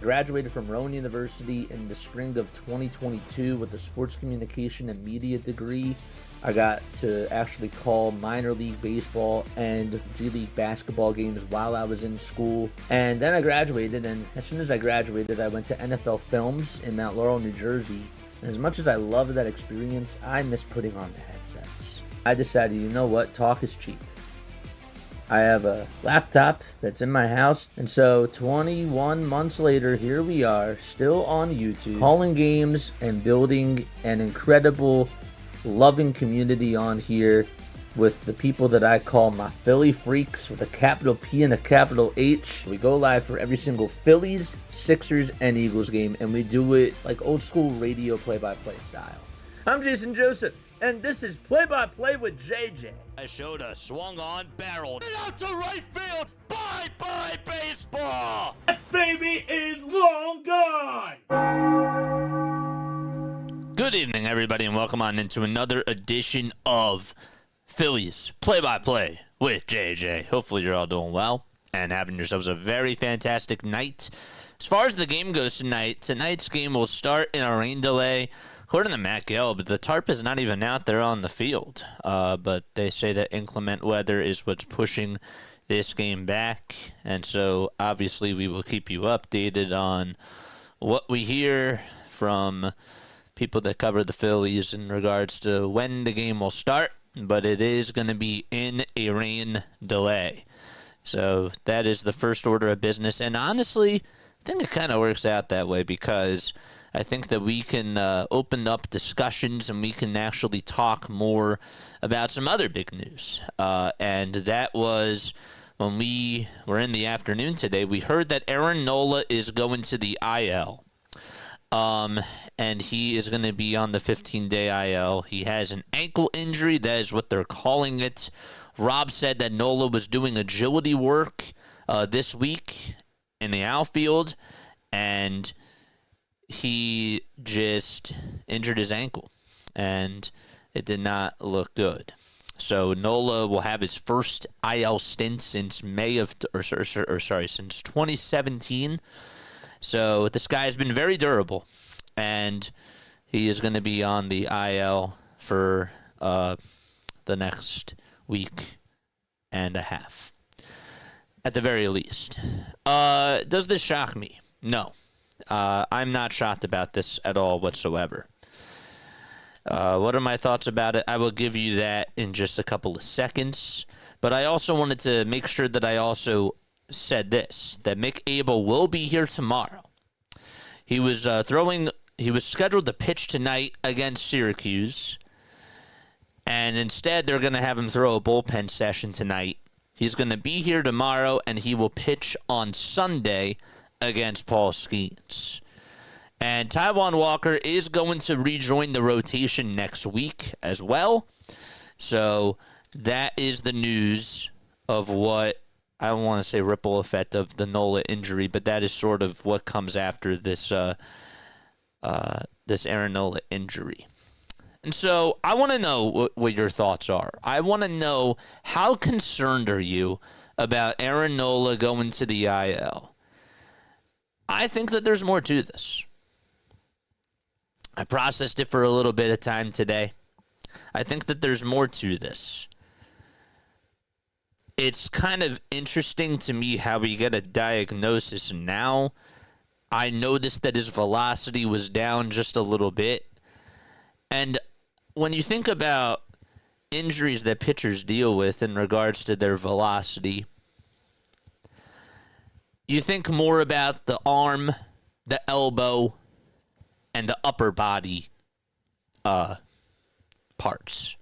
graduated from Rowan University in the spring of 2022 with a sports communication and media degree. I got to actually call minor league baseball and G League basketball games while I was in school. And then I graduated, and as soon as I graduated, I went to NFL Films in Mount Laurel, New Jersey. And as much as I loved that experience, I miss putting on the headsets. I decided, you know what, talk is cheap. I have a laptop that's in my house, and so 21 months later, here we are, still on YouTube, calling games and building an incredible, loving community on here with the people that I call my Philly freaks with a capital P and a capital H. We go live for every single Phillies, Sixers, and Eagles game, and we do it like old school radio play-by-play style. I'm Jason Joseph, and this is Play-by-Play with JJ. I showed a swung on, barreled it out to right field. Bye-bye baseball. That baby is long gone. Good evening, everybody, and welcome on into another edition of Phillies Play-by-Play with JJ. Hopefully you're all doing well and having yourselves a very fantastic night. As far as the game goes tonight, tonight's game will start in a rain delay. According to Matt Gelb, the tarp is not even out there on the field, but they say that inclement weather is what's pushing this game back, and so obviously we will keep you updated on what we hear from people that cover the Phillies in regards to when the game will start, but it is going to be in a rain delay. So that is the first order of business, and honestly, I think it kind of works out that way because I think that we can open up discussions and we can actually talk more about some other big news. And that was when we were in the afternoon today, we heard that Aaron Nola is going to the IL. And he is going to be on the 15-day IL. He has an ankle injury. That is what they're calling it. Rob said that Nola was doing agility work this week in the outfield, and he just injured his ankle, and it did not look good. So Nola will have his first IL stint since since 2017. So this guy has been very durable, and he is going to be on the IL for the next week and a half, at the very least. Does this shock me? No. I'm not shocked about this at all whatsoever. What are my thoughts about it? I will give you that in just a couple of seconds. But I also wanted to make sure that I also said this, that Mick Abel will be here tomorrow. He was scheduled to pitch tonight against Syracuse, and instead they're going to have him throw a bullpen session tonight. He's going to be here tomorrow, and he will pitch on Sunday against Paul Skeens. And Taijuan Walker is going to rejoin the rotation next week as well. So that is the news of what, I don't want to say ripple effect of the Nola injury, but that is sort of what comes after this this Aaron Nola injury. And so I want to know what your thoughts are. I want to know, how concerned are you about Aaron Nola going to the IL? I think that there's more to this. I processed it for a little bit of time today. I think that there's more to this. It's kind of interesting to me how we get a diagnosis now. I noticed that his velocity was down just a little bit. And when you think about injuries that pitchers deal with in regards to their velocity, you think more about the arm, the elbow, and the upper body parts.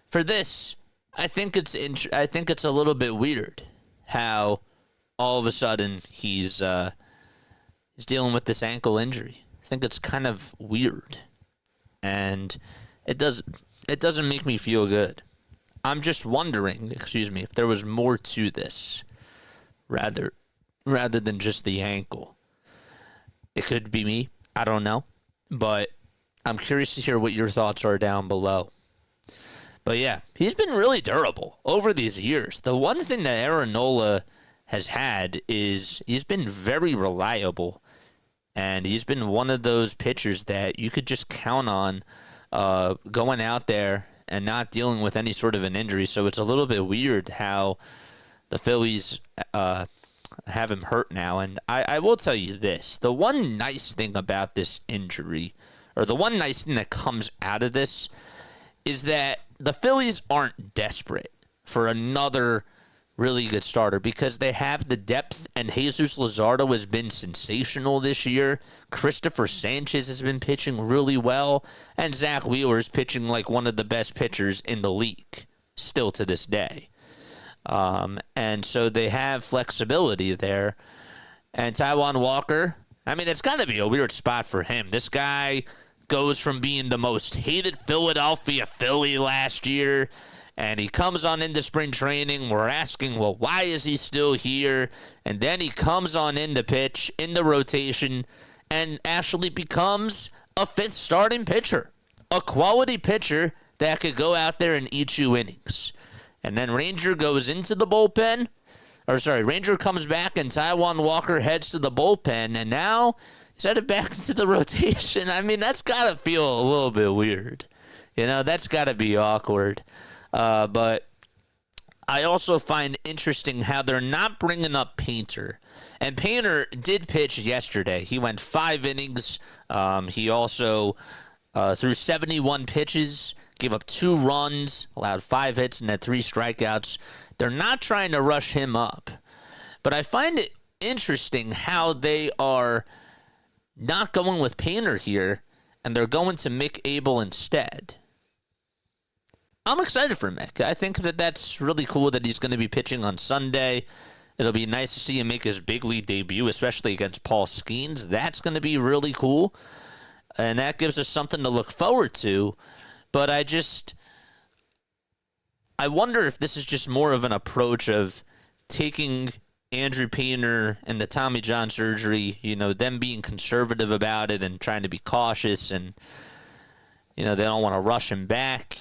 For this, I think it's a little bit weird how all of a sudden he's dealing with this ankle injury. I think it's kind of weird, and it doesn't make me feel good. I'm just wondering, if there was more to this rather than just the ankle. It could be me. I don't know. But I'm curious to hear what your thoughts are down below. But yeah, he's been really durable over these years. The one thing that Aaron Nola has had is he's been very reliable And he's been one of those pitchers that you could just count on going out there and not dealing with any sort of an injury. So it's a little bit weird how the Phillies have him hurt now. And I will tell you this. The one nice thing about this injury, or the one nice thing that comes out of this, is that the Phillies aren't desperate for another really good starter because they have the depth, and Jesus Luzardo has been sensational this year. Christopher Sanchez has been pitching really well, and Zach Wheeler is pitching like one of the best pitchers in the league still to this day. And so they have flexibility there. And Taijuan Walker, I mean, it's got to be a weird spot for him. This guy goes from being the most hated Philadelphia Philly last year, and he comes on into spring training. We're asking, well, why is he still here? And then he comes on into pitch in the rotation and actually becomes a fifth starting pitcher, a quality pitcher that could go out there and eat you innings. And then Ranger goes into the bullpen. Ranger comes back and Taijuan Walker heads to the bullpen, and now he's headed back into the rotation. I mean, that's got to feel a little bit weird. You know, that's got to be awkward. But I also find interesting how they're not bringing up Painter. And Painter did pitch yesterday. He went 5 innings. He also threw 71 pitches, gave up 2 runs, allowed 5 hits, and had 3 strikeouts. They're not trying to rush him up. But I find it interesting how they are not going with Painter here, and they're going to Mick Abel instead. I'm excited for Mick. I think that that's really cool that he's going to be pitching on Sunday. It'll be nice to see him make his big league debut, especially against Paul Skeens. That's going to be really cool, and that gives us something to look forward to. But I wonder if this is just more of an approach of taking Andrew Painter and the Tommy John surgery, you know, them being conservative about it and trying to be cautious, and, you know, they don't want to rush him back.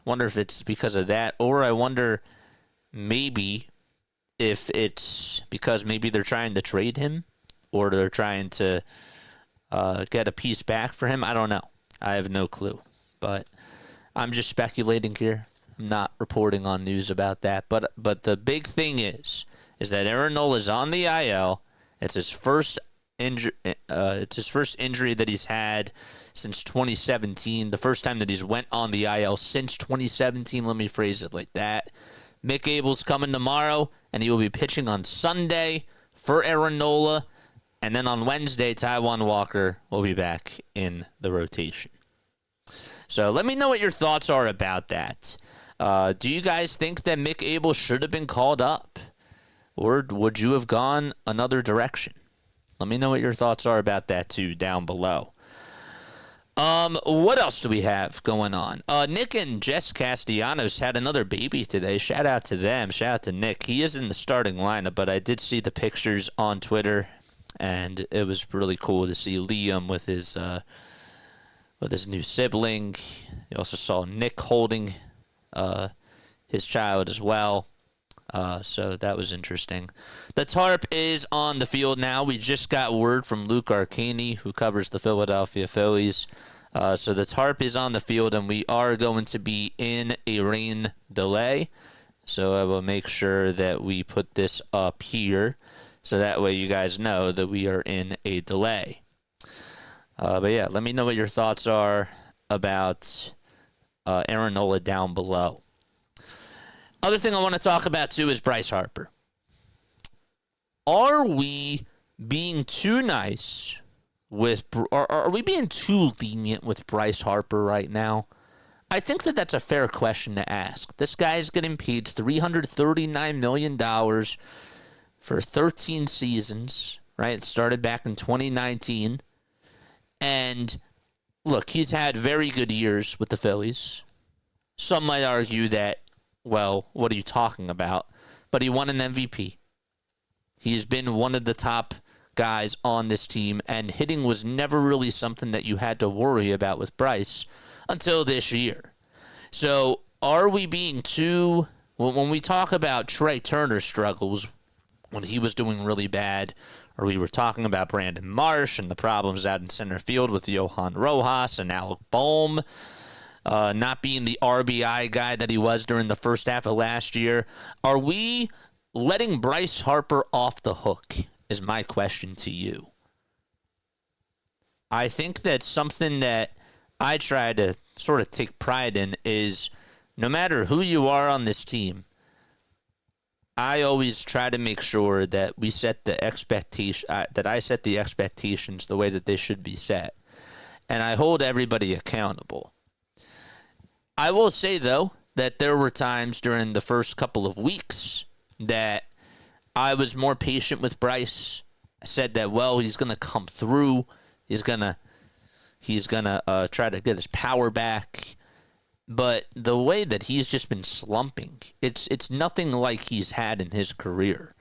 Wonder if it's because of that, or I wonder maybe if it's because maybe they're trying to trade him, or they're trying to get a piece back for him. I don't know. I have no clue, but I'm just speculating here. I'm not reporting on news about that, but the big thing is that Aaron Nola is on the IL. It's his first injury. It's his first injury that he's had since 2017. The first time that he's went on the IL since 2017. Let me phrase it like that. Mick Abel's coming tomorrow, and he will be pitching on Sunday for Aaron Nola. And then on Wednesday, Taijuan Walker will be back in the rotation. So let me know what your thoughts are about that. Do you guys think that Mick Abel should have been called up? Or would you have gone another direction? Let me know what your thoughts are about that, too, down below. What else do we have going on? Nick and Jess Castellanos had another baby today. Shout out to them. Shout out to Nick. He is in the starting lineup, but I did see the pictures on Twitter, and it was really cool to see Liam with his new sibling. You also saw Nick holding his child as well. So that was interesting. The tarp is on the field now. We just got word from Luke Arcaney, who covers the Philadelphia Phillies. So the tarp is on the field, and we are going to be in a rain delay. So I will make sure that we put this up here, so that way you guys know that we are in a delay. But yeah, let me know what your thoughts are about Aaron Nola down below. Other thing I want to talk about, too, is Bryce Harper. Are we being too nice with, or are we being too lenient with Bryce Harper right now? I think that that's a fair question to ask. This guy is getting paid $339 million for 13 seasons, right? It started back in 2019. And, look, he's had very good years with the Phillies. Some might argue that, well, what are you talking about? But he won an MVP. He's been one of the top guys on this team, and hitting was never really something that you had to worry about with Bryce until this year. So are we being too, when we talk about Trey Turner struggles, when he was doing really bad, or we were talking about Brandon Marsh and the problems out in center field with Johan Rojas and Alec Bohm not being the RBI guy that he was during the first half of last year. Are we letting Bryce Harper off the hook is my question to you. I think that something that I try to sort of take pride in is no matter who you are on this team, I always try to make sure that we set the expectation, that I set the expectations the way that they should be set. And I hold everybody accountable. I will say, though, that there were times during the first couple of weeks that I was more patient with Bryce. I said that, well, he's going to come through. He's gonna try to get his power back. But the way that he's just been slumping, it's nothing like he's had in his career.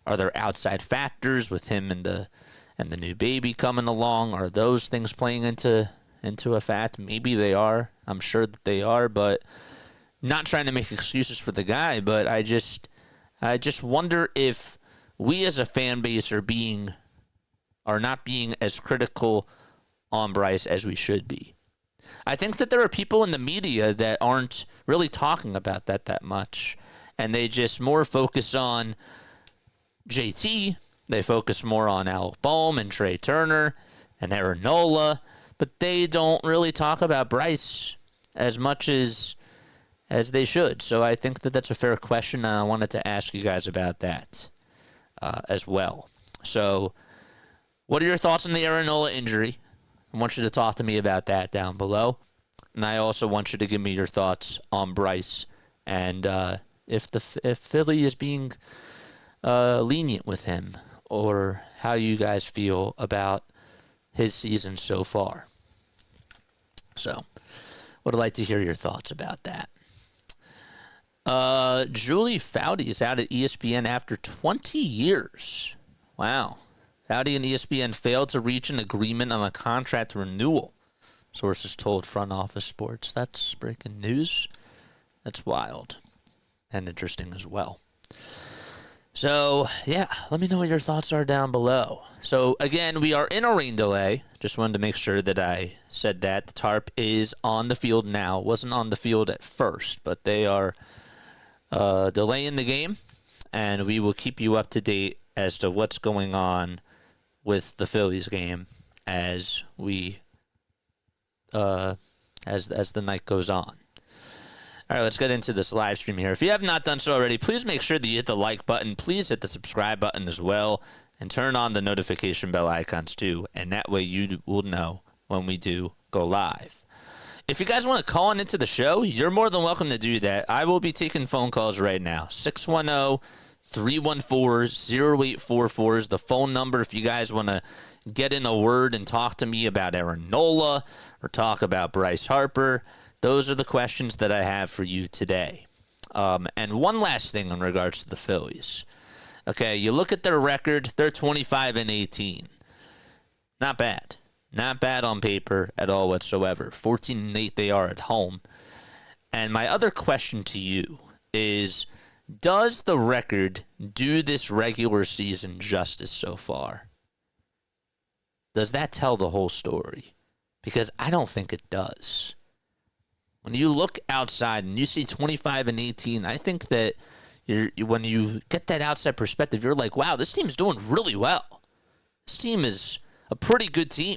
Are there outside factors with him and the new baby coming along? Are those things playing into a fact? Maybe they are. I'm sure that they are, but not trying to make excuses for the guy, but I just wonder if we as a fan base are not being as critical on Bryce as we should be. I think that there are people in the media that aren't really talking about that much, and they just more focus on JT. They focus more on Alec Bohm and Trey Turner and Aaron Nola, but they don't really talk about Bryce as much as they should. So I think that that's a fair question, and I wanted to ask you guys about that as well. So what are your thoughts on the Aaron Nola injury? I want you to talk to me about that down below. And I also want you to give me your thoughts on Bryce and if Philly is being lenient with him, or how you guys feel about his season so far. So, would like to hear your thoughts about that. Julie Foudy is out at ESPN after 20 years. Wow. Foudy and ESPN failed to reach an agreement on a contract renewal, sources told Front Office Sports. That's breaking news. That's wild and interesting as well. So, yeah, let me know what your thoughts are down below. So, again, we are in a rain delay. Just wanted to make sure that I said that. The tarp is on the field now. Wasn't on the field at first, but they are delaying the game, and we will keep you up to date as to what's going on with the Phillies game as we as the night goes on. All right, let's get into this live stream here. If you have not done so already, please make sure that you hit the like button. Please hit the subscribe button as well, and turn on the notification bell icons too, and that way you will know when we do go live. If you guys want to call into the show, you're more than welcome to do that. I will be taking phone calls right now. 610-314-0844 is the phone number if you guys want to get in a word and talk to me about Aaron Nola or talk about Bryce Harper. Those are the questions that I have for you today. And one last thing in regards to the Phillies. Okay, you look at their record, they're 25-18. Not bad. Not bad on paper at all whatsoever. 14-8 they are at home. And my other question to you is, does the record do this regular season justice so far? Does that tell the whole story? Because I don't think it does. When you look outside and you see 25-18, I think that when you get that outside perspective, you're like, wow, this team's doing really well. This team is a pretty good team.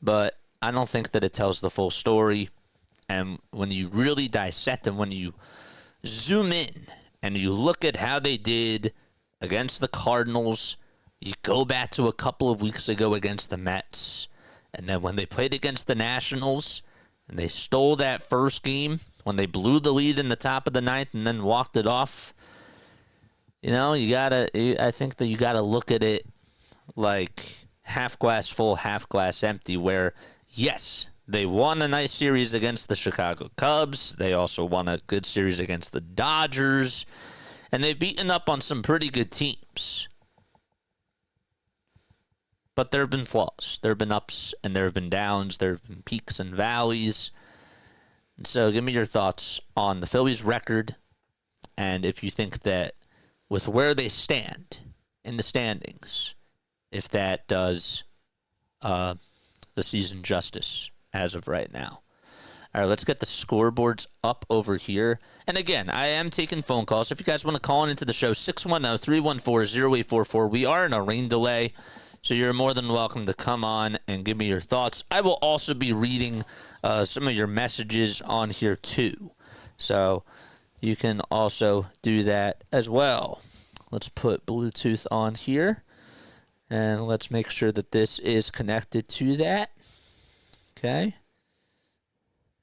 But I don't think that it tells the full story. And when you really dissect and when you zoom in and you look at how they did against the Cardinals, you go back to a couple of weeks ago against the Mets, and then when they played against the Nationals and they stole that first game, when they blew the lead in the top of the ninth and then walked it off, I think that you gotta look at it like half glass full, half glass empty, where, yes, they won a nice series against the Chicago Cubs. They also won a good series against the Dodgers. And they've beaten up on some pretty good teams. But there have been flaws. There have been ups and there have been downs. There have been peaks and valleys. And so give me your thoughts on the Phillies' record, and if you think that with where they stand in the standings, if that does the season justice as of right now. All right, let's get the scoreboards up over here. And again, I am taking phone calls. If you guys want to call into the show, 610-314-0844. We are in a rain delay, so you're more than welcome to come on and give me your thoughts. I will also be reading some of your messages on here too. So you can also do that as well. Let's put Bluetooth on here. And let's make sure that this is connected to that. Okay.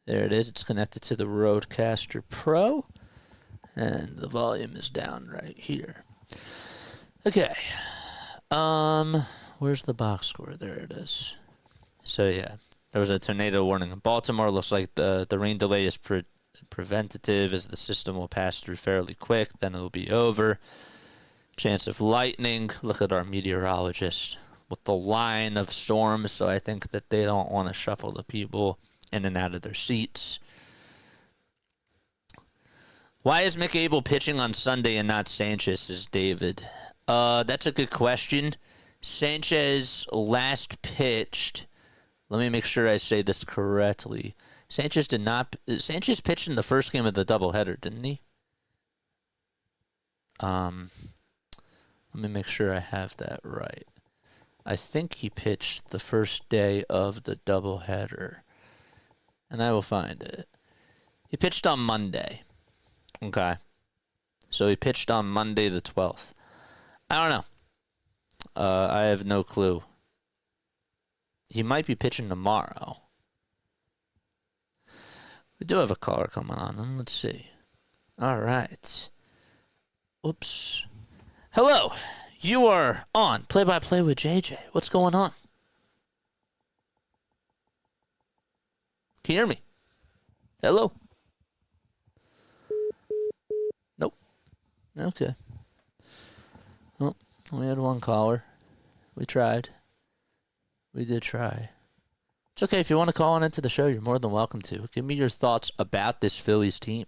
There it is. It's connected to the Rodecaster Pro. And the volume is down right here. Okay. Where's the box score? There it is. So, yeah. There was a tornado warning in Baltimore. Looks like the rain delay is preventative, as the system will pass through fairly quick. Then it'll be over. Chance of lightning. Look at our meteorologist with the line of storms. So I think that they don't want to shuffle the people in and out of their seats. Why is McAble pitching on Sunday and not Sanchez, says David? That's a good question. Sanchez last pitched. Let me make sure I say this correctly. Sanchez pitched in the first game of the doubleheader, didn't he? Let me make sure I have that right. I think he pitched the first day of the doubleheader. And I will find it. He pitched on Monday. Okay. So he pitched on Monday the 12th. I don't know. I have no clue. He might be pitching tomorrow. We do have a caller coming on. And let's see. All right. Oops. Hello. You are on Play-by-Play with JJ. What's going on? Can you hear me? Hello? Nope. Okay. Well, we had one caller. We tried. We did try. It's okay. If you want to call on into the show, you're more than welcome to. Give me your thoughts about this Phillies team.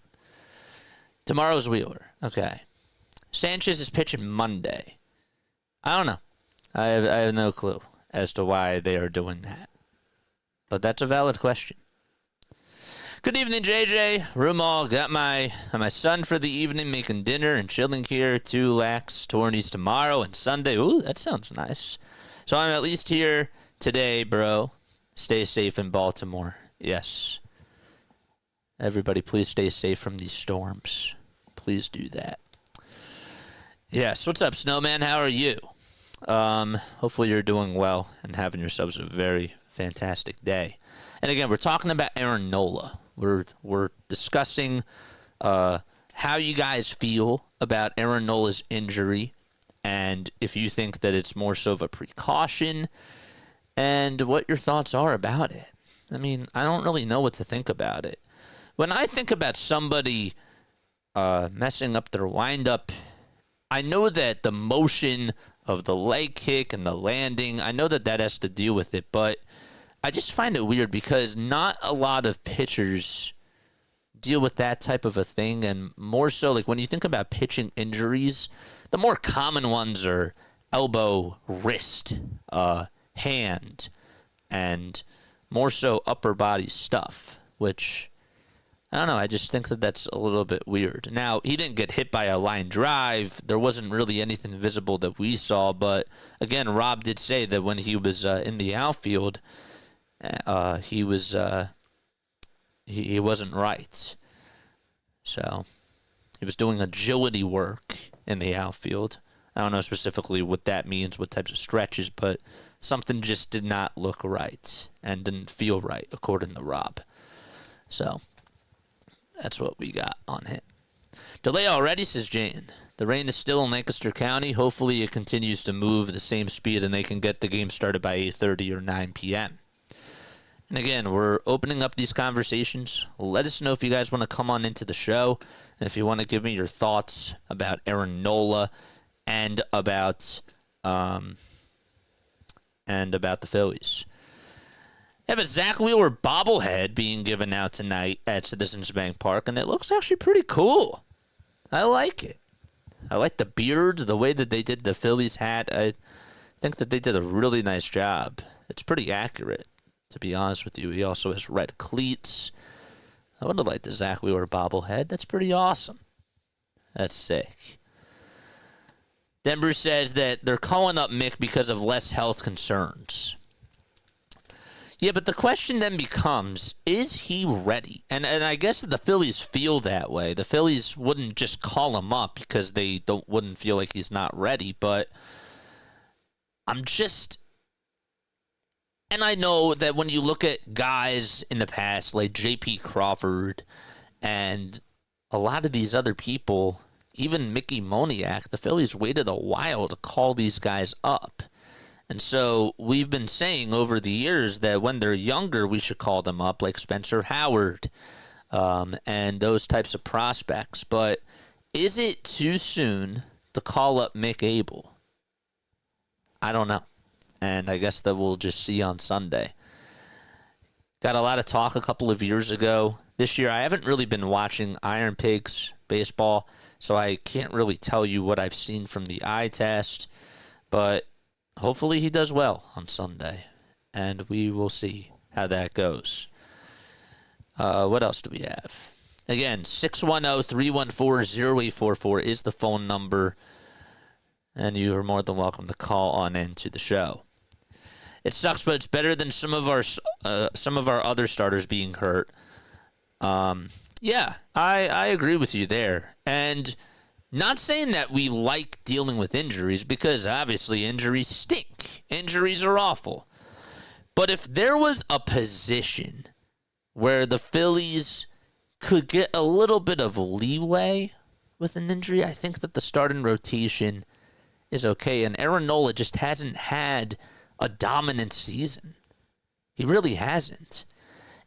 Tomorrow's Wheeler. Okay. Sanchez is pitching Monday. I don't know. I have no clue as to why they are doing that. But that's a valid question. Good evening, JJ. Room all. Got my son for the evening making dinner and chilling here. 2 lax tourneys tomorrow and Sunday. Ooh, that sounds nice. So I'm at least here today, bro. Stay safe in Baltimore. Yes. Everybody, please stay safe from these storms. Please do that. Yes. What's up, Snowman? How are you? Hopefully you're doing well and having yourselves a very fantastic day. And again, we're talking about Aaron Nola. We're discussing how you guys feel about Aaron Nola's injury, and if you think that it's more so of a precaution, and what your thoughts are about it. I mean, I don't really know what to think about it. When I think about somebody messing up their windup, I know that the motion of the leg kick and the landing, I know that has to deal with it, but I just find it weird because not a lot of pitchers deal with that type of a thing, and more so, like, when you think about pitching injuries, the more common ones are elbow, wrist, hand, and more so upper body stuff, which, I don't know, I just think that that's a little bit weird. Now, he didn't get hit by a line drive. There wasn't really anything visible that we saw, but again, Rob did say that when he was in the outfield, he wasn't right. So he was doing agility work in the outfield. I don't know specifically what that means, what types of stretches, but something just did not look right and didn't feel right, according to Rob. So that's what we got on him. Delay already, says Jane. The rain is still in Lancaster County. Hopefully it continues to move the same speed and they can get the game started by 8:30 or 9 p.m. And again, we're opening up these conversations. Let us know if you guys want to come on into the show. And if you want to give me your thoughts about Aaron Nola and about the Phillies. They have a Zach Wheeler bobblehead being given out tonight at Citizens Bank Park, and it looks actually pretty cool. I like it. I like the beard, the way that they did the Phillies hat. I think that they did a really nice job. It's pretty accurate, to be honest with you. He also has red cleats. I would have liked the Zach Wheeler bobblehead. That's pretty awesome. That's sick. Denver says that they're calling up Mick because of less health concerns. Yeah, but the question then becomes, is he ready? And I guess the Phillies feel that way. The Phillies wouldn't just call him up because they wouldn't feel like he's not ready. But I'm just... And I know that when you look at guys in the past, like J.P. Crawford and a lot of these other people, even Mickey Moniak, the Phillies waited a while to call these guys up. And so we've been saying over the years that when they're younger, we should call them up, like Spencer Howard and those types of prospects. But is it too soon to call up Mick Abel? I don't know. And I guess that we'll just see on Sunday. Got a lot of talk a couple of years ago. This year, I haven't really been watching Iron Pigs baseball, so I can't really tell you what I've seen from the eye test. But hopefully he does well on Sunday, and we will see how that goes. What else do we have? Again, 610-314-0844 is the phone number, and you are more than welcome to call on into the show. It sucks, but it's better than some of our other starters being hurt. Yeah, I agree with you there, and not saying that we like dealing with injuries, because obviously injuries stink. Injuries are awful. But if there was a position where the Phillies could get a little bit of leeway with an injury, I think that the starting rotation is okay. And Aaron Nola just hasn't had a dominant season. He really hasn't.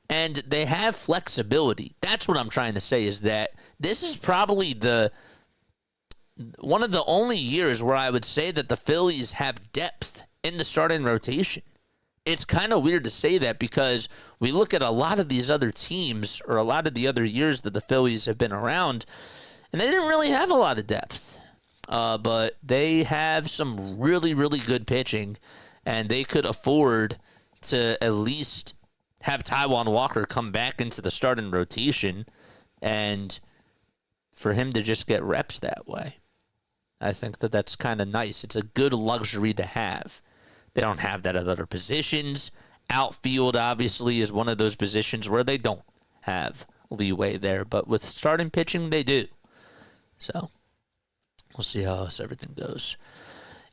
And they have flexibility. That's what I'm trying to say, is that this is probably one of the only years where I would say that the Phillies have depth in the starting rotation. It's kind of weird to say that, because we look at a lot of these other teams, or a lot of the other years that the Phillies have been around, and they didn't really have a lot of depth. But they have some really, really good pitching, and they could afford to at least have Taijuan Walker come back into the starting rotation, and for him to just get reps that way. I think that that's kind of nice. It's a good luxury to have. They don't have that at other positions. Outfield, obviously, is one of those positions where they don't have leeway there. But with starting pitching, they do. So we'll see how else everything goes.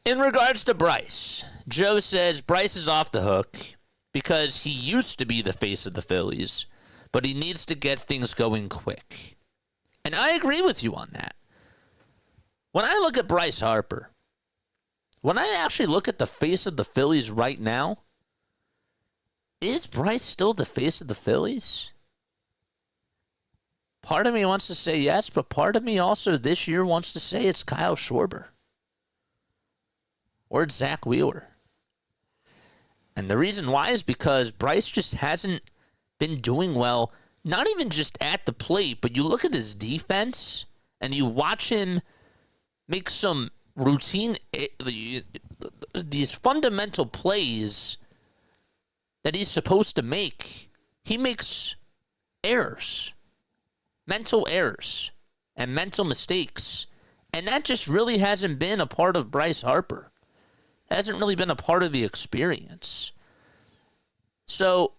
In regards to Bryce, Joe says Bryce is off the hook because he used to be the face of the Phillies, but he needs to get things going quick. And I agree with you on that. When I look at Bryce Harper, when I actually look at the face of the Phillies right now, is Bryce still the face of the Phillies? Part of me wants to say yes, but part of me also this year wants to say it's Kyle Schwarber. Or it's Zach Wheeler. And the reason why is because Bryce just hasn't been doing well, not even just at the plate, but you look at his defense and you watch him make some routine, these fundamental plays that he's supposed to make. He makes errors, mental errors, and mental mistakes. And that just really hasn't been a part of Bryce Harper. It hasn't really been a part of the experience. So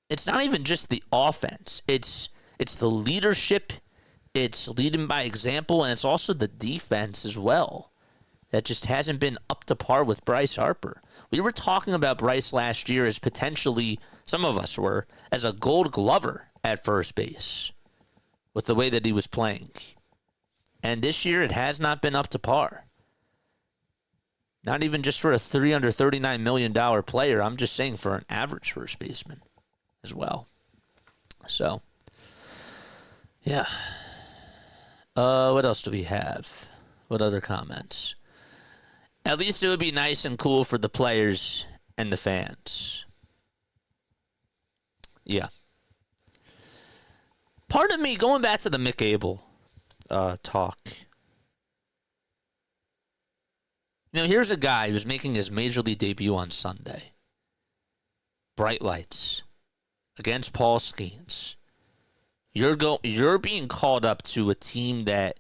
it's not even just the offense. It's the leadership. It's leading by example, and it's also the defense as well that just hasn't been up to par with Bryce Harper. We were talking about Bryce last year as potentially, some of us were, as a Gold Glover at first base with the way that he was playing. And this year it has not been up to par. Not even just for a $339 million player. I'm just saying for an average first baseman as well. So, yeah. What else do we have? What other comments? At least it would be nice and cool for the players and the fans. Yeah. Part of me, going back to the Mick Abel talk, Here's a guy who's making his major league debut on Sunday. Bright lights against Paul Skeens. You're being called up to a team that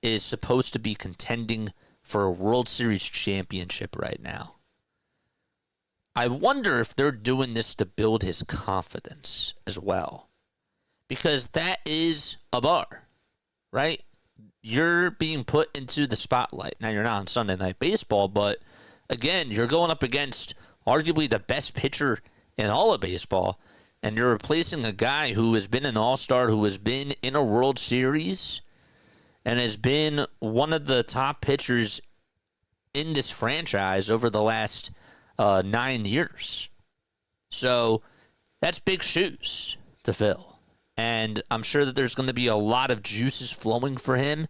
is supposed to be contending for a World Series championship right now. I wonder if they're doing this to build his confidence as well. Because that is a bar, right? You're being put into the spotlight. Now, you're not on Sunday Night Baseball, but again, you're going up against arguably the best pitcher in all of baseball, and you're replacing a guy who has been an all-star, who has been in a World Series, and has been one of the top pitchers in this franchise over the last 9 years. So that's big shoes to fill. And I'm sure that there's going to be a lot of juices flowing for him,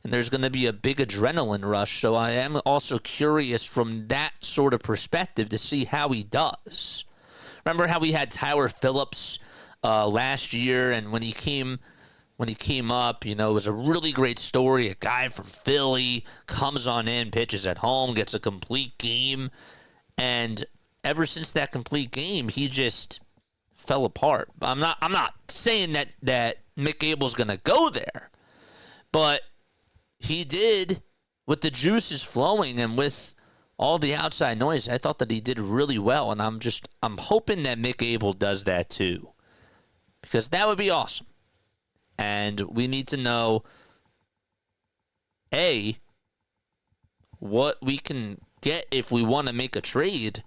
and there's going to be a big adrenaline rush. So I am also curious from that sort of perspective to see how he does. Remember how we had Tyler Phillips last year, and when he came up, it was a really great story. A guy from Philly comes on in, pitches at home, gets a complete game, and ever since that complete game, he just fell apart. I'm not saying that Mick Abel's going to go there, but he did with the juices flowing and with all the outside noise. I thought that he did really well, and I'm hoping that Mick Abel does that too, because that would be awesome. And we need to know, A, what we can get if we want to make a trade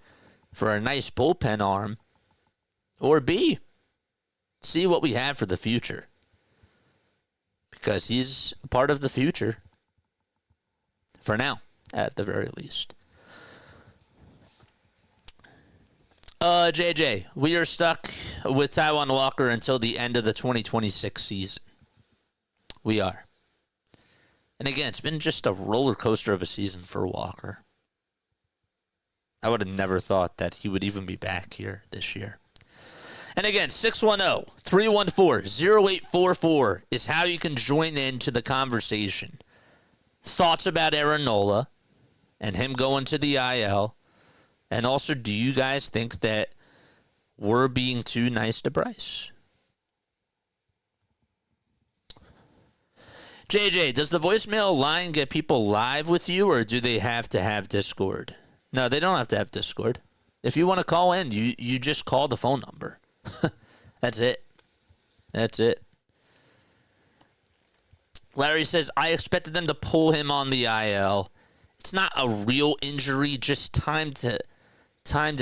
for a nice bullpen arm, or B, see what we have for the future. Because he's a part of the future. For now, at the very least. JJ, we are stuck with Taijuan Walker until the end of the 2026 season. We are. And again, it's been just a roller coaster of a season for Walker. I would have never thought that he would even be back here this year. And again, 610-314-0844 is how you can join into the conversation. Thoughts about Aaron Nola and him going to the IL. And also, do you guys think that we're being too nice to Bryce? JJ, does the voicemail line get people live with you, or do they have to have Discord? No, they don't have to have Discord. If you want to call in, you just call the phone number. That's it. That's it. Larry says, I expected them to pull him on the IL. It's not a real injury, just time to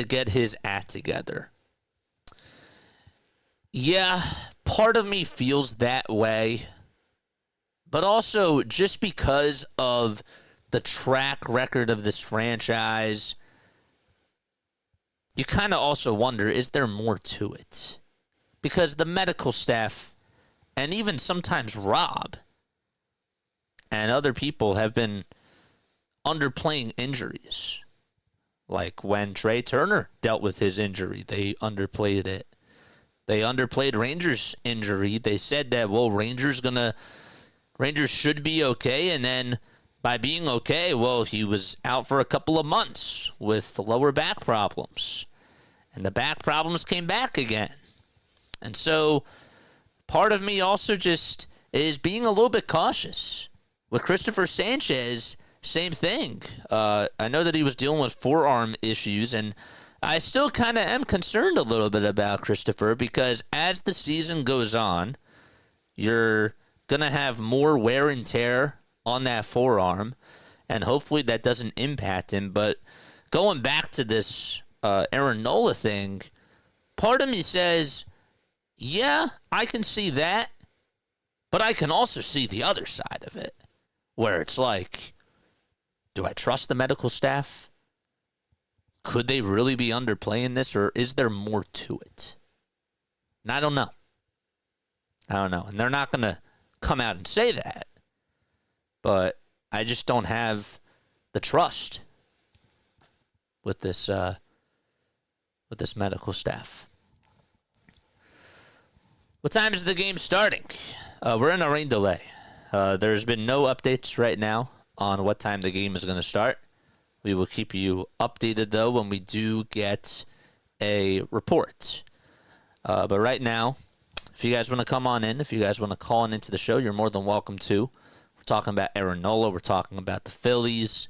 get his act together. Yeah, part of me feels that way. But also, just because of the track record of this franchise, you kind of also wonder, is there more to it? Because the medical staff, and even sometimes Rob, and other people have been underplaying injuries. Like when Trey Turner dealt with his injury, they underplayed it. They underplayed Rangers' injury. They said that, well, Rangers should be okay, and then by being okay, well, he was out for a couple of months with lower back problems. And the back problems came back again. And so part of me also just is being a little bit cautious. With Christopher Sanchez, same thing. I know that he was dealing with forearm issues, and I still kind of am concerned a little bit about Christopher, because as the season goes on, you're going to have more wear and tear on that forearm, and hopefully that doesn't impact him. But going back to this Aaron Nola thing, part of me says, yeah, I can see that, but I can also see the other side of it, where it's like, do I trust the medical staff? Could they really be underplaying this, or is there more to it? And I don't know. And they're not going to come out and say that. But I just don't have the trust with this medical staff. What time is the game starting? We're in a rain delay. There's been no updates right now on what time the game is going to start. We will keep you updated, though, when we do get a report. But right now, if you guys want to come on in, if you guys want to call in into the show, you're more than welcome to. We're talking about Aaron Nola. We're talking about the Phillies.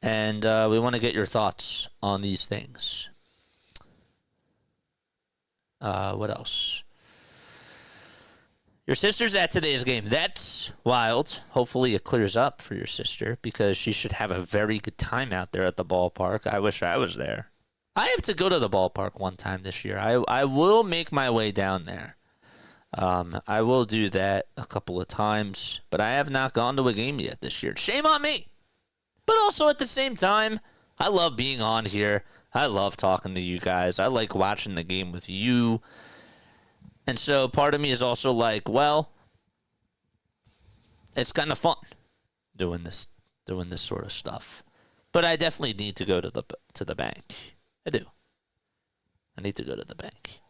And we want to get your thoughts on these things. What else? Your sister's at today's game. That's wild. Hopefully it clears up for your sister because she should have a very good time out there at the ballpark. I wish I was there. I have to go to the ballpark one time this year. I will make my way down there. I will do that a couple of times, but I have not gone to a game yet this year. Shame on me. But also at the same time, I love being on here. I love talking to you guys. I like watching the game with you. And so part of me is also like, well, it's kind of fun doing this sort of stuff. But I definitely need to go to the bank. I do. I need to go to the bank.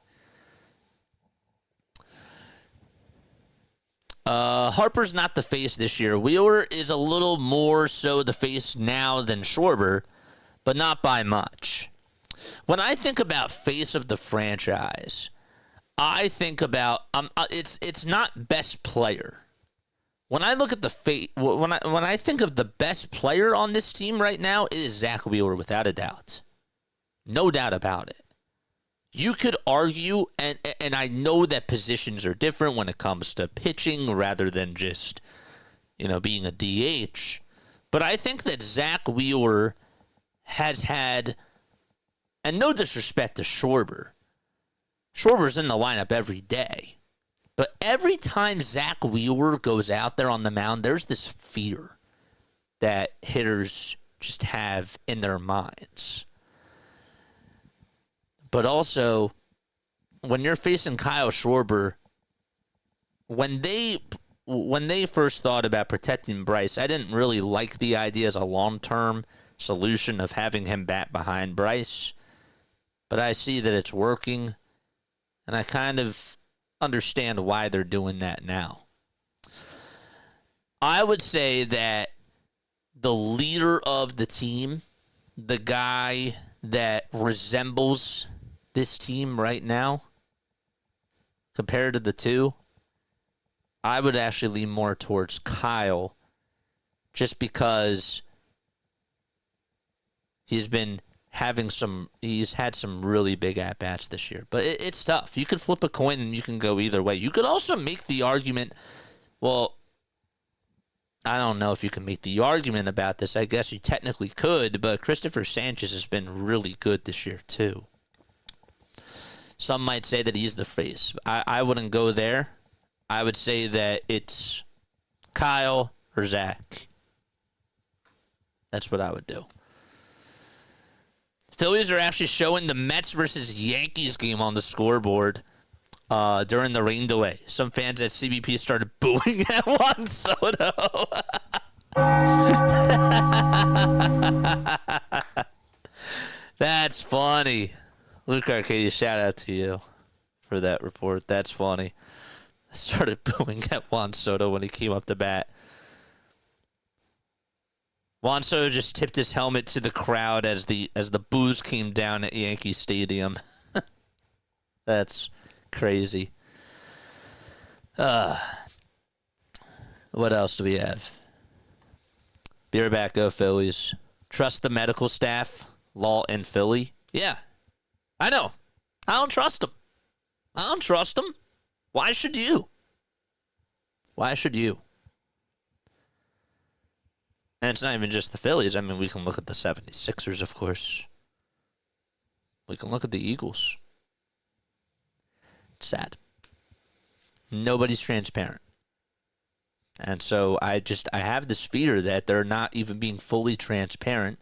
Harper's not the face this year. Wheeler is a little more so the face now than Schwarber, but not by much. When I think about face of the franchise, I think about it's not best player. When I look at the when I think of the best player on this team right now, it is Zach Wheeler without a doubt. No doubt about it. You could argue, and I know that positions are different when it comes to pitching rather than just, being a DH. But I think that Zach Wheeler has had, and no disrespect to Schwarber. Schwarber's in the lineup every day. But every time Zach Wheeler goes out there on the mound, there's this fear that hitters just have in their minds. But also, when you're facing Kyle Schwarber, when they first thought about protecting Bryce, I didn't really like the idea as a long-term solution of having him bat behind Bryce. But I see that it's working, and I kind of understand why they're doing that now. I would say that the leader of the team, the guy that resembles this team right now, compared to the two, I would actually lean more towards Kyle, just because he's had some really big at-bats this year. But it's tough. You could flip a coin and you can go either way. You could also make the argument, well, I don't know if you can make the argument about this. I guess you technically could, but Christopher Sanchez has been really good this year too. Some might say that he's the face. I wouldn't go there. I would say that it's Kyle or Zach. That's what I would do. Phillies are actually showing the Mets versus Yankees game on the scoreboard during the rain delay. Some fans at CBP started booing at Juan Soto. That's funny. Luke Arcady, shout out to you for that report. That's funny. I started booing at Juan Soto when he came up to bat. Juan Soto just tipped his helmet to the crowd as the boos came down at Yankee Stadium. That's crazy. What else do we have? Beer back, go Phillies. Trust the medical staff, Law in Philly. Yeah, I know. I don't trust them. Why should you? And it's not even just the Phillies. I mean, we can look at the 76ers, of course. We can look at the Eagles. It's sad. Nobody's transparent. And so I have this fear that they're not even being fully transparent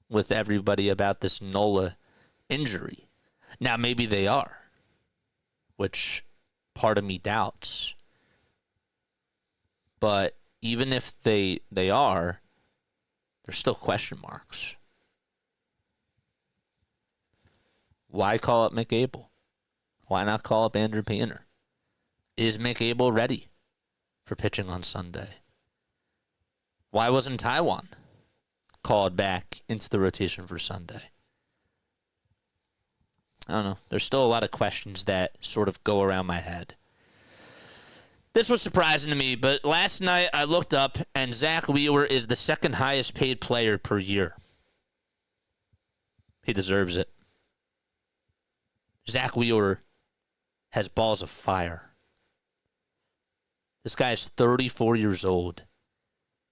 with everybody about this Nola injury. Now, maybe they are, which part of me doubts. But even if they are, there's still question marks. Why call up Mick Abel? Why not call up Andrew Heaney? Is Mick Abel ready for pitching on Sunday? Why wasn't Taiwan called back into the rotation for Sunday. I don't know. There's still a lot of questions that sort of go around my head. This was surprising to me, but last night I looked up, and Zach Wheeler is the second highest paid player per year. He deserves it. Zach Wheeler has balls of fire. This guy is 34 years old,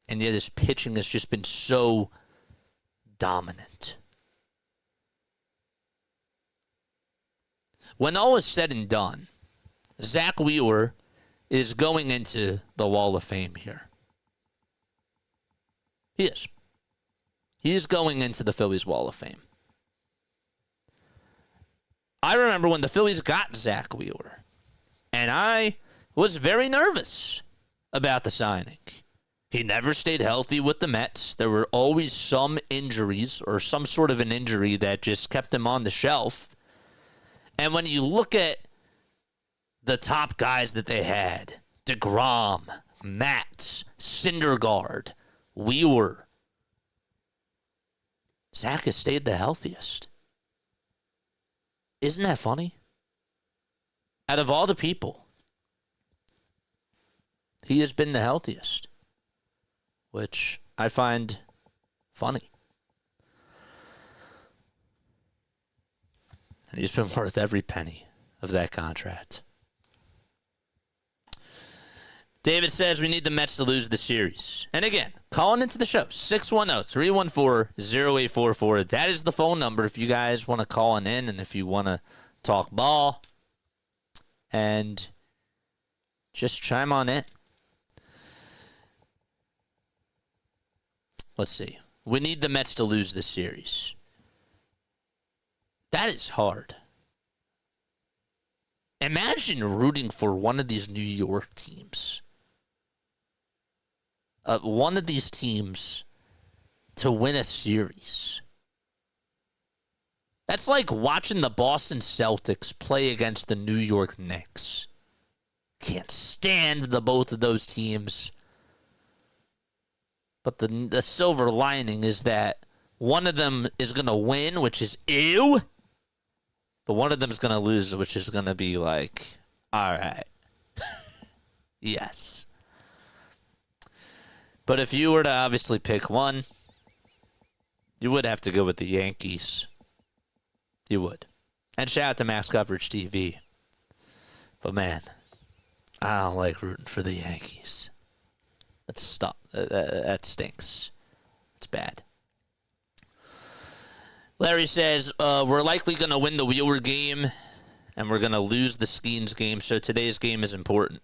and yet his pitching has just been so dominant. When all is said and done, Zach Wheeler is going into the Wall of Fame here. He is. He is going into the Phillies Wall of Fame. I remember when the Phillies got Zach Wheeler, and I was very nervous about the signing. He never stayed healthy with the Mets. There were always some injuries or some sort of an injury that just kept him on the shelf. And when you look at the top guys that they had, DeGrom, Matz, Syndergaard, Wheeler, Zach has stayed the healthiest. Isn't that funny? Out of all the people, he has been the healthiest, which I find funny. And he's been worth every penny of that contract. David says we need the Mets to lose the series. And again, calling into the show, 610-314-0844. That is the phone number if you guys want to call in and if you want to talk ball. And just chime on in. Let's see. We need the Mets to lose this series. That is hard. Imagine rooting for one of these New York teams. One of these teams to win a series. That's like watching the Boston Celtics play against the New York Knicks. Can't stand the both of those teams. But the silver lining is that one of them is going to win, which is ew. But one of them is going to lose, which is going to be like, all right. Yes. But if you were to obviously pick one, you would have to go with the Yankees. You would. And shout out to Max Coverage TV. But man, I don't like rooting for the Yankees. That stinks. It's bad. Larry says, we're likely going to win the Wheeler game, and we're going to lose the Skeens game, so today's game is important.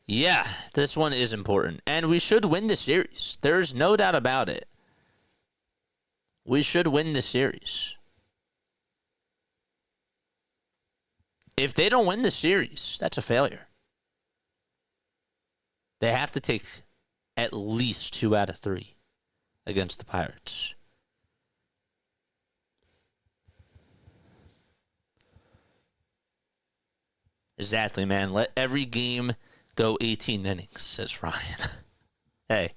Yeah, this one is important. And we should win the series. There's no doubt about it. We should win the series. If they don't win the series, that's a failure. They have to take at least 2 out of 3 against the Pirates. Exactly, man. Let every game go 18 innings, says Ryan. Hey,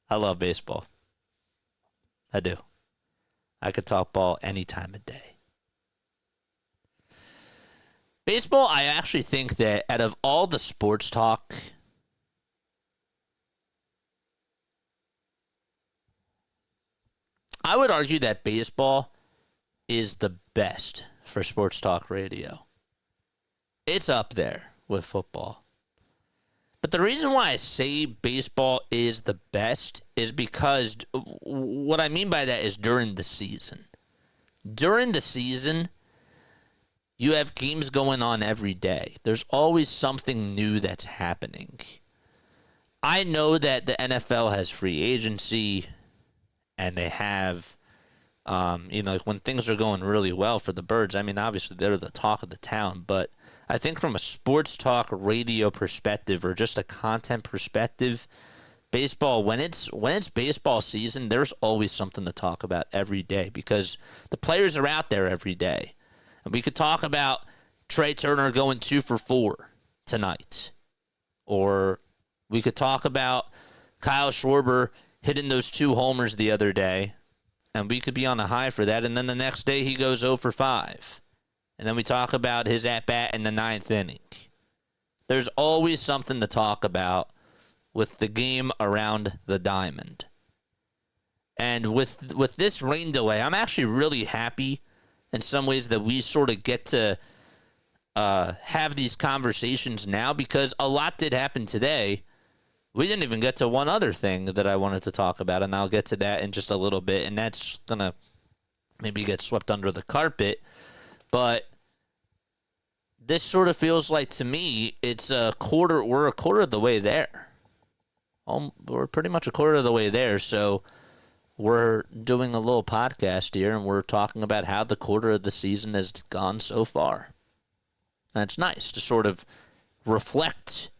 I love baseball. I do. I could talk ball any time of day. Baseball, I actually think that out of all the sports talk, I would argue that baseball is the best for sports talk radio. It's up there with football. But the reason why I say baseball is the best is because what I mean by that is during the season. During the season, you have games going on every day. There's always something new that's happening. I know that the NFL has free agency and they have, like when things are going really well for the Birds, I mean, obviously they're the talk of the town, but I think from a sports talk radio perspective or just a content perspective, baseball, when it's baseball season, there's always something to talk about every day because the players are out there every day. And we could talk about Trey Turner going 2 for 4 tonight. Or we could talk about Kyle Schwarber hitting those 2 homers the other day, and we could be on a high for that. And then the next day he goes 0 for 5. And then we talk about his at-bat in the 9th inning. There's always something to talk about with the game around the diamond. And with this rain delay, I'm actually really happy in some ways that we sort of get to have these conversations now, because a lot did happen today. We didn't even get to one other thing that I wanted to talk about, and I'll get to that in just a little bit, and that's going to maybe get swept under the carpet. But this sort of feels like, to me, we're a quarter of the way there. We're pretty much a quarter of the way there, so we're doing a little podcast here, and we're talking about how the quarter of the season has gone so far. And it's nice to sort of reflect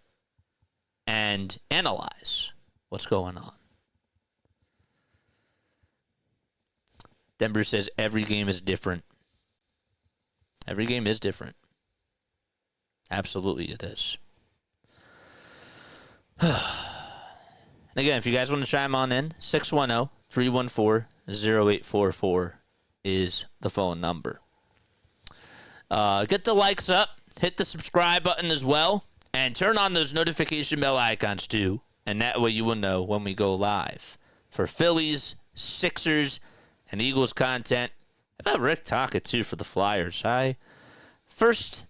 and analyze what's going on. Denver says every game is different. Every game is different. Absolutely it is. And again, if you guys want to chime on in, 610-314-0844 is the phone number. Get the likes up. Hit the subscribe button as well. And turn on those notification bell icons too. And that way you will know when we go live for Phillies, Sixers, and Eagles content. How about Rick Tocchet too for the Flyers? First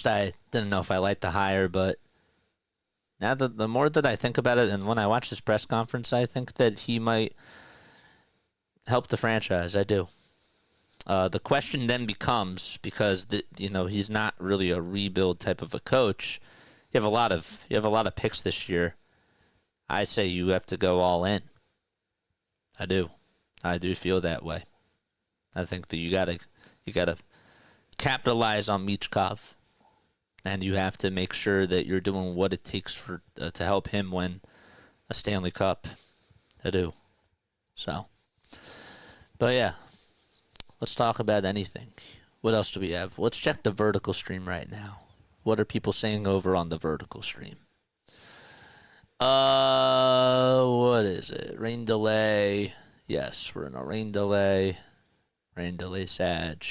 I didn't know if I liked the hire, but now the more that I think about it, and when I watch this press conference, I think that he might help the franchise. I do. The question then becomes, because he's not really a rebuild type of a coach. You have a lot of picks this year. I say you have to go all in. I do feel that way. I think that you gotta capitalize on Michkov, and you have to make sure that you're doing what it takes to help him win a Stanley Cup. I do. So, but yeah. Let's talk about anything. What else do we have? Let's check the vertical stream right now. What are people saying over on the vertical stream? What is it? Rain delay. Yes, we're in a rain delay. Rain delay, Sag.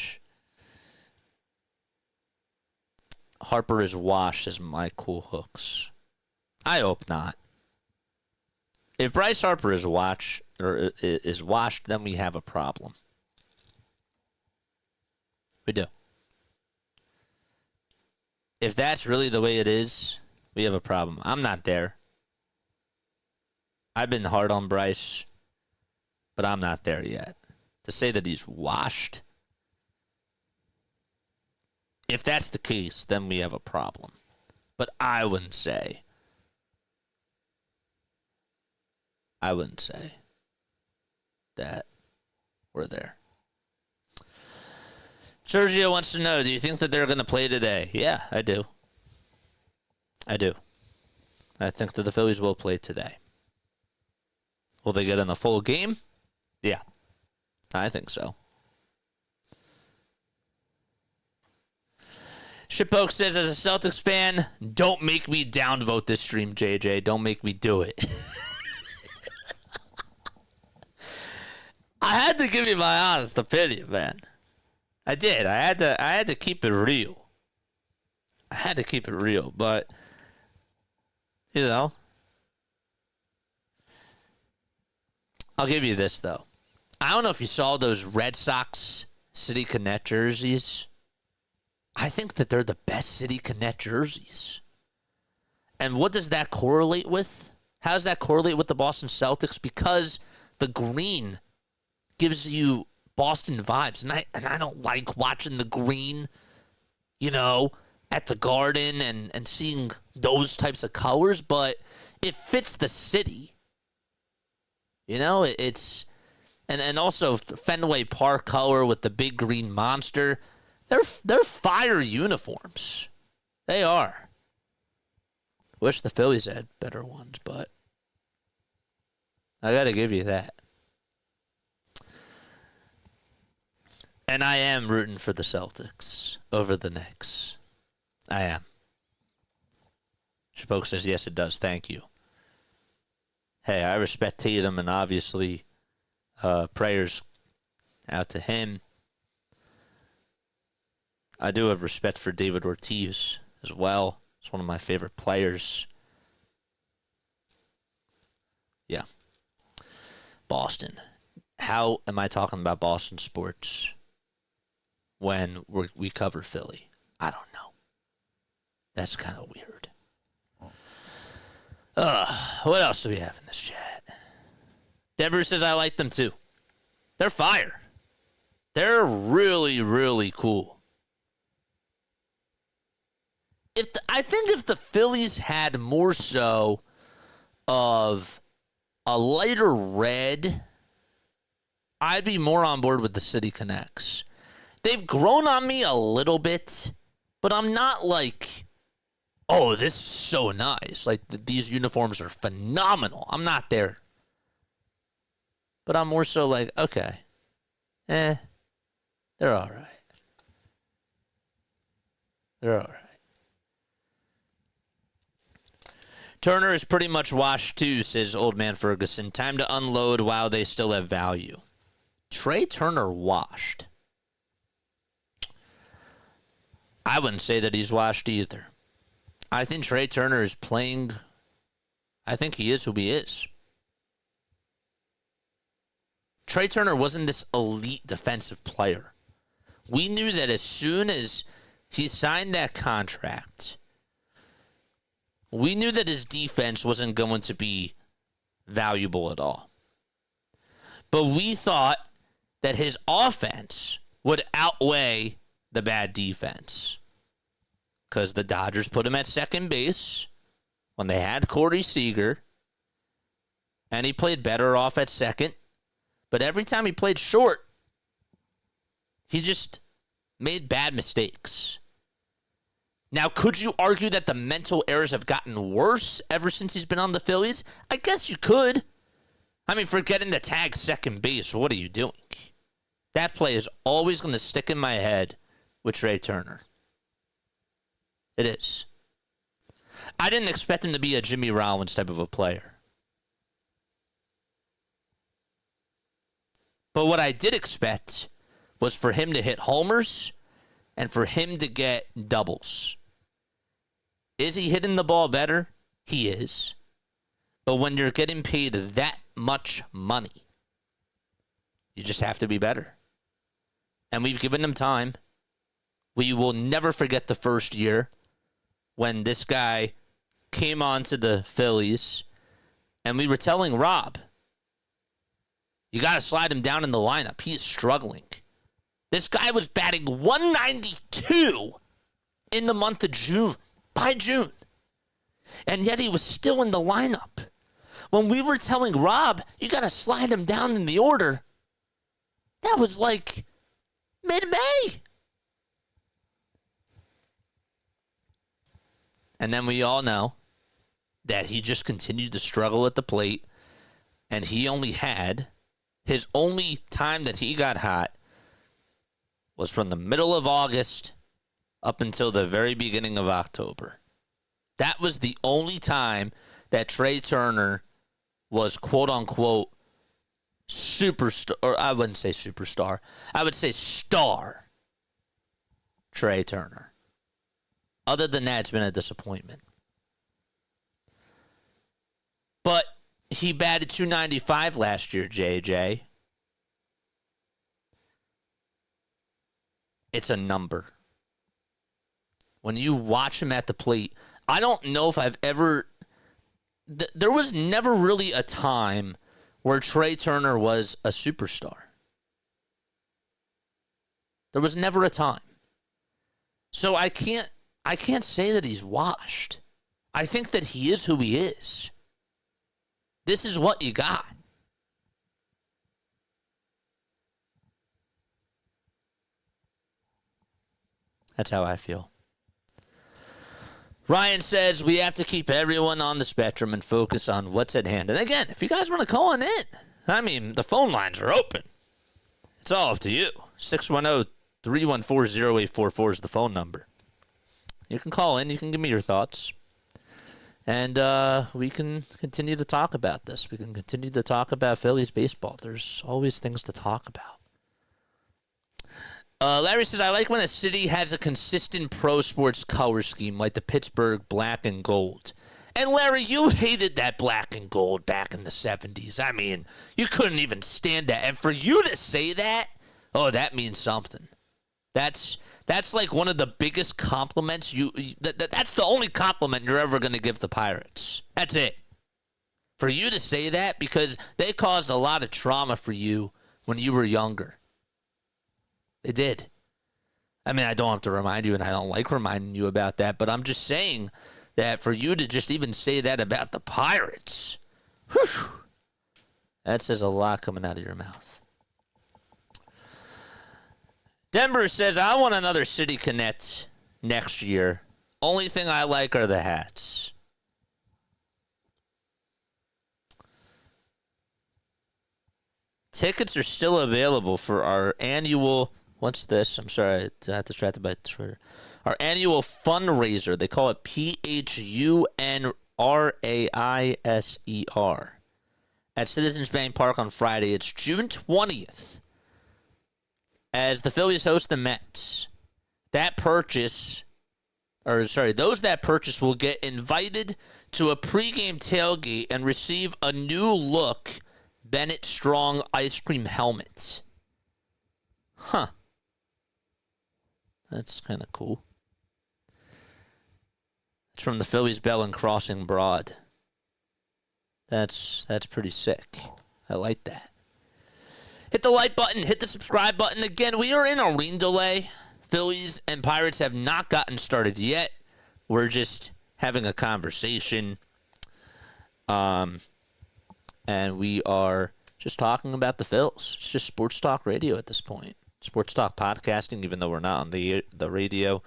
Harper is washed, says my cool hooks. I hope not. If Bryce Harper is washed, then we have a problem. We do. If that's really the way it is, we have a problem. I'm not there. I've been hard on Bryce, but I'm not there yet. To say that he's washed, if that's the case, then we have a problem. But I wouldn't say that we're there. Sergio wants to know, do you think that they're going to play today? Yeah, I do. I think that the Phillies will play today. Will they get in the full game? Yeah, I think so. Shipoke says, as a Celtics fan, don't make me downvote this stream, JJ. Don't make me do it. I had to give you my honest opinion, man. I did. I had to keep it real. But I'll give you this though. I don't know if you saw those Red Sox City Connect jerseys. I think that they're the best City Connect jerseys. And what does that correlate with? How does that correlate with the Boston Celtics? Because the green gives you Boston vibes, and I don't like watching the green, at the Garden and seeing those types of colors, but it fits the city. It's and also Fenway Park color with the big green monster. They're fire uniforms. They are. Wish the Phillies had better ones, but I got to give you that. And I am rooting for the Celtics over the Knicks. I am. Spoke says, yes, it does. Thank you. hey, I respect Tatum, and obviously prayers out to him. I do have respect for David Ortiz as well. He's one of my favorite players. Yeah. Boston. How am I talking about Boston sports when we cover Philly? I don't know. That's kind of weird. What else do we have in this chat? Deborah says I like them too. They're fire. They're really, really cool. I think if the Phillies had more so of a lighter red, I'd be more on board with the City Connects. They've grown on me a little bit, but I'm not like, oh, this is so nice. Like, these uniforms are phenomenal. I'm not there. But I'm more so like, okay, they're all right. They're all right. Turner is pretty much washed too, says Old Man Ferguson. Time to unload while they still have value. Trey Turner washed. I wouldn't say that he's washed either. I think Trey Turner is playing. I think he is who he is. Trey Turner wasn't this elite defensive player. We knew that as soon as he signed that contract, we knew that his defense wasn't going to be valuable at all. But we thought that his offense would outweigh the bad defense. Because the Dodgers put him at second base when they had Corey Seager, and he played better off at second. But every time he played short, he just made bad mistakes. Now, could you argue that the mental errors have gotten worse ever since he's been on the Phillies? I guess you could. I mean, forgetting to tag second base, what are you doing? That play is always going to stick in my head with Trey Turner. It is. I didn't expect him to be a Jimmy Rollins type of a player. But what I did expect was for him to hit homers and for him to get doubles. Is he hitting the ball better? He is. But when you're getting paid that much money, you just have to be better. And we've given him time. We will never forget the first year when this guy came on to the Phillies and we were telling Rob, you got to slide him down in the lineup. He is struggling. This guy was batting 192 in the month of June, by June. And yet he was still in the lineup. When we were telling Rob, you got to slide him down in the order, that was like mid-May. And then we all know that he just continued to struggle at the plate, and he only had, his only time that he got hot was from the middle of August up until the very beginning of October. That was the only time that Trey Turner was quote-unquote superstar, or I wouldn't say superstar, I would say star Trey Turner. Other than that, it's been a disappointment. But he batted .295 last year, JJ. It's a number. When you watch him at the plate, I don't know if I've ever... there was never really a time where Trey Turner was a superstar. There was never a time. So I can't say that he's washed. I think that he is who he is. This is what you got. That's how I feel. Ryan says we have to keep everyone on the spectrum and focus on what's at hand. And again, if you guys want to call in, I mean, the phone lines are open. It's all up to you. 610-314-0844 is the phone number. You can call in. You can give me your thoughts. And we can continue to talk about this. We can continue to talk about Phillies baseball. There's always things to talk about. Larry says, I like when a city has a consistent pro sports color scheme like the Pittsburgh black and gold. And Larry, you hated that black and gold back in the 70s. I mean, you couldn't even stand that. And for you to say that, oh, that means something. That's like one of the biggest compliments that's the only compliment you're ever going to give the Pirates. That's it. For you to say that, because they caused a lot of trauma for you when you were younger. They did. I mean, I don't have to remind you, and I don't like reminding you about that, but I'm just saying that for you to just even say that about the Pirates, whew, that says a lot coming out of your mouth. Denver says, I want another City Connect next year. Only thing I like are the hats. Tickets are still available for our annual, what's this? I'm sorry, I got distracted by Twitter. Our annual fundraiser. They call it PHUNRAISER at Citizens Bank Park on Friday. It's June 20th. As the Phillies host the Mets, those that purchase will get invited to a pregame tailgate and receive a new look Bennett Strong ice cream helmet. Huh. That's kind of cool. It's from the Phillies Bell and Crossing Broad. That's pretty sick. I like that. Hit the like button. Hit the subscribe button. Again, we are in a rain delay. Phillies and Pirates have not gotten started yet. We're just having a conversation. And we are just talking about the Phils. It's just sports talk radio at this point. Sports talk podcasting, even though we're not on the radio.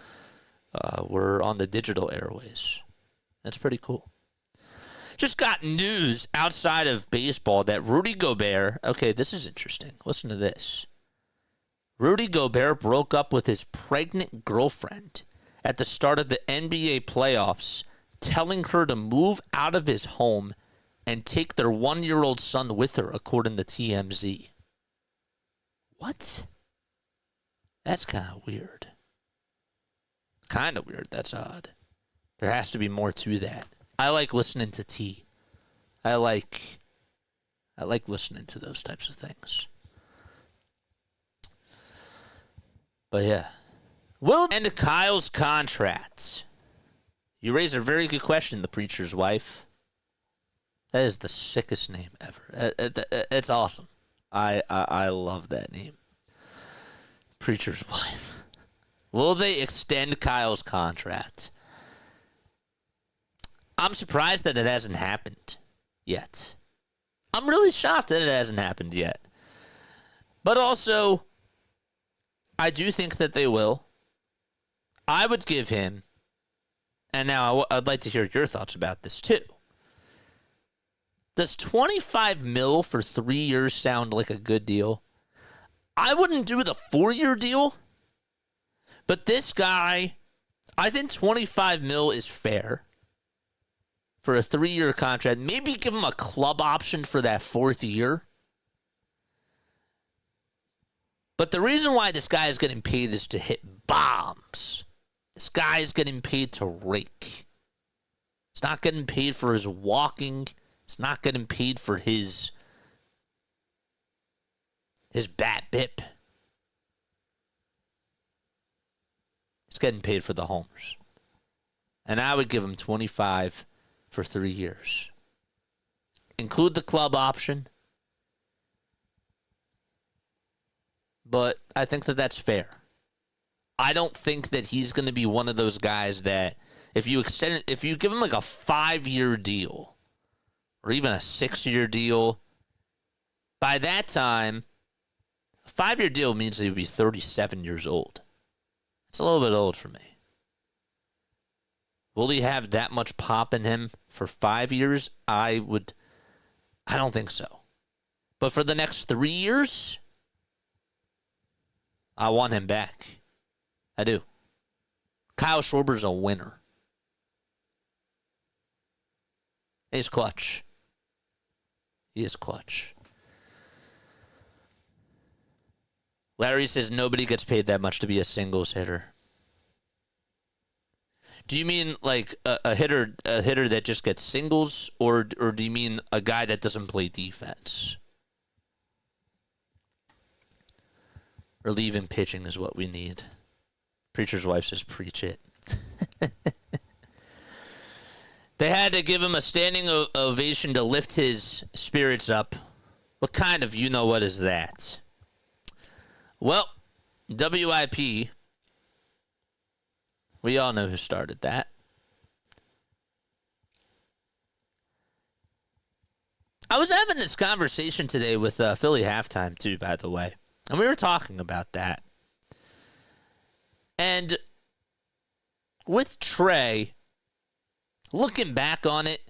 We're on the digital airways. That's pretty cool. Just got news outside of baseball that Rudy Gobert, okay, this is interesting. Listen to this. Rudy Gobert broke up with his pregnant girlfriend at the start of the NBA playoffs, telling her to move out of his home and take their 1-year-old son with her, according to TMZ. What? That's kind of weird. Kind of weird. That's odd. There has to be more to that. I like listening to T. I like listening to those types of things. But yeah. Will end Kyle's contract? You raise a very good question, the preacher's wife. That is the sickest name ever. It's awesome. I love that name. Preacher's wife. Will they extend Kyle's contract? I'm surprised that it hasn't happened yet. I'm really shocked that it hasn't happened yet. But also, I do think that they will. I would give him, and now I'd like to hear your thoughts about this too. Does $25 million for 3 years sound like a good deal? I wouldn't do the 4-year deal, but this guy, I think $25 million is fair for a 3-year contract. Maybe give him a club option for that 4th year. But the reason why this guy is getting paid is to hit bombs. This guy is getting paid to rake. He's not getting paid for his walking. He's not getting paid for his bat bip. He's getting paid for the homers. And I would give him 25 for 3 years. Include the club option. But I think that that's fair. I don't think that he's going to be one of those guys that if you give him like a 5-year deal or even a 6-year deal, by that time, a 5-year deal means that he'd be 37 years old. It's a little bit old for me. Will he have that much pop in him for 5 years? I don't think so. But for the next 3 years, I want him back. I do. Kyle Schwarber's a winner. He's clutch. He is clutch. Larry says nobody gets paid that much to be a singles hitter. Do you mean like a hitter that just gets singles, or do you mean a guy that doesn't play defense? Relieving pitching is what we need. Preacher's wife says, preach it. They had to give him a standing ovation to lift his spirits up. What kind of you-know-what is that? Well, WIP, we all know who started that. I was having this conversation today with Philly Halftime, too, by the way. And we were talking about that. And with Trey, looking back on it,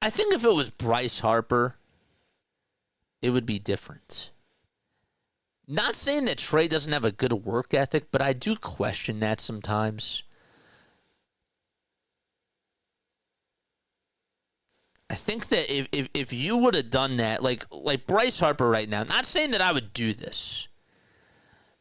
I think if it was Bryce Harper, it would be different. Not saying that Trey doesn't have a good work ethic, but I do question that sometimes. I think that if you would have done that, like Bryce Harper right now, not saying that I would do this,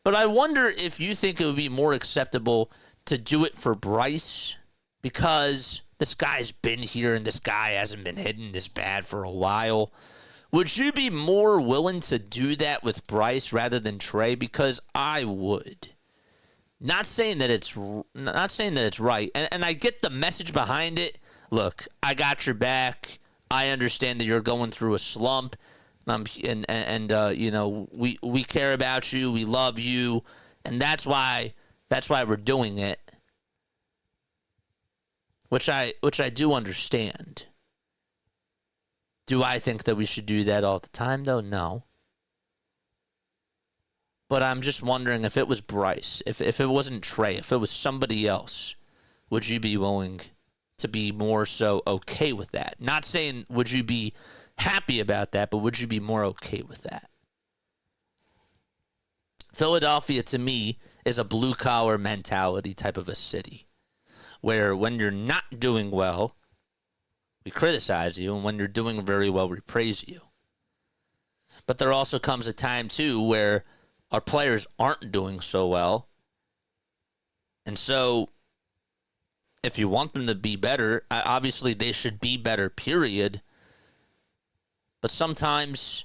but I wonder if you think it would be more acceptable to do it for Bryce because this guy's been here and this guy hasn't been hitting this bad for a while. Would you be more willing to do that with Bryce rather than Trey? Because I would. Not saying that it's right, and I get the message behind it. Look, I got your back. I understand that you're going through a slump, and you know we care about you. We love you, and that's why we're doing it. Which I do understand. Do I think that we should do that all the time, though? No. But I'm just wondering if it was Bryce, if it wasn't Trey, if it was somebody else, would you be willing to be more so okay with that? Not saying would you be happy about that, but would you be more okay with that? Philadelphia, to me, is a blue-collar mentality type of a city, where when you're not doing well, we criticize you, and when you're doing very well, we praise you. But there also comes a time, too, where our players aren't doing so well. And so, if you want them to be better, obviously they should be better, period. But sometimes,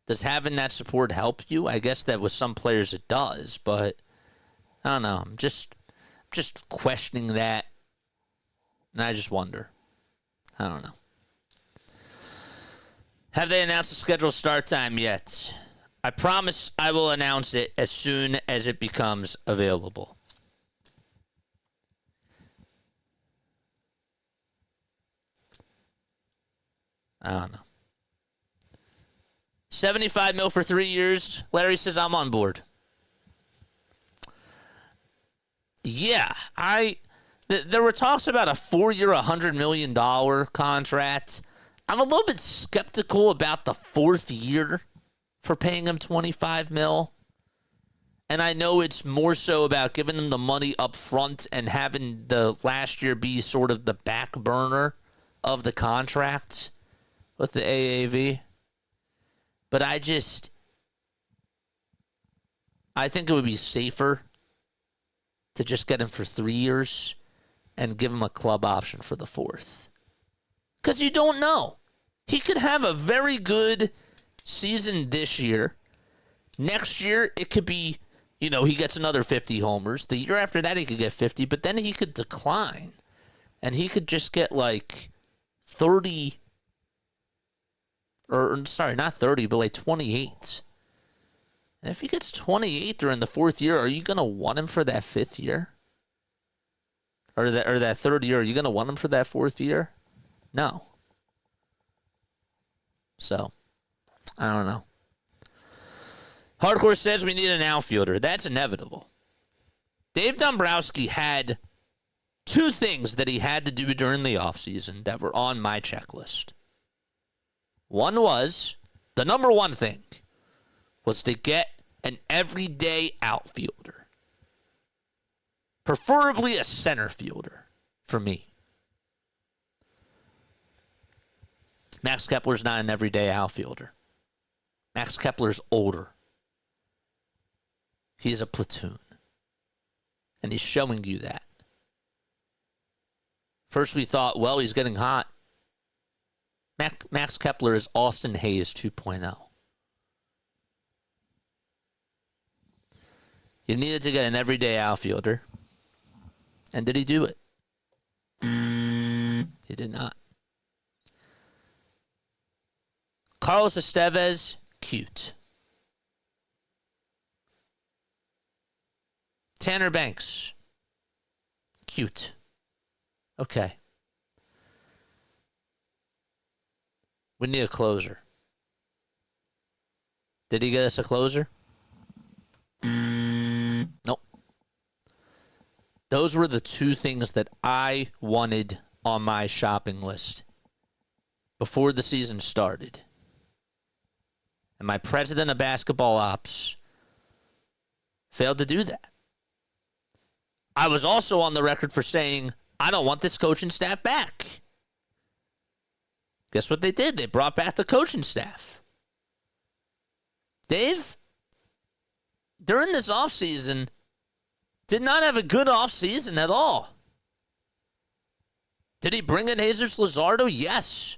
does having that support help you? I guess that with some players it does, but I don't know. I'm just questioning that, and I just wonder. I don't know. Have they announced the scheduled start time yet? I promise I will announce it as soon as it becomes available. I don't know. $75 million for 3 years. Larry says I'm on board. Yeah, there were talks about a 4-year, $100 million contract. I'm a little bit skeptical about the 4th year for paying him $25 million. And I know it's more so about giving him the money up front and having the last year be sort of the back burner of the contract with the AAV. But I think it would be safer to just get him for 3 years and give him a club option for the 4th. Because you don't know. He could have a very good season this year. Next year, it could be, he gets another 50 homers. The year after that, he could get 50, but then he could decline. And he could just get like 30, not 30, but like 28. And if he gets 28 during the 4th year, are you going to want him for that 5th year? Or that 3rd year, are you going to want him for that 4th year? No. So, I don't know. Hardcore says we need an outfielder. That's inevitable. Dave Dombrowski had 2 things that he had to do during the offseason that were on my checklist. One was, the number one thing, was to get an everyday outfielder. Preferably a center fielder for me. Max Kepler's not an everyday outfielder. Max Kepler's older. He's a platoon. And he's showing you that. First we thought, well, he's getting hot. Max Kepler is Austin Hayes 2.0. You needed to get an everyday outfielder. And did he do it? He did not. Carlos Estevez, cute. Tanner Banks, cute. Okay. We need a closer. Did he get us a closer? Nope. Those were the two things that I wanted on my shopping list before the season started. And my president of basketball ops failed to do that. I was also on the record for saying, I don't want this coaching staff back. Guess what they did? They brought back the coaching staff. Dave, during this offseason, did not have a good offseason at all. Did he bring in Jesus Luzardo? Yes.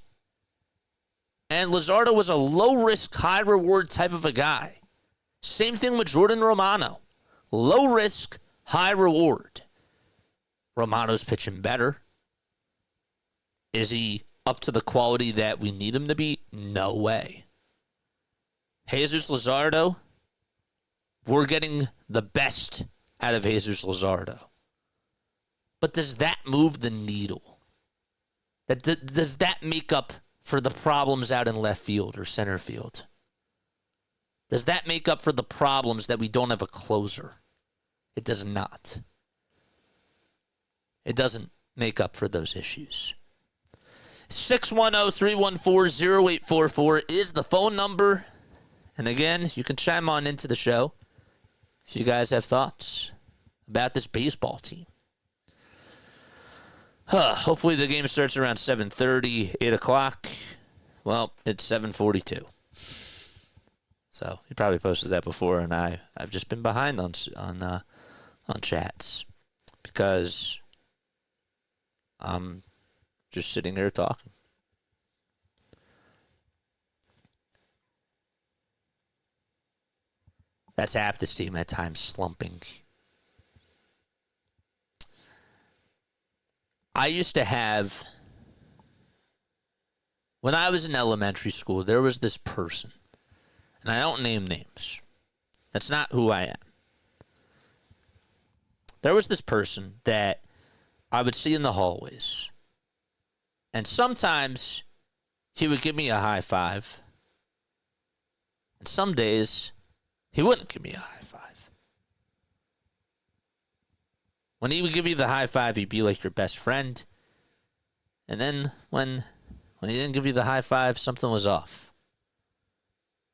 And Luzardo was a low-risk, high-reward type of a guy. Same thing with Jordan Romano. Low-risk, high reward. Romano's pitching better. Is he up to the quality that we need him to be? No way. Jesus Luzardo, we're getting the best out of Jesus Luzardo. But does that move the needle? Does that make up for the problems out in left field or center field? Does that make up for the problems that we don't have a closer? It does not. It doesn't make up for those issues. 610-314-0844 is the phone number. And again, you can chime on into the show if you guys have thoughts about this baseball team. Hopefully the game starts around 7:30, 8 o'clock. Well, it's 7:42. So you probably posted that before, and I've just been behind on chats because I'm just sitting there talking. That's half this team at times slumping. I used to have, when I was in elementary school, there was this person, and I don't name names. That's not who I am. There was this person that I would see in the hallways, and sometimes he would give me a high five, and some days he wouldn't give me a high five. When he would give you the high five, he'd be like your best friend. And then when he didn't give you the high five, something was off.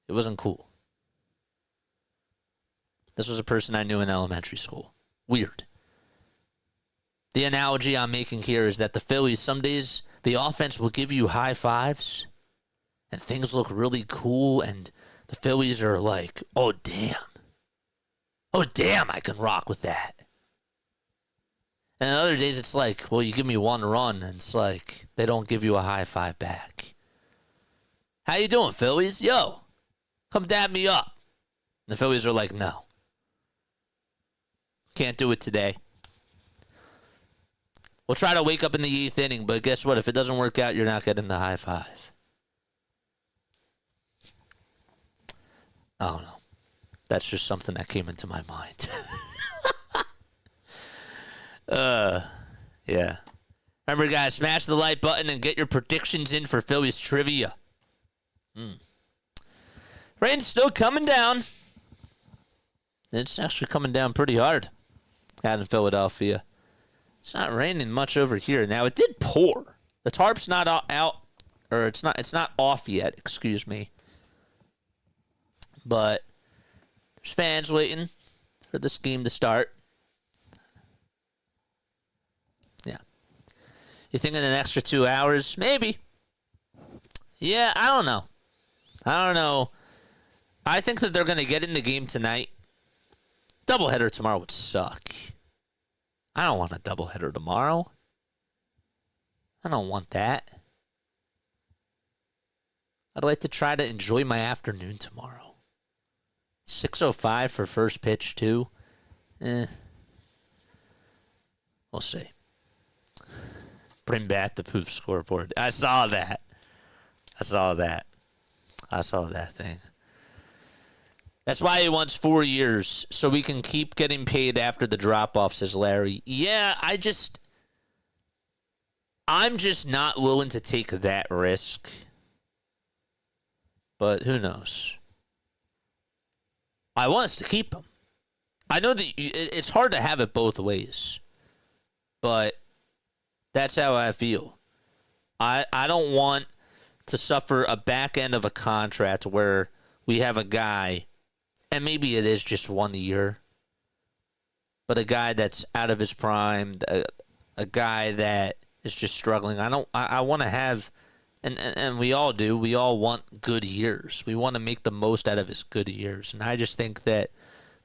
It wasn't cool. This was a person I knew in elementary school. Weird. The analogy I'm making here is that the Phillies, some days the offense will give you high fives and things look really cool and the Phillies are like, oh, damn. Oh, damn, I can rock with that. And other days it's like, well, you give me one run, and it's like they don't give you a high five back. How you doing, Phillies? Yo, come dab me up. And the Phillies are like, no. Can't do it today. We'll try to wake up in the 8th inning, but guess what? If it doesn't work out, you're not getting the high five. I don't know. That's just something that came into my mind. Yeah. Remember, guys, smash the like button and get your predictions in for Phillies trivia. Rain's still coming down. It's actually coming down pretty hard out in Philadelphia. It's not raining much over here. Now, it did pour. The tarp's not out, or it's not off yet, excuse me. But there's fans waiting for this game to start. You think in an extra 2 hours? Maybe. Yeah, I don't know. I think that they're going to get in the game tonight. Doubleheader tomorrow would suck. I don't want a doubleheader tomorrow. I don't want that. I'd like to try to enjoy my afternoon tomorrow. 6:05 for first pitch, too. We'll see. Bring back the poop scoreboard. I saw that thing. That's why he wants 4 years, so we can keep getting paid after the drop-off, says Larry. Yeah, I'm just not willing to take that risk. But who knows? I want us to keep him. I know that it's hard to have it both ways, but that's how I feel. I don't want to suffer a back end of a contract where we have a guy, and maybe it is just 1 year, but a guy that's out of his prime, a guy that is just struggling. I want to have, and we all do, we all want good years. We want to make the most out of his good years. And I just think that,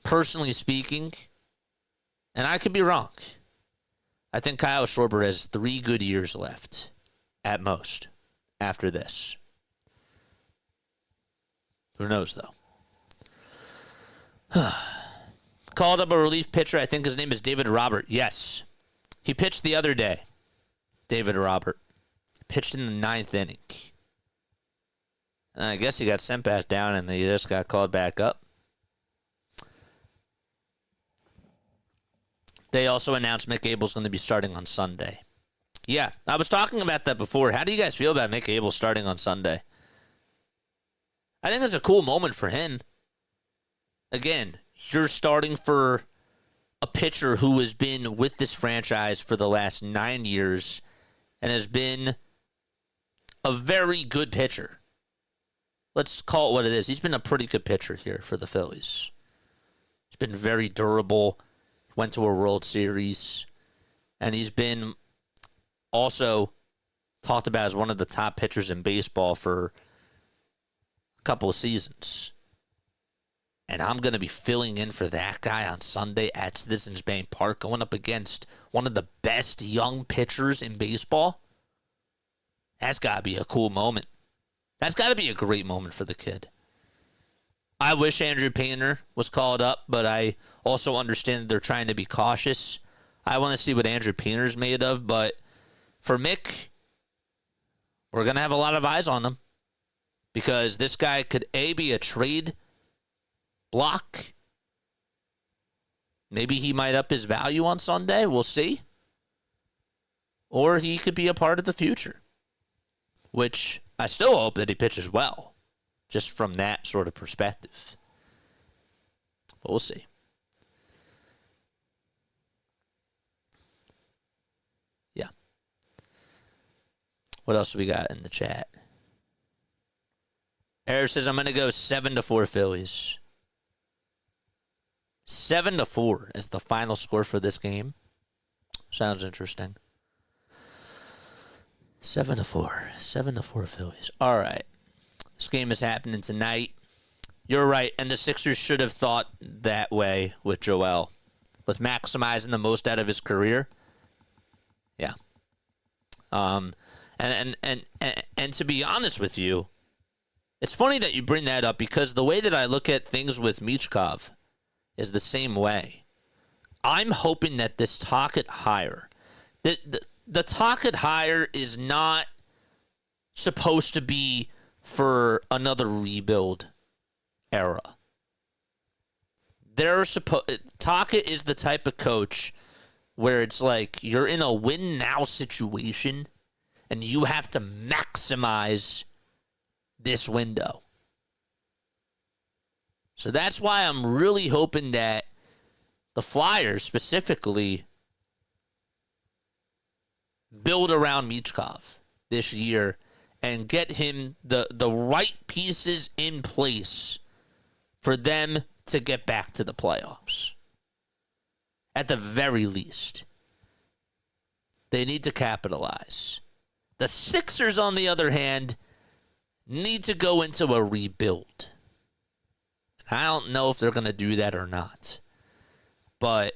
personally speaking, and I could be wrong, I think Kyle Schwarber has 3 good years left, at most, after this. Who knows, though? Called up a relief pitcher. I think his name is David Robert. Yes. He pitched the other day. David Robert. Pitched in the 9th inning. And I guess he got sent back down and he just got called back up. They also announced Mick Abel's going to be starting on Sunday. Yeah, I was talking about that before. How do you guys feel about Mick Abel starting on Sunday? I think it's a cool moment for him. Again, you're starting for a pitcher who has been with this franchise for the last 9 years and has been a very good pitcher. Let's call it what it is. He's been a pretty good pitcher here for the Phillies. He's been very durable. Went to a World Series. And he's been also talked about as one of the top pitchers in baseball for a couple of seasons. And I'm going to be filling in for that guy on Sunday at Citizens Bank Park, going up against one of the best young pitchers in baseball. That's got to be a cool moment. That's got to be a great moment for the kid. I wish Andrew Painter was called up, but I also understand that they're trying to be cautious. I want to see what Andrew Painter's made of, but for Mick, we're going to have a lot of eyes on him because this guy could, A, be a trade block. Maybe he might up his value on Sunday. We'll see. Or he could be a part of the future, which I still hope that he pitches well, just from that sort of perspective. But we'll see. Yeah. What else do we got in the chat? Eric says, I'm going to go 7-4 Phillies. 7-4 is the final score for this game. Sounds interesting. 7-4. 7-4 Phillies. All right. This game is happening tonight. You're right, and the Sixers should have thought that way with Joel. With maximizing the most out of his career. Yeah. And to be honest with you, it's funny that you bring that up because the way that I look at things with Michkov is the same way. I'm hoping that this Tocchet hire, the Tocchet hire is not supposed to be for another rebuild era. Tocchet is the type of coach where it's like you're in a win now situation and you have to maximize this window. So that's why I'm really hoping that the Flyers specifically build around Michkov this year and get him the right pieces in place for them to get back to the playoffs. At the very least. They need to capitalize. The Sixers, on the other hand, need to go into a rebuild. I don't know if they're going to do that or not. But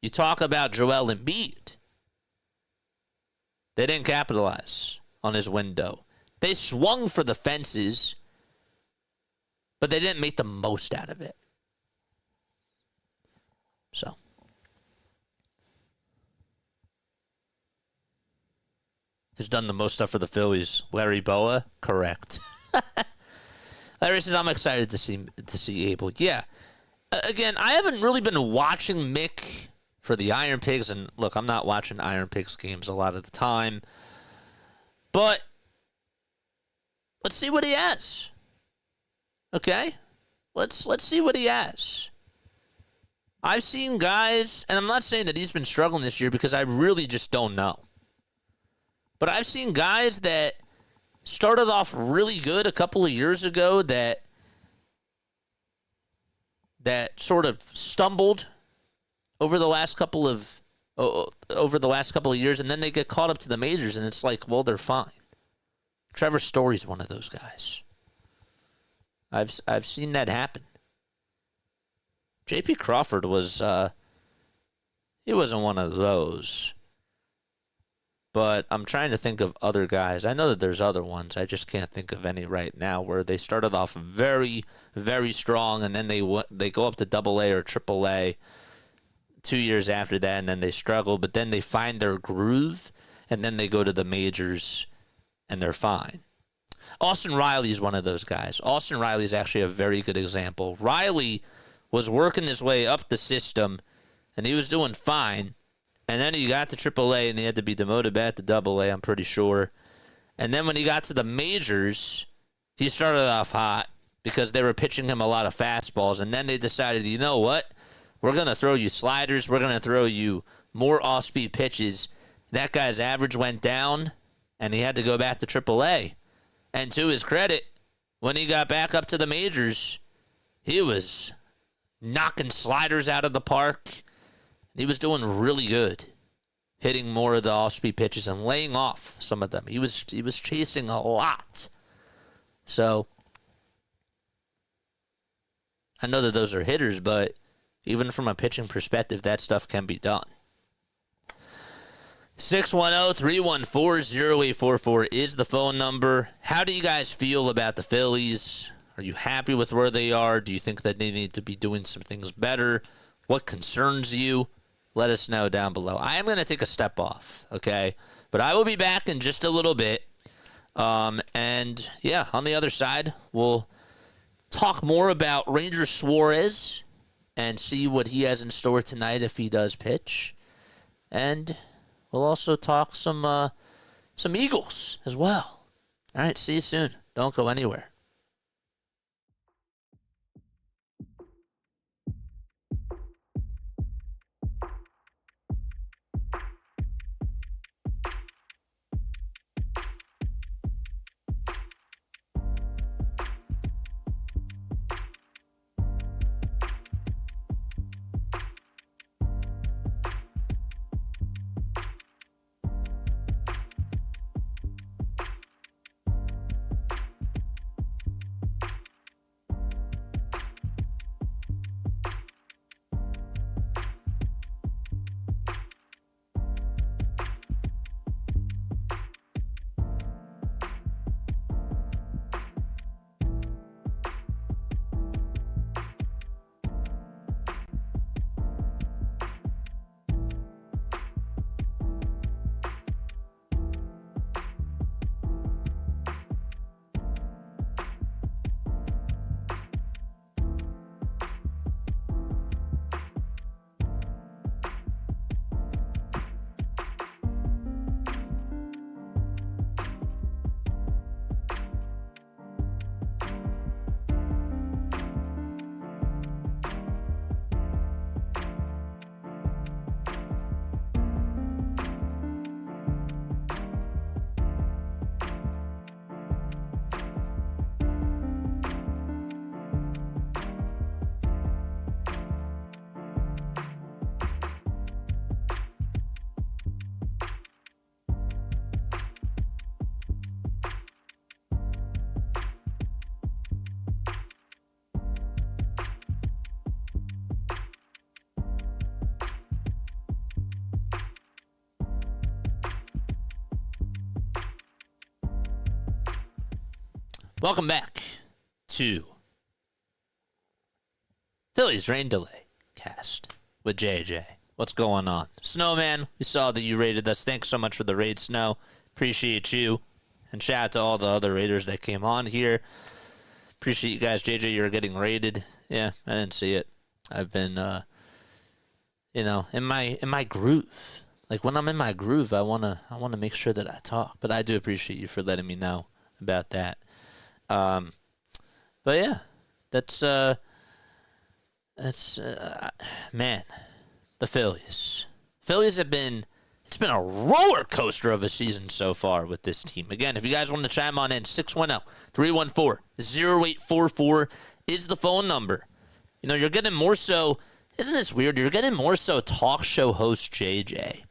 you talk about Joel Embiid. They didn't capitalize on his window. They swung for the fences, but they didn't make the most out of it. So. Who's done the most stuff for the Phillies? Larry Boa? Correct. Larry says, I'm excited to see Abel. Yeah. Again, I haven't really been watching Mick for the Iron Pigs. And look, I'm not watching Iron Pigs games a lot of the time. But let's see what he has. Okay? Let's see what he has. I've seen guys, and I'm not saying that he's been struggling this year because I really just don't know. But I've seen guys that started off really good a couple of years ago that sort of stumbled over the last couple of years, and then they get caught up to the majors, and it's like, well, they're fine. Trevor Story's one of those guys. I've seen that happen. J.P. Crawford was he wasn't one of those. But I'm trying to think of other guys. I know that there's other ones. I just can't think of any right now where they started off very, very strong, and then they go up to AA or AAA 2 years after that, and then they struggle. But then they find their groove, and then they go to the majors, and they're fine. Austin Riley is one of those guys. Austin Riley is actually a very good example. Riley was working his way up the system, and he was doing fine. And then he got to AAA, and he had to be demoted back to AA, I'm pretty sure. And then when he got to the majors, he started off hot because they were pitching him a lot of fastballs. And then they decided, you know what? We're going to throw you sliders. We're going to throw you more off-speed pitches. That guy's average went down, and he had to go back to AAA. And to his credit, when he got back up to the majors, he was knocking sliders out of the park. He was doing really good, hitting more of the off-speed pitches and laying off some of them. He was chasing a lot. So I know that those are hitters, but even from a pitching perspective, that stuff can be done. 610-314-0844 is the phone number. How do you guys feel about the Phillies? Are you happy with where they are? Do you think that they need to be doing some things better? What concerns you? Let us know down below. I am going to take a step off, okay? But I will be back in just a little bit. And, yeah, on the other side, we'll talk more about Ranger Suarez and see what he has in store tonight if he does pitch. And we'll also talk some Eagles as well. All right, see you soon. Don't go anywhere. Welcome back to Phillies Rain Delay Cast with JJ. What's going on? Snowman, we saw that you rated us. Thanks so much for the raid, Snow. Appreciate you. And shout out to all the other raiders that came on here. Appreciate you guys. JJ, you're getting raided. Yeah, I didn't see it. I've been, in my groove. Like when I'm in my groove, I wanna make sure that I talk. But I do appreciate you for letting me know about that. But yeah, that's man, the Phillies. Phillies have been. It's been a roller coaster of a season so far with this team. Again, if you guys want to chime on in, 610-314-0844 is the phone number. You know, you're getting more so. Isn't this weird? You're getting more so talk show host JJ.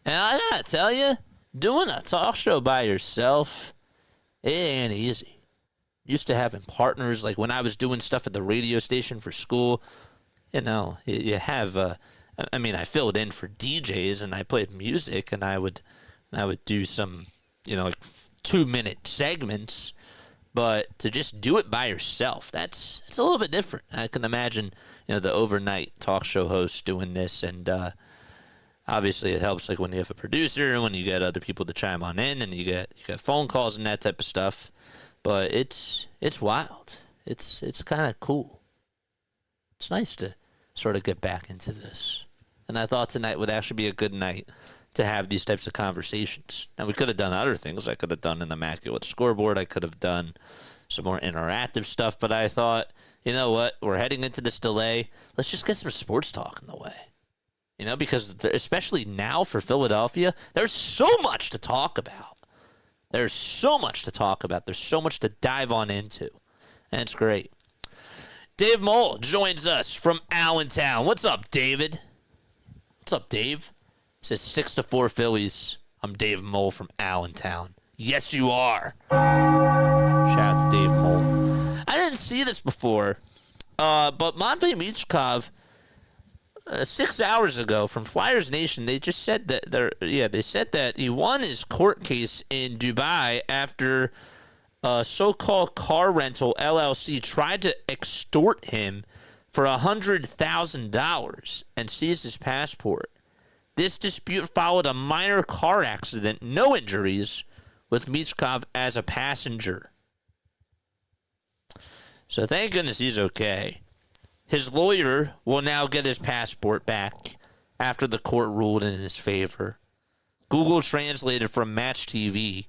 And I gotta tell you, doing a talk show by yourself, it ain't easy. Used to having partners, like when I was doing stuff at the radio station for school, you have, I filled in for DJs and I played music and I would do some, 2-minute segments, but to just do it by yourself, it's a little bit different. I can imagine, the overnight talk show host doing this, and obviously it helps like when you have a producer and when you get other people to chime on in and you get phone calls and that type of stuff. But it's wild. It's kind of cool. It's nice to sort of get back into this. And I thought tonight would actually be a good night to have these types of conversations. Now, we could have done other things. I could have done an immaculate scoreboard. I could have done some more interactive stuff. But I thought, you know what? We're heading into this delay. Let's just get some sports talk in the way. Because especially now for Philadelphia, there's so much to talk about. There's so much to talk about. There's so much to dive on into. And it's great. Dave Mole joins us from Allentown. What's up, David? What's up, Dave? It says 6-4 Phillies. I'm Dave Mole from Allentown. Yes, you are. Shout out to Dave Mole. I didn't see this before, but Matvei Michkov, 6 hours ago from Flyers Nation, they just said that they said that he won his court case in Dubai after a so-called car rental LLC tried to extort him for $100,000 and seized his passport. This dispute followed a minor car accident, no injuries, with Michkov as a passenger. So thank goodness he's okay. His lawyer will now get his passport back after the court ruled in his favor. Google translated from Match TV,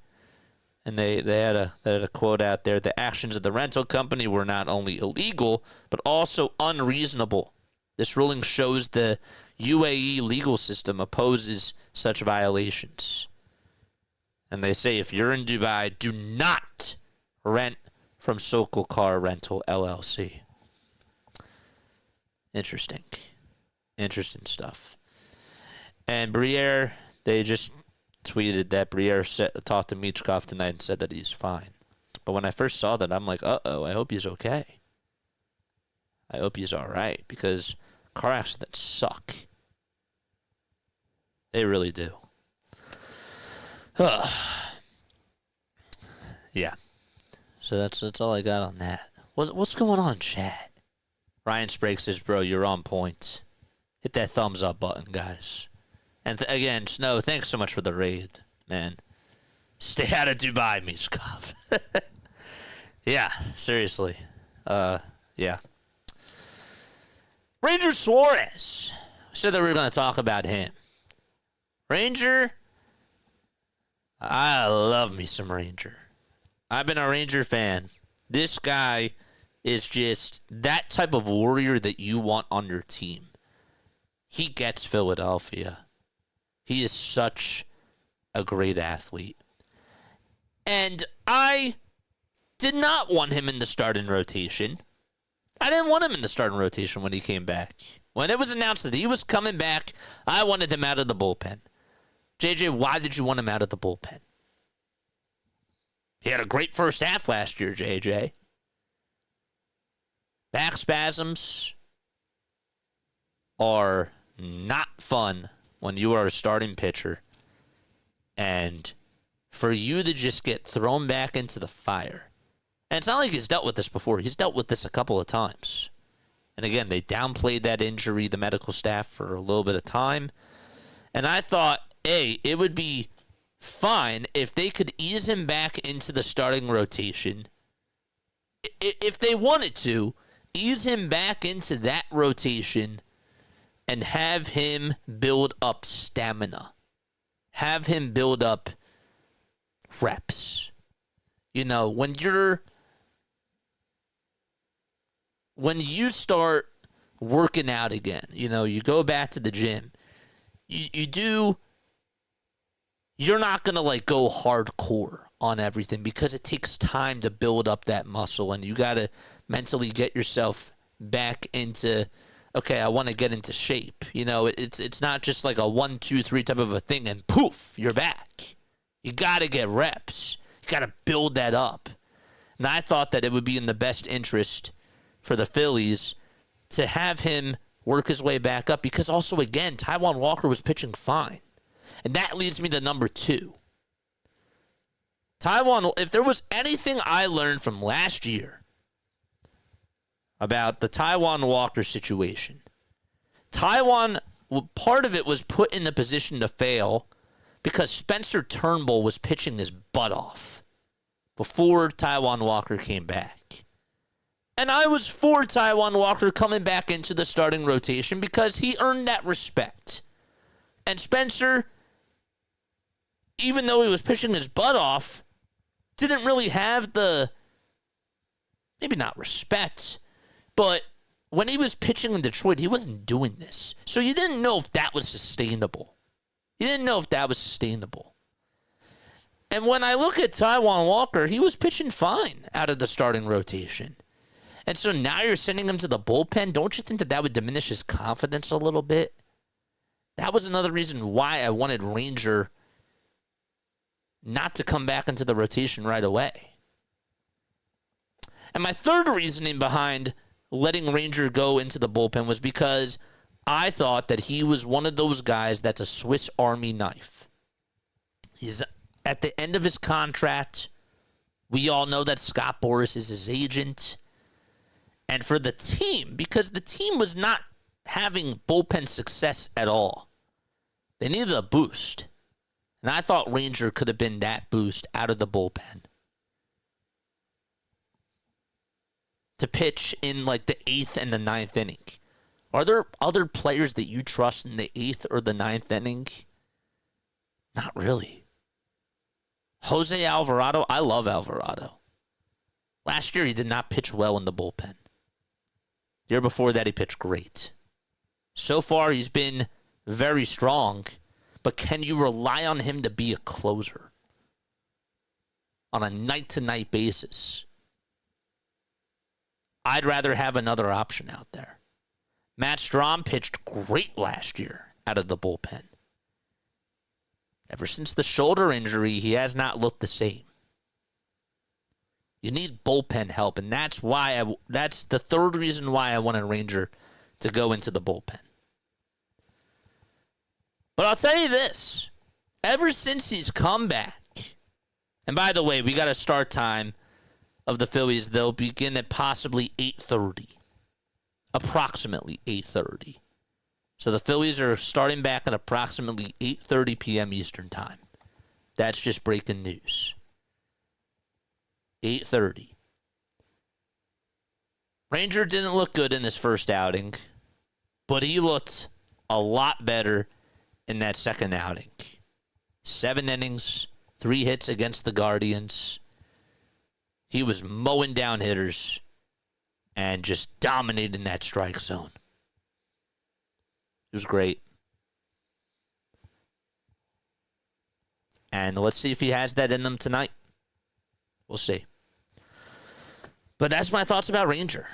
and they had a quote out there. The actions of the rental company were not only illegal, but also unreasonable. This ruling shows the UAE legal system opposes such violations. And they say if you're in Dubai, do not rent from Sokol Car Rental LLC. Interesting stuff. And Briere, they just tweeted that Briere talked to Michkov tonight and said that he's fine. But when I first saw that, I'm like, uh-oh, I hope he's okay. I hope he's all right, because car accidents suck. They really do. Yeah. So that's all I got on that. What's going on, chat? Ryan Sprague says, bro, you're on point. Hit that thumbs up button, guys. And again, Snow, thanks so much for the raid, man. Stay out of Dubai, Michkov. Yeah, seriously. Yeah. Ranger Suarez. We said that we were going to talk about him. Ranger, I love me some Ranger. I've been a Ranger fan. This guy is just that type of warrior that you want on your team. He gets Philadelphia. He is such a great athlete. And I did not want him in the starting rotation. I didn't want him in the starting rotation when he came back. When it was announced that he was coming back, I wanted him out of the bullpen. JJ, why did you want him out of the bullpen? He had a great first half last year, JJ. Back spasms are not fun when you are a starting pitcher. And for you to just get thrown back into the fire And it's not like he's dealt with this before. He's dealt with this a couple of times. And again, they downplayed that injury, the medical staff, for a little bit of time. And I thought, it would be fine if they could ease him back into the starting rotation. If they wanted to, ease him back into that rotation and have him build up stamina. Have him build up reps. You know, when you start working out again, you know, you go back to the gym, you're not going to like go hardcore on everything because it takes time to build up that muscle, and you got to mentally get yourself back into, okay, I want to get into shape. You know, it's not just like a 1, 2, 3 type of a thing and poof, you're back. You got to get reps. You got to build that up. And I thought that it would be in the best interest for the Phillies to have him work his way back up, because also, again, Taijuan Walker was pitching fine. And that leads me to number 2. Taijuan, if there was anything I learned from last year about the Taijuan Walker situation, Taijuan, part of it was put in the position to fail because Spencer Turnbull was pitching his butt off before Taijuan Walker came back. And I was for Taijuan Walker coming back into the starting rotation because he earned that respect. And Spencer, even though he was pitching his butt off, didn't really have the, maybe not respect, but when he was pitching in Detroit, he wasn't doing this. So you didn't know if that was sustainable. And when I look at Taijuan Walker, he was pitching fine out of the starting rotation. And so now you're sending him to the bullpen. Don't you think that would diminish his confidence a little bit? That was another reason why I wanted Ranger not to come back into the rotation right away. And my third reasoning behind letting Ranger go into the bullpen was because I thought that he was one of those guys that's a Swiss Army knife. He's at the end of his contract. We all know that Scott Boras is his agent. And for the team, because the team was not having bullpen success at all, they needed a boost. And I thought Ranger could have been that boost out of the bullpen to pitch in like the 8th and the 9th inning. Are there other players that you trust in the 8th or the 9th inning? Not really. Jose Alvarado, I love Alvarado. Last year, he did not pitch well in the bullpen. The year before that, he pitched great. So far, he's been very strong, but can you rely on him to be a closer on a night-to-night basis? I'd rather have another option out there. Matt Strahm pitched great last year out of the bullpen. Ever since the shoulder injury, he has not looked the same. You need bullpen help, and that's the third reason why I wanted Ranger to go into the bullpen. But I'll tell you this. Ever since he's come back, and by the way, we got a start time of the Phillies. They'll begin at possibly 8:30. Approximately 8:30. So the Phillies are starting back at approximately 8:30 p.m. Eastern Time. That's just breaking news. 8:30. Ranger didn't look good in his first outing, but he looked a lot better in that second outing. 7 innings, 3 hits against the Guardians. He was mowing down hitters and just dominating that strike zone. It was great. And let's see if he has that in him tonight. We'll see. But that's my thoughts about Ranger.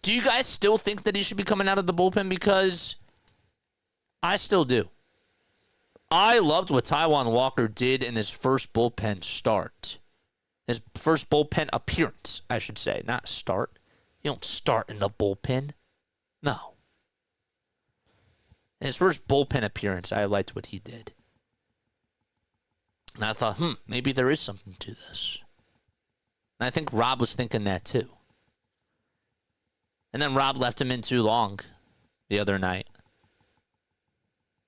Do you guys still think that he should be coming out of the bullpen? Because I still do. I loved what Taijuan Walker did in his first bullpen start. His first bullpen appearance, I should say. Not start. You don't start in the bullpen. No. In his first bullpen appearance, I liked what he did. And I thought, maybe there is something to this. And I think Rob was thinking that too. And then Rob left him in too long the other night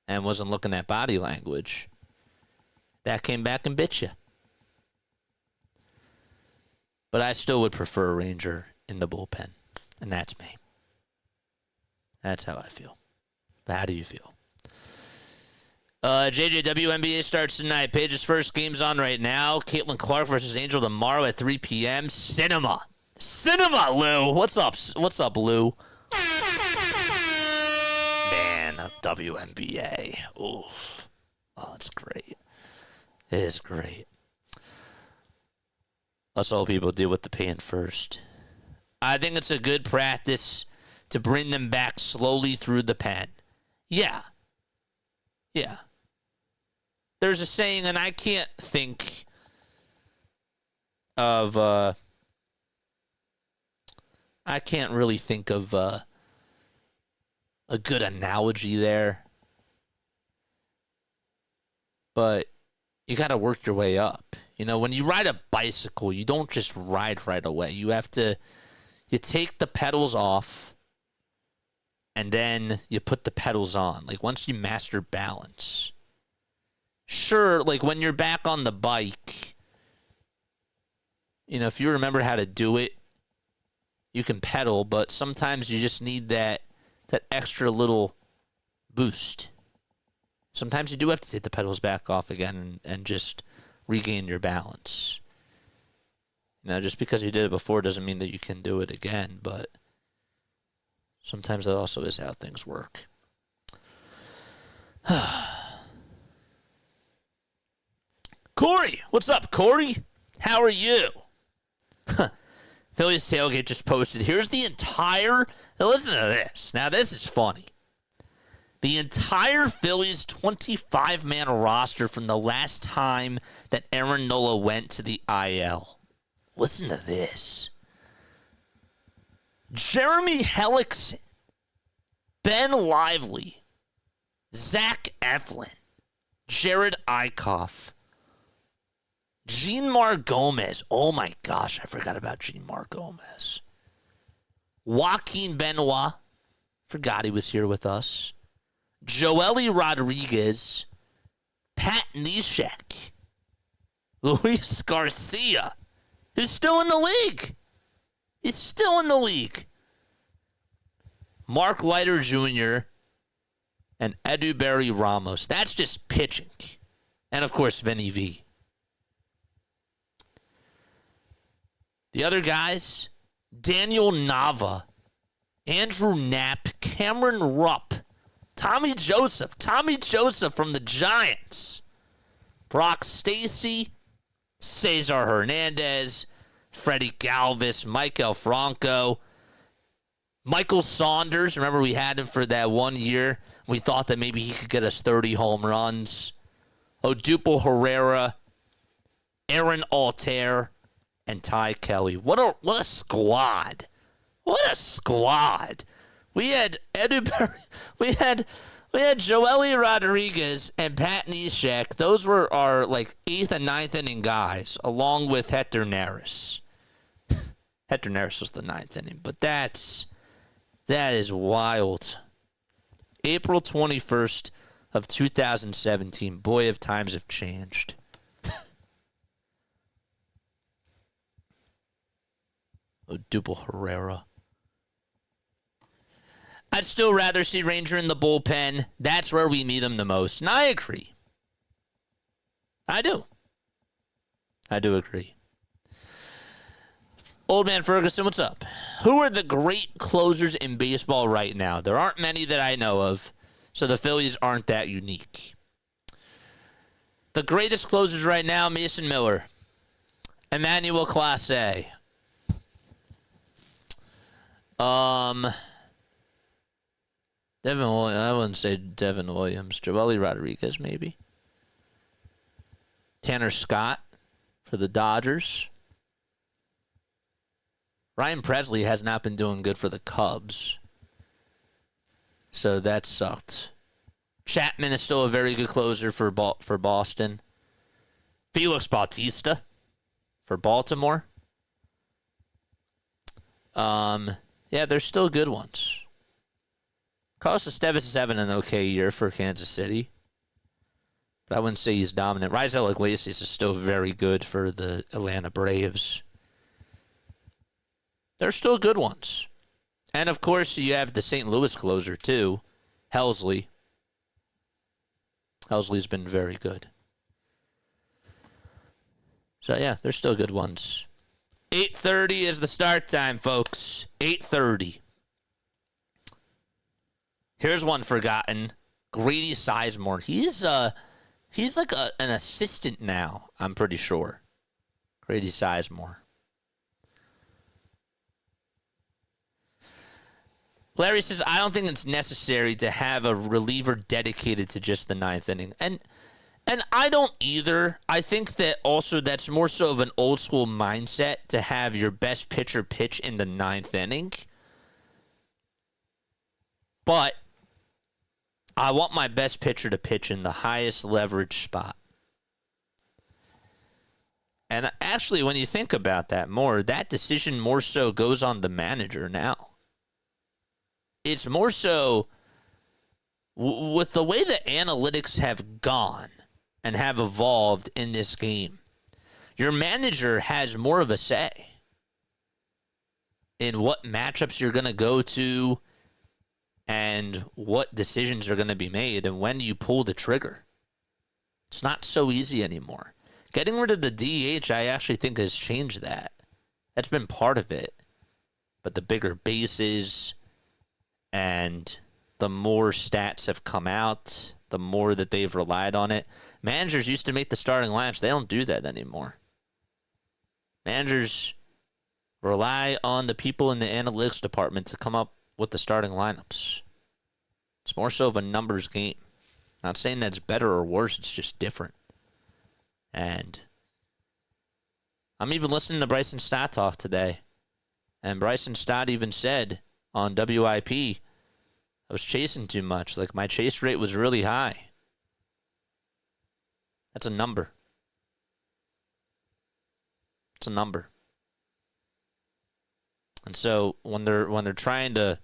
and wasn't looking at body language. That came back and bit you. But I still would prefer a Ranger in the bullpen. And that's me. That's how I feel. But how do you feel? JJW NBA starts tonight. Page's first game's on right now. Caitlin Clark versus Angel tomorrow at 3 p.m. Cinema, Lou. What's up? What's up, Lou? Man, WNBA. Ooh. Oh, it's great. It is great. Us old people deal with the pain first. I think it's a good practice to bring them back slowly through the pen. Yeah. There's a saying, and I can't think of, I can't really think of a good analogy there. But you got to work your way up. You know, when you ride a bicycle, you don't just ride right away. You take the pedals off, and then you put the pedals on. Like, once you master balance. Sure, like, when you're back on the bike, you know, if you remember how to do it, you can pedal, but sometimes you just need that extra little boost. Sometimes you do have to take the pedals back off again and just regain your balance. You know, just because you did it before doesn't mean that you can do it again, but sometimes that also is how things work. Corey, what's up, Corey? How are you? Phillies Tailgate just posted. Here's the entire... Now listen to this. Now, this is funny. The entire Phillies 25-man roster from the last time that Aaron Nola went to the IL. Listen to this. Jeremy Hellickson, Ben Lively, Zach Eflin, Jared Eichhoff, Jeanmar Gomez. Oh my gosh, I forgot about Jeanmar Gomez. Joaquin Benoit. Forgot he was here with us. Joely Rodriguez. Pat Neshek. Luis Garcia. Who's still in the league. He's still in the league. Mark Leiter Jr. and Eduberry Ramos. That's just pitching. And, of course, Vinny V. The other guys, Daniel Nava, Andrew Knapp, Cameron Rupp, Tommy Joseph from the Giants, Brock Stacy, Cesar Hernandez, Freddie Galvis, Michael Franco, Michael Saunders. Remember, we had him for that 1 year. We thought that maybe he could get us 30 home runs. Odubel Herrera, Aaron Altair, and Ty Kelly. What a squad. What a squad. We had we had Joely Rodriguez and Pat Neshek. Those were our 8th and 9th inning guys, along with Hector Neris. Hector Neris was the 9th inning, but that is wild. April 21st of 2017. Boy, if times have changed. Odubel Herrera. I'd still rather see Ranger in the bullpen. That's where we need him the most. And I agree. I do agree. Old Man Ferguson, what's up? Who are the great closers in baseball right now? There aren't many that I know of, so the Phillies aren't that unique. The greatest closers right now, Mason Miller, Emmanuel Clase, Devin Williams. I wouldn't say Devin Williams. Joely Rodriguez, maybe. Tanner Scott for the Dodgers. Ryan Presley has not been doing good for the Cubs, so that sucked. Chapman is still a very good closer for Boston. Felix Bautista for Baltimore. Yeah, there's still good ones. Carlos Estevez is having an okay year for Kansas City, but I wouldn't say he's dominant. Raisel Iglesias is still very good for the Atlanta Braves. There's still good ones. And, of course, you have the St. Louis closer, too, Helsley. Helsley's been very good. So, yeah, there's still good ones. 8:30 is the start time, folks. 8:30. Here's one forgotten. Grady Sizemore. He's like an assistant now, I'm pretty sure. Grady Sizemore. Larry says, I don't think it's necessary to have a reliever dedicated to just the ninth inning. And I don't either. I think that also that's more so of an old school mindset to have your best pitcher pitch in the ninth inning. But I want my best pitcher to pitch in the highest leverage spot. And actually, when you think about that more, that decision more so goes on the manager now. It's more so with the way the analytics have gone and have evolved in this game. Your manager has more of a say in what matchups you're going to go to and what decisions are going to be made and when you pull the trigger. It's not so easy anymore. Getting rid of the DH, I actually think, has changed that. That's been part of it. But the bigger bases and the more stats have come out, the more that they've relied on it. Managers used to make the starting lineups. They don't do that anymore. Managers rely on the people in the analytics department to come up with the starting lineups. It's more so of a numbers game. Not saying that's better or worse. It's just different. And I'm even listening to Bryson Stott talk today. And Bryson Stott even said on WIP, I was chasing too much. Like, my chase rate was really high. That's a number. It's a number. And so when they're trying to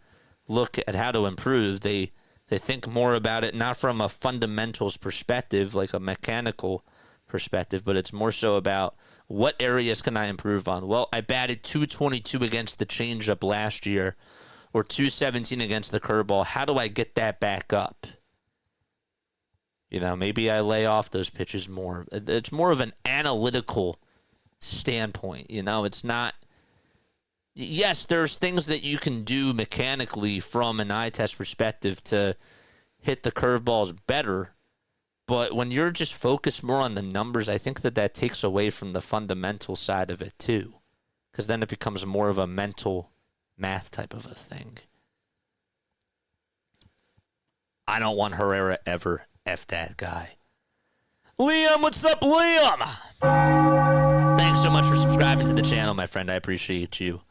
look at how to improve, they think more about it not from a fundamentals perspective, like a mechanical perspective, but it's more so about what areas can I improve on. Well, I batted .222 against the changeup last year, or .217 against the curveball. How do I get that back up? You know, maybe I lay off those pitches more. It's more of an analytical standpoint. You know, it's not. Yes, there's things that you can do mechanically from an eye test perspective to hit the curveballs better. But when you're just focused more on the numbers, I think that takes away from the fundamental side of it too. Because then it becomes more of a mental math type of a thing. I don't want Herrera ever. F that guy. Liam, what's up, Liam? Thanks so much for subscribing to the channel, my friend. I appreciate you.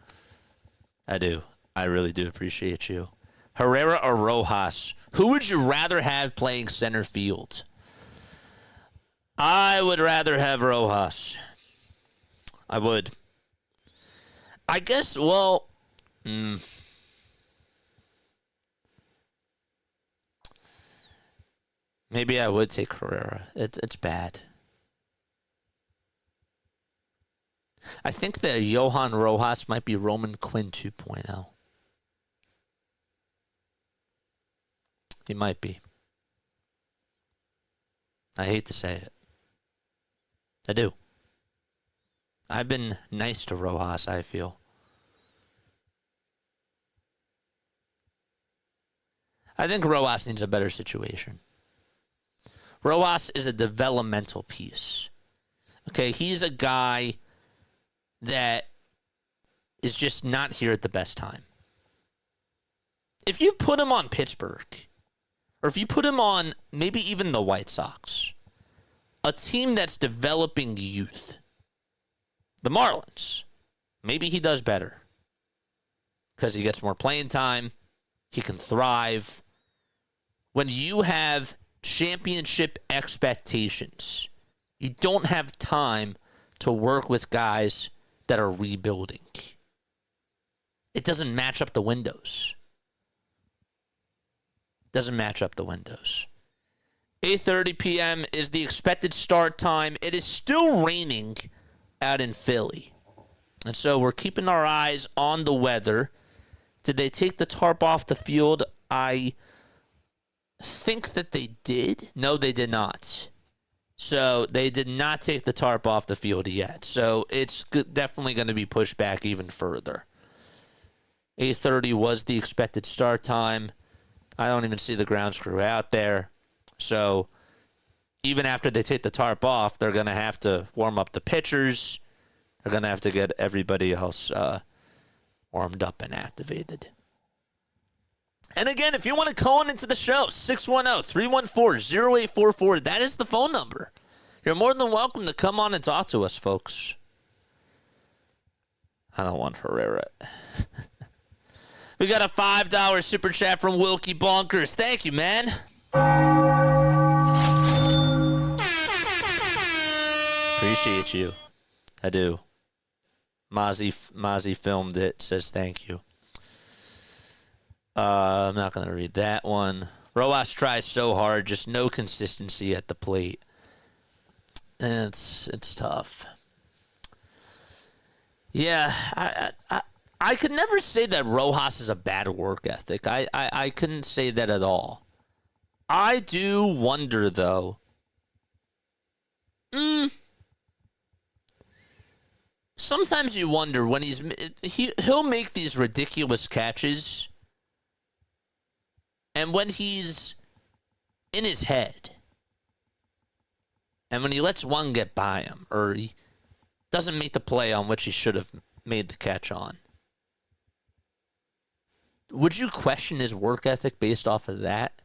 I do. I really do appreciate you. Herrera or Rojas? Who would you rather have playing center field? I would rather have Rojas. I would. I guess, well, maybe I would take Herrera. It's bad. I think that Johan Rojas might be Roman Quinn 2.0. He might be. I hate to say it. I do. I've been nice to Rojas, I feel. I think Rojas needs a better situation. Rojas is a developmental piece. Okay, he's a guy that is just not here at the best time. If you put him on Pittsburgh, or if you put him on maybe even the White Sox, a team that's developing youth, the Marlins, maybe he does better because he gets more playing time. He can thrive. When you have championship expectations, you don't have time to work with guys that are rebuilding. it doesn't match up the windows. Doesn't match up the windows. 8:30 p.m. is the expected start time. It is still raining out in Philly. And so we're keeping our eyes on the weather. Did they take the tarp off the field? I think that they did. No, they did not. So they did not take the tarp off the field yet. So it's definitely going to be pushed back even further. 8:30 was the expected start time. I don't even see the grounds crew out there. So even after they take the tarp off, they're going to have to warm up the pitchers. They're going to have to get everybody else warmed up and activated. And again, if you want to call in into the show, 610-314-0844. That is the phone number. You're more than welcome to come on and talk to us, folks. I don't want Herrera. We got a $5 super chat from Wilkie Bonkers. Thank you, man. Appreciate you. I do. Mozzie filmed it. Says thank you. I'm not going to read that one. Rojas tries so hard, just no consistency at the plate. And it's tough. Yeah, I could never say that Rojas is a bad work ethic. I couldn't say that at all. I do wonder, though. Sometimes you wonder when he'll make these ridiculous catches, and when he's in his head, and when he lets one get by him, or he doesn't make the play on which he should have made the catch on, would you question his work ethic based off of that?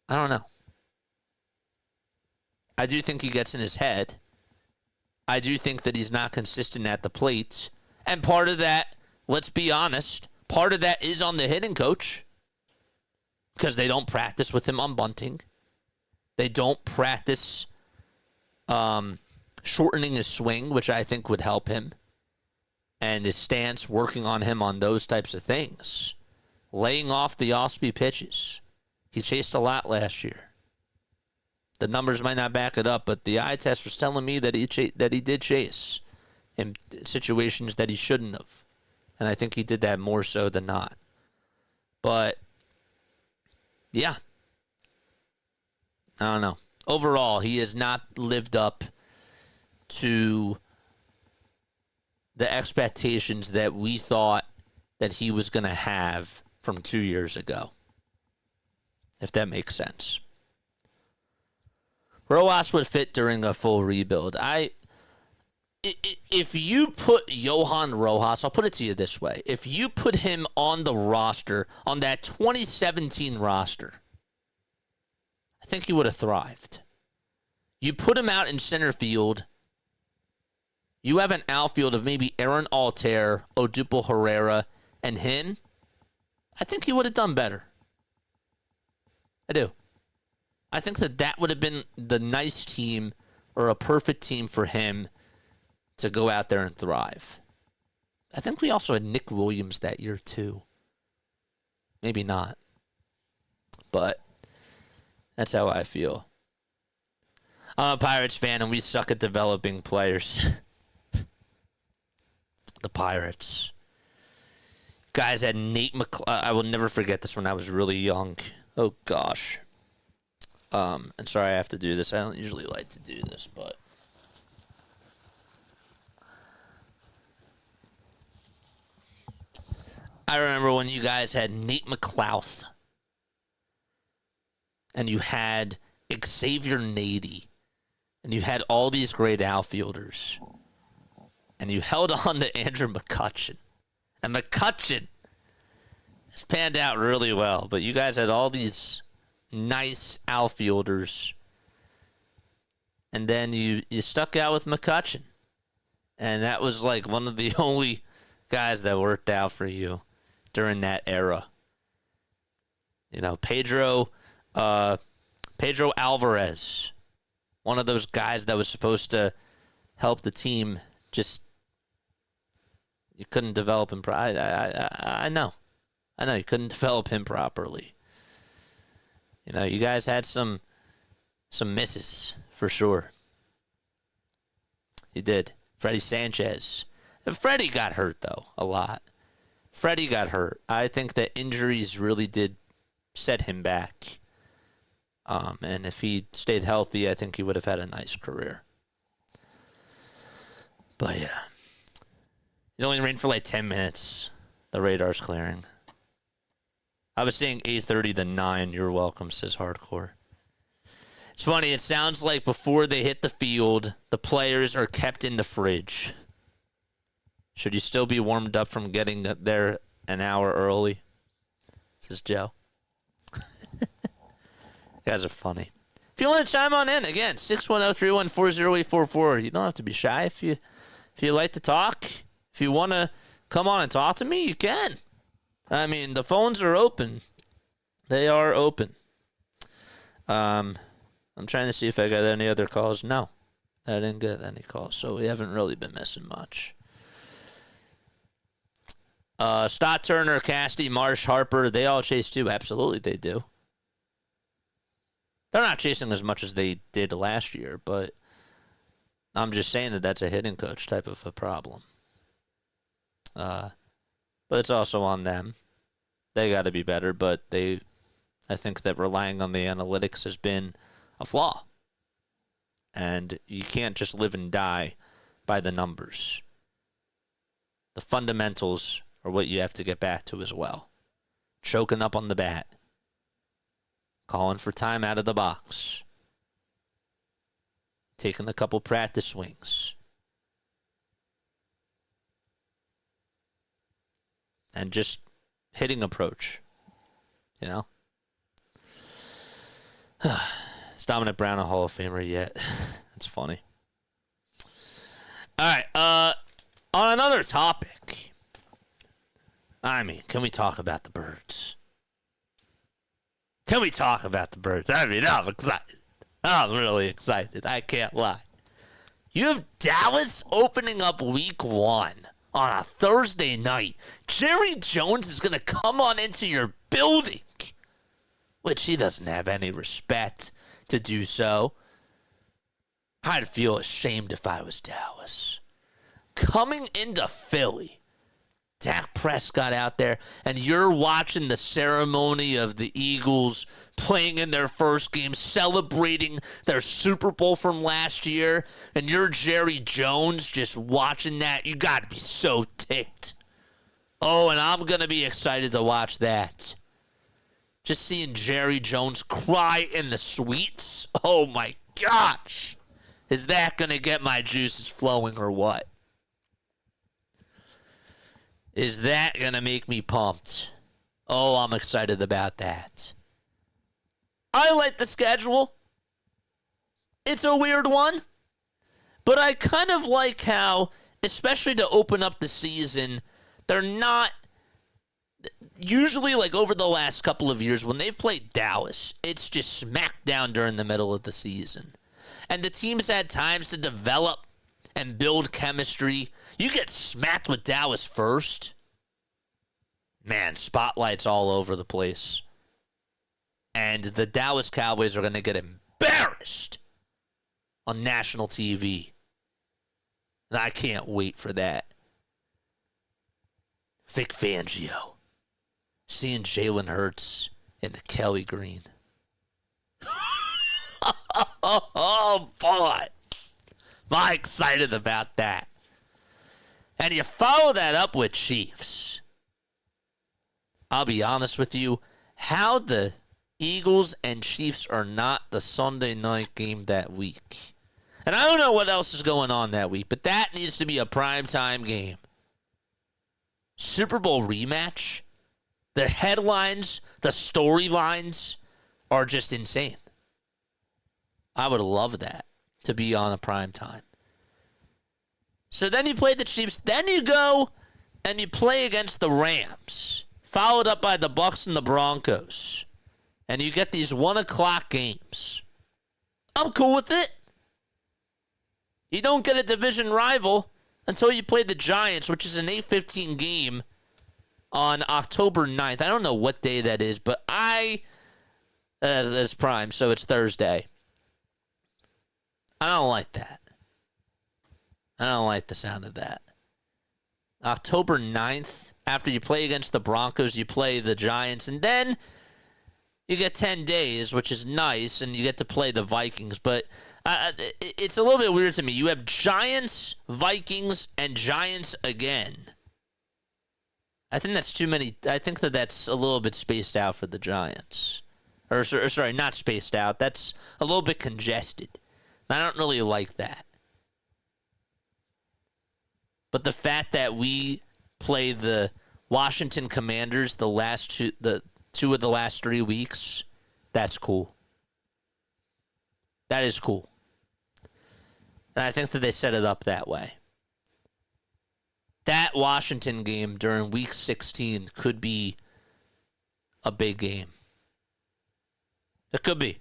I don't know. I do think he gets in his head. I do think that he's not consistent at the plate. And part of that, let's be honest, part of that is on the hitting coach. Because they don't practice with him on bunting. They don't practice shortening his swing, which I think would help him. And his stance, working on him on those types of things. Laying off the off-speed pitches. He chased a lot last year. The numbers might not back it up, but the eye test was telling me that he did chase in situations that he shouldn't have. And I think he did that more so than not. But, yeah. I don't know. Overall, he has not lived up to the expectations that we thought that he was going to have from 2 years ago. If that makes sense. Rojas would fit during a full rebuild. If you put Johan Rojas, I'll put it to you this way. If you put him on the roster, on that 2017 roster, I think he would have thrived. You put him out in center field, you have an outfield of maybe Aaron Altair, Odubel Herrera, and him, I think he would have done better. I do. I think that would have been the nice team or a perfect team for him to go out there and thrive. I think we also had Nick Williams that year too. Maybe not. But that's how I feel. I'm a Pirates fan and we suck at developing players. The Pirates. Guys had Nate I will never forget this when I was really young. Oh gosh. And sorry I have to do this. I don't usually like to do this, but I remember when you guys had Nate McLouth and you had Xavier Nady and you had all these great outfielders and you held on to Andrew McCutchen. And McCutchen has panned out really well, but you guys had all these nice outfielders, and then you stuck out with McCutchen, and that was like one of the only guys that worked out for you during that era. You know, Pedro Alvarez, one of those guys that was supposed to help the team just, You couldn't develop him. I know. I know you couldn't develop him properly. You know, you guys had some misses for sure. You did. Freddie Sanchez. Freddie got hurt, though, a lot. Freddie got hurt. I think that injuries really did set him back. And if he stayed healthy, I think he would have had a nice career. But, yeah. It only rained for like 10 minutes. The radar's clearing. I was saying 8:30 to 9. You're welcome, says Hardcore. It's funny. It sounds like before they hit the field, the players are kept in the fridge. Should you still be warmed up from getting there an hour early? Says Joe. You guys are funny. If you want to chime on in, again, 610-314-0844. You don't have to be shy. If you like to talk, if you want to come on and talk to me, you can. I mean, the phones are open. They are open. I'm trying to see if I got any other calls. No, I didn't get any calls, so we haven't really been missing much. Stott Turner, Casty, Marsh, Harper, they all chase too. Absolutely, they do. They're not chasing as much as they did last year, but I'm just saying that that's a hitting coach type of a problem. But it's also on them. They got to be better, but I think that relying on the analytics has been a flaw. And you can't just live and die by the numbers. The fundamentals are what you have to get back to as well. Choking up on the bat. Calling for time out of the box. Taking a couple practice swings. And just hitting approach. You know? Is Dominic Brown a Hall of Famer yet? That's funny. All right. On another topic. I mean, can we talk about the birds? Can we talk about the birds? I mean, I'm excited. I'm really excited. I can't lie. You have Dallas opening up week 1 on a Thursday night. Jerry Jones is going to come on into your building, which he doesn't have any respect to do so. I'd feel ashamed if I was Dallas. Coming into Philly, Dak Prescott out there, and you're watching the ceremony of the Eagles playing in their first game, celebrating their Super Bowl from last year, and you're Jerry Jones just watching that. You got to be so ticked. Oh, and I'm going to be excited to watch that. Just seeing Jerry Jones cry in the suites. Oh, my gosh. Is that going to get my juices flowing or what? Is that going to make me pumped? Oh, I'm excited about that. I like the schedule. It's a weird one. But I kind of like how, especially to open up the season, they're not... Usually, like over the last couple of years, when they've played Dallas, it's just smack down during the middle of the season. And the team's had times to develop and build chemistry. You get smacked with Dallas first. Man, spotlights all over the place. And the Dallas Cowboys are going to get embarrassed on national TV. And I can't wait for that. Vic Fangio. Seeing Jalen Hurts in the Kelly green. Oh, boy. Am I excited about that. And you follow that up with Chiefs. I'll be honest with you. How the Eagles and Chiefs are not the Sunday night game that week. And I don't know what else is going on that week, but that needs to be a primetime game. Super Bowl rematch. The headlines, the storylines are just insane. I would love that to be on a prime time. So then you play the Chiefs. Then you go and you play against the Rams, followed up by the Bucs and the Broncos. And you get these 1 o'clock games. I'm cool with it. You don't get a division rival until you play the Giants, which is an 8:15 game on October 9th. I don't know what day that is, but it's prime, so it's Thursday. I don't like that. I don't like the sound of that. October 9th, after you play against the Broncos, you play the Giants, and then you get 10 days, which is nice, and you get to play the Vikings. But it's a little bit weird to me. You have Giants, Vikings, and Giants again. I think that's too many. I think that's a little bit spaced out for the Giants. Or sorry, not spaced out. That's a little bit congested. I don't really like that. But the fact that we play the Washington Commanders the two of the last 3 weeks, that's cool. That is cool. And I think that they set it up that way. That Washington game during Week 16 could be a big game. It could be.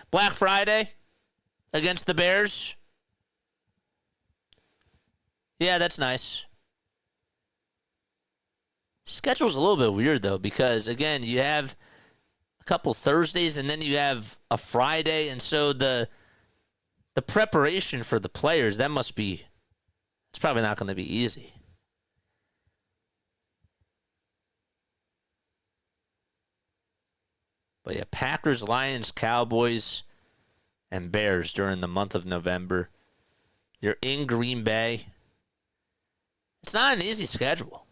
Black Friday against the Bears. Yeah, that's nice. Schedule's a little bit weird, though, because, again, you have a couple Thursdays and then you have a Friday, and so the preparation for the players, it's probably not going to be easy. But yeah, Packers, Lions, Cowboys, and Bears during the month of November. You're in Green Bay. It's not an easy schedule.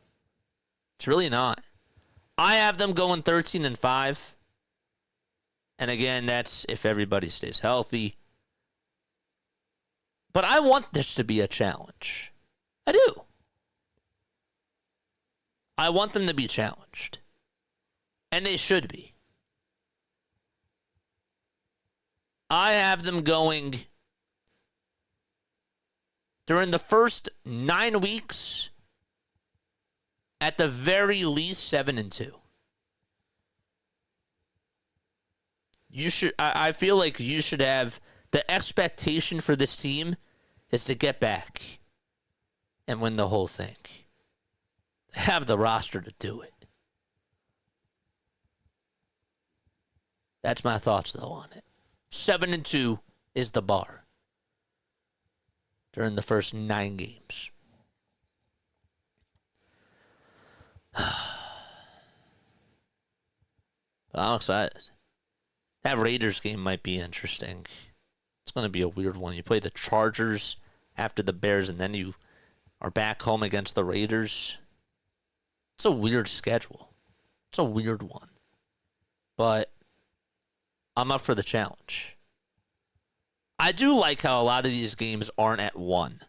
It's really not. I have them going 13-5. And again, that's if everybody stays healthy. But I want this to be a challenge. I do. I want them to be challenged. And they should be. I have them going during the first 9 weeks, at the very least 7-2. I feel like you should have the expectation for this team is to get back and win the whole thing. They have the roster to do it. That's my thoughts, though, on it. 7-2 is the bar during the first 9 games. But I'm excited. That Raiders game might be interesting. It's going to be a weird one. You play the Chargers after the Bears, and then you are back home against the Raiders. It's a weird schedule. It's a weird one. But I'm up for the challenge. I do like how a lot of these games aren't at 1.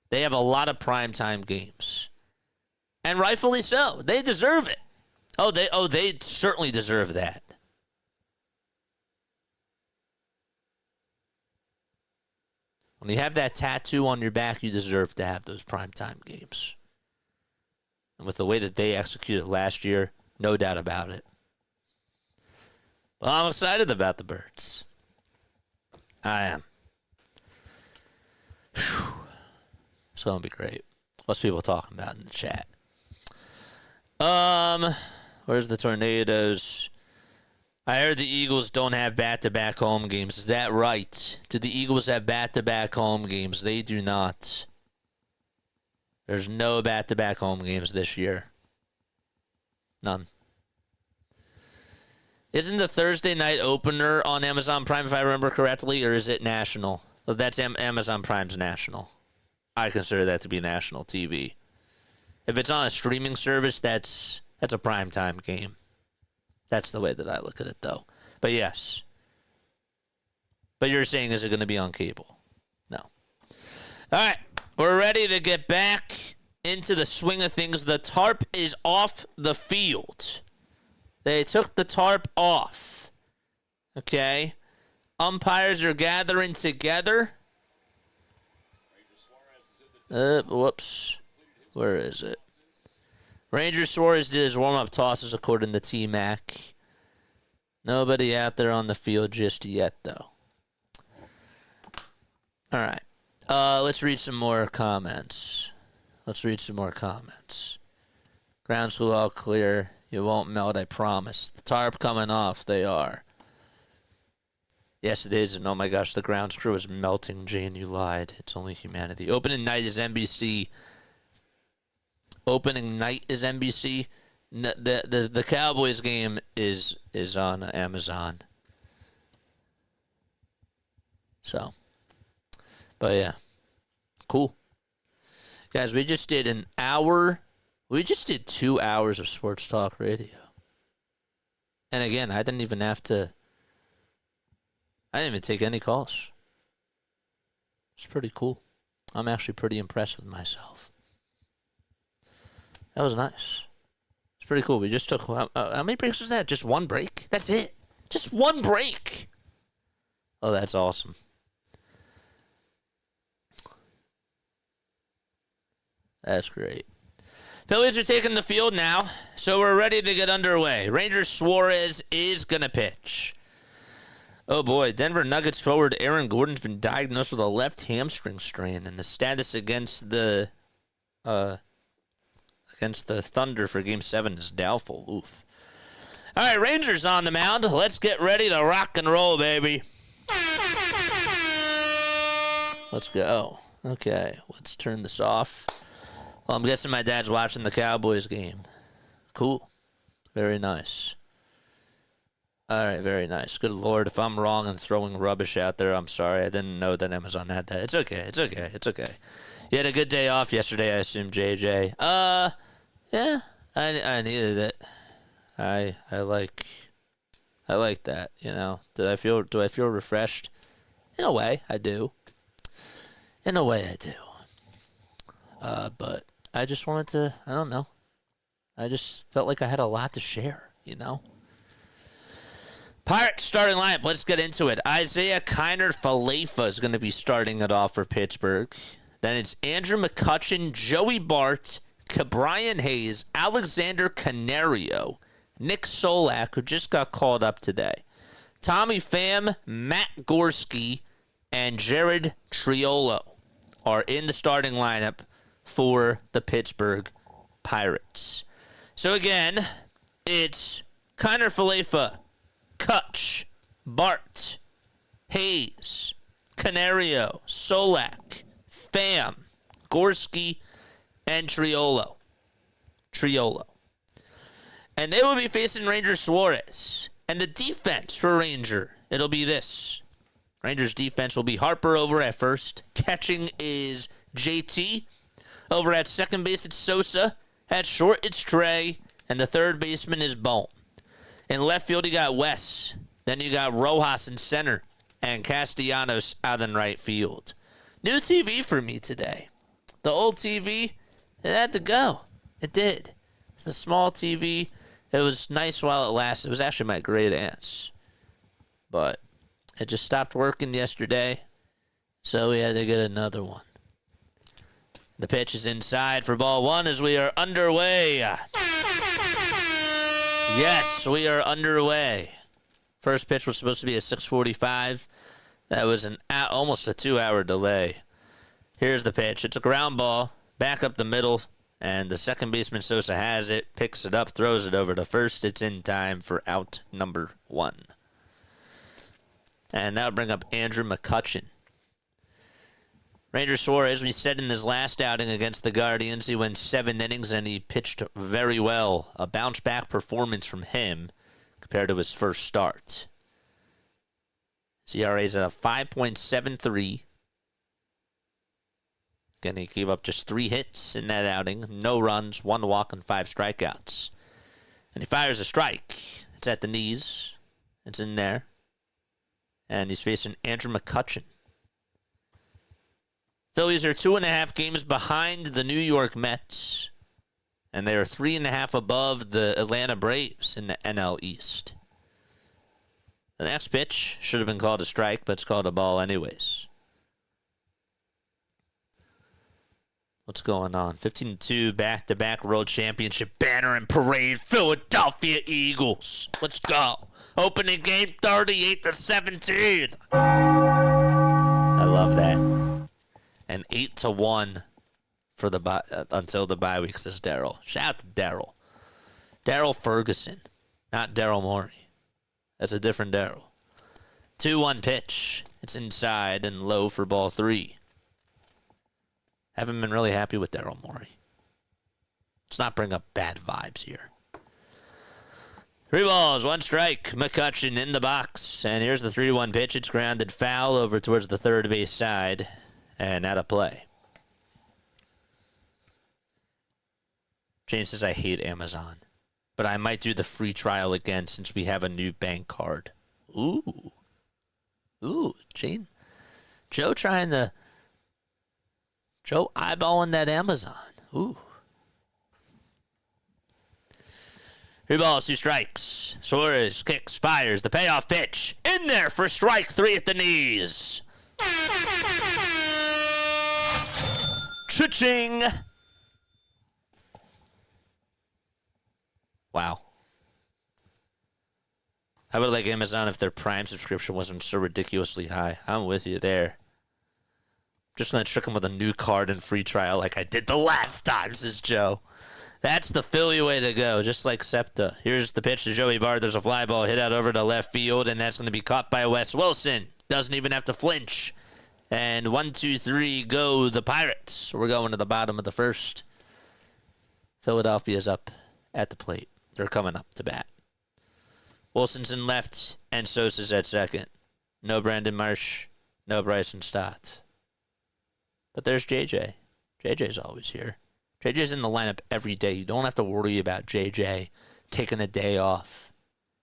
They have a lot of primetime games. And rightfully so. They deserve it. They certainly deserve that. When you have that tattoo on your back, you deserve to have those primetime games. And with the way that they executed last year, no doubt about it. Well, I'm excited about the Birds. I am. Whew. It's going to be great. What's people talking about in the chat? Where's the Tornadoes? I heard the Eagles don't have back-to-back home games. Is that right? Do the Eagles have back-to-back home games? They do not. There's no back-to-back home games this year. None. Isn't the Thursday night opener on Amazon Prime, if I remember correctly, or is it national? That's Amazon Prime's national. I consider that to be national TV. If it's on a streaming service, that's a primetime game. That's the way that I look at it, though. But yes. But you're saying, is it going to be on cable? No. All right. We're ready to get back into the swing of things. The tarp is off the field. They took the tarp off. Okay. Umpires are gathering together. Whoops. Where is it? Ranger Suarez did his warm-up tosses according to T-Mac. Nobody out there on the field just yet, though. All right. Let's read some more comments. Ground school all clear. You won't melt, I promise. The tarp coming off. They are. Yes, it is. And oh my gosh, the ground screw is melting. Jane, you lied. It's only humanity. Opening night is NBC. The Cowboys game is on Amazon. So, but yeah, cool. Guys, we just did an hour. We just did 2 hours of sports talk radio. And again, I didn't even take any calls. It's pretty cool. I'm actually pretty impressed with myself. That was nice. It's pretty cool. We just took, how many breaks was that? Just one break? That's it. Just one break. Oh, that's awesome. That's great. Phillies are taking the field now, so we're ready to get underway. Rangers Suarez is going to pitch. Oh boy, Denver Nuggets forward Aaron Gordon's been diagnosed with a left hamstring strain, and the status against the Thunder for Game 7 is doubtful. Oof. All right, Rangers on the mound. Let's get ready to rock and roll, baby. Let's go. Okay, let's turn this off. Well, I'm guessing my dad's watching the Cowboys game. Cool. Very nice. All right, very nice. Good Lord, if I'm wrong and throwing rubbish out there, I'm sorry. I didn't know that Amazon had that. It's okay. You had a good day off yesterday, I assume, JJ. Yeah, I needed it. I like that, you know. Do I feel refreshed? In a way, I do. But I just wanted to, I don't know. I just felt like I had a lot to share, you know. Pirates starting lineup. Let's get into it. Isaiah Kiner-Falefa is going to be starting it off for Pittsburgh. Then it's Andrew McCutchen, Joey Bart, Ke'Bryan Hayes, Alexander Canario, Nick Solak, who just got called up today, Tommy Pham, Matt Gorski, and Jared Triolo are in the starting lineup for the Pittsburgh Pirates. So again, it's Kiner-Falefa, Kutch, Bart, Hayes, Canario, Solak, Pham, Gorski, and Triolo. And they will be facing Ranger Suarez. And the defense for Ranger, it'll be this. Rangers defense will be Harper over at first. Catching is JT. Over at second base, it's Sosa. At short, it's Trey. And the third baseman is Bohm. In left field, you got Wes. Then you got Rojas in center. And Castellanos out in right field. New TV for me today. The old TV, it had to go. It did. It's a small TV. It was nice while it lasted. It was actually my great aunt's. But it just stopped working yesterday. So we had to get another one. The pitch is inside for ball one as we are underway. Yes, we are underway. First pitch was supposed to be at 6:45. That was almost a 2-hour delay. Here's the pitch. It's a ground ball, back up the middle, and the second baseman Sosa has it, picks it up, throws it over to first. It's in time for out number 1. And that'll bring up Andrew McCutchen. Ranger Suarez, we said in his last outing against the Guardians, he went 7 innings and he pitched very well. A bounce-back performance from him compared to his first start. His ERA is at a 5.73. Again, he gave up just 3 hits in that outing. No runs, 1 walk, and 5 strikeouts. And he fires a strike. It's at the knees. It's in there. And he's facing Andrew McCutchen. Phillies are 2.5 games behind the New York Mets. And they are 3.5 above the Atlanta Braves in the NL East. The next pitch should have been called a strike, but it's called a ball anyways. What's going on? 15-2 back-to-back World Championship banner and parade. Philadelphia Eagles. Let's go. Opening game 38-17. I love that. and 8-1 for the until the bye week, says Daryl. Shout out to Daryl. Daryl Ferguson, not Daryl Morey. That's a different Daryl. 2-1 pitch. It's inside and low for ball 3. Haven't been really happy with Daryl Morey. Let's not bring up bad vibes here. 3 balls, 1 strike. McCutcheon in the box. And here's the 3-1 pitch. It's grounded foul over towards the third base side. And out of play. Jane says, I hate Amazon. But I might do the free trial again since we have a new bank card. Ooh. Ooh, Jane. Joe eyeballing that Amazon. Ooh. 3 balls, 2 strikes. Suarez kicks, fires, the payoff pitch. In there for strike 3 at the knees. Cha-ching. Wow. I would like Amazon if their Prime subscription wasn't so ridiculously high. I'm with you there. Just going to trick them with a new card and free trial like I did the last time, says Joe. That's the Philly way to go, just like SEPTA. Here's the pitch to Joey Bart. There's a fly ball hit out over to left field, and that's going to be caught by Wes Wilson. Doesn't even have to flinch. And 1, 2, 3, go the Pirates. We're going to the bottom of the first. Philadelphia's up at the plate. They're coming up to bat. Wilson's in left, and Sosa's at second. No Brandon Marsh, no Bryson Stott. But there's JJ. JJ's always here. JJ's in the lineup every day. You don't have to worry about JJ taking a day off.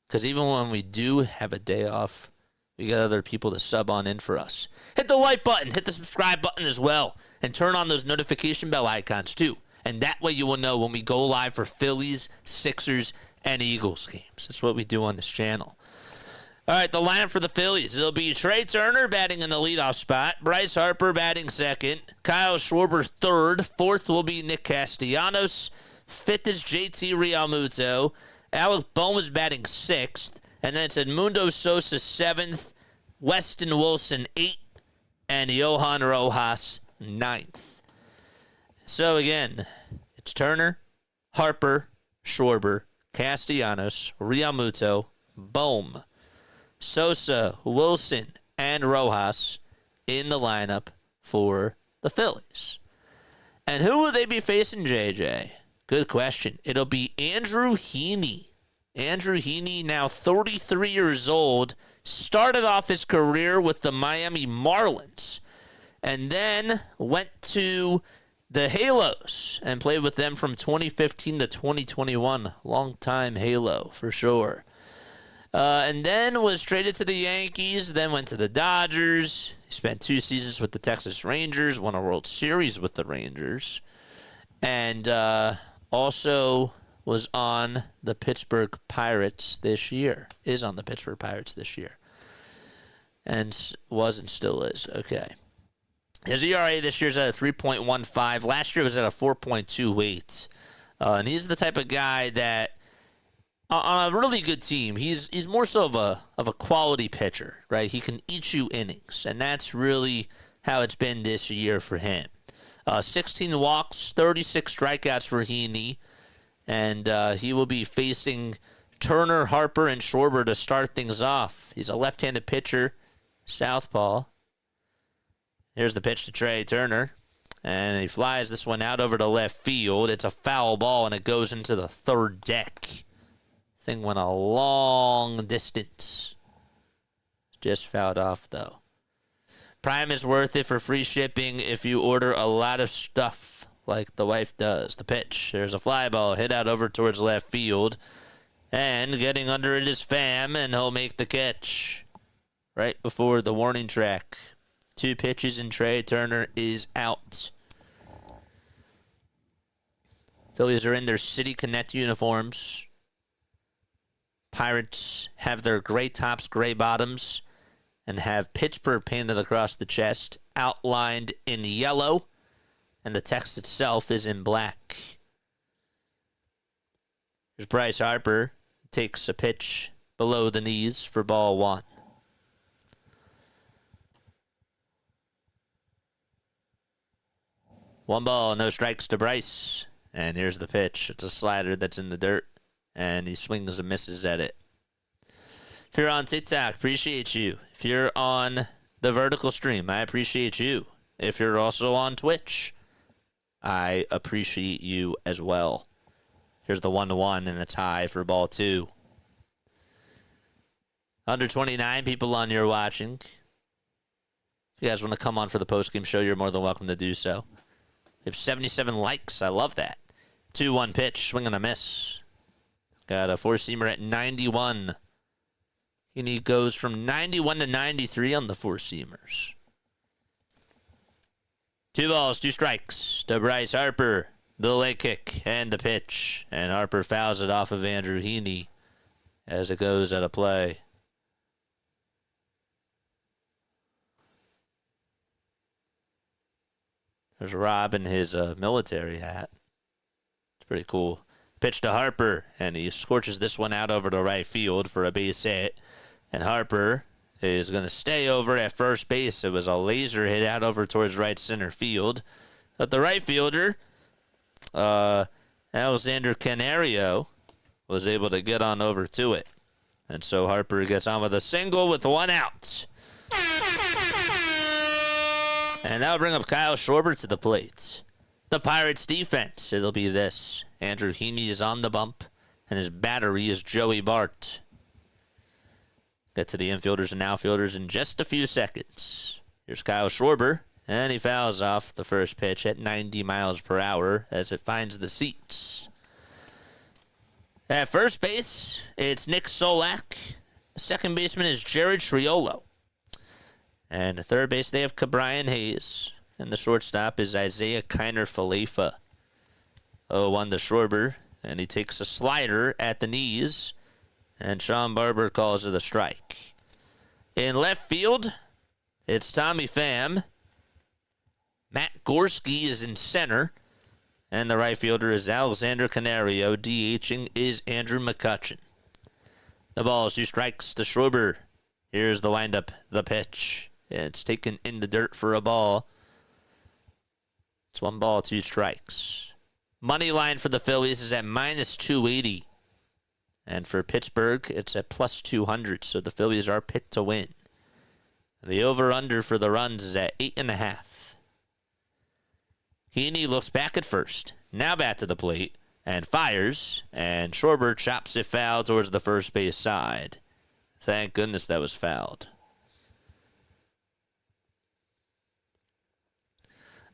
Because even when we do have a day off, we got other people to sub on in for us. Hit the like button. Hit the subscribe button as well. And turn on those notification bell icons too. And that way you will know when we go live for Phillies, Sixers, and Eagles games. That's what we do on this channel. All right, the lineup for the Phillies. It'll be Trey Turner batting in the leadoff spot. Bryce Harper batting second. Kyle Schwarber third. Fourth will be Nick Castellanos. Fifth is JT Realmuto. Alec Bohm is batting sixth. And then it's Edmundo Sosa seventh. Weston Wilson eighth. And Johan Rojas ninth. So again, it's Turner, Harper, Schwarber, Castellanos, Realmuto, Bohm, Sosa, Wilson, and Rojas in the lineup for the Phillies. And who will they be facing, JJ? Good question. It'll be Andrew Heaney. Andrew Heaney, now 33 years old, started off his career with the Miami Marlins and then went to the Halos and played with them from 2015 to 2021. Long time Halo, for sure. And then was traded to the Yankees, then went to the Dodgers. He spent 2 seasons with the Texas Rangers, won a World Series with the Rangers, and also was on the Pittsburgh Pirates this year, is on the Pittsburgh Pirates this year, and was and still is. Okay. His ERA this year is at a 3.15. Last year was at a 4.28. And he's the type of guy that, on a really good team, he's more so of a quality pitcher, right? He can eat you innings, and that's really how it's been this year for him. 16 walks, 36 strikeouts for Heaney, and he will be facing Turner, Harper, and Schwarber to start things off. He's a left-handed pitcher, southpaw. Here's the pitch to Trey Turner, and he flies this one out over to left field. It's a foul ball, and it goes into the third deck. Thing went a long distance. Just fouled off, though. Prime is worth it for free shipping if you order a lot of stuff like the wife does. The pitch. There's a fly ball hit out over towards left field. And getting under it is Pham, and he'll make the catch right before the warning track. 2 pitches, and Trey Turner is out. Phillies are in their City Connect uniforms. Pirates have their gray tops, gray bottoms, and have Pittsburgh painted across the chest, outlined in yellow, and the text itself is in black. Here's Bryce Harper. Takes a pitch below the knees for ball 1. 1 ball, no strikes to Bryce. And here's the pitch. It's a slider that's in the dirt, and he swings and misses at it. If you're on TikTok, appreciate you. If you're on the vertical stream, I appreciate you. If you're also on Twitch, I appreciate you as well. Here's the 1-1 and a tie for ball 2. Under 29 people on here watching. If you guys want to come on for the postgame show, you're more than welcome to do so. We have 77 likes. I love that. 2-1 pitch, swing and a miss. Got a four-seamer at 91. And he goes from 91 to 93 on the four-seamers. 2 balls, 2 strikes to Bryce Harper. The leg kick and the pitch. And Harper fouls it off of Andrew Heaney as it goes out of play. There's Rob in his military hat. It's pretty cool. Pitch to Harper, and he scorches this one out over to right field for a base hit. And Harper is going to stay over at first base. It was a laser hit out over towards right center field. But the right fielder, Alexander Canario, was able to get on over to it. And so Harper gets on with a single with 1 out. And that'll bring up Kyle Schwarber to the plate. The Pirates defense, it'll be this. Andrew Heaney is on the bump, and his battery is Joey Bart. Get to the infielders and outfielders in just a few seconds. Here's Kyle Schwarber, and he fouls off the first pitch at 90 miles per hour as it finds the seats. At first base, it's Nick Solak. The second baseman is Jared Triolo. And at third base, they have Cabrian Hayes. And the shortstop is Isaiah Kiner-Falefa. 0-1 to Schwarber, and he takes a slider at the knees. And Sean Barber calls it a strike. In left field, it's Tommy Pham. Matt Gorski is in center. And the right fielder is Alexander Canario. DHing is Andrew McCutchen. The ball is 2 strikes to Schwarber. Here's the windup, the pitch. It's taken in the dirt for a ball. It's 1 ball, 2 strikes. Money line for the Phillies is at minus 280. And for Pittsburgh, it's at plus 200. So the Phillies are picked to win. The over-under for the runs is at 8.5. Heaney looks back at first. Now back to the plate. And fires. And Schwarber chops it foul towards the first base side. Thank goodness that was fouled.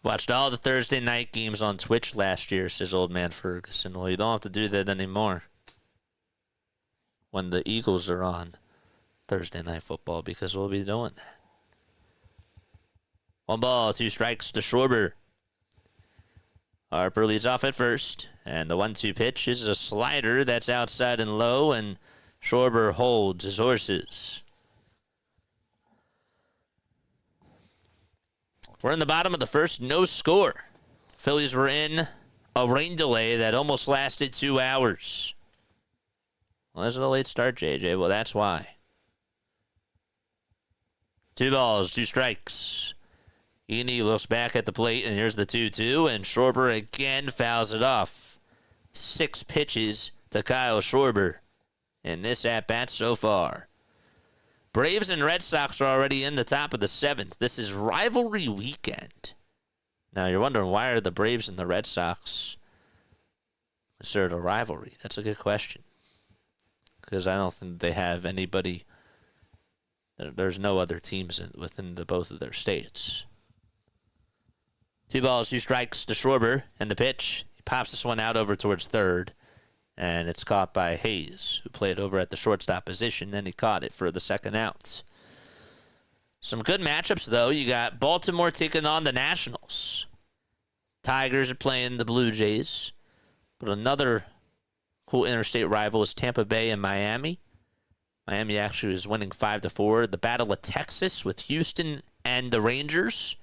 Watched all the Thursday night games on Twitch last year, says old man Ferguson. Well, you don't have to do that anymore when the Eagles are on Thursday night football, because we'll be doing that. 1 ball, 2 strikes to Schwarber. Harper leads off at first, and the 1-2 pitch is a slider that's outside and low, and Schwarber holds his horses. We're in the bottom of the first, no score. Phillies were in a rain delay that almost lasted 2 hours. Well, this is a late start, JJ. Well, that's why. 2 balls, 2 strikes. Heaney looks back at the plate, and here's the 2-2, and Schwarber again fouls it off. 6 pitches to Kyle Schwarber in this at-bat so far. Braves and Red Sox are already in the top of the 7th. This is rivalry weekend. Now, you're wondering, why are the Braves and the Red Sox considered a rivalry? That's a good question. Because I don't think they have anybody. There's no other teams within both of their states. 2 balls, 2 strikes to Schwarber, and the pitch. He pops this one out over towards third. And it's caught by Hayes, who played over at the shortstop position, and he caught it for the second out. Some good matchups, though. You got Baltimore taking on the Nationals. Tigers are playing the Blue Jays. But another cool interstate rival is Tampa Bay and Miami. Miami actually is winning 5-4. The Battle of Texas with Houston and the Rangers.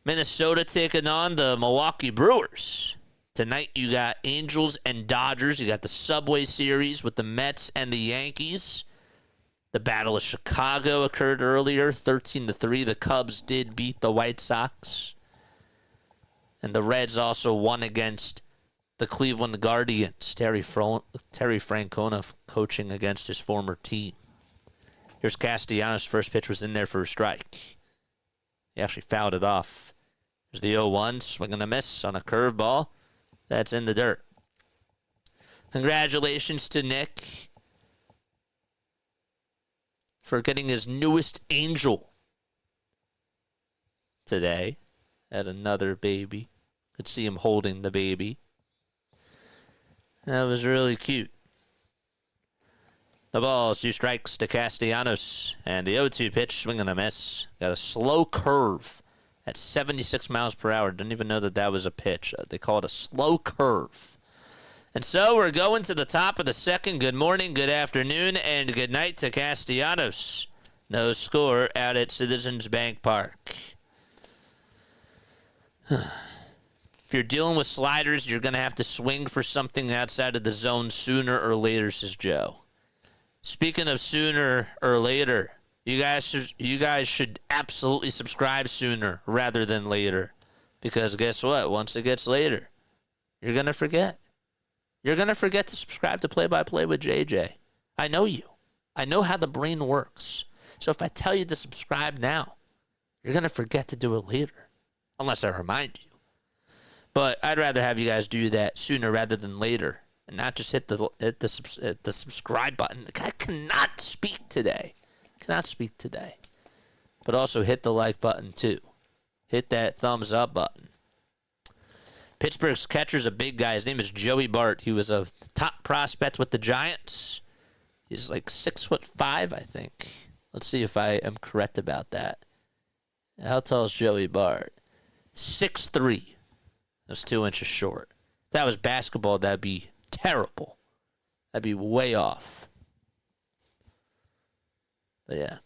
Minnesota taking on the Milwaukee Brewers. Tonight, you got Angels and Dodgers. You got the Subway Series with the Mets and the Yankees. The Battle of Chicago occurred earlier, 13-3. The Cubs did beat the White Sox. And the Reds also won against the Cleveland Guardians. Terry Francona coaching against his former team. Here's Castellanos. First pitch was in there for a strike. He actually fouled it off. There's the 0-1, swing and a miss on a curveball. That's in the dirt. Congratulations to Nick for getting his newest angel today. Had another baby. Could see him holding the baby. That was really cute. The ball is 2 strikes to Castellanos. And the 0-2 pitch, swing and a miss. Got a slow curve at 76 miles per hour. Didn't even know that was a pitch. They call it a slow curve. And so we're going to the top of the second. Good morning, good afternoon, and good night to Castellanos. No score out at Citizens Bank Park. If you're dealing with sliders, you're going to have to swing for something outside of the zone sooner or later, says Joe. Speaking of sooner or later, you guys should absolutely subscribe sooner rather than later. Because guess what? Once it gets later, you're going to forget. You're going to forget to subscribe to Play by Play with JJ. I know you. I know how the brain works. So if I tell you to subscribe now, you're going to forget to do it later. Unless I remind you. But I'd rather have you guys do that sooner rather than later. And not just hit the subscribe button. The guy cannot speak today. But also hit the like button too. Hit that thumbs up button. Pittsburgh's catcher's a big guy. His name is Joey Bart. He was a top prospect with the Giants. He's like 6'5", I think. Let's see if I am correct about that. How tall is Joey Bart? 6'3". That's 2 inches short. If that was basketball, that'd be terrible. That'd be way off. But yeah.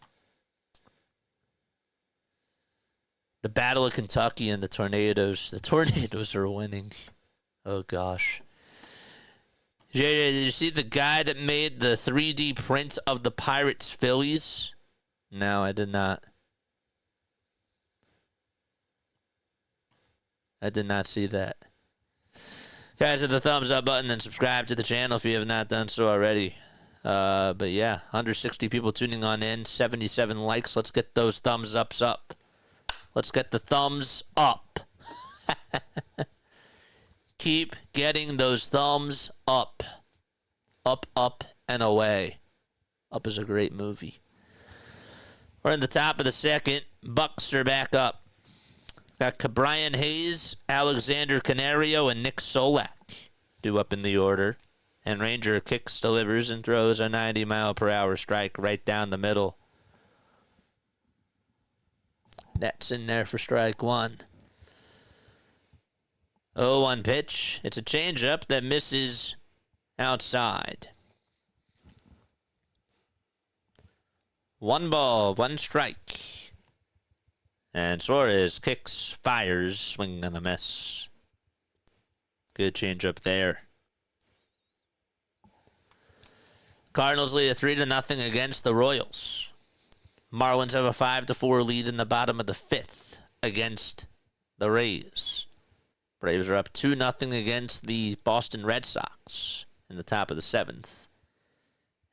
The Battle of Kentucky and the Tornadoes. The Tornadoes are winning. Oh, gosh. JJ, did you see the guy that made the 3D print of the Pirates Phillies? No, I did not. I did not see that. Guys, hit the thumbs up button and subscribe to the channel if you have not done so already. But yeah, 160 people tuning on in, 77 likes. Let's get those thumbs ups up. Let's get the thumbs up. Keep getting those thumbs up. Up, up, and away. Up is a great movie. We're in the top of the second. Bucks are back up. Got Brian Hayes, Alexander Canario, and Nick Solak due up in the order. And Ranger kicks, delivers, and throws a 90-mile-per-hour strike right down the middle. That's in there for strike one. 0-1 pitch. It's a changeup that misses outside. 1 ball, 1 strike. And Suarez kicks, fires, swing and a miss. Good changeup there. Cardinals lead a 3-0 against the Royals. Marlins have a 5-4 lead in the bottom of the 5th against the Rays. Braves are up 2-0 against the Boston Red Sox in the top of the 7th.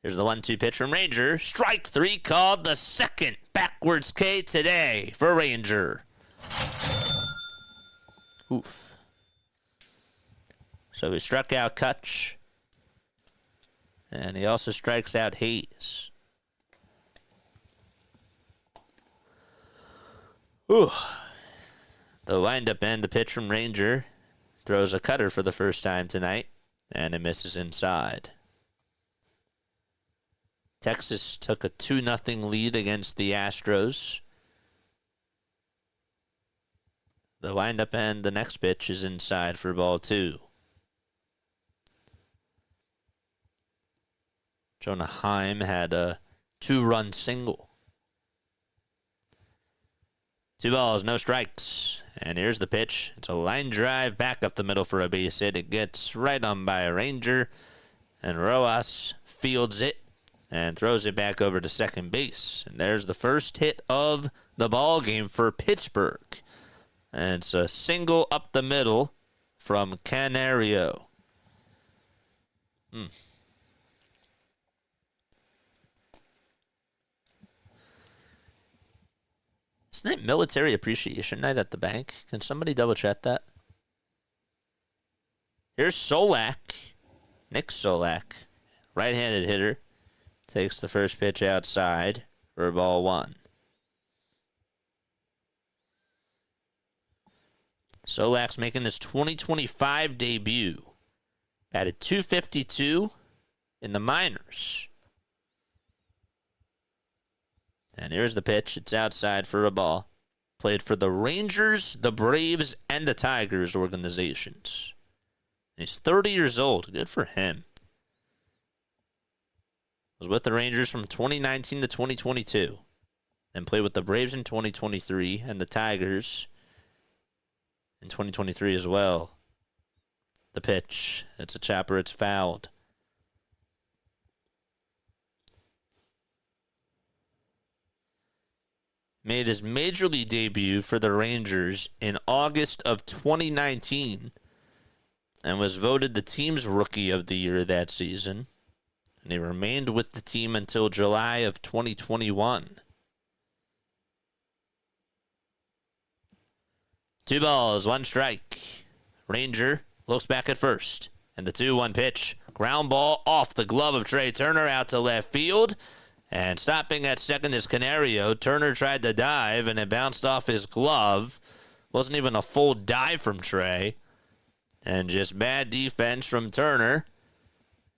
Here's the 1-2 pitch from Ranger. Strike 3 called, the second backwards K today for Ranger. Oof. So he struck out Kutch. And he also strikes out Hayes. Ooh. The windup and the pitch from Ranger throws a cutter for the first time tonight, and it misses inside. Texas took a 2-0 lead against the Astros. The windup and the next pitch is inside for ball 2. Jonah Heim had a 2-run single. 2 balls, no strikes. And here's the pitch. It's a line drive back up the middle for a base hit. It gets right on by a Ranger. And Rojas fields it and throws it back over to second base. And there's the first hit of the ball game for Pittsburgh. And it's a single up the middle from Canario. Isn't it Military Appreciation Night at the bank? Can somebody double check that? Here's Solak. Nick Solak. Right-handed hitter. Takes the first pitch outside for ball 1. Solak's making his 2025 debut. Batted .252 in the minors. And here's the pitch. It's outside for a ball. Played for the Rangers, the Braves, and the Tigers organizations. He's 30 years old. Good for him. Was with the Rangers from 2019 to 2022. Then played with the Braves in 2023 and the Tigers in 2023 as well. The pitch. It's a chopper. It's fouled. Made his major league debut for the Rangers in August of 2019 and was voted the team's Rookie of the Year that season. And he remained with the team until July of 2021. 2 balls, 1 strike. Ranger looks back at first. And the 2-1 pitch. Ground ball off the glove of Trey Turner out to left field. And stopping at second is Canario. Turner tried to dive, and it bounced off his glove. Wasn't even a full dive from Trey. And just bad defense from Turner.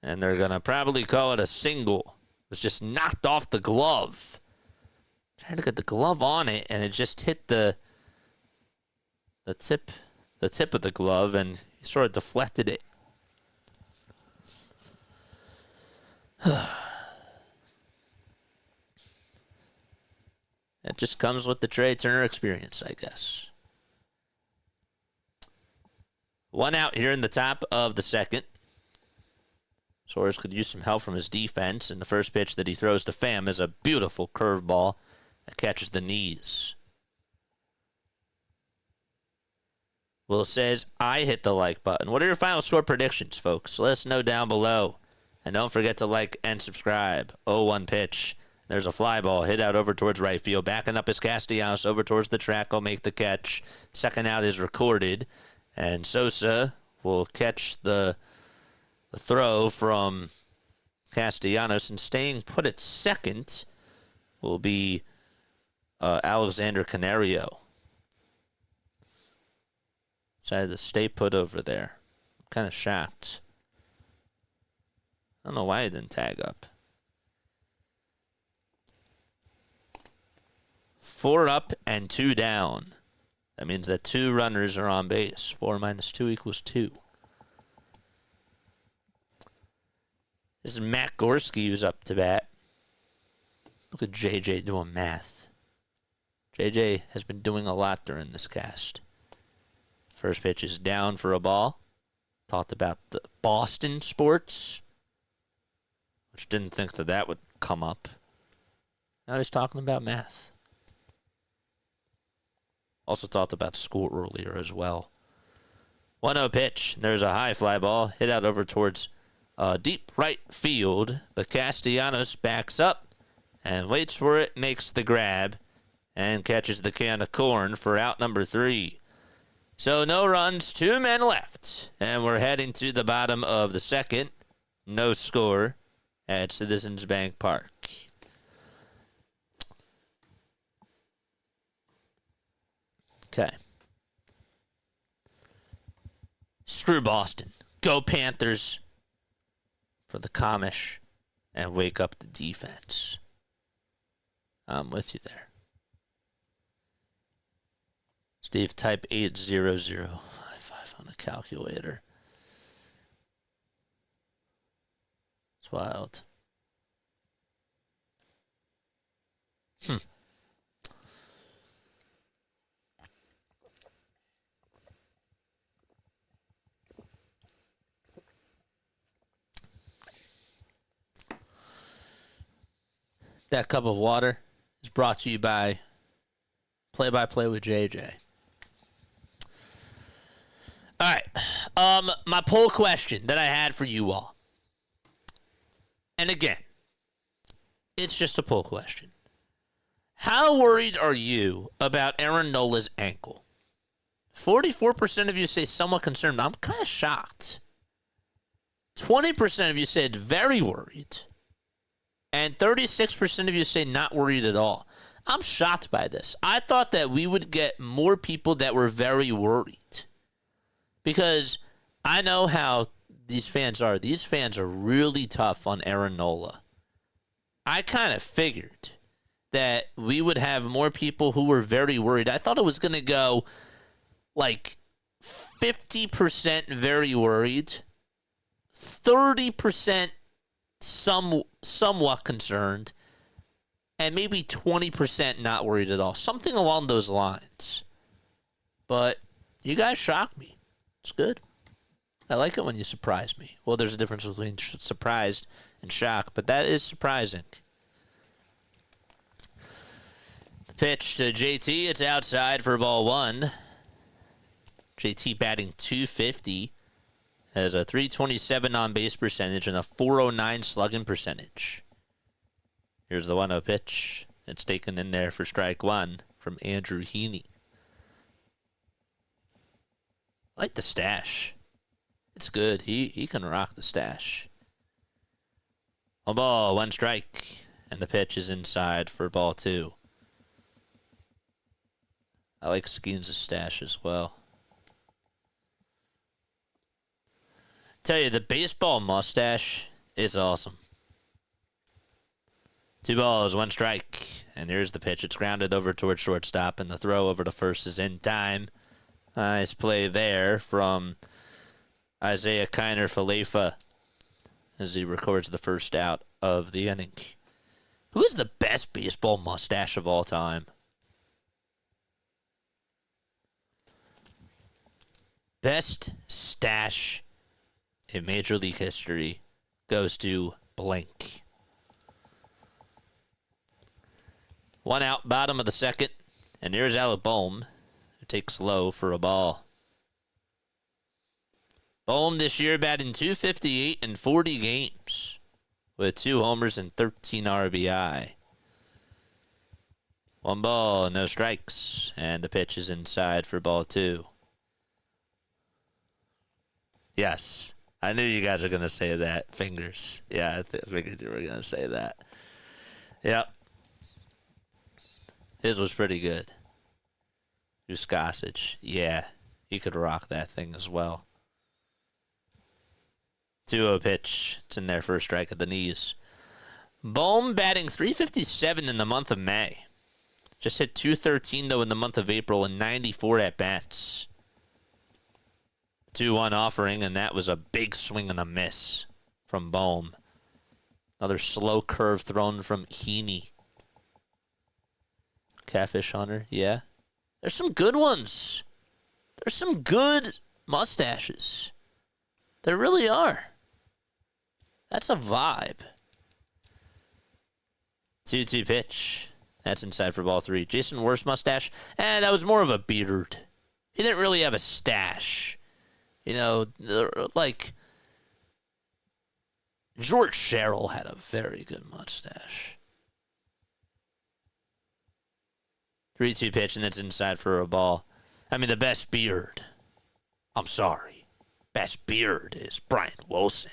And they're going to probably call it a single. It was just knocked off the glove. Tried to get the glove on it, and it just hit the tip of the glove, and he sort of deflected it. That just comes with the Trey Turner experience, I guess. 1 out here in the top of the second. Suarez could use some help from his defense, and the first pitch that he throws to Pham is a beautiful curveball that catches the knees. Will says, I hit the like button. What are your final score predictions, folks? Let us know down below. And don't forget to like and subscribe. 0-1 pitch. There's a fly ball hit out over towards right field. Backing up is Castellanos over towards the track. Will make the catch. Second out is recorded. And Sosa will catch the throw from Castellanos. And staying put at second will be Alexander Canario. Decided to stay put over there. I'm kind of shocked. I don't know why he didn't tag up. 4 up and 2 down. That means that 2 runners are on base. 4 minus 2 equals 2. This is Matt Gorski who's up to bat. Look at JJ doing math. JJ has been doing a lot during this cast. First pitch is down for a ball. Talked about the Boston sports, which didn't think that would come up. Now he's talking about math. Also talked about school earlier as well. 1-0 pitch. There's a high fly ball hit out over towards deep right field, but Castellanos backs up and waits for it, makes the grab, and catches the can of corn for out number 3. So no runs, 2 men left, and we're heading to the bottom of the second. No score at Citizens Bank Park. Okay. Screw Boston. Go Panthers for the Comish and wake up the defense. I'm with you there. Steve, type 80055 on the calculator. It's wild. That cup of water is brought to you by Play by Play with JJ. All right. My poll question that I had for you all. And again, it's just a poll question. How worried are you about Aaron Nola's ankle? 44% of you say somewhat concerned. I'm kind of shocked. 20% of you said very worried. And 36% of you say not worried at all. I'm shocked by this. I thought that we would get more people that were very worried. Because I know how these fans are. These fans are really tough on Aaron Nola. I kind of figured that we would have more people who were very worried. I thought it was going to go like 50% very worried, 30% somewhat concerned, and maybe 20% not worried at all. Something along those lines. But you guys shocked me. It's good. I like it when you surprise me. Well, there's a difference between surprised and shocked, but that is surprising. The pitch to JT. It's outside for ball one. JT batting .250. Has a .327 on-base percentage and a .409 slugging percentage. Here's the 1-0 pitch. It's taken in there for strike one from Andrew Heaney. I like the stash. It's good. He can rock the stash. 1 ball, 1 strike. And the pitch is inside for ball 2. I like Skeens' stash as well. Tell you, the baseball mustache is awesome. 2 balls, 1 strike. And here's the pitch. It's grounded over towards shortstop, and the throw over to first is in time. Nice play there from Isaiah Kiner Falefa as he records the first out of the inning. Who is the best baseball mustache of all time? Best stash in Major League history goes to blank. 1 out, bottom of the second, and here's Alec Bohm, who takes low for a ball. Bohm this year batting .258 in 40 games with 2 homers and 13 RBI. 1 ball, no strikes, and the pitch is inside for ball 2. Yes, I knew you guys were going to say that. Fingers. Yeah, I figured you were going to say that. Yep. His was pretty good. Gossage. Yeah, he could rock that thing as well. 2-0 pitch. It's in there for a strike at the knees. Bohm batting .357 in the month of May. Just hit .213 though in the month of April and 94 at-bats. 2-1 offering, and that was a big swing and a miss from Bohm. Another slow curve thrown from Heaney. Catfish Hunter, yeah. There's some good ones. There's some good mustaches. There really are. That's a vibe. 2-2 pitch. That's inside for ball 3. Jason Worth's mustache. And that was more of a beard. He didn't really have a stash. You know, like George Sherrill had a very good mustache. 3-2 pitch, and that's inside for a ball. I mean, the best beard. I'm sorry. Best beard is Brian Wilson.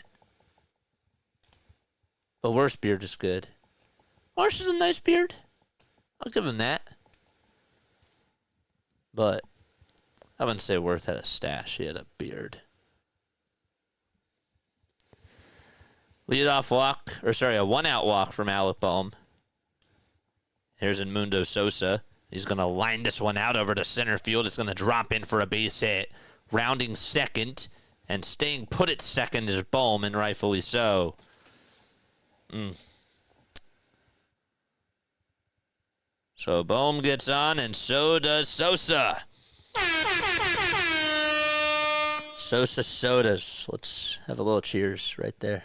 But worst beard is good. Marsh is a nice beard. I'll give him that. But I wouldn't say Worth had a stash. He had a beard. Leadoff walk, a 1-out walk from Alec Bohm. Here's Edmundo Sosa. He's going to line this one out over to center field. It's going to drop in for a base hit. Rounding second and staying put at second is Bohm, and rightfully so. So Bohm gets on, and so does Sosa. Sosa sodas. Let's have a little cheers right there.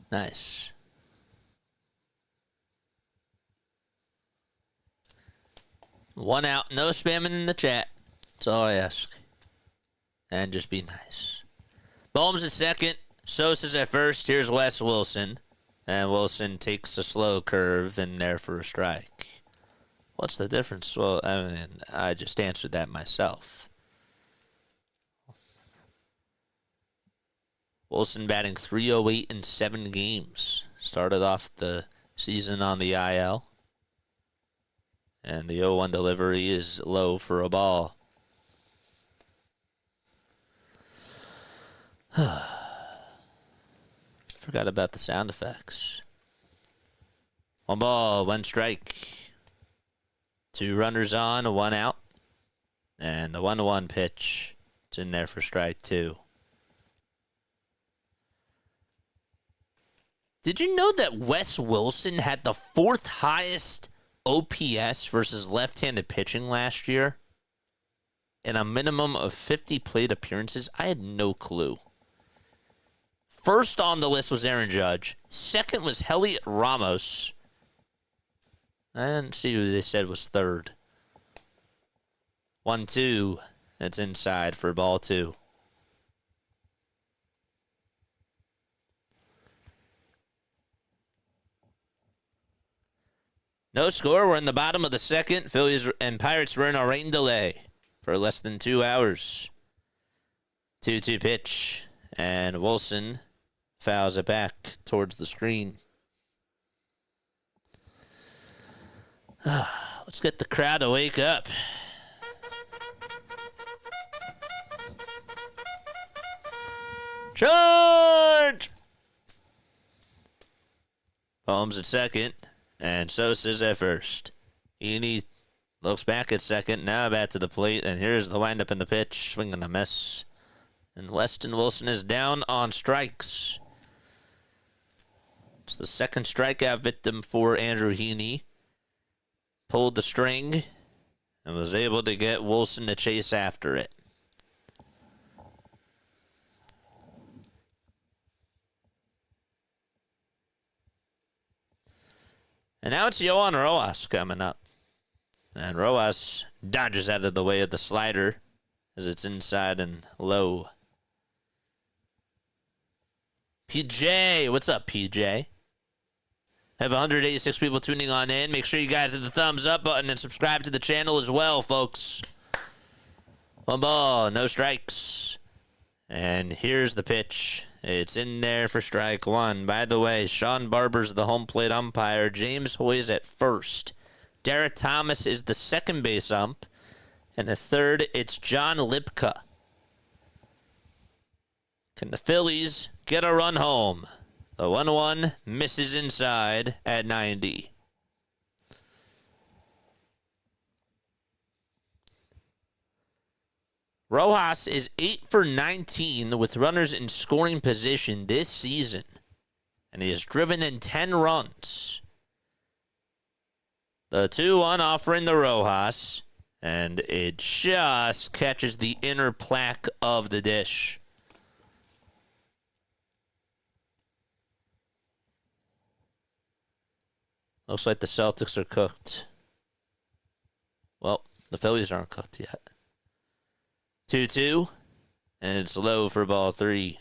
Nice. 1 out. No spamming in the chat. That's all I ask. And just be nice. Bohm's at second. Sosa's at first. Here's Wes Wilson. And Wilson takes a slow curve in there for a strike. What's the difference? Well, I mean, I just answered that myself. Wilson batting .308 in 7 games. Started off the season on the IL. And the 0-1 delivery is low for a ball. Forgot about the sound effects. 1 ball, 1 strike. 2 runners on, 1 out. And the 1-1 pitch. It's in there for strike 2. Did you know that Wes Wilson had the 4th highest OPS versus left-handed pitching last year? In a minimum of 50 plate appearances? I had no clue. First on the list was Aaron Judge. Second was Heliot Ramos. I didn't see who they said was third. 1-2. That's inside for ball 2. No score. We're in the bottom of the second. Phillies and Pirates were in a rain delay for less than 2 hours. 2-2 pitch. And Wilson fouls it back towards the screen. Let's get the crowd to wake up. Charge! Bohm's at second, and Sosa's at first. Heaney looks back at second, now back to the plate, and here's the windup in the pitch, swing and a miss. And Weston Wilson is down on strikes. It's the second strikeout victim for Andrew Heaney. Pulled the string and was able to get Wilson to chase after it. And now it's Yohan Rojas coming up. And Rojas dodges out of the way of the slider as it's inside and low. PJ, what's up, PJ? Have 186 people tuning on in. Make sure you guys hit the thumbs up button and subscribe to the channel as well, folks. 1 ball, no strikes. And here's the pitch. It's in there for strike 1. By the way, Sean Barber's the home plate umpire. James Hoy's at first. Derek Thomas is the second base ump. And the third, it's John Lipka. Can the Phillies get a run home? The 1-1 misses inside at 90. Rojas is 8 for 19 with runners in scoring position this season. And he has driven in 10 runs. The 2-1 offering to Rojas. And it just catches the inner plaque of the dish. Looks like the Celtics are cooked. Well, the Phillies aren't cooked yet. 2-2, and it's low for ball 3.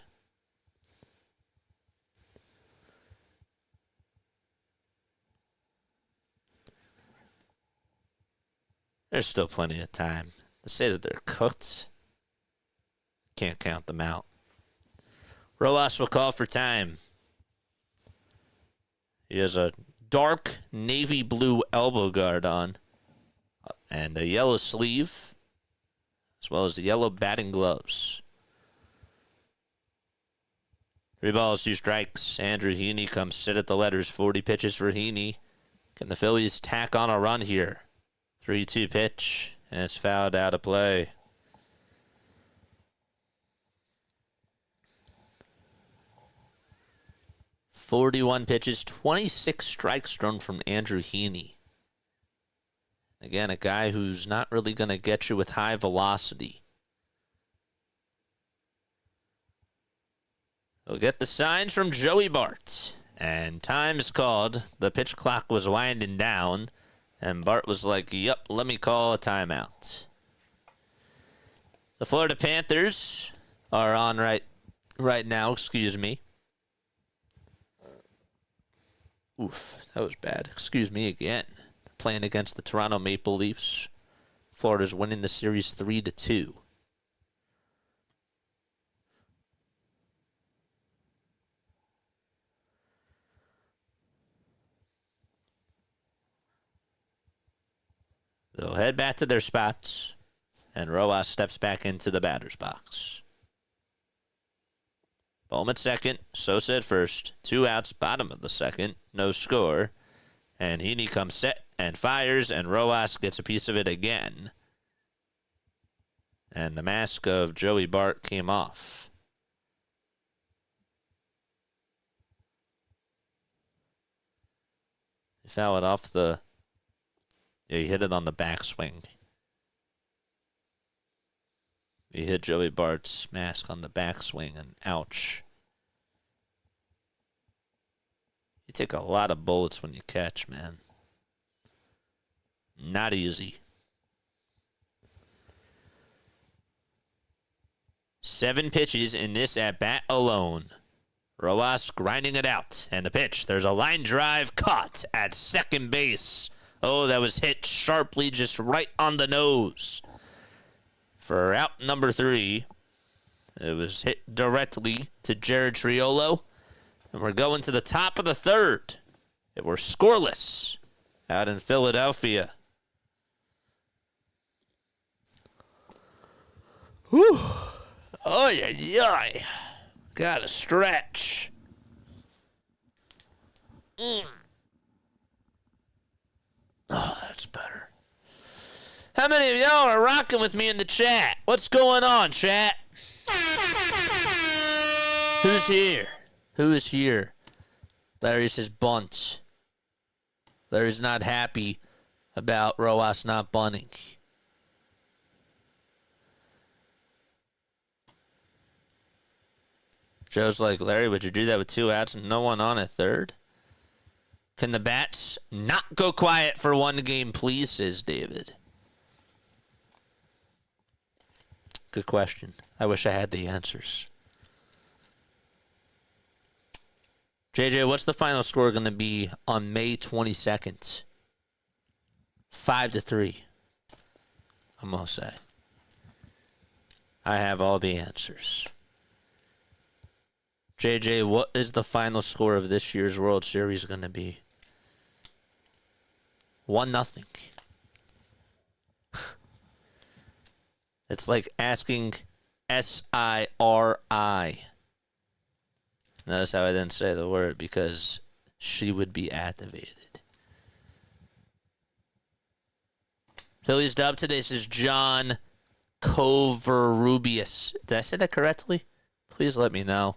There's still plenty of time. To say that they're cooked, can't count them out. Rojas will call for time. He has a dark navy blue elbow guard on and a yellow sleeve, as well as the yellow batting gloves. 3 balls, 2 strikes. Andrew Heaney comes sit at the letters. 40 pitches for Heaney. Can the Phillies tack on a run here? 3-2 pitch, and it's fouled out of play. .41 pitches, 26 strikes thrown from Andrew Heaney. Again, a guy who's not really going to get you with high velocity. He'll get the signs from Joey Bart. And time is called. The pitch clock was winding down. And Bart was like, yep, let me call a timeout. The Florida Panthers are on right now, excuse me. Oof, that was bad. Excuse me again. Playing against the Toronto Maple Leafs. Florida's winning the series 3-2. They'll head back to their spots, and Rojas steps back into the batter's box. Bohm at second, Sosa at first, 2 outs, bottom of the second, no score. And Heaney comes set and fires, and Rojas gets a piece of it again. And the mask of Joey Bart came off. He fouled it off the... Yeah, he hit it on the backswing. He hit Joey Bart's mask on the backswing, and ouch. You take a lot of bullets when you catch, man. Not easy. 7 pitches in this at-bat alone. Rojas grinding it out. And the pitch. There's a line drive caught at second base. Oh, that was hit sharply just right on the nose. For out number 3, it was hit directly to Jared Triolo. And we're going to the top of the third. We're scoreless out in Philadelphia. Whew. Oh, yeah. Gotta stretch. Oh, that's better. How many of y'all are rocking with me in the chat? What's going on, chat? Who's here? Who is here? Larry says bunt. Larry's not happy about Rojas not bunting. Joe's like, Larry, would you do that with 2 outs and no one on at third? Can the bats not go quiet for 1 game, please, says David. Good question. I wish I had the answers. JJ, what's the final score going to be on May 22nd? 5-3. I'm going to say. I have all the answers. JJ, what is the final score of this year's World Series going to be? 1-0. It's like asking S-I-R-I. Notice how I didn't say the word because she would be activated. Phillies dub today says John Covarrubias. Did I say that correctly? Please let me know.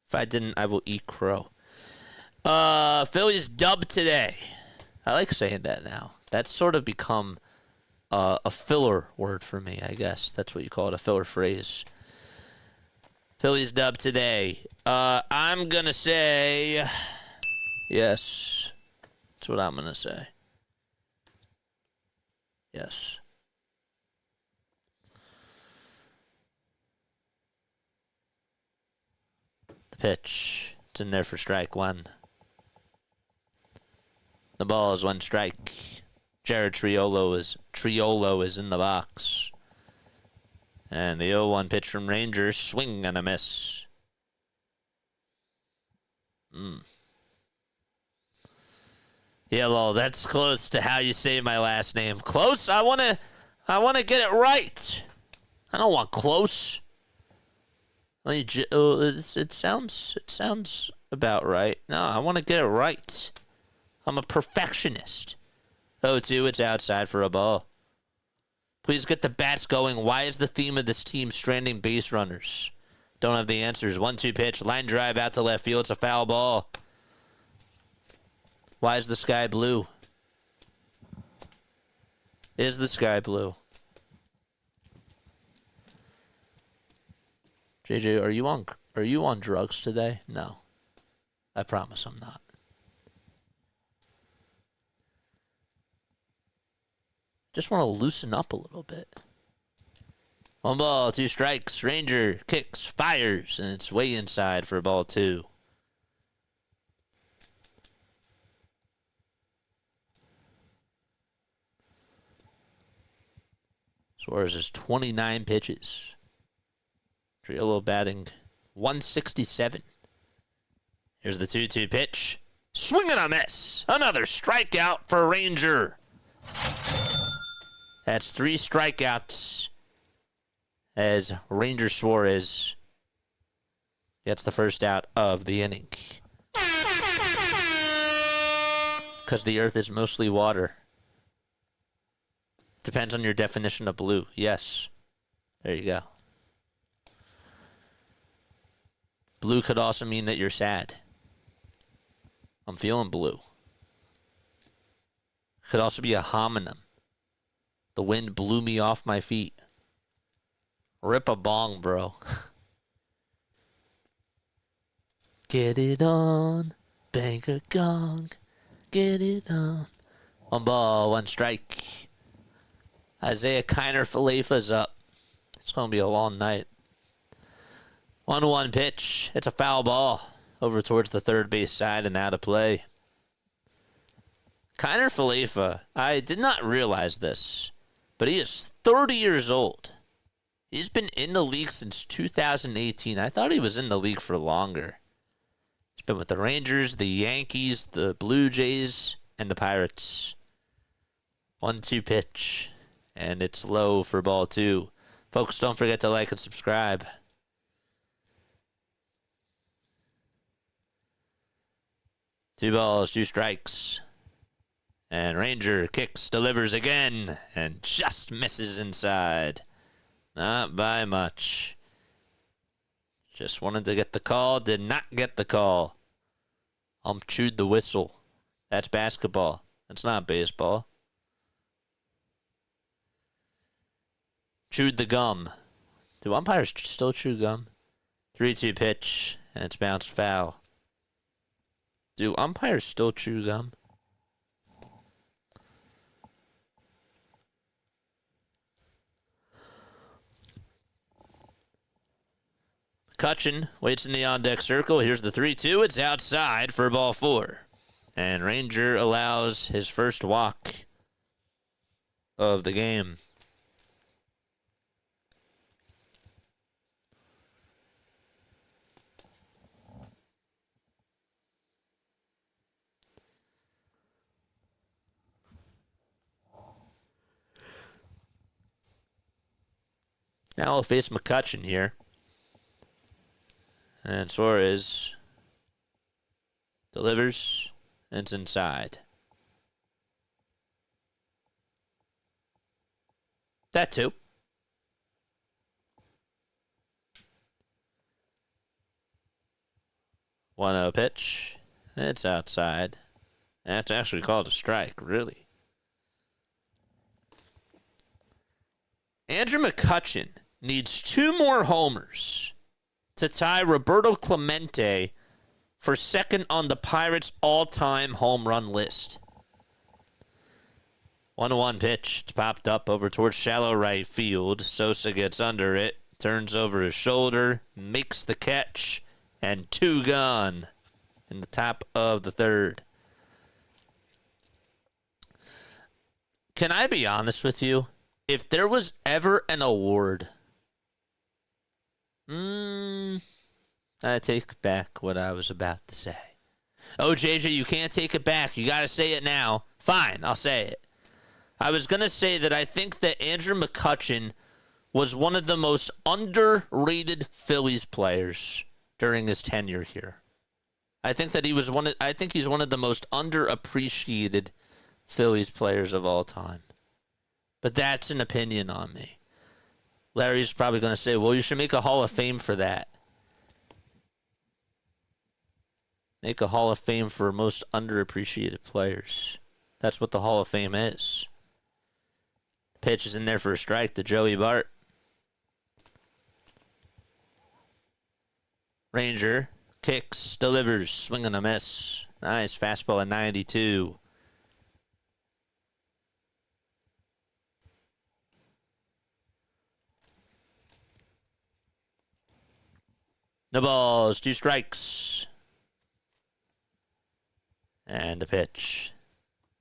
If I didn't, I will eat crow. Phillies dub today. I like saying that now. That's sort of become a filler word for me, I guess. That's what you call it, a filler phrase. Phillies dub today. I'm going to say yes. That's what I'm going to say. Yes. The pitch. It's in there for strike 1. The ball is 1 strike. Jared Triolo is in the box. And the 0-1 pitch from Rangers, swing and a miss. Yellow, that's close to how you say my last name. Close? I wanna get it right. I don't want close. It sounds about right. No, I want to get it right. I'm a perfectionist. 0-2, it's outside for a ball. Please get the bats going. Why is the theme of this team stranding base runners? Don't have the answers. 1-2 pitch. Line drive out to left field. It's a foul ball. Why is the sky blue? Is the sky blue? JJ, are you on drugs today? No. I promise I'm not. Just want to loosen up a little bit. 1 ball, 2 strikes. Ranger kicks, fires, and it's way inside for ball 2. Suarez has 29 pitches. Triolo batting 167. Here's the 2-2 pitch. Swing and a miss. Another strikeout for Ranger. That's 3 strikeouts as Ranger Suarez gets the first out of the inning. Because the earth is mostly water. Depends on your definition of blue. Yes. There you go. Blue could also mean that you're sad. I'm feeling blue. Could also be a homonym. The wind blew me off my feet. Rip a bong, bro. Get it on. Bang a gong. Get it on. 1 ball, 1 strike. Isaiah Kiner-Falefa's up. It's going to be a long night. 1-1 pitch. It's a foul ball over towards the third base side and out of play. Kiner-Falefa, I did not realize this, but he is 30 years old. He's been in the league since 2018. I thought he was in the league for longer. He's been with the Rangers, the Yankees, the Blue Jays, and the Pirates. 1-2 pitch. And it's low for ball 2. Folks, don't forget to like and subscribe. Two balls, 2 strikes. And Ranger kicks, delivers again, and just misses inside. Not by much. Just wanted to get the call, did not get the call. Chewed the whistle. That's basketball. That's not baseball. Chewed the gum. Do umpires still chew gum? 3-2 pitch, and it's bounced foul. Do umpires still chew gum? McCutchen waits in the on-deck circle. Here's the 3-2. It's outside for ball 4. And Ranger allows his first walk of the game. Now we'll face McCutchen here. And Suarez delivers, and it's inside. That too. 1-0 pitch. It's outside. That's actually called a strike, really. Andrew McCutchen needs 2 more homers to tie Roberto Clemente for second on the Pirates' all-time home run list. 1-1 pitch. It's popped up over towards shallow right field. Sosa gets under it, turns over his shoulder, makes the catch, and 2 gone in the top of the third. Can I be honest with you? If there was ever an award, I take back what I was about to say. Oh, JJ, you can't take it back. You got to say it now. Fine, I'll say it. I was going to say that I think that Andrew McCutchen was one of the most underrated Phillies players during his tenure here. I think that he's one of the most underappreciated Phillies players of all time. But that's an opinion on me. Larry's probably going to say, well, you should make a Hall of Fame for that. Make a Hall of Fame for most underappreciated players. That's what the Hall of Fame is. Pitch is in there for a strike to Joey Bart. Ranger kicks, delivers, swing and a miss. Nice fastball at 92. No balls, 2 strikes. And the pitch.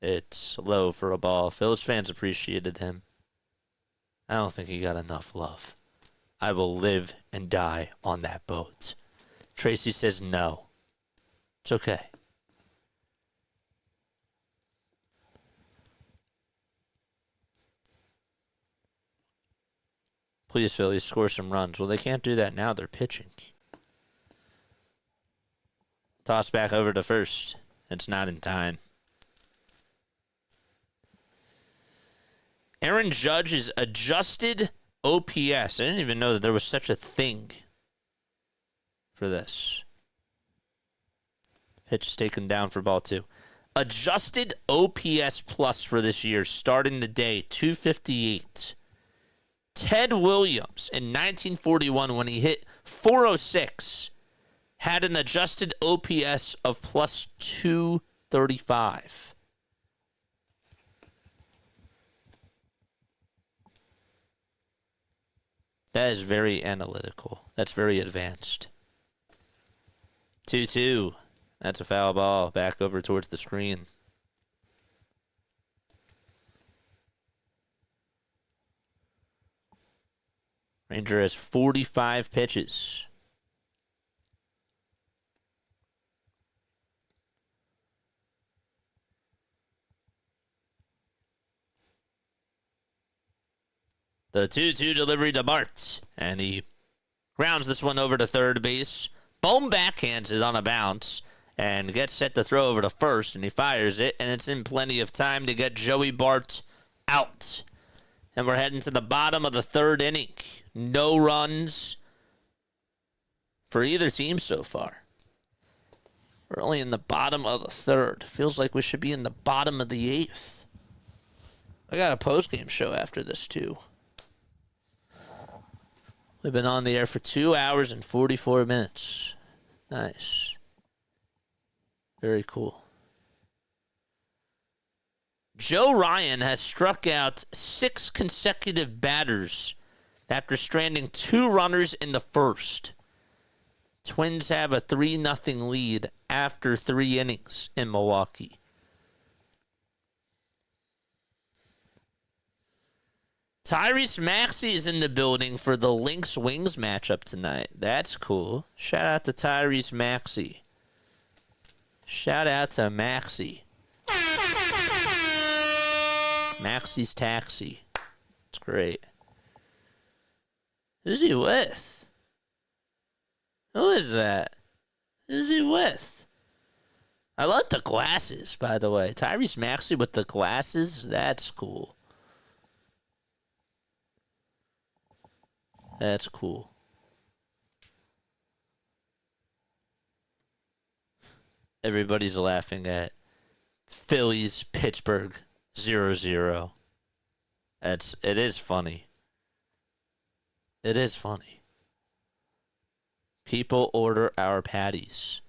It's low for a ball. Phillies fans appreciated him. I don't think he got enough love. I will live and die on that boat. Tracy says no. It's okay. Please, Phillies, score some runs. Well, they can't do that now. They're pitching. Toss back over to first. It's not in time. Aaron Judge's adjusted OPS. I didn't even know that there was such a thing for this. Pitch is taken down for ball 2. Adjusted OPS plus for this year, starting the day, 258. Ted Williams in 1941, when he hit 406, had an adjusted OPS of plus 235. That is very analytical. That's very advanced. 2-2. That's a foul ball. Back over towards the screen. Ranger has 45 pitches. The 2-2 delivery to Bart. And he grounds this one over to third base. Bohm backhands it on a bounce and gets set to throw over to first. And he fires it. And it's in plenty of time to get Joey Bart out. And we're heading to the bottom of the third inning. No runs for either team so far. We're only in the bottom of the third. Feels like we should be in the bottom of the eighth. I got a post-game show after this, too. We've been on the air for 2 hours and 44 minutes. Nice. Very cool. Joe Ryan has struck out 6 consecutive batters after stranding 2 runners in the first. Twins have a 3-0 lead after 3 innings in Milwaukee. Tyrese Maxey is in the building for the Lynx Wings matchup tonight. That's cool. Shout out to Tyrese Maxey. Shout out to Maxey. Maxey's Taxi. It's great. Who's he with? Who is that? Who's he with? I like the glasses, by the way. Tyrese Maxey with the glasses. That's cool. That's cool. Everybody's laughing at Phillies, Pittsburgh, 0-0. It is funny. It is funny. People order our patties.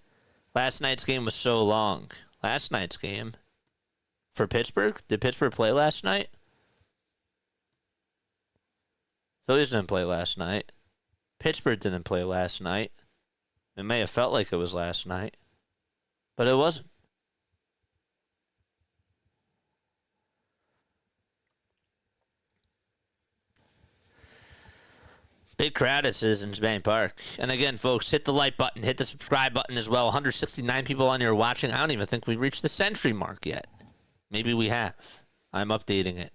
Last night's game was so long. Last night's game for Pittsburgh? Did Pittsburgh play last night? Phillies didn't play last night. Pittsburgh didn't play last night. It may have felt like it was last night, but it wasn't. Big crowd at Citizens Bank Park. And again, folks, hit the like button, hit the subscribe button as well. 169 people on here watching. I don't even think we reached the century mark yet. Maybe we have. I'm updating it.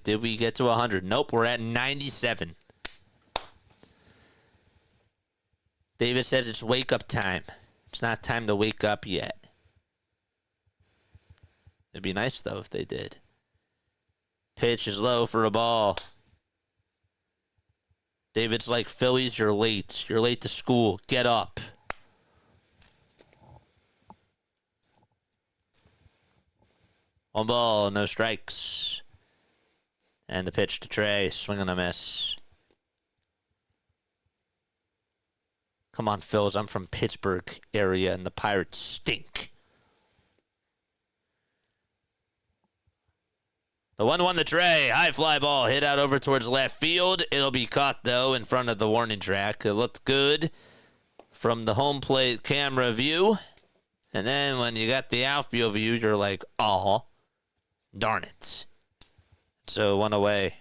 Did we get to 100? Nope, we're at 97. David says it's wake up time. It's not time to wake up yet. It'd be nice, though, if they did. Pitch is low for a ball. David's like, Phillies, you're late. You're late to school. Get up. One ball, no strikes. And the pitch to Trey, swing and a miss. Come on, Phils, I'm from Pittsburgh area, and the Pirates stink. The 1-1 to Trey. High fly ball hit out over towards left field. It'll be caught, though, in front of the warning track. It looked good. from the home plate camera view. And then when you got the outfield view, you're like, oh, darn it. So 1 away.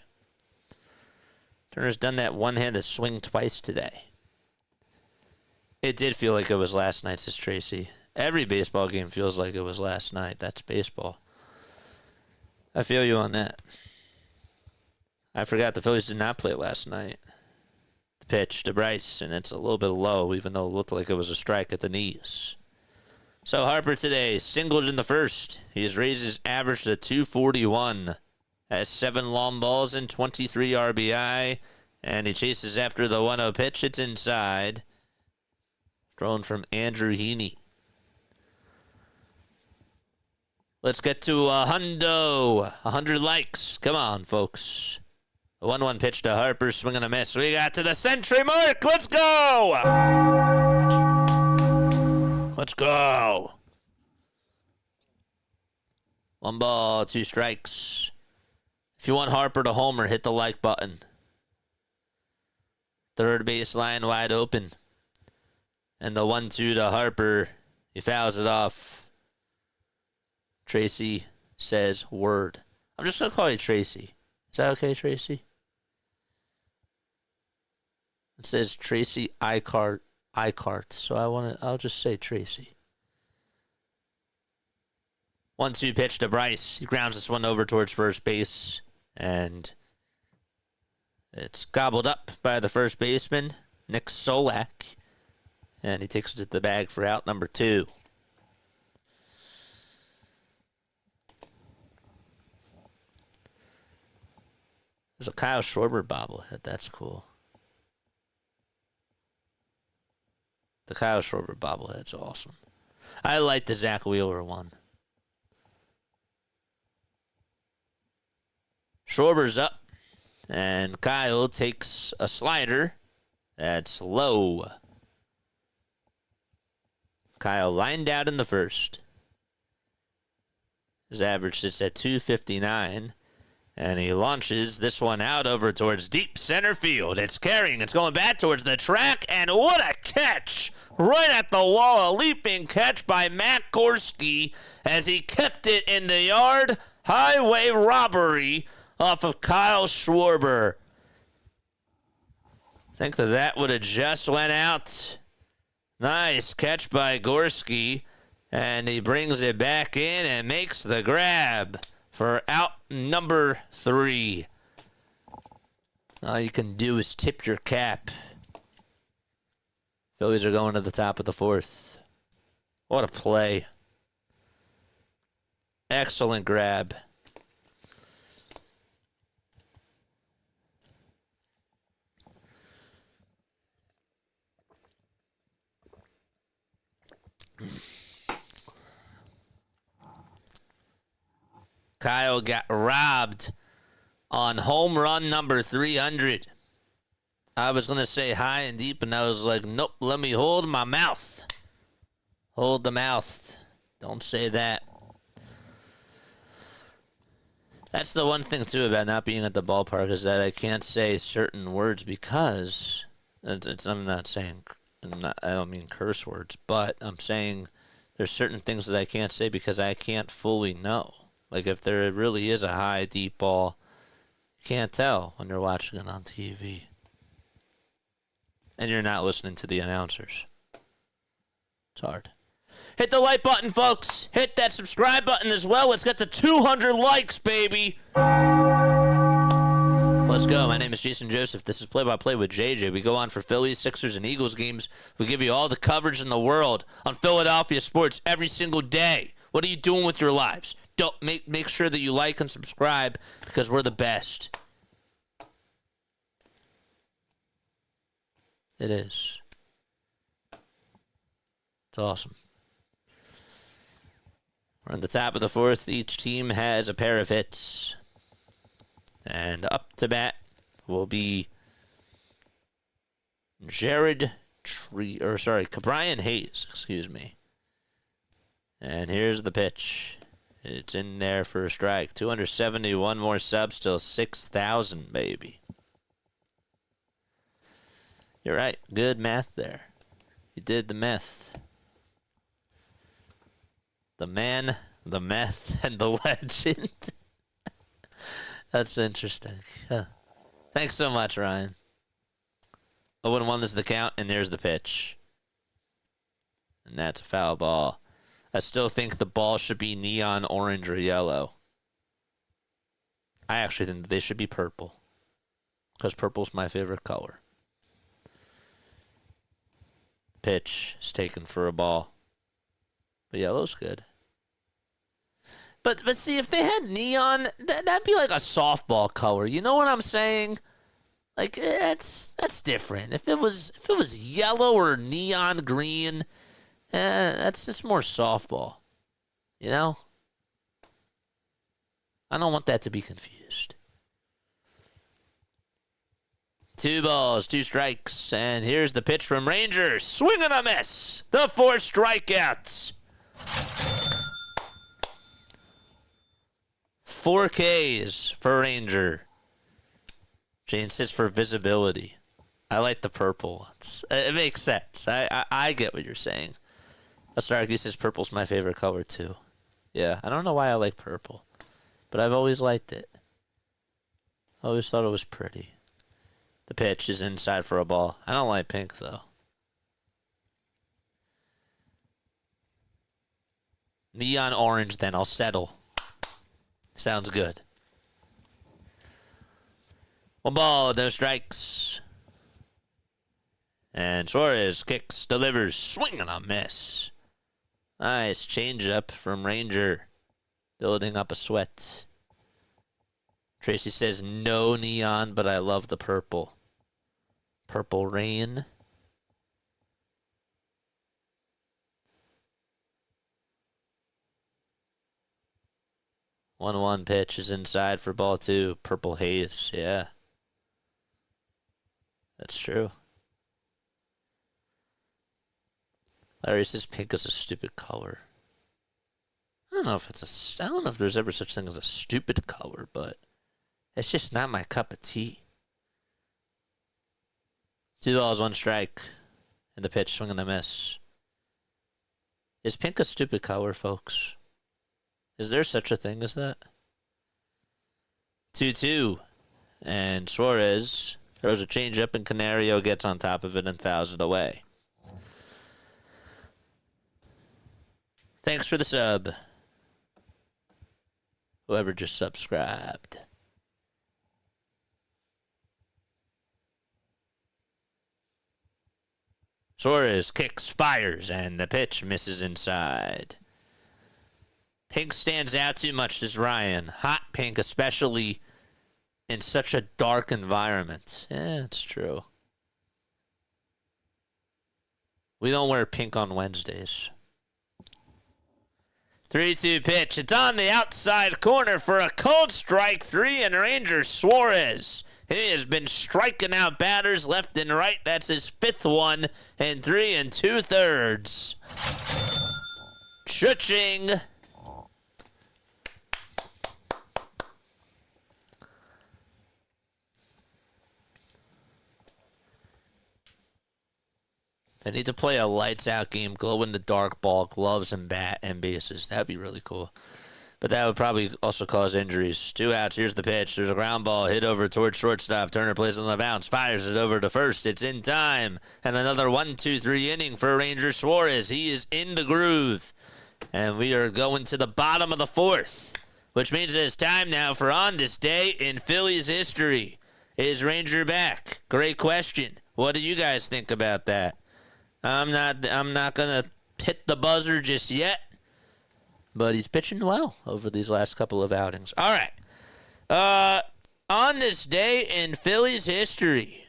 Turner's done that one-handed swing twice today. It did feel like it was last night, says Tracy. Every baseball game feels like it was last night. That's baseball. I feel you on that. I forgot the Phillies did not play last night. The pitch to Bryce, and it's a little bit low, even though it looked like it was a strike at the knees. So Harper today singled in the first. He has raised his average to 241. Has 7 long balls and 23 RBI. And he chases after the 1-0 pitch. It's inside. Thrown from Andrew Heaney. Let's get to a hundo. 100 likes. Come on, folks. The 1-1 pitch to Harper. Swing and a miss. We got to the century mark. Let's go. Let's go. 1 ball, 2 strikes. If you want Harper to homer, hit the like button. Third base line wide open. And the 1-2 to Harper. He fouls it off. Tracy says word. I'm just going to call you Tracy. Is that okay, Tracy? It says Tracy Icart, so I'll just say Tracy. 1-2 pitch to Bryce. He grounds this one over towards first base. And it's gobbled up by the first baseman, Nick Solak. And he takes it to the bag for out number 2. There's a Kyle Schwarber bobblehead. That's cool. The Kyle Schwarber bobblehead's awesome. I like the Zach Wheeler one. Schwarber's up, and Kyle takes a slider that's low. Kyle lined out in the first. His average sits at 259, and he launches this one out over towards deep center field. It's carrying. It's going back towards the track, and what a catch! Right at the wall, a leaping catch by Matt Gorski as he kept it in the yard. Highway robbery off of Kyle Schwarber. Think that would have just went out. Nice catch by Gorski. And he brings it back in and makes the grab for out number 3. All you can do is tip your cap. Phillies are going to the top of the 4th. What a play. Excellent grab. Kyle got robbed on home run number 300. I was going to say high and deep, and I was like, nope, let me hold my mouth. Hold the mouth. Don't say that. That's the one thing, too, about not being at the ballpark is that I can't say certain words because I'm not saying, I don't mean curse words, but I'm saying there's certain things that I can't say because I can't fully know. Like if there really is a high, deep ball, you can't tell when you're watching it on TV. And you're not listening to the announcers. It's hard. Hit the like button, folks. Hit that subscribe button as well. Let's get to 200 likes, baby. Let's go. My name is Jason Joseph. This is Play-by-Play with JJ. We go on for Phillies, Sixers, and Eagles games. We give you all the coverage in the world on Philadelphia sports every single day. What are you doing with your lives? Don't make sure that you like and subscribe because we're the best. It is. It's awesome. We're on the top of the 4th. Each team has a pair of hits. And up to bat will be Cabrian Hayes, excuse me. And here's the pitch. It's in there for a strike. 271 more subs, still 6,000, baby. You're right. Good math there. You did the meth. The man, the meth, and the legend. That's interesting. Huh. Thanks so much, Ryan. 0-1 is the count, and there's the pitch. And that's a foul ball. I still think the ball should be neon orange or yellow. I actually think they should be purple. Because purple's my favorite color. Pitch is taken for a ball. But yellow's good. But see, if they had neon, that'd be like a softball color. You know what I'm saying? Like that's different. If it was yellow or neon green, it's more softball. You know? I don't want that to be confused. 2 balls, 2 strikes, and here's the pitch from Rangers. Swing and a miss. The 4 strikeouts. 4 Ks for Ranger. Jane says for visibility. I like the purple ones. It makes sense. I get what you're saying. Astarky says purple's my favorite color too. Yeah, I don't know why I like purple, but I've always liked it. I always thought it was pretty. The pitch is inside for a ball. I don't like pink though. Neon orange, then I'll settle. Sounds good. 1 ball, no strikes. And Suarez kicks, delivers, swing and a miss. Nice changeup from Ranger. Building up a sweat. Tracy says no neon, but I love the purple. Purple rain. One pitch is inside for ball 2. Purple haze, yeah. That's true. Larry says pink is a stupid color. I don't know if there's ever such thing as a stupid color, but it's just not my cup of tea. 2 balls, 1 strike. And the pitch, swing and a miss. Is pink a stupid color, folks? Is there such a thing as that? 2-2. And Suarez throws a changeup, and Canario gets on top of it and fouls it away. Thanks for the sub. Whoever just subscribed. Suarez kicks, fires, and the pitch misses inside. Pink stands out too much, says Ryan. Hot pink, especially in such a dark environment. Yeah, it's true. We don't wear pink on Wednesdays. 3-2 pitch. It's on the outside corner for a cold strike 3, and Ranger Suarez. He has been striking out batters left and right. That's his 5th one in 3 2/3. Cha-ching. They need to play a lights-out game, glow-in-the-dark ball, gloves, and bat and bases. That'd be really cool. But that would probably also cause injuries. 2 outs. Here's the pitch. There's a ground ball hit over towards shortstop. Turner plays on the bounce. Fires it over to first. It's in time. And another 1-2-3 inning for Ranger Suarez. He is in the groove. And we are going to the bottom of the 4th, which means it's time now for On This Day in Phillies History. Is Ranger back? Great question. What do you guys think about that? I'm not gonna hit the buzzer just yet, but he's pitching well over these last couple of outings. All right. On this day in Phillies history.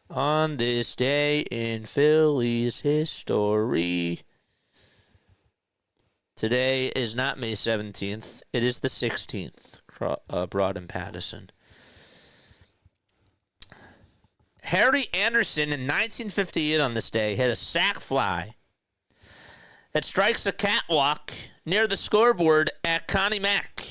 On this day in Phillies history. Today is not May 17th. It is the 16th. Broad and Pattison. Harry Anderson in 1958 on this day hit a sac fly that strikes a catwalk near the scoreboard at Connie Mack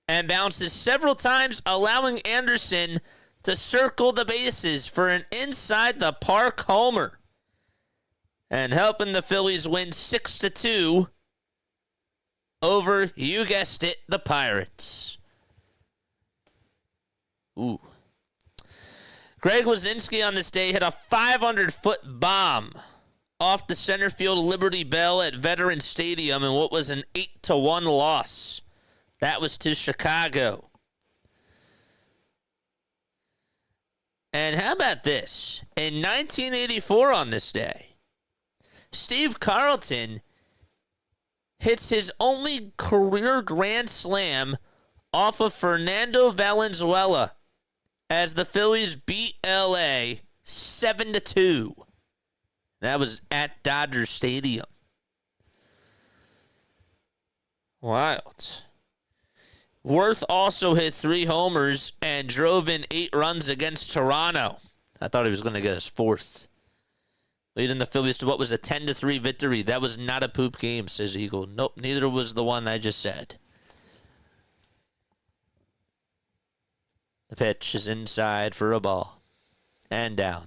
and bounces several times, allowing Anderson to circle the bases for an inside the park homer. and helping the Phillies win 6-2 over, you guessed it, the Pirates. Ooh. Greg Wazinski on this day hit a 500-foot bomb off the center field Liberty Bell at Veterans Stadium in what was an 8-1 loss. That was to Chicago. And how about this? In 1984 on this day, Steve Carlton hits his only career grand slam off of Fernando Valenzuela as the Phillies beat LA 7-2. That was at Dodger Stadium. Wild. Worth also hit 3 homers and drove in 8 runs against Toronto. I thought he was going to get his 4th. Leading the Phillies to what was a 10-3 victory. That was not a poop game, says Eagle. Nope, neither was the one I just said. The pitch is inside for a ball. And down.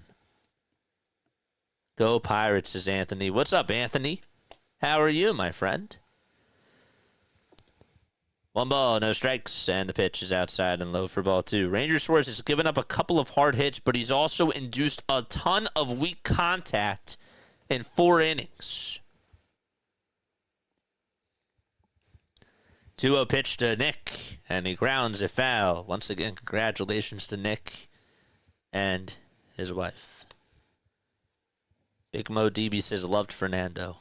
Go Pirates, says Anthony. What's up, Anthony? How are you, my friend? 1 ball, no strikes, and the pitch is outside and low for ball 2. Ranger Suarez has given up a couple of hard hits, but he's also induced a ton of weak contact in 4 innings. 2-0 pitch to Nick, and he grounds a foul. Once again, congratulations to Nick and his wife. Big Mo DB says loved Fernando.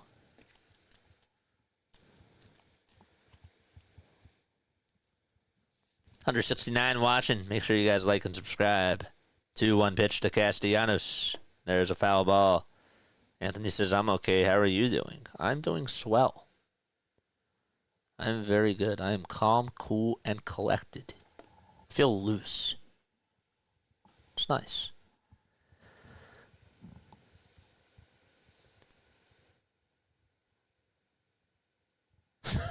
$169 watching. Make sure you guys like and subscribe. 2-1 pitch to Castellanos. There's a foul ball. Anthony says, I'm okay. How are you doing? I'm doing swell. I'm very good. I am calm, cool, and collected. I feel loose. It's nice.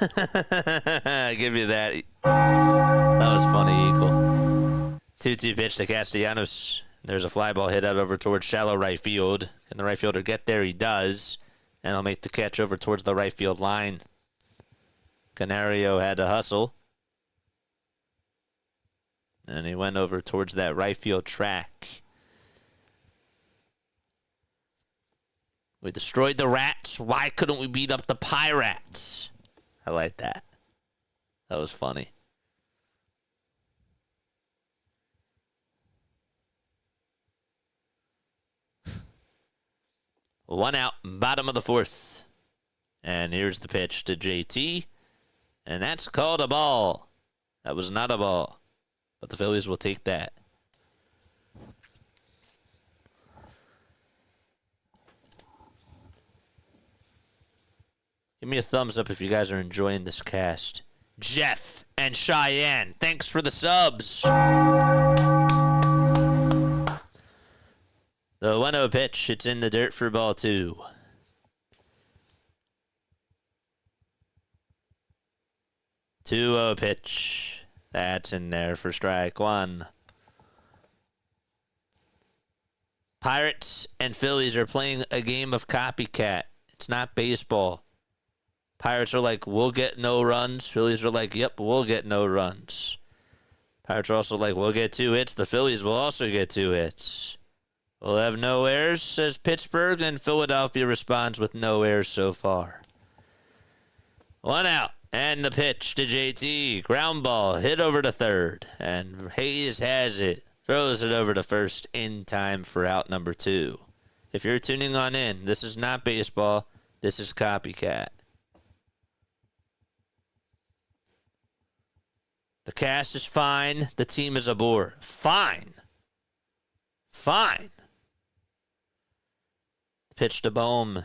I give you that. That was funny, Eagle. 2-2 pitch to Castellanos. There's a fly ball hit out over towards shallow right field. Can the right fielder get there? He does. And he'll make the catch over towards the right field line. Canario had to hustle. And he went over towards that right field track. We destroyed the Rats. Why couldn't we beat up the Pirates? I like that. That was funny. One out, bottom of the 4th. And here's the pitch to JT. And that's called a ball. That was not a ball. But the Phillies will take that. Give me a thumbs up if you guys are enjoying this cast. Jeff and Cheyenne, thanks for the subs. The 1-0 pitch, it's in the dirt for ball 2. 2-0 pitch. That's in there for strike 1. Pirates and Phillies are playing a game of copycat. It's not baseball. Pirates are like, we'll get no runs. Phillies are like, yep, we'll get no runs. Pirates are also like, we'll get 2 hits. The Phillies will also get 2 hits. We'll have no errors, says Pittsburgh, and Philadelphia responds with no errors so far. 1 out, and the pitch to JT. Ground ball, hit over to 3rd, and Hayes has it. Throws it over to 1st in time for out number 2. If you're tuning on in, this is not baseball. This is copycat. The cast is fine. The team is a bore. Fine. Fine. Pitch to Bohm.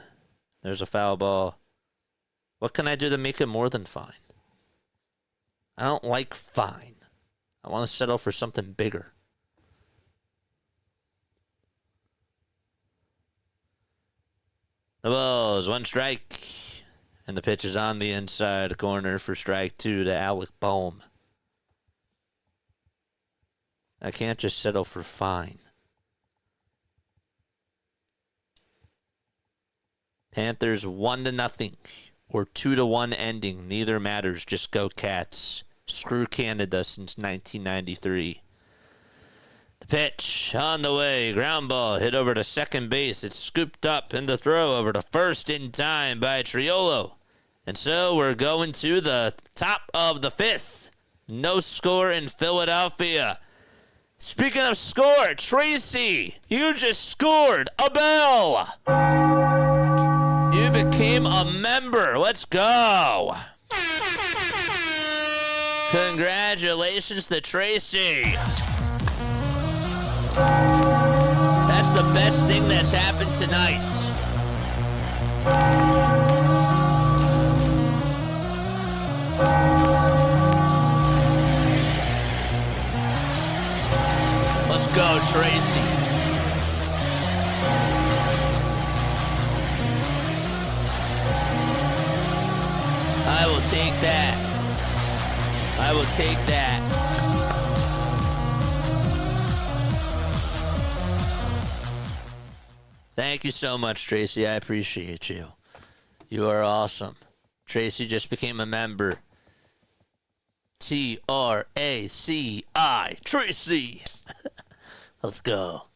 There's a foul ball. What can I do to make it more than fine? I don't like fine. I want to settle for something bigger. The ball is 1 strike. And the pitch is on the inside corner for strike 2 to Alec Bohm. I can't just settle for fine. Panthers 1-0 or 2-1 ending. Neither matters. Just go Cats. Screw Canada since 1993. The pitch on the way. Ground ball hit over to second base. It's scooped up in the throw over to first in time by Triolo. And so we're going to the top of the fifth. No score in Philadelphia. Speaking of score, Tracy, you just scored a bell. You became a member. Let's go. Congratulations to Tracy. That's the best thing that's happened tonight. Let's go, Tracy. I will take that. I will take that. Thank you so much, Tracy. I appreciate you. You are awesome. Tracy just became a member. T-R-A-C-I. Tracy. Let's go.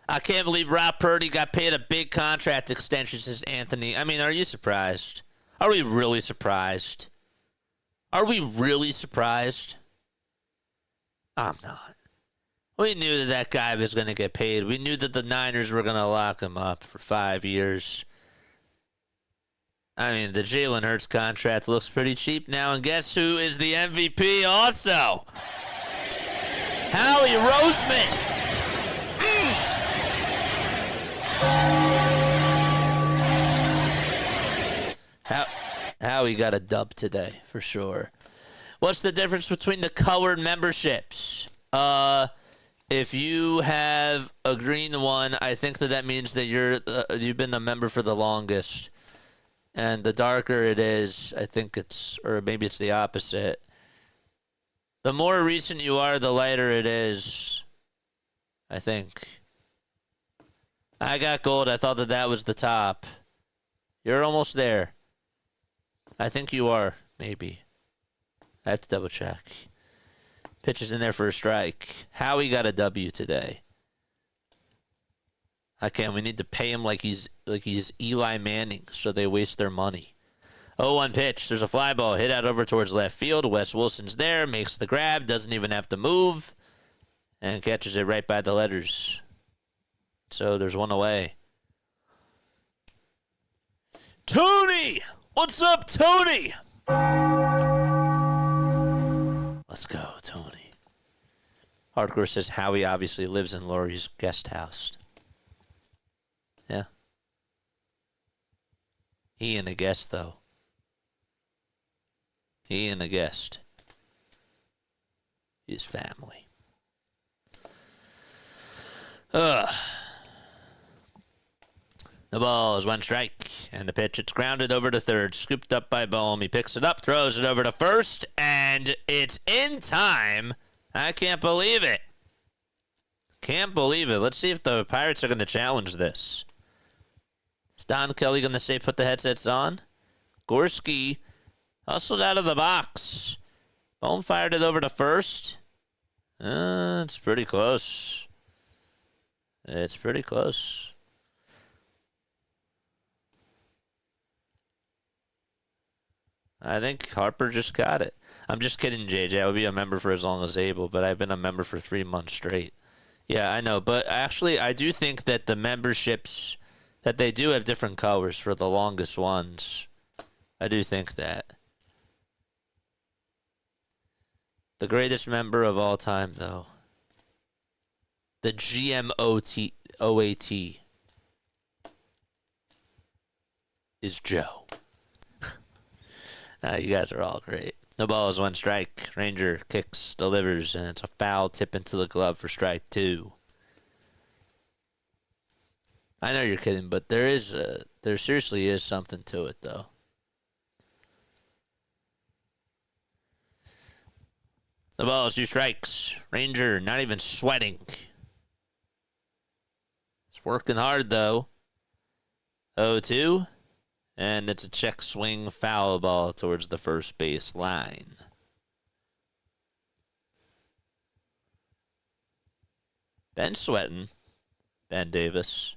I can't believe Rob Purdy got paid a big contract extension, says Anthony. I mean, are you surprised? Are we really surprised? Are we really surprised? I'm not. We knew that guy was going to get paid. We knew that the Niners were going to lock him up for 5 years. I mean, the Jalen Hurts contract looks pretty cheap now, and guess who is the MVP also? Howie Roseman. Howie got a dub today, for sure. What's the difference between the colored memberships? If you have a green one, I think that means that you've been a member for the longest. And the darker it is, I think or maybe it's the opposite. The more recent you are, the lighter it is, I think. I got gold. I thought that was the top. You're almost there. I think you are, maybe. I have to double check. Pitch is in there for a strike. Howie got a W today. Okay, we need to pay him like he's Eli Manning, so they waste their money. 0-1 pitch. There's a fly ball hit out over towards left field. Wes Wilson's there, makes the grab, doesn't even have to move, and catches it right by the letters. So there's one away. Tony! What's up, Tony? Let's go, Tony. Hardcore says Howie obviously lives in Laurie's guest house. Yeah. He and a guest, though. He and a guest. His family. The ball is one strike, and the pitch, it's grounded over to third, scooped up by Bohm. He picks it up, throws it over to first, and it's in time. I can't believe it. Can't believe it. Let's see if the Pirates are going to challenge this. Is Don Kelly going to say put the headsets on? Gorski hustled out of the box. Bohm fired it over to first. It's pretty close. It's pretty close. I think Harper just got it. I'm just kidding, JJ. I would be a member for as long as able, but I've been a member for 3 months straight. Yeah, I know. But actually, I do think that the memberships, that they do have different colors for the longest ones. I do think that. The greatest member of all time, though. The GMOAT is Joe. You guys are all great. The ball is one strike. Ranger kicks, delivers, and it's a foul tip into the glove for strike 2. I know you're kidding, but there seriously is something to it, though. The ball is 2 strikes. Ranger not even sweating. It's working hard, though. 0-2. And it's a check swing foul ball towards the first base line. Ben sweating. Ben Davis.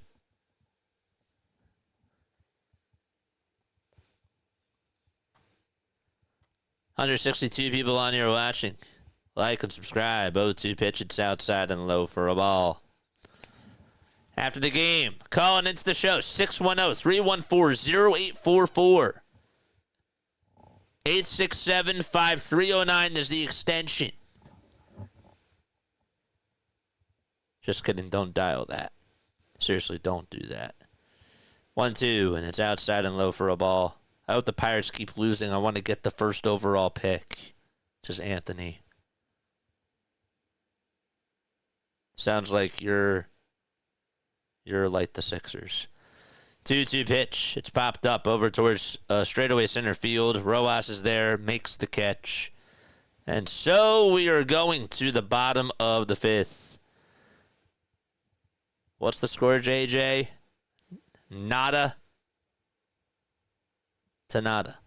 162 people on here watching. Like and subscribe. 0-2 pitch. It's outside and low for a ball. After the game, calling into the show, 610-314-0844. 867-5309 is the extension. Just kidding, don't dial that. Seriously, don't do that. 1-2, and it's outside and low for a ball. I hope the Pirates keep losing. I want to get the first overall pick. Says Anthony. Sounds like you're like the Sixers. 2-2 pitch. It's popped up over towards straightaway center field. Rojas is there, makes the catch. And so we are going to the bottom of the fifth. What's the score, JJ? Nada to nada.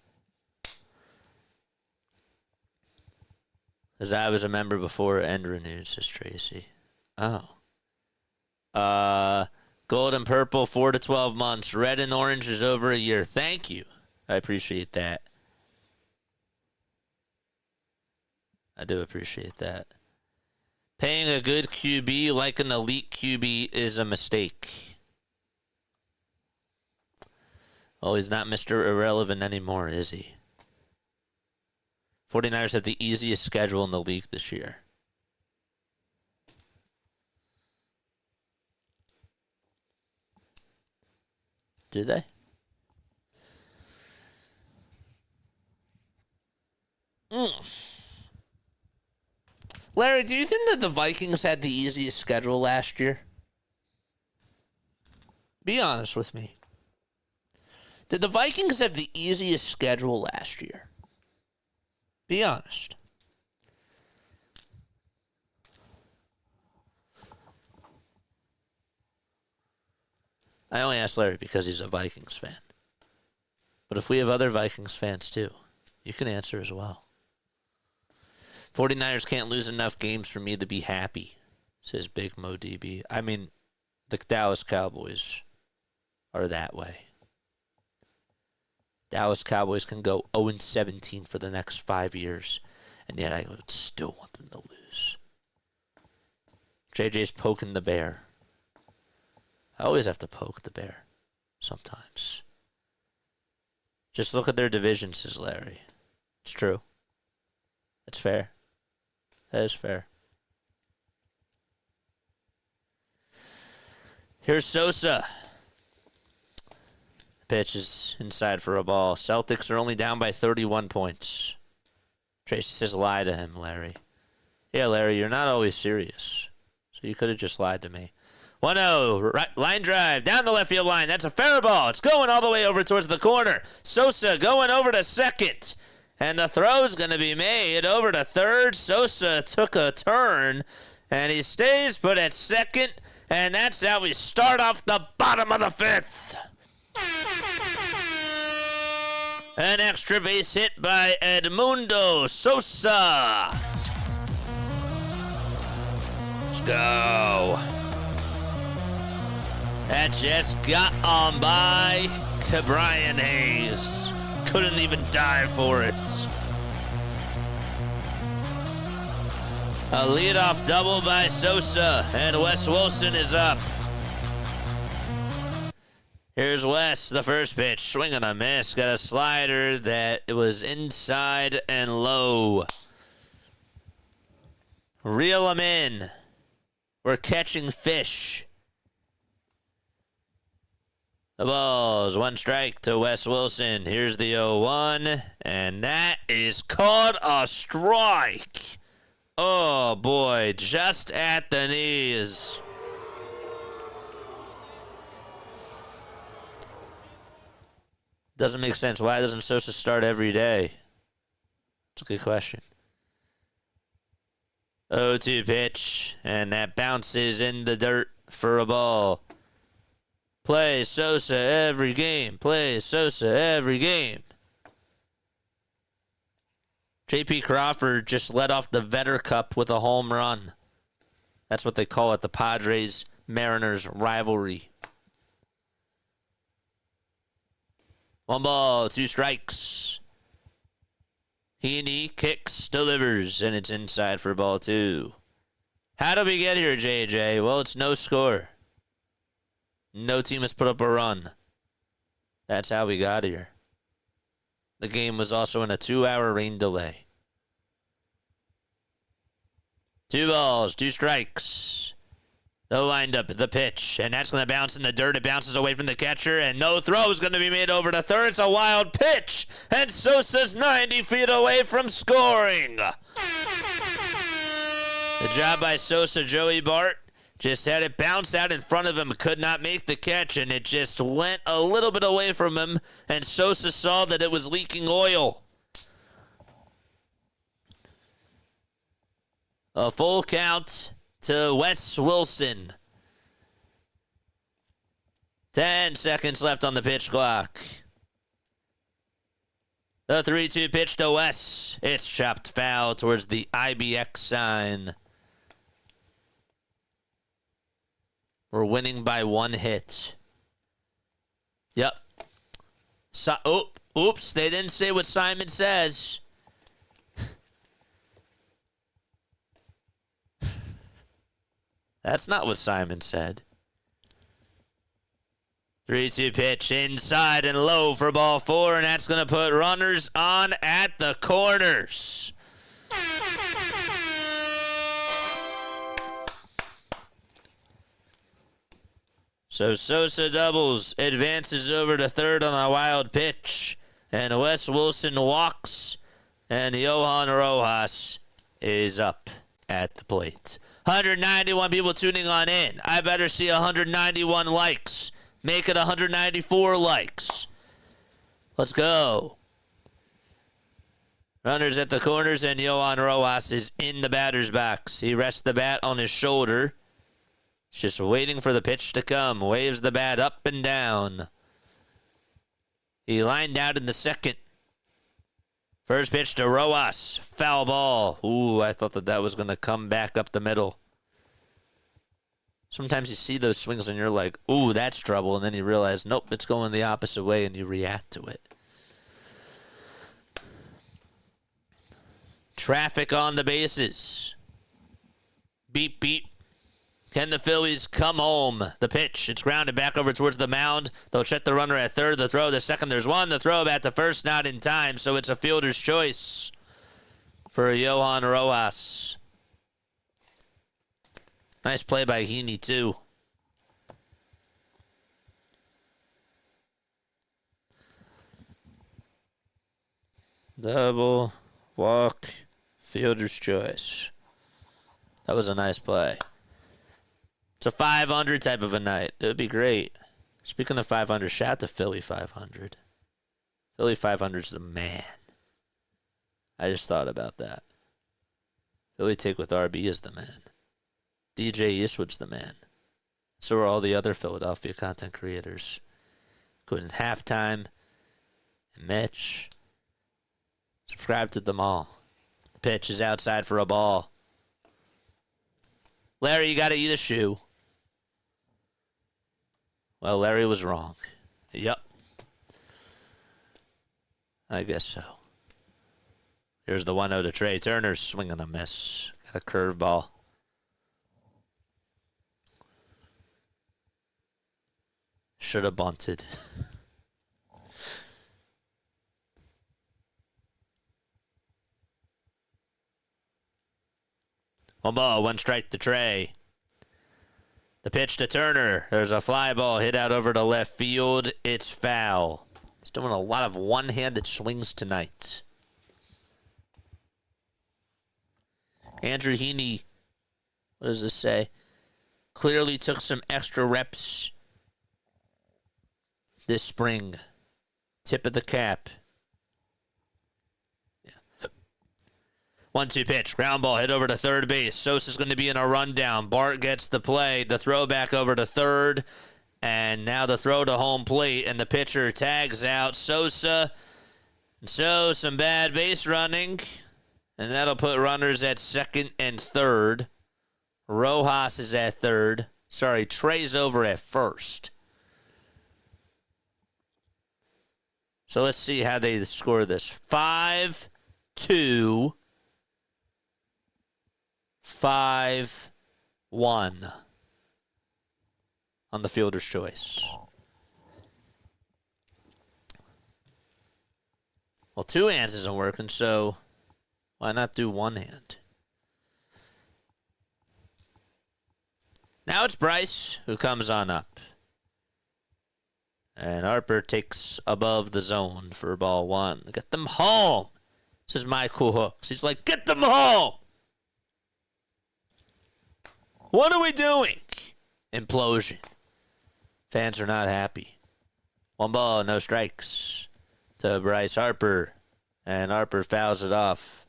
As I was a member before and renewed, says Tracy. Oh. Gold and purple, 4 to 12 months. Red and orange is over a year. Thank you. I appreciate that. I do appreciate that. Paying a good QB like an elite QB is a mistake. Well, he's not Mr. Irrelevant anymore, is he? 49ers have the easiest schedule in the league this year. Do they? Larry, do you think that the Vikings had the easiest schedule last year? Be honest with me. Did the Vikings have the easiest schedule last year? Be honest. I only asked Larry because he's a Vikings fan. But if we have other Vikings fans too, you can answer as well. 49ers can't lose enough games for me to be happy, says Big Mo DB. I mean, the Dallas Cowboys are that way. Dallas Cowboys can go 0-17 for the next 5 years, and yet I would still want them to lose. JJ's poking the bear. I always have to poke the bear sometimes. Just look at their division, says Larry. It's true. It's fair. That is fair. Here's Sosa. The pitch is inside for a ball. Celtics are only down by 31 points. Tracy says lie to him, Larry. Yeah, Larry, you're not always serious. So you could have just lied to me. 1-0, right, line drive, down the left field line. That's a fair ball. It's going all the way over towards the corner. Sosa going over to second. And the throw's going to be made over to third. Sosa took a turn, and he stays put at second. And that's how we start off the bottom of the fifth. An extra base hit by Edmundo Sosa. Let's go. That just got on by Brian Hayes. Couldn't even dive for it. A leadoff double by Sosa, and Wes Wilson is up. Here's Wes, the first pitch, swing and a miss. Got a slider that was inside and low. Reel him in. We're catching fish. The ball's one strike to Wes Wilson. Here's the 0-1, and that is called a strike. Oh, boy, just at the knees. Doesn't make sense. Why doesn't Sosa start every day? It's a good question. 0-2 pitch, and that bounces in the dirt for a ball. Play Sosa every game. Play Sosa every game. J.P. Crawford just led off the Vetter Cup with a home run. That's what they call it, the Padres-Mariners rivalry. 1 ball, 2 strikes. Heaney kicks, delivers, and it's inside for ball 2. How did we get here, JJ? Well, it's no score. No team has put up a run. That's how we got here. The game was also in a 2-hour rain delay. 2 balls, 2 strikes. The windup, the pitch, and that's going to bounce in the dirt. It bounces away from the catcher, and no throw is going to be made over to third. It's a wild pitch, and Sosa's 90 feet away from scoring. The job by Sosa, Joey Bart, just had it bounce out in front of him, could not make the catch, and it just went a little bit away from him, and Sosa saw that it was leaking oil. A full count to Wes Wilson. 10 seconds left on the pitch clock. The 3-2 pitch to Wes. It's chopped foul towards the IBX sign. We're winning by 1 hit. Yep. Oops, they didn't say what Simon says. That's not what Simon said. 3-2 pitch inside and low for ball 4, and that's going to put runners on at the corners. So Sosa doubles, advances over to third on a wild pitch, and Wes Wilson walks, and Johan Rojas is up at the plate. 191 people tuning on in. I better see 191 likes. Make it 194 likes. Let's go. Runners at the corners, and Johan Rojas is in the batter's box. He rests the bat on his shoulder. He's just waiting for the pitch to come. Waves the bat up and down. He lined out in the second. First pitch to Rojas. Foul ball. Ooh, I thought that was going to come back up the middle. Sometimes you see those swings and you're like, ooh, that's trouble. And then you realize, nope, it's going the opposite way, and you react to it. Traffic on the bases. Beep, beep. Can the Phillies come home? The pitch. It's grounded back over towards the mound. They'll check the runner at third. The throw, the second. There's one. The throw back to first, not in time. So it's a fielder's choice for Johan Rojas. Nice play by Heaney, too. Double, walk, fielder's choice. That was a nice play. It's a 500 type of a night. It would be great. Speaking of 500, shout out to Philly 500. Philly 500's the man. I just thought about that. Philly Take with RB is the man. DJ Eastwood's the man. So are all the other Philadelphia content creators. Including Halftime and Mitch. Subscribe to them all. The pitch is outside for a ball. Larry, you got to eat a shoe. Well, Larry was wrong. Yep. I guess so. Here's the 1-0 to Trey Turner. Swing and a miss. Got a curveball. Should have bunted. One ball, 1 strike to Trey. The pitch to Turner. There's a fly ball hit out over to left field. It's foul. He's doing a lot of one-handed swings tonight. Andrew Heaney, what does this say? Clearly took some extra reps this spring. Tip of the cap. 1-2 pitch. Ground ball hit over to third base. Sosa's going to be in a rundown. Bart gets the play. The throw back over to third. And now the throw to home plate, and the pitcher tags out Sosa. And so some bad base running, and that'll put runners at second and third. Rojas is at third. Sorry, Trey's over at first. So let's see how they score this. 5-2, 5-1 on the fielder's choice. Well, two hands isn't working, so why not do one hand? Now it's Bryce who comes on up. And Harper takes above the zone for ball one. Get them home, says Michael Hooks. He's like, get them home. What are we doing? Implosion. Fans are not happy. 1 ball, no strikes to Bryce Harper. And Harper fouls it off.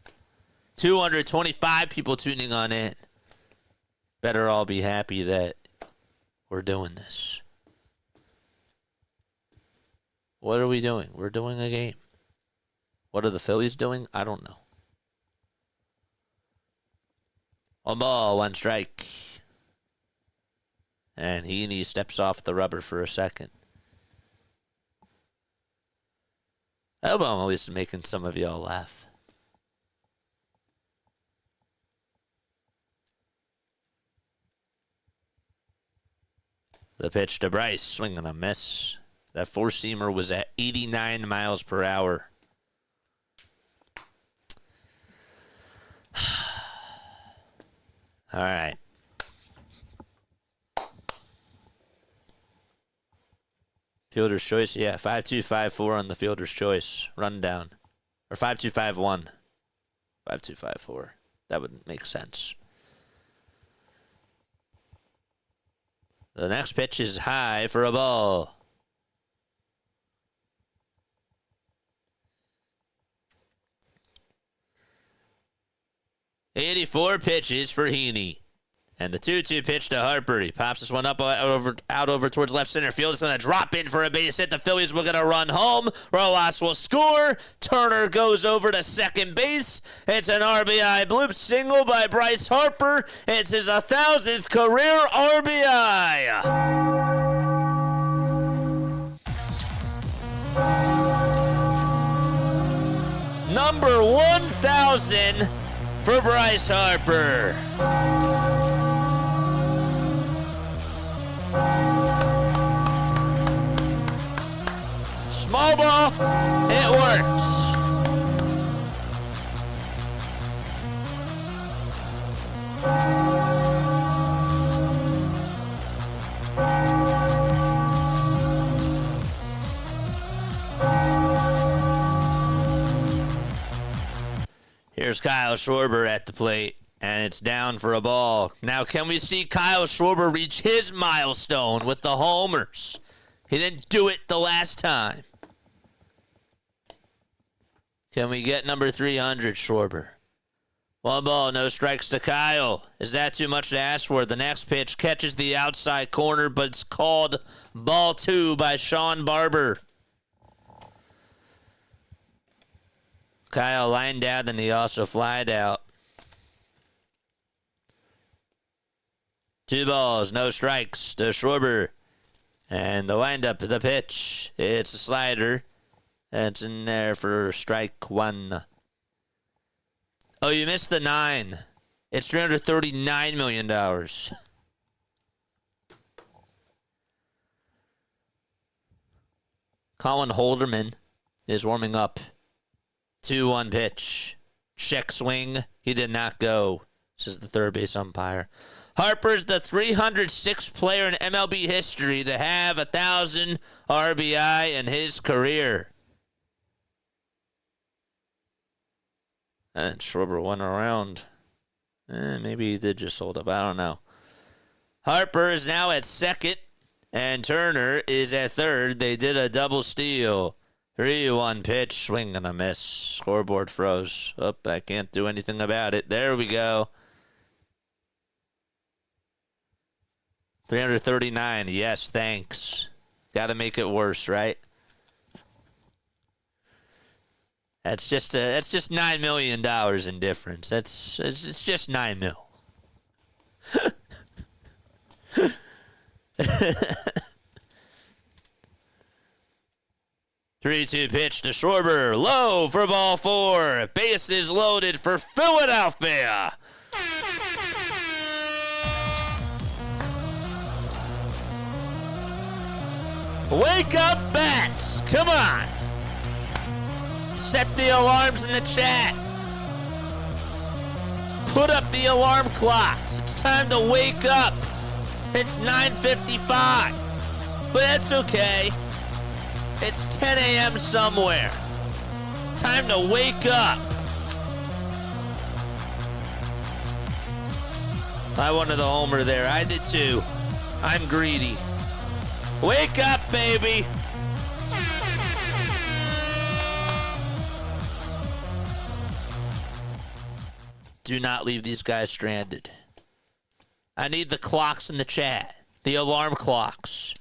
225 people tuning on in. Better all be happy that we're doing this. What are we doing? We're doing a game. What are the Phillies doing? I don't know. 1 ball, 1 strike. And Heaney steps off the rubber for a second. I hope I'm at least making some of y'all laugh. The pitch to Bryce, swing and a miss. That four-seamer was at 89 miles per hour. All right. Fielder's choice, yeah, 5-2, 5-4 on the fielder's choice. Rundown. Or 5-2, 5-1. 5-2, 5-4. That would make sense. The next pitch is high for a ball. "84 pitches for Heaney. And the 2-2 pitch to Harper. He pops this one up out over towards left center field. It's going to drop in for a base hit. The Phillies will get a run home. Rojas will score. Turner goes over to second base. It's an RBI bloop single by Bryce Harper. It's his 1,000th career RBI. Number 1,000 for Bryce Harper. Small ball, it works. Here's Kyle Schwarber at the plate, and it's down for a ball. Now, can we see Kyle Schwarber reach his milestone with the homers? He didn't do it the last time. Can we get number 300, Schwarber? 1 ball, no strikes to Kyle. Is that too much to ask for? The next pitch catches the outside corner, but it's called ball 2 by Sean Barber. Kyle lined out, and he also flied out. 2 balls, no strikes to Schwarber. And the windup, the pitch, it's a slider. It's in there for strike 1. Oh, you missed the 9. It's $339 million. Colin Holderman is warming up. 2-1 pitch. Check swing. He did not go, says the third base umpire. Harper's the 306th player in MLB history to have 1,000 RBI in his career. And Schwarber went around. Maybe he did just hold up. I don't know. Harper is now at second, and Turner is at third. They did a double steal. 3-1 pitch, swing and a miss. Scoreboard froze. Oh, I can't do anything about it. There we go. 339. Yes, thanks. Got to make it worse, right? That's just $9 million in difference. It's just 9 mil. 3-2 pitch to Schwarber. Low for ball 4. Bases loaded for Philadelphia. Wake up, bats. Come on. Set the alarms in the chat. Put up the alarm clocks. It's time to wake up. It's 9:55. But that's okay. It's 10 a.m. somewhere. Time to wake up. I wanted the homer there. I did too. I'm greedy. Wake up, baby. Do not leave these guys stranded. I need the clocks in the chat. The alarm clocks.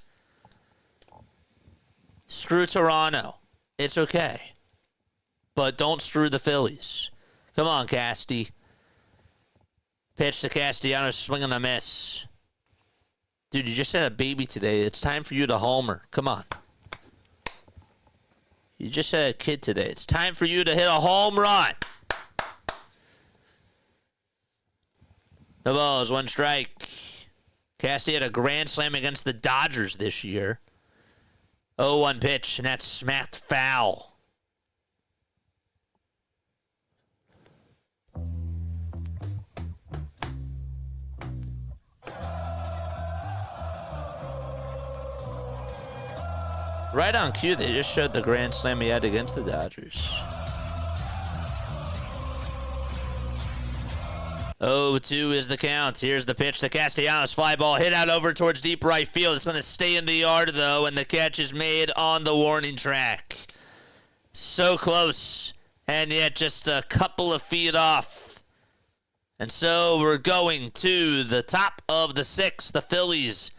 Screw Toronto. It's okay. But don't screw the Phillies. Come on, Casty. Pitch to Castellanos, swing and a miss. Dude, you just had a baby today. It's time for you to homer. Come on. You just had a kid today. It's time for you to hit a home run. The ball is 1 strike. Casty had a grand slam against the Dodgers this year. 0-1 pitch, and that's smacked foul. Right on cue, they just showed the grand slam he had against the Dodgers. 0-2 is the count. Here's the pitch to Castellanos. Fly ball hit out over towards deep right field. It's going to stay in the yard, though, and the catch is made on the warning track. So close, and yet just a couple of feet off. And so we're going to the top of the 6th. The Phillies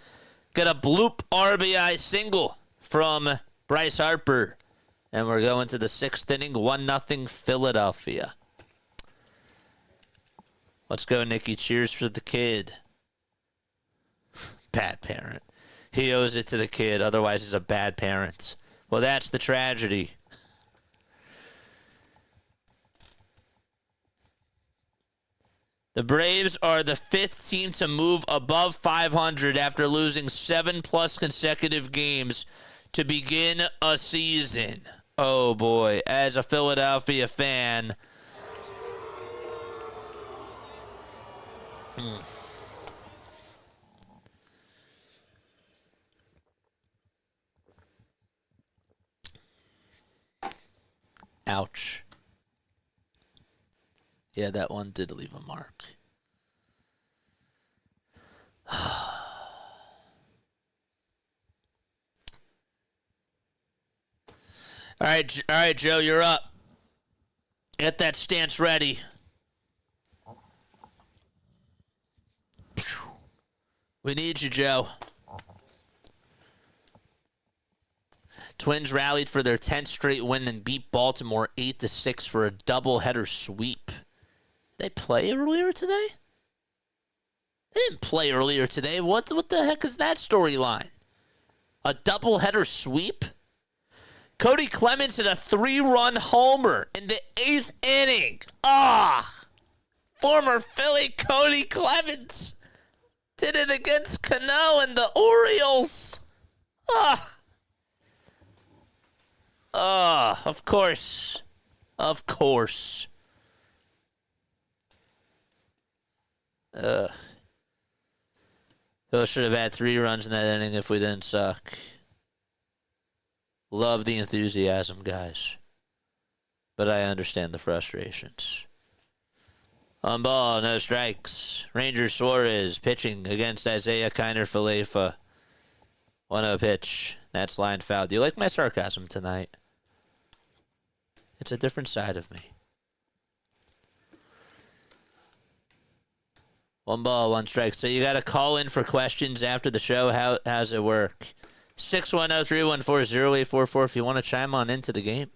get a bloop RBI single from Bryce Harper. And we're going to the 6th inning, 1-0 Philadelphia. Let's go, Nicky. Cheers for the kid. Bad parent. He owes it to the kid, otherwise he's a bad parent. Well, that's the tragedy. The Braves are the 5th team to move above 500 after losing 7+ consecutive games to begin a season. Oh, boy. As a Philadelphia fan... Ouch. Yeah, that one did leave a mark. All right, Joe, you're up. Get that stance ready. We need you, Joe. Twins rallied for their 10th straight win and beat Baltimore 8-6 for a doubleheader sweep. Did they play earlier today? They didn't play earlier today. What the heck is that storyline? A doubleheader sweep? Cody Clemens hit a 3-run homer in the 8th inning. Former Philly Cody Clemens did it against Cano and the Orioles. Of course. Of course. Phil should have had 3 runs in that inning if we didn't suck. Love the enthusiasm, guys. But I understand the frustrations. On ball, no strikes. Rangers Suarez pitching against Isaiah Kiner-Falefa. 1-0 pitch. That's line foul. Do you like my sarcasm tonight? It's a different side of me. 1 ball, 1 strike. So you got to call in for questions after the show. How's it work? 610-314-0844 if you want to chime on into the game.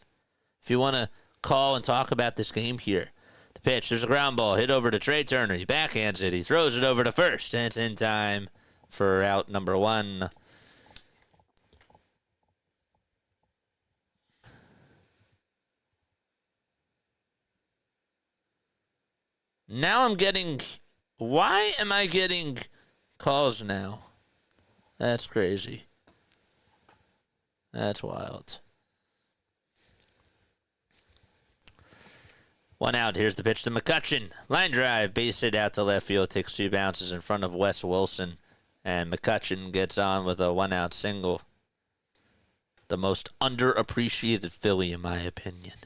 If you want to call and talk about this game here. The pitch, there's a ground ball hit over to Trey Turner. He backhands it. He throws it over to first, and it's in time for out number 1. Now I'm getting... Why am I getting calls now? That's crazy. That's wild. 1 out. Here's the pitch to McCutchen. Line drive. Base hit out to left field. Takes 2 bounces in front of Wes Wilson. And McCutchen gets on with a 1-out single. The most underappreciated Philly, in my opinion.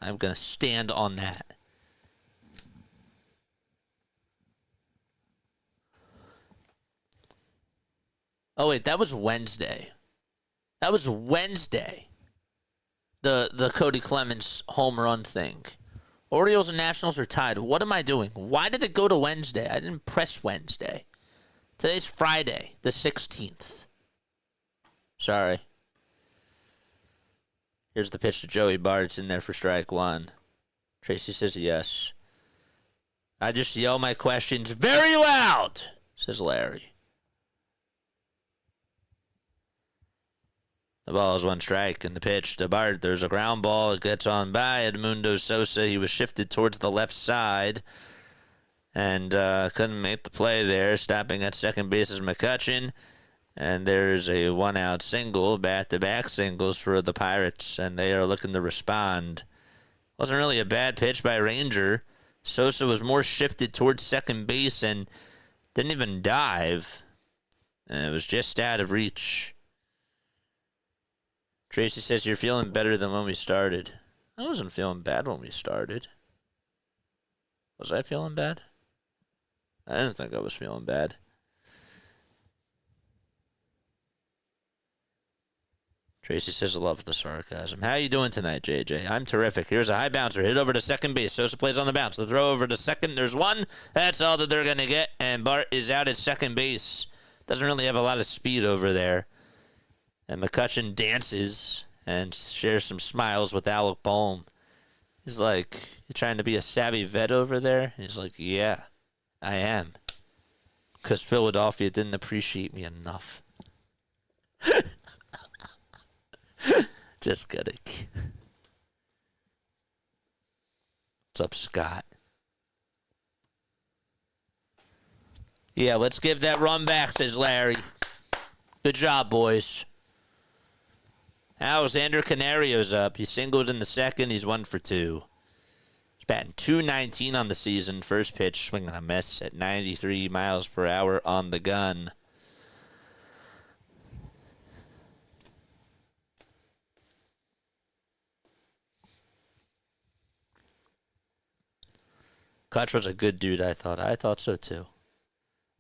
I'm going to stand on that. Oh, wait, that was Wednesday. That was Wednesday. The Cody Clemens home run thing. Orioles and Nationals are tied. What am I doing? Why did it go to Wednesday? I didn't press Wednesday. Today's Friday, the 16th. Sorry. Here's the pitch to Joey Bart. It's in there for strike 1. Tracy says yes. I just yell my questions very loud, says Larry. The ball is 1 strike, and the pitch to Bart. There's a ground ball. It gets on by Edmundo Sosa. He was shifted towards the left side and couldn't make the play there. Stopping at second base is McCutchen, and there's a 1-out single, back-to-back singles for the Pirates, and they are looking to respond. Wasn't really a bad pitch by Ranger. Sosa was more shifted towards second base and didn't even dive. And it was just out of reach. Tracy says you're feeling better than when we started. I wasn't feeling bad when we started. Was I feeling bad? I didn't think I was feeling bad. Tracy says, I love the sarcasm. How you doing tonight, JJ? I'm terrific. Here's a high bouncer. Hit over to second base. Sosa plays on the bounce. The throw over to second. There's 1. That's all that they're going to get. And Bart is out at second base. Doesn't really have a lot of speed over there. And McCutchen dances and shares some smiles with Alec Bohm. He's like, you trying to be a savvy vet over there? He's like, yeah, I am. Because Philadelphia didn't appreciate me enough. Just kidding. What's up, Scott? Yeah, let's give that run back, says Larry. Good job, boys. Alexander Canario's up. He singled in the second. He's 1 for 2. He's batting .219 on the season. First pitch, swinging a miss at 93 miles per hour on the gun. Kutch was a good dude, I thought. I thought so, too.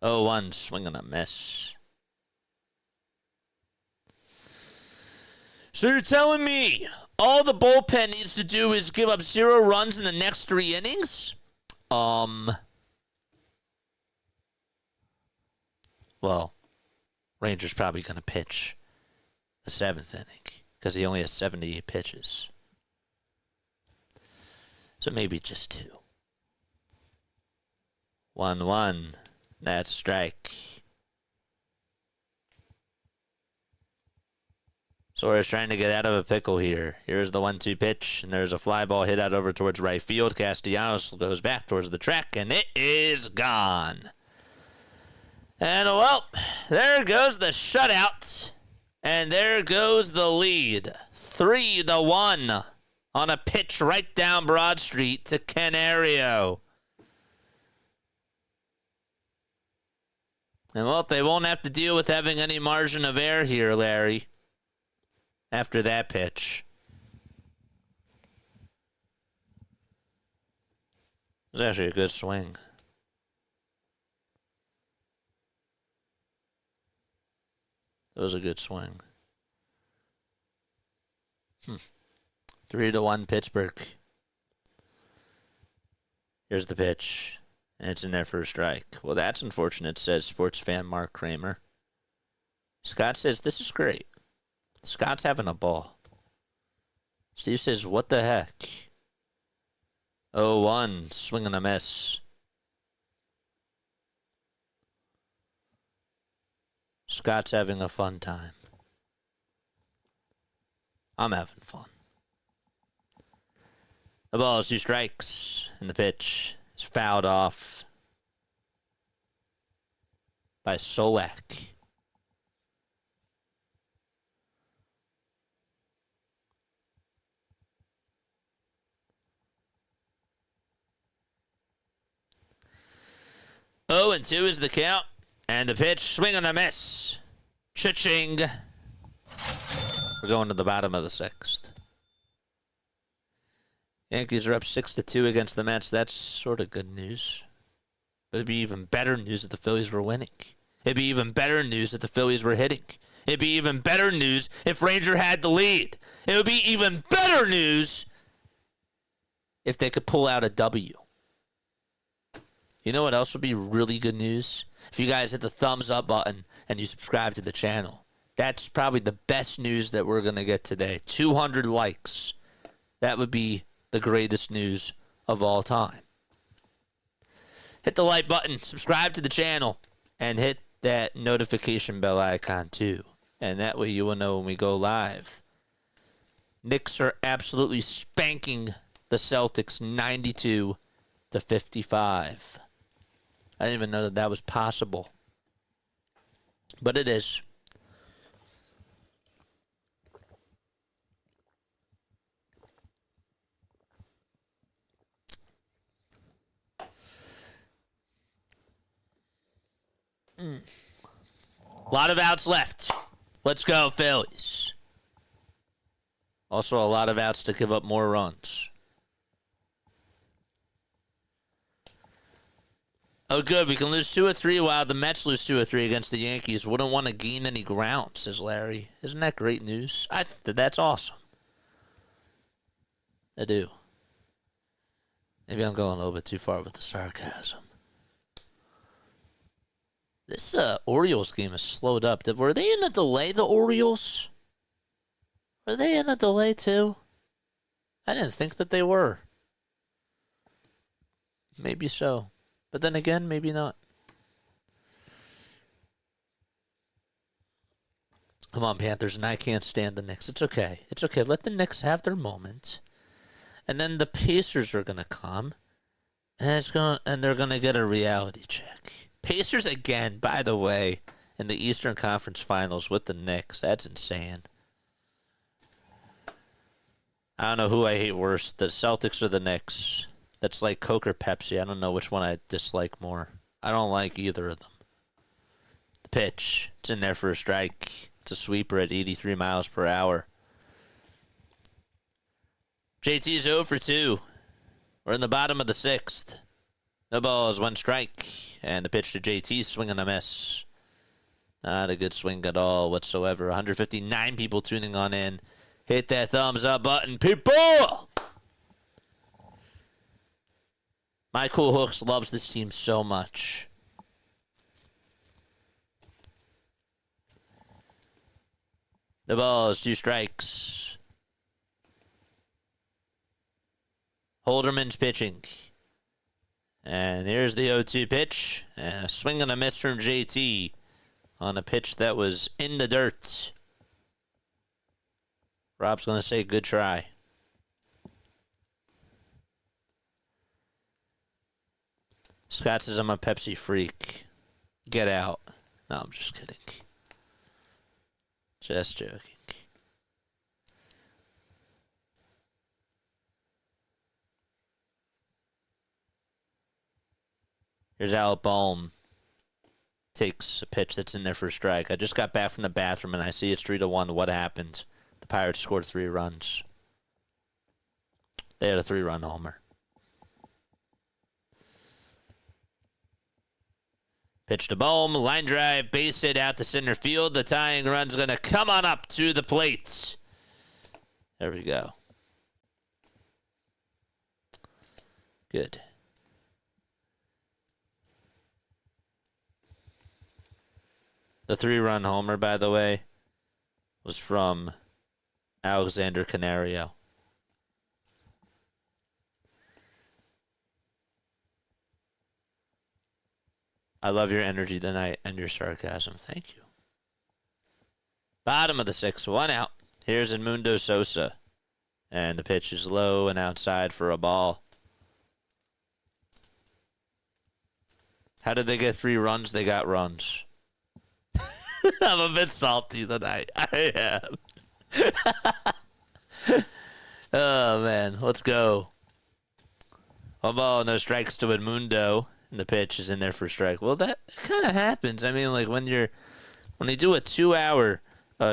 0-1, swinging a miss. So you're telling me all the bullpen needs to do is give up 0 runs in the next 3 innings? Well, Ranger's probably going to pitch the 7th inning because he only has 78 pitches. So maybe just 2. 1-1. That's a strike. Suarez trying to get out of a pickle here. Here's the 1-2 pitch, and there's a fly ball hit out over towards right field. Castellanos goes back towards the track, and it is gone. And, well, there goes the shutout, and there goes the lead. 3-1 on a pitch right down Broad Street to Canario. And, well, they won't have to deal with having any margin of error here, Larry, after that pitch. It was actually a good swing. It was a good swing. 3-1 Pittsburgh. Here's the pitch. And it's in there for a strike. Well, that's unfortunate, says sports fan Mark Kramer. Scott says, this is great. Scott's having a ball. Steve says, what the heck? 0-1, swing and a miss. Scott's having a fun time. I'm having fun. The ball is 2 strikes, and the pitch is fouled off by Solak. Oh, and 2 is the count, and the pitch, swing and a miss. Cha-ching. We're going to the bottom of the 6th. Yankees are up 6-2 against the Mets. That's sort of good news. But it'd be even better news if the Phillies were winning. It'd be even better news if the Phillies were hitting. It'd be even better news if Ranger had the lead. It would be even better news if they could pull out a W. You know what else would be really good news? If you guys hit the thumbs up button and you subscribe to the channel. That's probably the best news that we're going to get today. 200 likes. That would be the greatest news of all time. Hit the like button, subscribe to the channel, and hit that notification bell icon too. And that way you will know when we go live. Knicks are absolutely spanking the Celtics 92-55. I didn't even know that was possible. But it is. A lot of outs left. Let's go, Phillies. Also, a lot of outs to give up more runs. Oh, good. We can lose 2 or 3 while the Mets lose 2 or 3 against the Yankees. Wouldn't want to gain any ground, says Larry. Isn't that great news? I think that that's awesome. I do. Maybe I'm going a little bit too far with the sarcasm. This Orioles game is slowed up. Were they in a delay, the Orioles? Were they in a delay, too? I didn't think that they were. Maybe so. But then again, maybe not. Come on, Panthers, and I can't stand the Knicks. It's okay. It's okay. Let the Knicks have their moment. And then the Pacers are going to come. And they're going to get a reality check. Pacers again, by the way, in the Eastern Conference Finals with the Knicks. That's insane. I don't know who I hate worse, the Celtics or the Knicks. That's like Coke or Pepsi. I don't know which one I dislike more. I don't like either of them. The pitch. It's in there for a strike. It's a sweeper at 83 miles per hour. JT is 0 for 2. We're in the bottom of the 6th. No balls, 1 strike. And the pitch to JT, swing and a miss. Not a good swing at all whatsoever. 159 people tuning on in. Hit that thumbs up button, people! Michael Hooks loves this team so much. The ball is 2 strikes. Holderman's pitching. And here's the 0-2 pitch. And a swing and a miss from JT on a pitch that was in the dirt. Rob's going to say good try. Scott says I'm a Pepsi freak. Get out. No, I'm just kidding. Just joking. Here's Alec Bohm. Takes a pitch that's in there for a strike. I just got back from the bathroom and I see it's 3-1. What happened? The Pirates scored 3 runs. They had a 3-run homer. Pitch to Bohm, line drive, base hit out to center field. The tying run's going to come on up to the plate. There we go. Good. The 3-run homer, by the way, was from Alexander Canario. I love your energy tonight and your sarcasm. Thank you. Bottom of the 6th, 1 out. Here's Edmundo Sosa. And the pitch is low and outside for a ball. How did they get 3 runs? They got runs. I'm a bit salty tonight. I am. Oh, man. Let's go. 1 ball, no strikes to Edmundo. And the pitch is in there for a strike. Well, that kind of happens. I mean, like when you do a 2-hour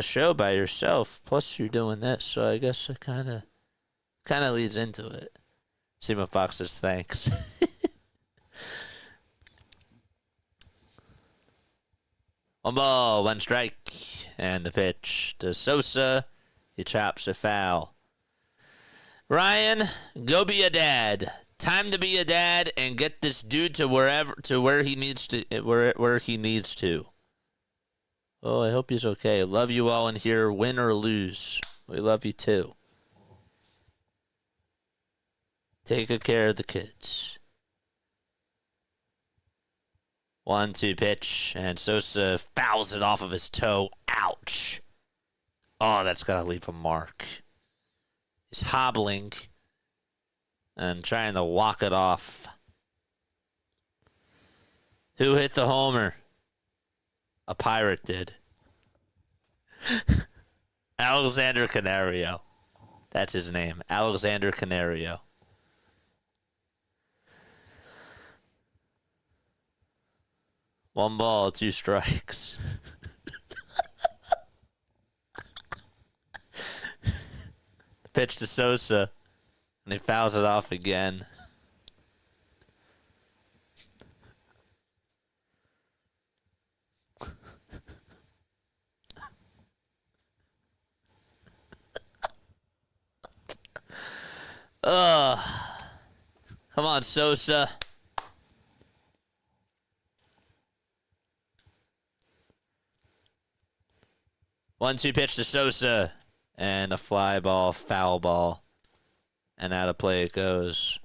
show by yourself, plus you're doing this, so I guess it kind of leads into it. See what Fox says. Thanks. 1 ball, 1 strike, and the pitch to Sosa. He chops a foul. Ryan, go be a dad. Time to be a dad and get this dude to where he needs to. Oh, I hope he's okay. Love you all in here, win or lose. We love you too. Take good care of the kids. 1-2 pitch, and Sosa fouls it off of his toe. Ouch. Oh, that's got to leave a mark. He's hobbling and trying to walk it off. Who hit the homer? A Pirate did. Alexander Canario. That's his name. Alexander Canario. One ball, 2 strikes. Pitch to Sosa. And he fouls it off again. Come on, Sosa. One-two pitch to Sosa. And a fly ball, foul ball. And out of play it goes.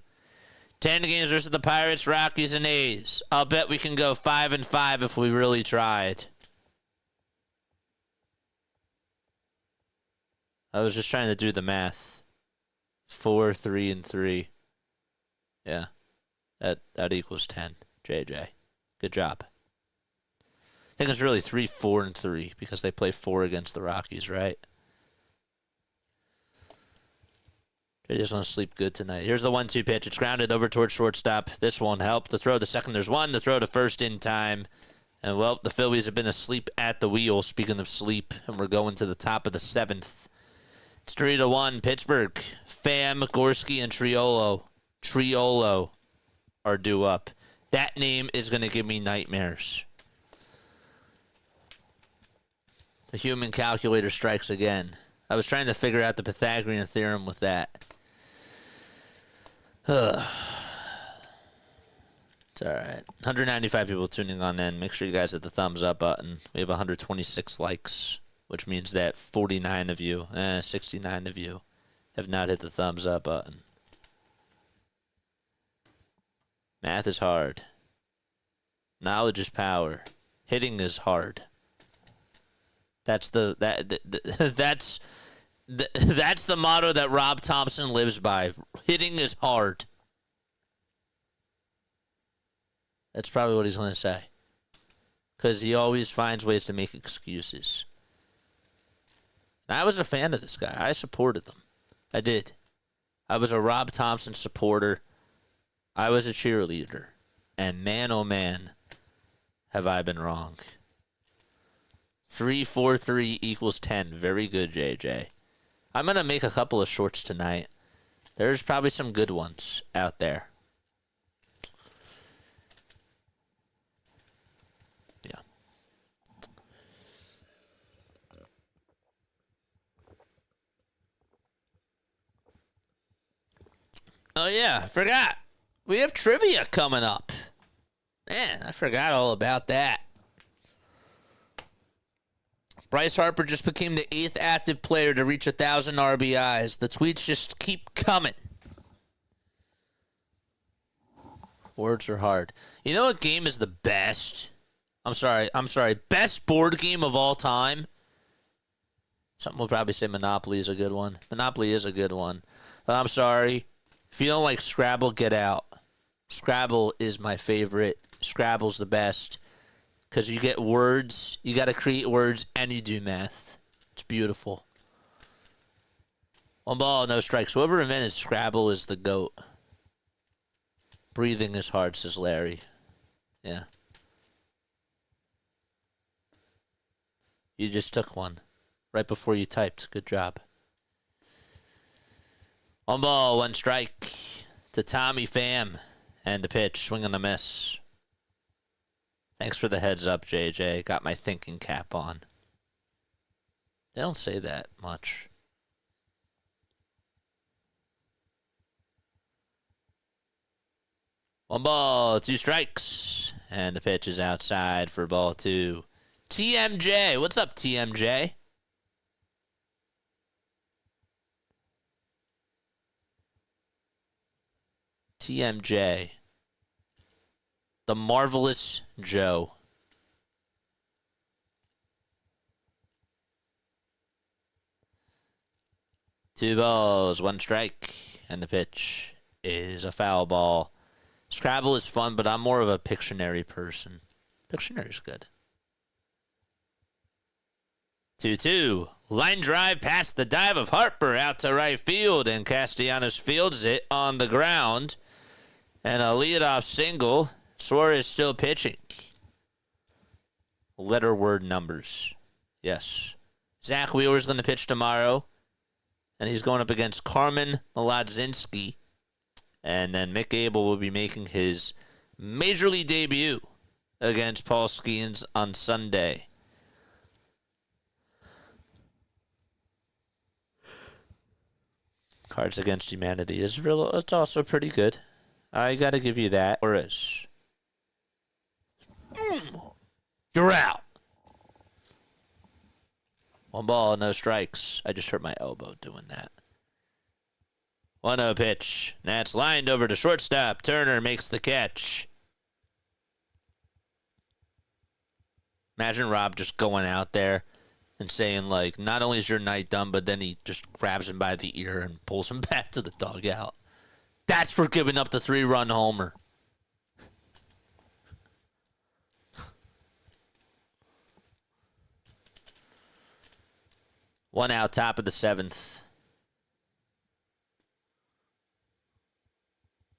10 games versus the Pirates, Rockies, and A's. I'll bet we can go 5-5 if we really tried. I was just trying to do the math. 4, 3, and 3. Yeah. That equals 10, JJ. Good job. I think it's really 3, 4, and 3 because they play 4 against the Rockies, right? They just want to sleep good tonight. Here's the 1-2 pitch. It's grounded over towards shortstop. This won't help. The throw to second, there's 1. The throw to first in time. And, well, the Phillies have been asleep at the wheel, speaking of sleep. And we're going to the top of the 7th. It's 3-1. Pittsburgh. Pham, Gorski, and Triolo are due up. That name is going to give me nightmares. The human calculator strikes again. I was trying to figure out the Pythagorean theorem with that. It's all right. 195 people tuning on in. Make sure you guys hit the thumbs up button. We have 126 likes, which means that 69 of you, 69 of you have not hit the thumbs up button. Math is hard. Knowledge is power. Hitting is hard. That's the motto that Rob Thompson lives by. Hitting is hard. That's probably what he's going to say. Because he always finds ways to make excuses. I was a fan of this guy. I supported them. I did. I was a Rob Thompson supporter. I was a cheerleader. And man, oh man, have I been wrong. 3, 4, 3 equals 10. Very good, JJ. I'm going to make a couple of shorts tonight. There's probably some good ones out there. Yeah. Oh, yeah. I forgot. We have trivia coming up. Man, I forgot all about that. Bryce Harper just became the 8th active player to reach 1,000 RBIs. The tweets just keep coming. Words are hard. You know what game is the best? I'm sorry. Best board game of all time? Something will probably say Monopoly is a good one. Monopoly is a good one. But I'm sorry. If you don't like Scrabble, get out. Scrabble is my favorite. Scrabble's the best. Because you get words. You got to create words and you do math. It's beautiful. 1 ball, no strikes. Whoever invented Scrabble is the GOAT. Breathing is hard, says Larry. Yeah. You just took one. Right before you typed. Good job. 1 ball, 1 strike to Tommy Pham. And the pitch, swing and a miss. Thanks for the heads up, JJ. Got my thinking cap on. They don't say that much. One ball, 2 strikes. And the pitch is outside for ball 2. TMJ. What's up, TMJ? TMJ. The Marvelous Joe. Two balls, 1 strike, and the pitch is a foul ball. Scrabble is fun, but I'm more of a Pictionary person. Pictionary's good. 2-2. Line drive past the dive of Harper out to right field, and Castellanos fields it on the ground. And a leadoff single. Suarez still pitching. Letter word numbers. Yes. Zach Wheeler's going to pitch tomorrow. And he's going up against Carmen Maladzinski. And then Mick Abel will be making his Major League debut against Paul Skeens on Sunday. Cards Against Humanity is real. It's also pretty good. I got to give you that. Suarez. You're out. 1 ball, no strikes. I just hurt my elbow doing that. 1-0 pitch. That's lined over to shortstop. Turner makes the catch. Imagine Rob just going out there and saying, like, not only is your night done, but then he just grabs him by the ear and pulls him back to the dugout. That's for giving up the 3-run homer. One out, top of the 7th.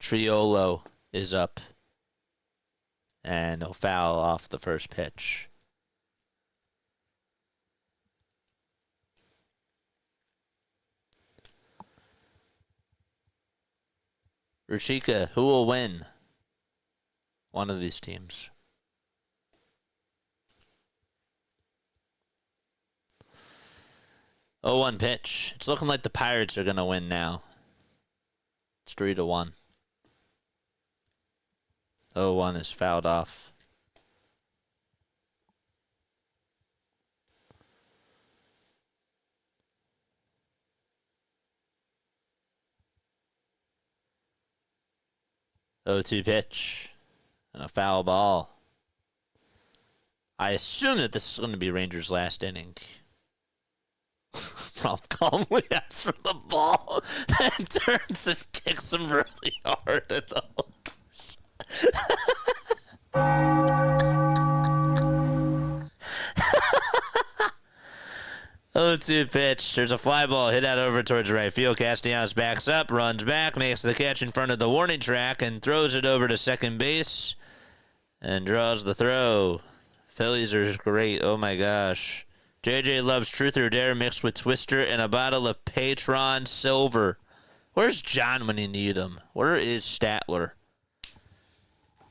Triolo is up. And he'll foul off the first pitch. Ruchika, who will win? One of these teams. Oh, 1 pitch. It's looking like the Pirates are going to win now. It's 3-1. 0-1 is fouled off. Oh, 2 pitch. And a foul ball. I assume that this is going to be Rangers' last inning. Ralph calmly asks for the ball and turns and kicks him really hard at the horse. 0-2 pitch. There's a fly ball hit out over towards right field. Castellanos backs up, runs back, makes the catch in front of the warning track, and throws it over to second base and draws the throw. Phillies are great. Oh, my gosh. JJ loves Truth or Dare mixed with Twister and a bottle of Patron Silver. Where's John when you need him? Where is Statler?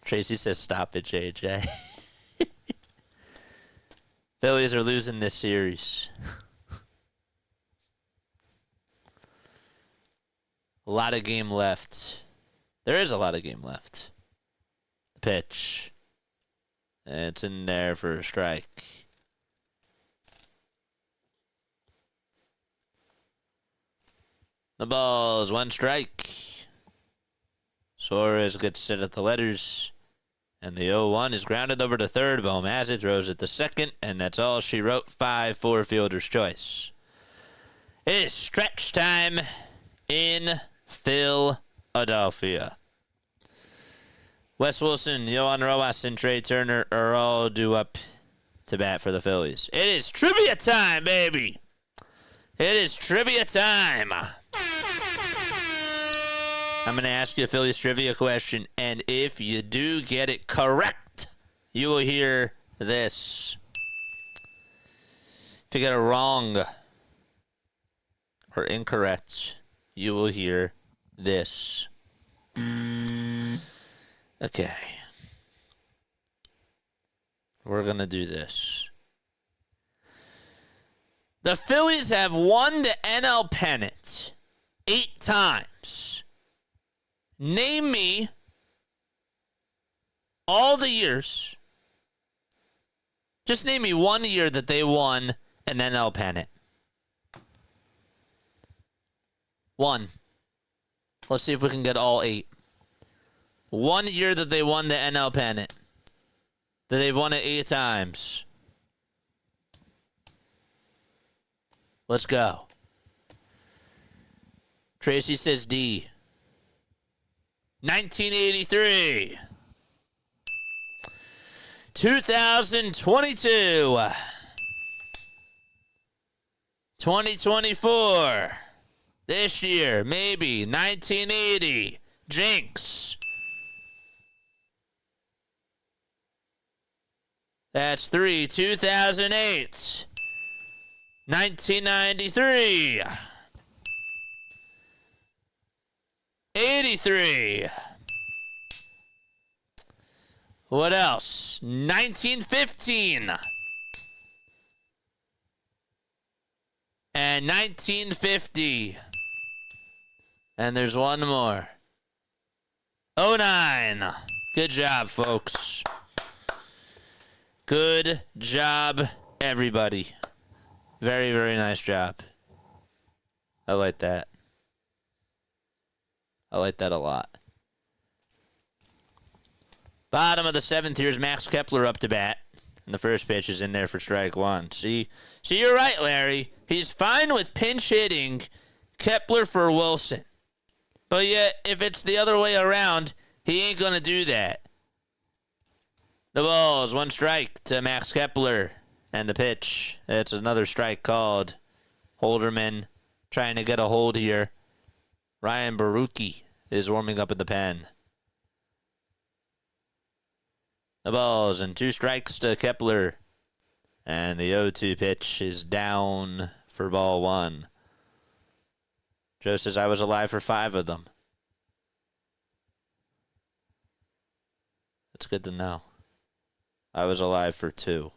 Tracy says, stop it, JJ. Phillies are losing this series. A lot of game left. There is a lot of game left. The pitch. And it's in there for a strike. The ball's 1 strike. Suarez gets set at the letters. And the 0-1 is grounded over to third. Bohm has it, throws it to second, and that's all she wrote. 5-4 fielder's choice. It is stretch time in Philadelphia. Wes Wilson, Yohan Rojas, and Trey Turner are all due up to bat for the Phillies. It is trivia time, baby. It is trivia time. I'm going to ask you a Phillies trivia question, and if you do get it correct, you will hear this. If you get it wrong or incorrect, you will hear this. Okay. We're going to do this. The Phillies have won the NL pennant 8 times. Name me all the years. Just name me one year that they won an NL pennant. 1. Let's see if we can get all 8. 1 year that they won the NL pennant. That they've won it 8 times. Let's go. Tracy says D. 1983. 2022. 2024. This year, maybe. 1980. Jinx. That's 3. 2008. 1993. 83. What else? 1915. And 1950. And there's one more. 09. Good job, folks. Good job, everybody. Very, very nice job. I like that. I like that a lot. Bottom of the 7th, here's Max Kepler up to bat. And the first pitch is in there for strike 1. See, you're right, Larry. He's fine with pinch hitting Kepler for Wilson. But yet, if it's the other way around, he ain't going to do that. The ball's 1 strike to Max Kepler. And the pitch, it's another strike called. Holderman trying to get a hold here. Ryan Barucki is warming up in the pen. The ball's and 2 strikes to Kepler. And the 0-2 pitch is down for ball 1. Joe says, I was alive for 5 of them. That's good to know. I was alive for 2.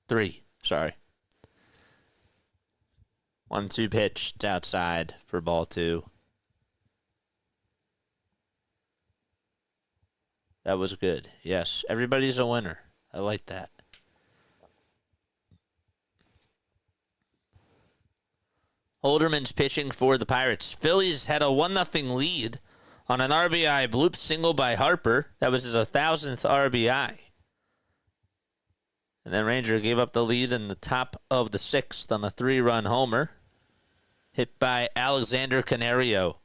3, sorry. 1-2 pitch. It's outside for ball 2. That was good. Yes, everybody's a winner. I like that. Holderman's pitching for the Pirates. Phillies had a 1-0 lead on an RBI bloop single by Harper. That was his 1,000th RBI. And then Ranger gave up the lead in the top of the 6th on a 3-run homer. Hit by Alexander Canario.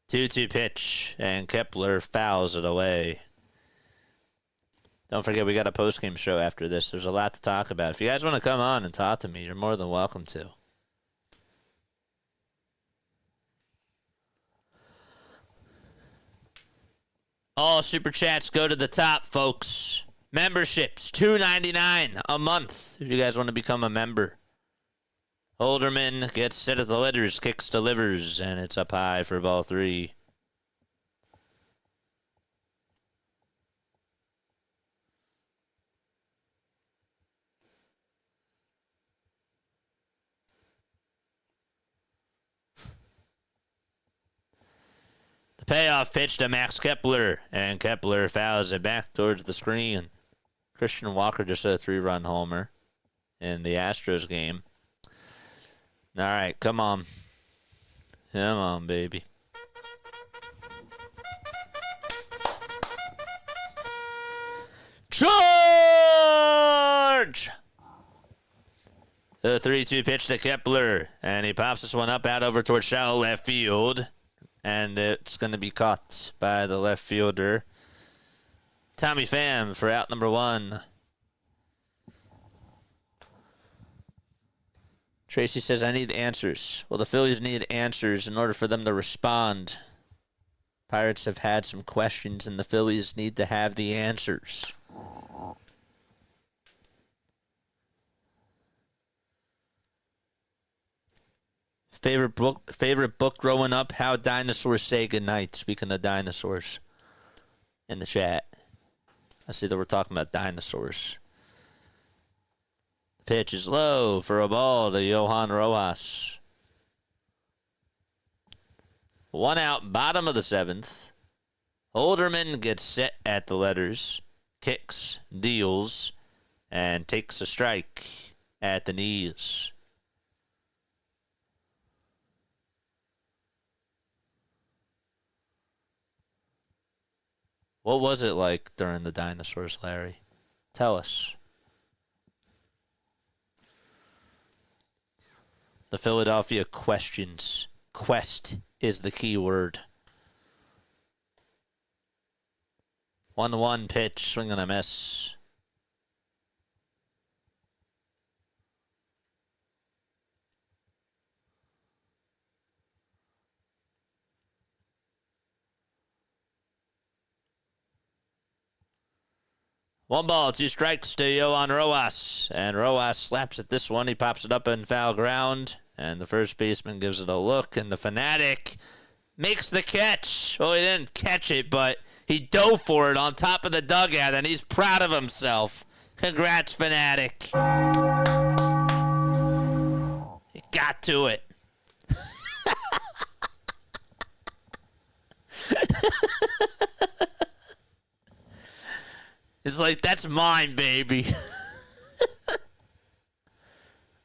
2-2 pitch, and Kepler fouls it away. Don't forget, we got a post-game show after this. There's a lot to talk about. If you guys want to come on and talk to me, you're more than welcome to. All Super Chats go to the top, folks. Memberships, $2.99 a month if you guys want to become a member. Holderman gets set at the letters, kicks, delivers, and it's up high for ball 3. The payoff pitch to Max Kepler, and Kepler fouls it back towards the screen. Christian Walker just hit a 3-run homer. in the Astros game. All right, come on. Come on, baby. Charge! The 3-2 pitch to Kepler, and he pops this one up out over towards shallow left field, and it's going to be caught by the left fielder, Tommy Pham, for out number 1. Tracy says, I need answers. Well, the Phillies need answers in order for them to respond. Pirates have had some questions, and the Phillies need to have the answers. Favorite book growing up? How Dinosaurs Say Goodnight. Speaking of dinosaurs, in the chat, I see that we're talking about dinosaurs. The pitch is low for a ball to Johan Rojas. 1 out, bottom of the 7th. Holderman gets set at the letters, kicks, deals, and takes a strike at the knees. What was it like during the dinosaurs, Larry? Tell us. The Philadelphia questions. Quest is the key word. 1-1 pitch, swing and a miss. One ball, 2 strikes to Johan Rojas. And Rojas slaps at this one. He pops it up in foul ground. And the first baseman gives it a look. And the Fanatic makes the catch. Well, he didn't catch it, but he dove for it on top of the dugout. And he's proud of himself. Congrats, Fanatic. He got to it. It's like, that's mine, baby.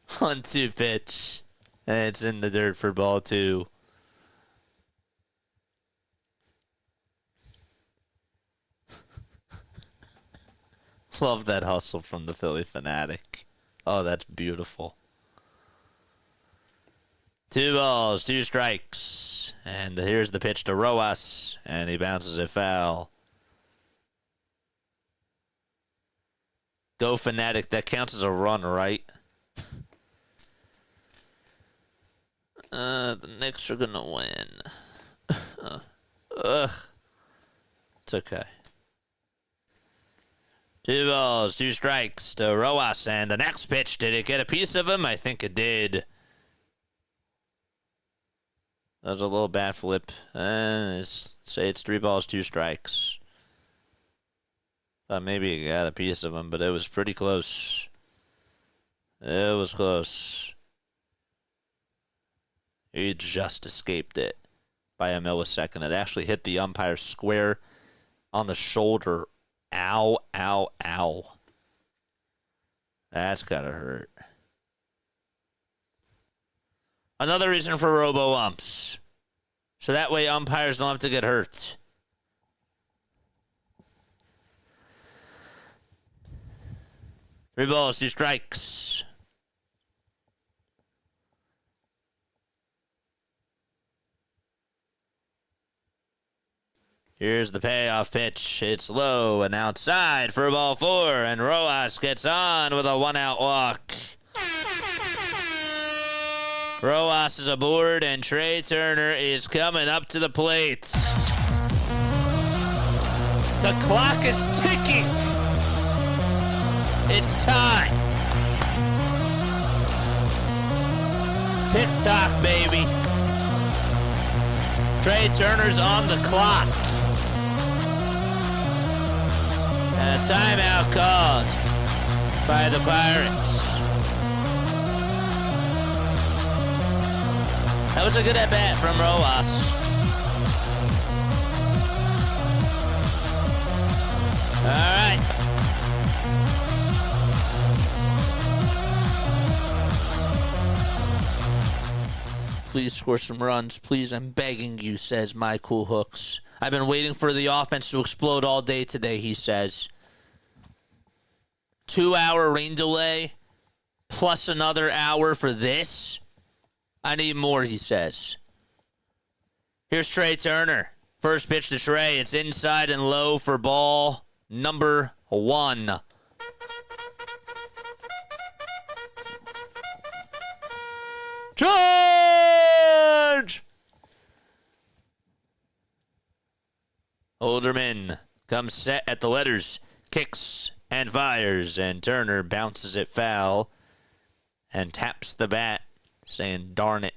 1-2 pitch. And it's in the dirt for ball 2. Love that hustle from the Philly Fanatic. Oh, that's beautiful. 2 balls, 2 strikes. And here's the pitch to Rojas. And he bounces it foul. Go Fanatic. That counts as a run, right? The Knicks are going to win. Ugh. It's okay. 2 balls, 2 strikes to Rojas. And the next pitch, did it get a piece of him? I think it did. That was a little bat flip. Say it's 3 balls, 2 strikes. Thought maybe he got a piece of him, but it was pretty close. It was close. He just escaped it by a millisecond. It actually hit the umpire square on the shoulder. Ow, ow, ow. That's gotta hurt. Another reason for robo-umps. So that way umpires don't have to get hurt. Three balls, 2 strikes. Here's the payoff pitch. It's low and outside for ball 4, and Rojas gets on with a 1-out walk. Rojas is aboard, and Trey Turner is coming up to the plate. The clock is ticking. It's time. Tick-tock, baby. Trey Turner's on the clock. And a timeout called by the Pirates. That was a good at-bat from Rojas. All right. Please score some runs. Please, I'm begging you, says My Cool Hooks. I've been waiting for the offense to explode all day today, he says. 2-hour rain delay plus another hour for this. I need more, he says. Here's Trey Turner. First pitch to Trey. It's inside and low for ball number 1. Charge! Holderman comes set at the letters, kicks and fires, and Turner bounces it foul and taps the bat, saying, darn it.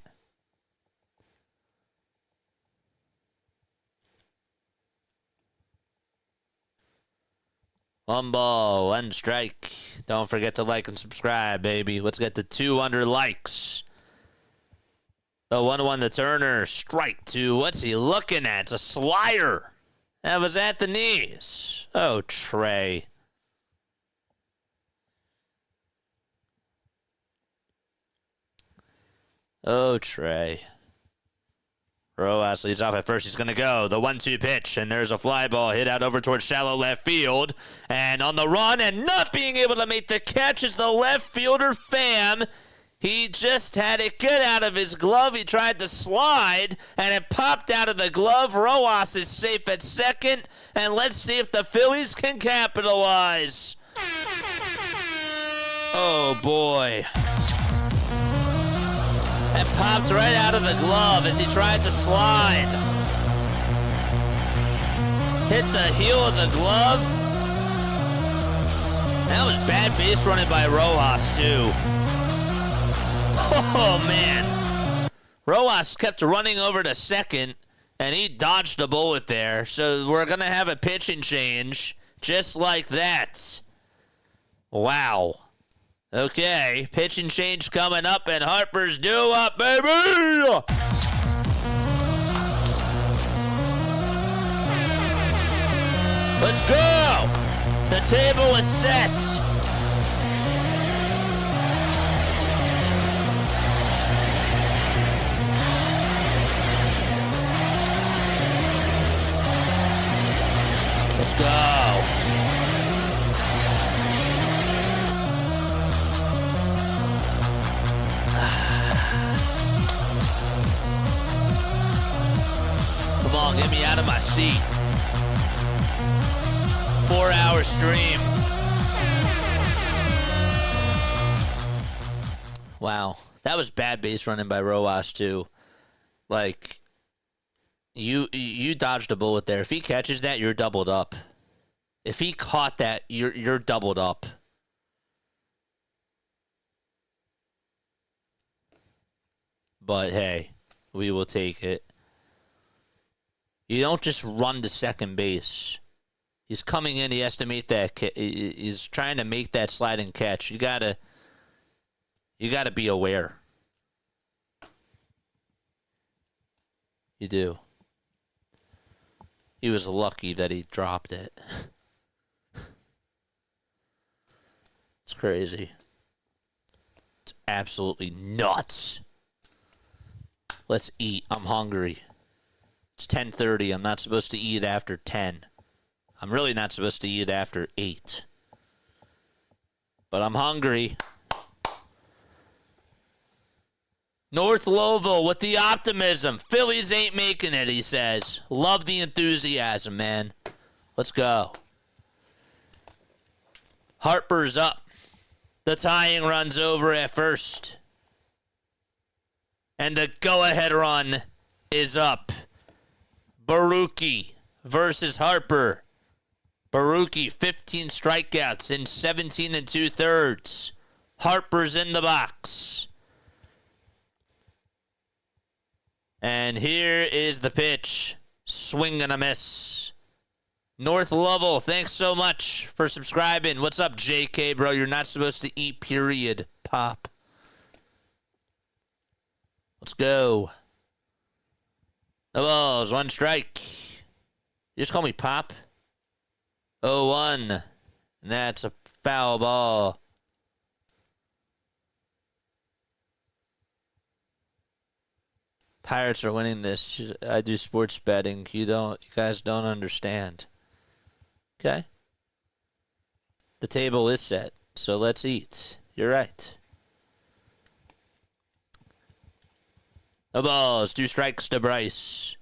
1 ball, 1 strike. Don't forget to like and subscribe, baby. Let's get to 200 likes. The 1-1 to Turner. Strike 2. What's he looking at? It's a slider. That was at the knees. Oh, Trey. Oh, Trey. Rojas leads off at first. He's going to go. The 1-2 pitch, and there's a fly ball hit out over towards shallow left field. And on the run and not being able to make the catch is the left fielder, Pham. He just had it get out of his glove. He tried to slide, and it popped out of the glove. Rojas is safe at second, and let's see if the Phillies can capitalize. Oh, boy. It popped right out of the glove as he tried to slide. Hit the heel of the glove. That was bad base running by Rojas, too. Oh, man. Rojas kept running over to second, and he dodged a bullet there. So we're going to have a pitching change just like that. Wow. Okay, pitching change coming up, and Harper's due up, baby! Let's go! The table is set. Let's go. Come on, get me out of my seat. 4-hour stream. Wow. That was bad base running by Rojas, too. Like, you dodged a bullet there. If he catches that, you're doubled up. If he caught that, you're doubled up. But, hey, we will take it. You don't just run to second base. He's coming in. He has to make that. He's trying to make that sliding catch. You gotta be aware. You do. He was lucky that he dropped it. It's crazy. It's absolutely nuts. Let's eat. I'm hungry. It's 10:30. I'm not supposed to eat after 10. I'm really not supposed to eat after 8. But I'm hungry. North Louisville with the optimism. Phillies ain't making it, he says. Love the enthusiasm, man. Let's go. Harper's up. The tying run's over at first. And the go-ahead run is up. Baruki versus Harper. Baruki, 15 strikeouts in 17 2/3. Harper's in the box. And here is the pitch. Swing and a miss. North Louisville, thanks so much for subscribing. What's up, JK, bro? You're not supposed to eat, period. Pop. Let's go. The balls, 1 strike. You just call me Pop? 0-1. And that's a foul ball. Pirates are winning this. I do sports betting. You guys don't understand. Okay? The table is set, so let's eat. You're right. No balls, 2 strikes to Bryce.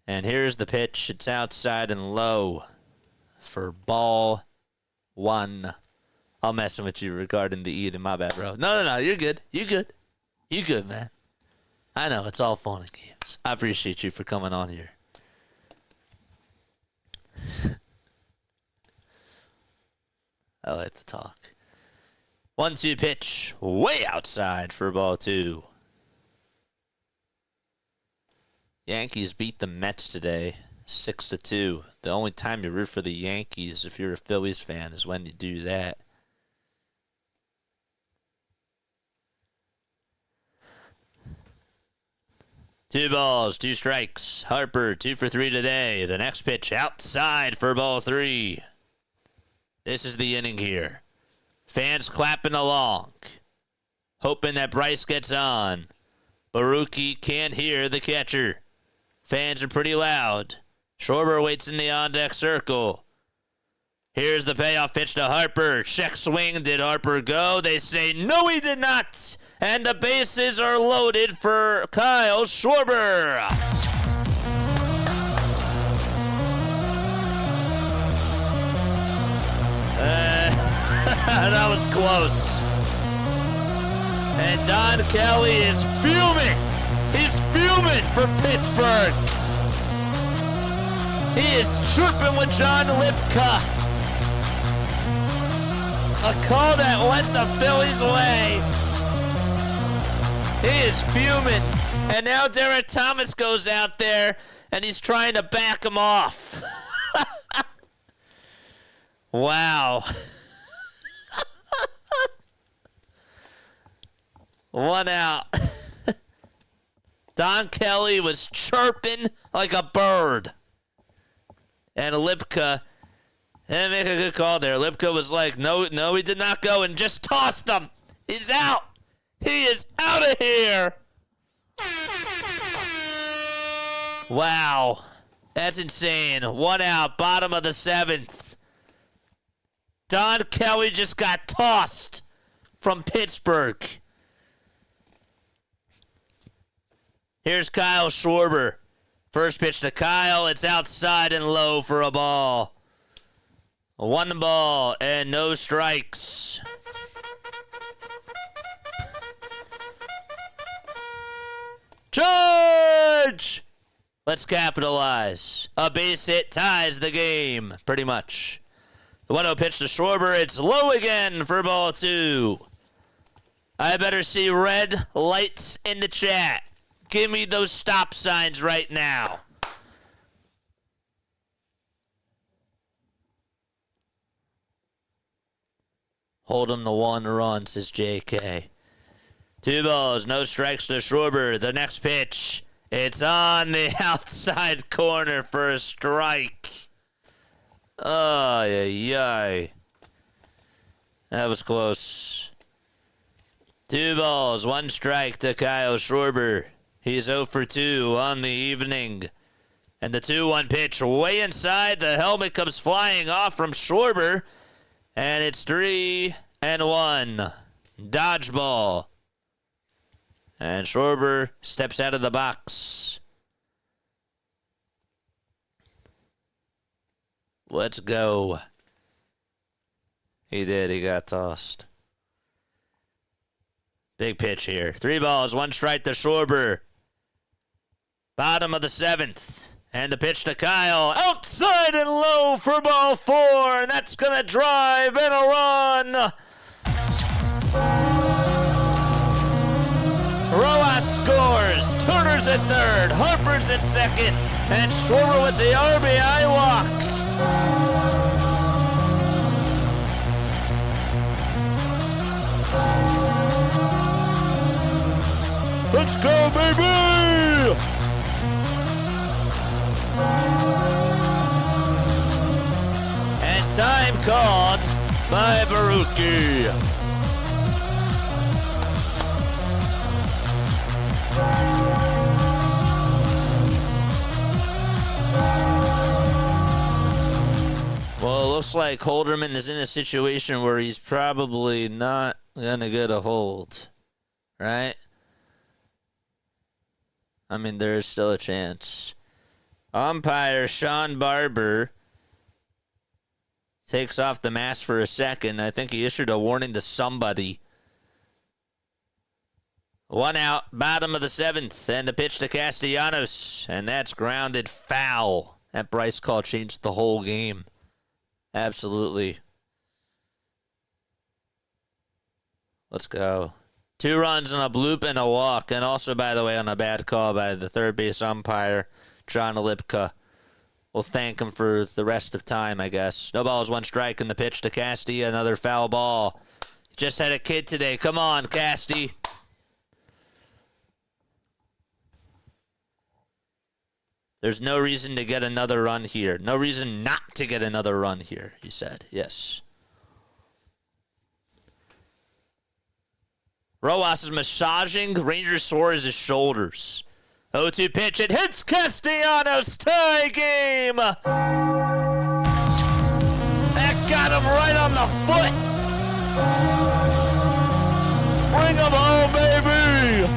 And here's the pitch. It's outside and low for ball 1. I'm messing with you regarding the eating. My bad, bro. No. You're good. You good, man. I know. It's all fun and games. I appreciate you for coming on here. I like to talk. 1-2 pitch. Way outside for ball 2. Yankees beat the Mets today, 6-2. The only time you root for the Yankees, if you're a Phillies fan, is when you do that. Two balls, 2 strikes. Harper, 2 for 3 today. The next pitch outside for ball 3. This is the inning here. Fans clapping along, hoping that Bryce gets on. Baruki can't hear the catcher. Fans are pretty loud. Schwarber waits in the on-deck circle. Here's the payoff pitch to Harper. Check swing. Did Harper go? They say no, he did not. And the bases are loaded for Kyle Schwarber. That was close. And Don Kelly is fuming. He's fuming for Pittsburgh. He is chirping with John Lipka. A call that went the Phillies' way. He is fuming. And now Derek Thomas goes out there and he's trying to back him off. Wow. 1 out. Don Kelly was chirping like a bird. And Lipka didn't make a good call there. Lipka was like, no, he did not go, and just tossed him. He's out. He is out of here. Wow. That's insane. 1 out, bottom of the 7th. Don Kelly just got tossed from Pittsburgh. Here's Kyle Schwarber. First pitch to Kyle. It's outside and low for a ball. 1 ball and no strikes. Charge! Let's capitalize. A base hit ties the game, pretty much. The 1-0 pitch to Schwarber. It's low again for ball 2. I better see red lights in the chat. Give me those stop signs right now. Hold him to 1 run, says JK. 2 balls, no strikes to Schwarber. The next pitch, it's on the outside corner for a strike. Oh, yeah. That was close. 2 balls, 1 strike to Kyle Schwarber. He's 0 for 2 on the evening. And the 2-1 pitch way inside. The helmet comes flying off from Schwarber. And it's 3-1. Dodgeball. And Schwarber steps out of the box. Let's go. He did. He got tossed. Big pitch here. 3 balls, 1 strike to Schwarber. Bottom of the 7th. And the pitch to Kyle. Outside and low for ball 4. And that's going to drive in a run. Rojas scores. Turner's at 3rd. Harper's at 2nd. And Schwarber with the RBI walk. Let's go, baby! And time called by Baruki. looks like Holderman is in a situation where he's probably not going to get a hold, right? I mean, there's still a chance. Umpire Sean Barber takes off the mask for a second. I think he issued a warning to somebody. 1 out, bottom of the 7th, and the pitch to Castellanos, and that's grounded foul. That Bryce call changed the whole game. Absolutely. Let's go. 2 runs on a bloop and a walk, and also, by the way, on a bad call by the third base umpire, John Olipka. We'll thank him for the rest of time, I guess. No balls, 1 strike, and the pitch to Casty, another foul ball. Just had a kid today. Come on, Casty. There's no reason to get another run here. No reason not to get another run here, he said. Yes. Rojas is massaging Ranger Suarez's shoulders. 0-2 pitch. It hits Castellanos. Tie game. That got him right on the foot. Bring him home, baby.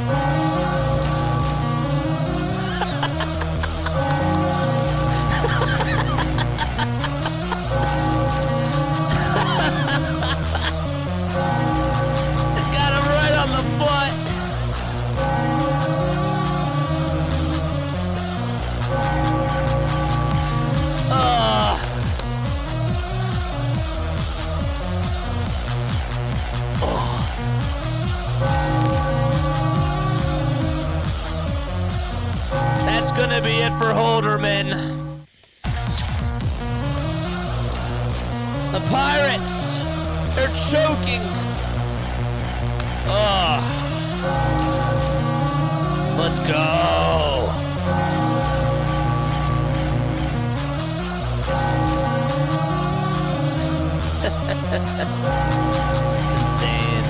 That's gonna be it for Holderman. The Pirates, they're choking. Let's go. It's insane.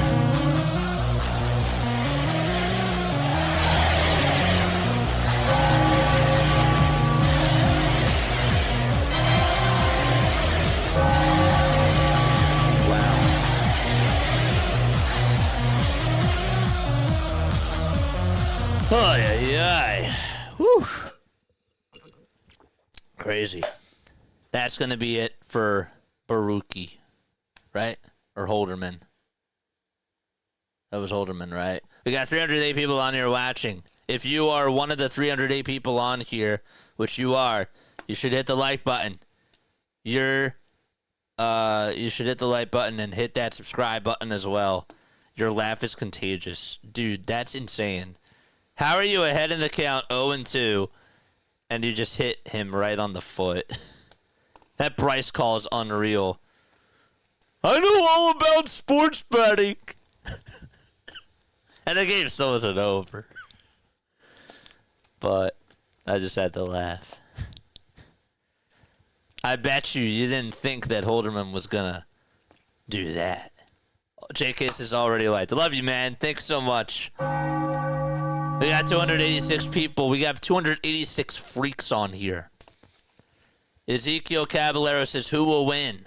Oh, yeah. Whew. Crazy. That's going to be it for Baruki, right? Or Holderman. That was Holderman, right? We got 308 people on here watching. If you are one of the 308 people on here, which you are, you should hit the like button. You should hit the like button and hit that subscribe button as well. Your laugh is contagious. Dude, that's insane. How are you ahead in the count 0-2 and you just hit him right on the foot? That Bryce call is unreal. I know all about sports betting. And the game still isn't over. But I just had to laugh. I bet you didn't think that Holderman was going to do that. JK is already liked. I love you, man. Thanks so much. We got 286 people. We got 286 freaks on here. Ezekiel Caballero says, who will win?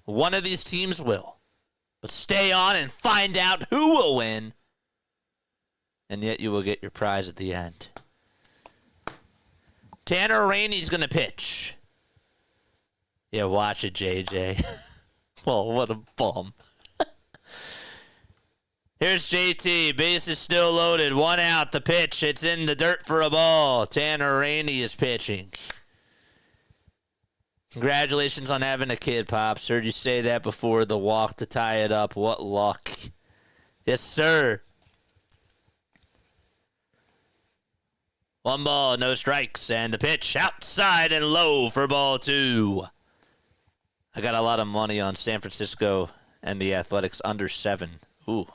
One of these teams will. But stay on and find out who will win. And yet you will get your prize at the end. Tanner Rainey's going to pitch. Yeah, watch it, JJ. Well, what a bum. Here's JT. Base is still loaded. 1 out. The pitch. It's in the dirt for a ball. Tanner Rainey is pitching. Congratulations on having a kid, Pops. Heard you say that before the walk to tie it up. What luck. Yes, sir. 1 ball, no strikes. And the pitch outside and low for ball 2. I got a lot of money on San Francisco and the Athletics under 7. Ooh.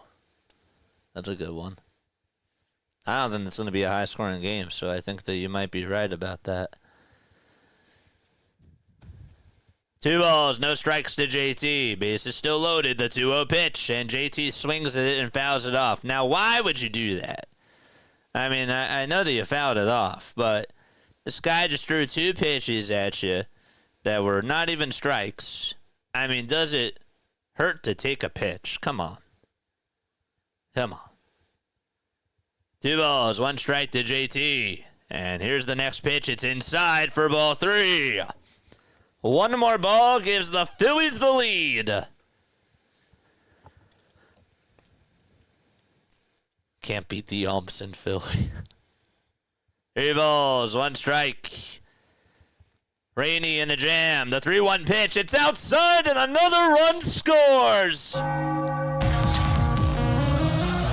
That's a good one. I don't think it's going to be a high-scoring game, so I think that you might be right about that. 2 balls, no strikes to JT. Base is still loaded. The 2-0 pitch, and JT swings at it and fouls it off. Now, why would you do that? I mean, I know that you fouled it off, but this guy just threw 2 pitches at you that were not even strikes, I mean, does it hurt to take a pitch? Come on. Come on. 2 balls, 1 strike to JT. And here's the next pitch. It's inside for ball 3. 1 more ball gives the Phillies the lead. Can't beat the umps in Philly. 3 balls, 1 strike. Heaney in the jam. The 3-1 pitch. It's outside and another run scores.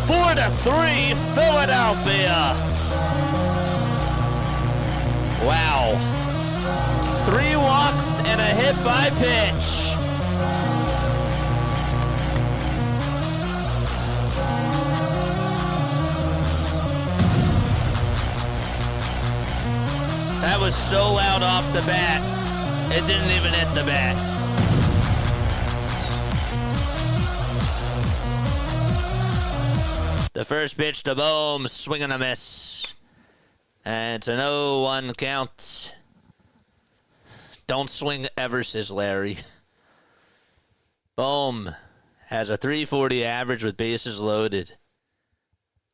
4-3 Philadelphia. Wow. 3 walks and a hit by pitch. That was so loud off the bat, it didn't even hit the bat. The first pitch to Bohm, swing and a miss. And it's an 0-1 count. Don't swing ever, says Larry. Bohm has a .340 average with bases loaded.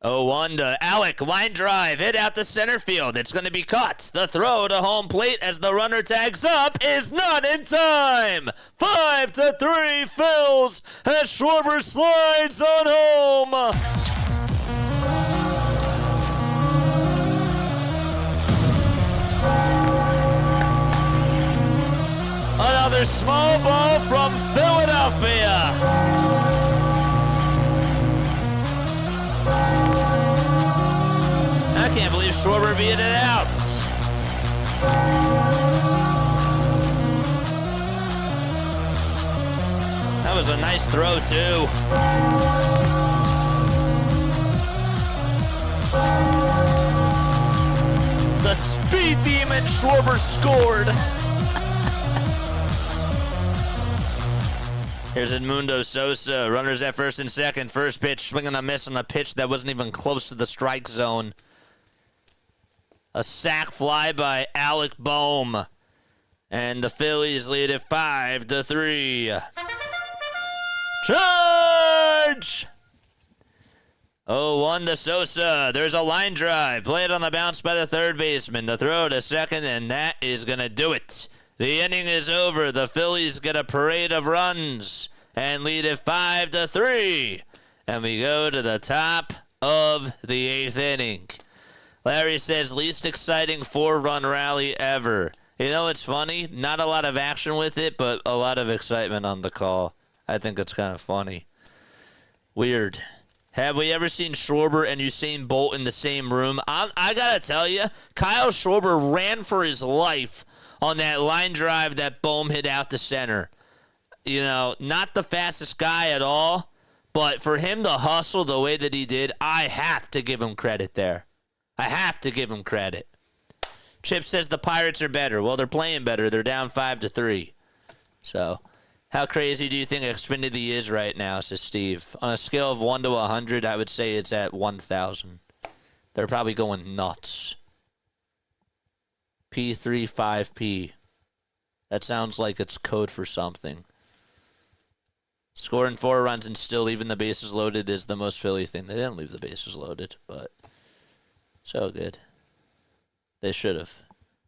0-1 to Alec, line drive, hit out to center field. It's going to be caught. The throw to home plate as the runner tags up is not in time. 5-3 Phils as Schwarber slides on home. Another small ball from Philadelphia. I can't believe Schwarber beat it out. That was a nice throw, too. The speed demon Schwarber scored. Here's Edmundo Sosa. Runners at first and second. First pitch, swinging a miss on a pitch that wasn't even close to the strike zone. A sac fly by Alec Bohm. And the Phillies lead it 5-3. Charge! 0-1 to Sosa. There's a line drive. Played on the bounce by the third baseman. The throw to second, and that is going to do it. The inning is over. The Phillies get a parade of runs and lead it 5-3. And we go to the top of the 8th inning. Larry says, least exciting 4-run rally ever. You know, it's funny. Not a lot of action with it, but a lot of excitement on the call. I think it's kind of funny. Weird. Have we ever seen Schwarber and Usain Bolt in the same room? I got to tell you, Kyle Schwarber ran for his life on that line drive that Bohm hit out to center. You know, not the fastest guy at all, but for him to hustle the way that he did, I have to give him credit there. I have to give him credit. Chip says the Pirates are better. Well, they're playing better. They're down 5-3. So, how crazy do you think Xfinity is right now, says Steve? On a scale of 1 to 100, I would say it's at 1,000. They're probably going nuts. P35P. That sounds like it's code for something. Scoring 4 runs and still leaving the bases loaded is the most Philly thing. They didn't leave the bases loaded, but so good. They should have.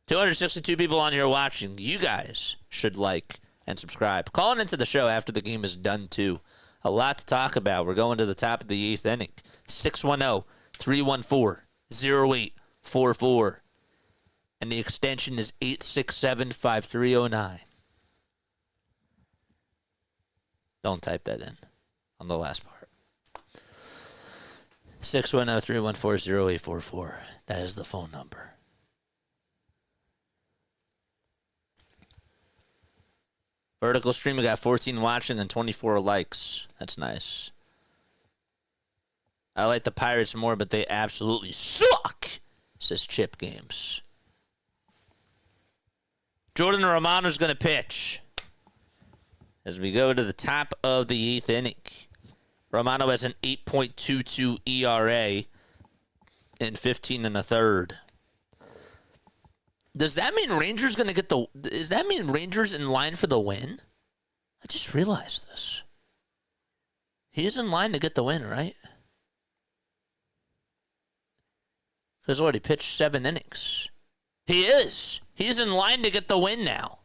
262 people on here watching. You guys should like and subscribe. Calling into the show after the game is done, too. A lot to talk about. We're going to the top of the 8th inning. 610-314-0844. And the extension is 867-5309. Don't type that in on the last part. 610-314-0844. That is the phone number. Vertical stream, we got 14 watching and 24 likes. That's nice. I like the Pirates more, but they absolutely suck, says Chip Games. Jordan Romano's going to pitch as we go to the top of the 8th inning. Romano has an 8.22 ERA in 15 1/3. Does that mean Rangers going to get the? Does that mean Rangers in line for the win? I just realized this. He's in line to get the win, right? He's already pitched 7 innings. He is. He's in line to get the win now.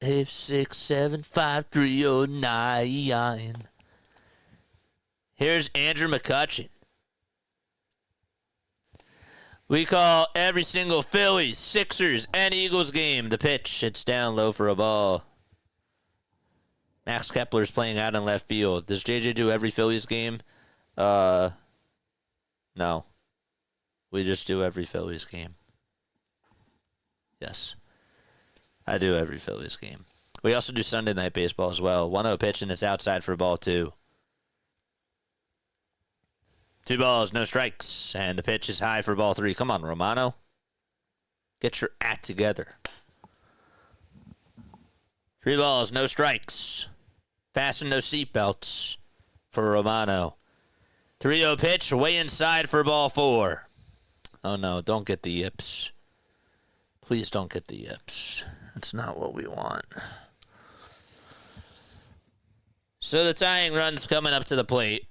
8675309. Here's Andrew McCutchen. We call every single Phillies, Sixers, and Eagles game. The pitch, it's down low for a ball. Max Kepler's playing out in left field. Does JJ do every Phillies game? No. We just do every Phillies game. Yes. I do every Phillies game. We also do Sunday Night Baseball as well. 1-0 pitch, and it's outside for ball 2. 2 balls, no strikes, and the pitch is high for ball 3. Come on, Romano. Get your act together. 3 balls, no strikes. Fasten no seatbelts for Romano. 3-0 pitch, way inside for ball 4. Oh, no, don't get the yips. Please don't get the yips. That's not what we want. So the tying run's coming up to the plate.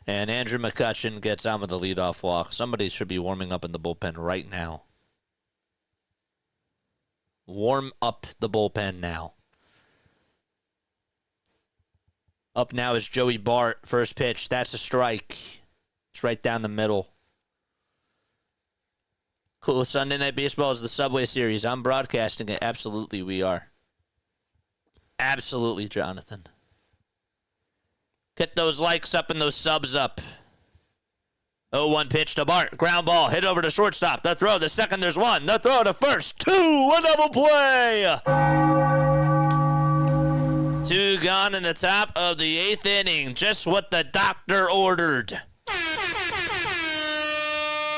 And Andrew McCutchen gets on with the leadoff walk. Somebody should be warming up in the bullpen right now. Warm up the bullpen now. Up now is Joey Bart. First pitch. That's a strike. It's right down the middle. Cool. Sunday Night Baseball is the Subway Series. I'm broadcasting it. Absolutely, we are. Absolutely, Jonathan. Get those likes up and those subs up. 0-1 pitch to Bart. Ground ball. Hit over to shortstop. The throw. The second, there's 1. The throw to first. 2. A double play. 2 gone in the top of the 8th inning. Just what the doctor ordered.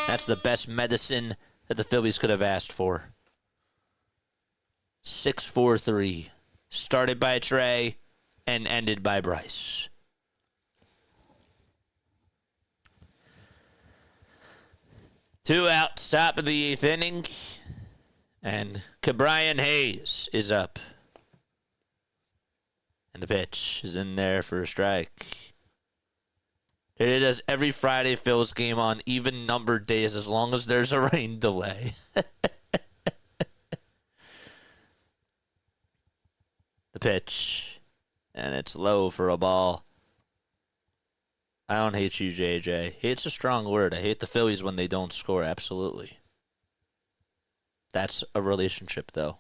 That's the best medicine that the Phillies could have asked for. 6-4-3. Started by Trey and ended by Bryce. Two outs, top of the 8th inning. And Ke'Bryan Hayes is up. And the pitch is in there for a strike. It does every Friday Phil's game on even numbered days as long as there's a rain delay. The pitch. And it's low for a ball. I don't hate you, JJ. Hate's a strong word. I hate the Phillies when they don't score, absolutely. That's a relationship, though.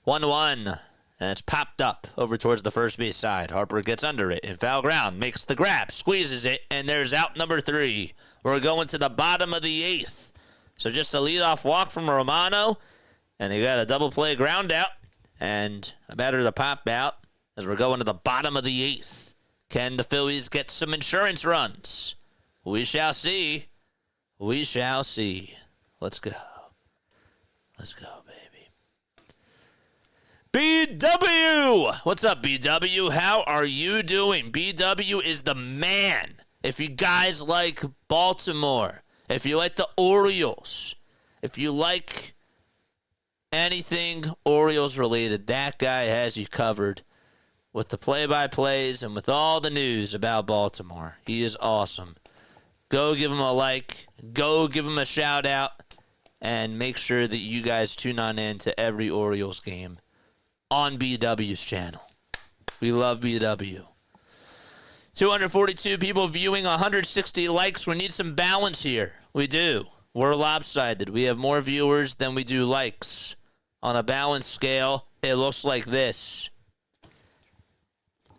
1-1. And it's popped up over towards the first base side. Harper gets under it in foul ground, makes the grab, squeezes it, and there's out number 3. We're going to the bottom of the 8th. So just a leadoff walk from Romano, and he got a double play ground out, and a batter to pop out as we're going to the bottom of the 8th. Can the Phillies get some insurance runs? We shall see. We shall see. Let's go. Let's go, baby. BW! What's up, BW? How are you doing? BW is the man. If you guys like Baltimore, if you like the Orioles, if you like anything Orioles related, that guy has you covered with the play-by-plays and with all the news about Baltimore. He is awesome. Go give him a like. Go give him a shout-out. And make sure that you guys tune on in to every Orioles game on BW's channel. We love BW. 242 people viewing, 160 likes. We need some balance here. We do. We're lopsided. We have more viewers than we do likes. On a balanced scale, it looks like this.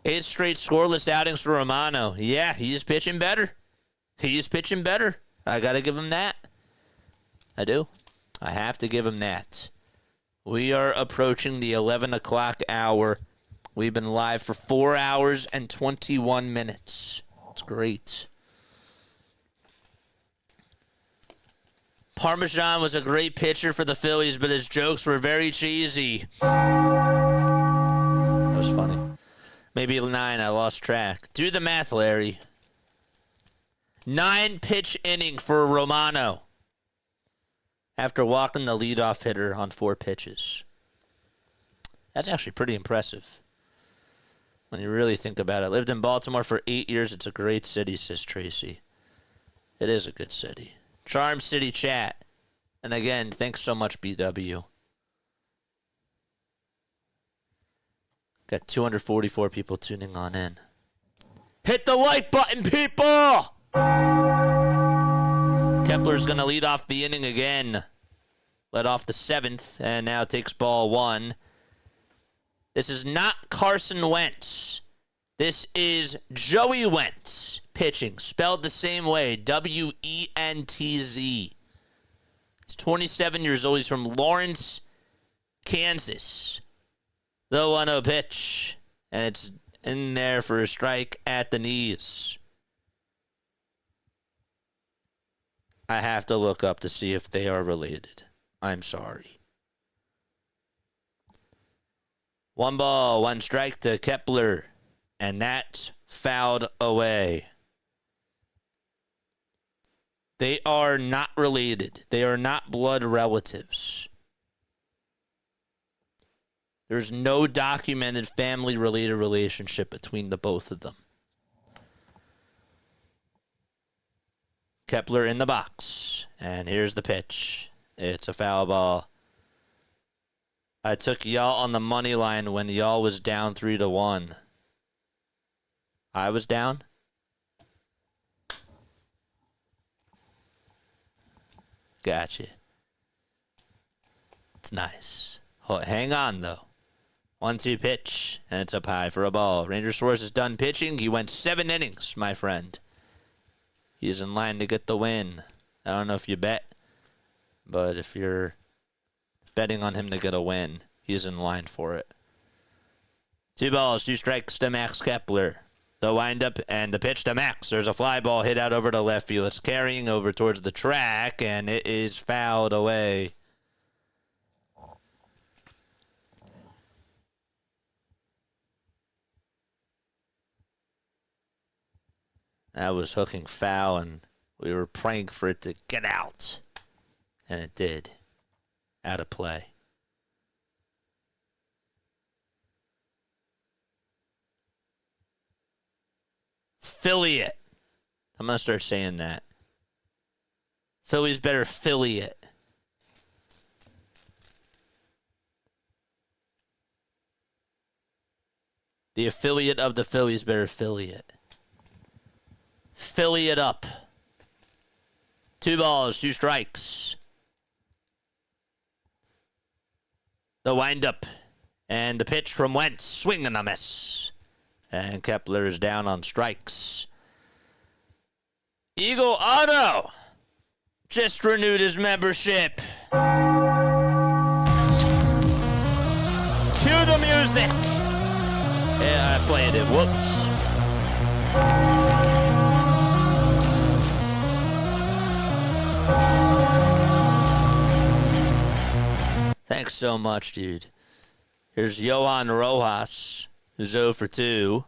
8 straight scoreless outings for Romano. Yeah, he is pitching better. He is pitching better. I got to give him that. I do. I have to give him that. We are approaching the 11 o'clock hour. We've been live for 4 hours and 21 minutes. It's great. Parmesan was a great pitcher for the Phillies, but his jokes were very cheesy. That was funny. Maybe 9, I lost track. Do the math, Larry. 9 pitch inning for Romano after walking the leadoff hitter on 4 pitches. That's actually pretty impressive when you really think about it. Lived in Baltimore for 8 years. It's a great city, says Tracy. It is a good city. Charm City chat. And again, thanks so much, BW. Got 244 people tuning on in. Hit the like button, people! Kepler's going to lead off the inning again. Led off the 7th, and now takes ball 1. This is not Carson Wentz. This is Joey Wentz pitching, spelled the same way, W-E-N-T-Z. He's 27 years old. He's from Lawrence, Kansas. The 1-0 pitch, and it's in there for a strike at the knees. I have to look up to see if they are related. I'm sorry. 1 ball, 1 strike to Kepler, and that's fouled away. They are not related. They are not blood relatives. There's no documented family-related relationship between the both of them. Kepler in the box, and here's the pitch. It's a foul ball. I took y'all on the money line when y'all was down 3-1. I was down? Gotcha. It's nice. Hang on, though. 1-2 pitch, and it's up high for a ball. Ranger Suarez is done pitching. He went 7 innings, my friend. He's in line to get the win. I don't know if you bet, but if you're betting on him to get a win, he's in line for it. 2 balls, 2 strikes to Max Kepler. The windup and the pitch to Max. There's a fly ball hit out over to left field. It's carrying over towards the track, and it is fouled away. That was hooking foul, and we were praying for it to get out. And it did. Out of play. Affiliate. I'm going to start saying that. Phillies better affiliate. The affiliate of the Phillies better affiliate. Philly it up. 2 balls, 2 strikes. The windup and the pitch from Wentz. Swing and a miss. And Kepler is down on strikes. Eagle Auto just renewed his membership. Cue the music. Yeah, I played it. Whoops. Thanks so much, dude. Here's Johan Rojas, who's 0 for 2,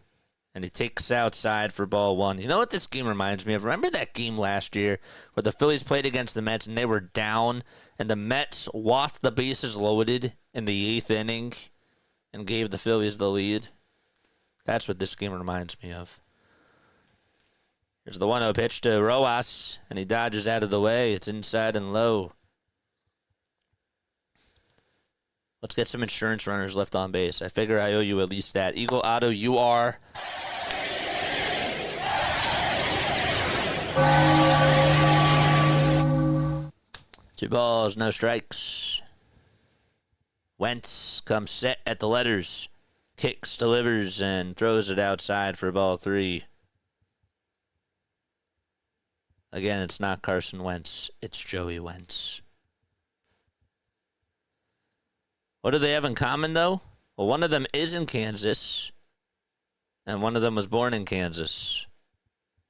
and he takes outside for ball 1. You know what this game reminds me of? Remember that game last year where the Phillies played against the Mets and they were down, and the Mets walked the bases loaded in the 8th inning and gave the Phillies the lead? That's what this game reminds me of. Here's the 1-0 pitch to Rojas, and he dodges out of the way. It's inside and low. Let's get some insurance runners left on base. I figure I owe you at least that. Eagle Auto, you are... Two balls, no strikes. Wentz comes set at the letters. Kicks, delivers, and throws it outside for ball 3. Again, it's not Carson Wentz. It's Joey Wentz. What do they have in common, though? Well, one of them is in Kansas, and one of them was born in Kansas.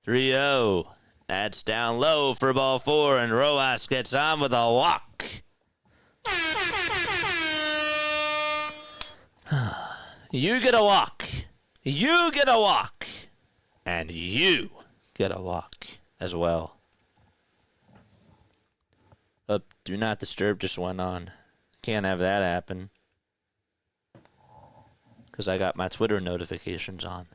3-0. That's down low for ball 4, and Rojas gets on with a walk. You get a walk. You get a walk. And you get a walk as well. Oh, do not disturb just went on. Can't have that happen. because I got my Twitter notifications on.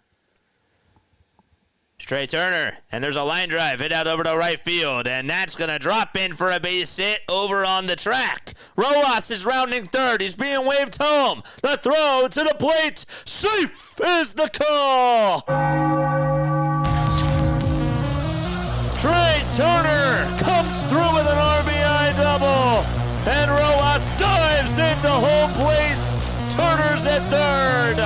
Straight Turner, and there's a line drive hit out over to right field, and that's going to drop in for a base hit over on the track. Rojas is rounding third. He's being waved home. The throw to the plate. Safe is the call. Trey Turner comes through with an RBI double, and Rojas dives into home plate. Turner's at third.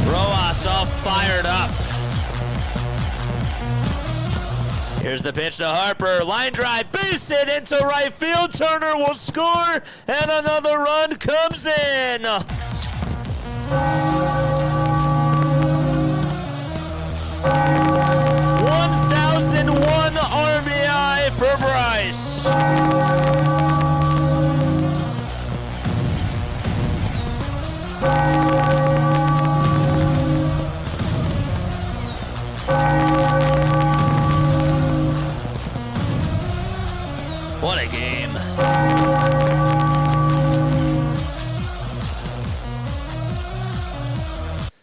Rojas all fired up. Here's the pitch to Harper. Line drive, base hit into right field. Turner will score, and another run comes in. 1,001 RBI for Bryce. What a game.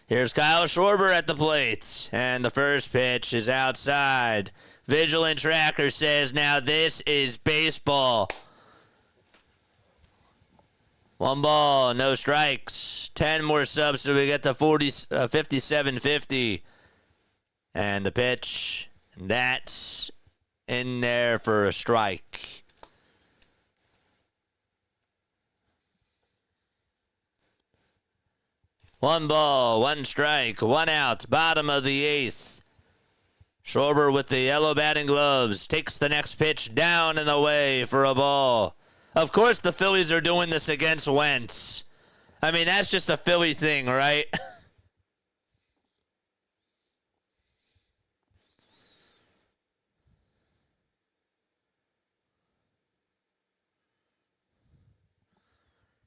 Here's Kyle Schwarber at the plate, and the first pitch is outside. Vigilant Tracker says, now this is baseball. 1 ball, no strikes. 10 more subs so we get to 57-50. And the pitch, that's in there for a strike. 1 ball, 1 strike, 1 out, bottom of the 8th. Schwarber with the yellow batting gloves takes the next pitch down and away for a ball. Of course the Phillies are doing this against Wentz. I mean, that's just a Philly thing, right?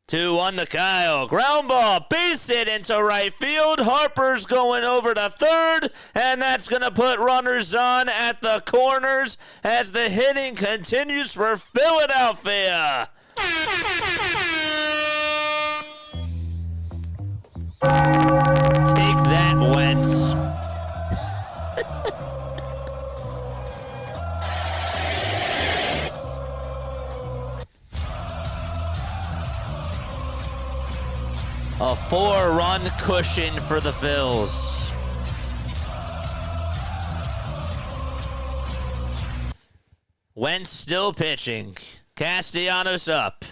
2-1 to Kyle. Ground ball, base hit into right field. Harper's going over to third, and that's going to put runners on at the corners as the hitting continues for Philadelphia. Take that, Wentz. A 4-run cushion for the Phils. Wentz still pitching. Castellanos up.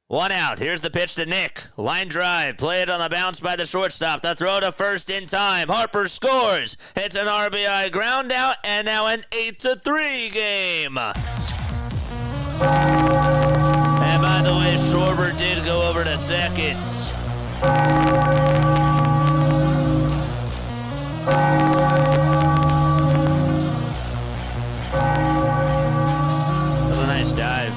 1 out. Here's the pitch to Nick. Line drive. Play it on the bounce by the shortstop. The throw to first in time. Harper scores. It's an RBI ground out, and now an 8-3 game. And by the way, Schwarber did go over to second. That was a nice dive.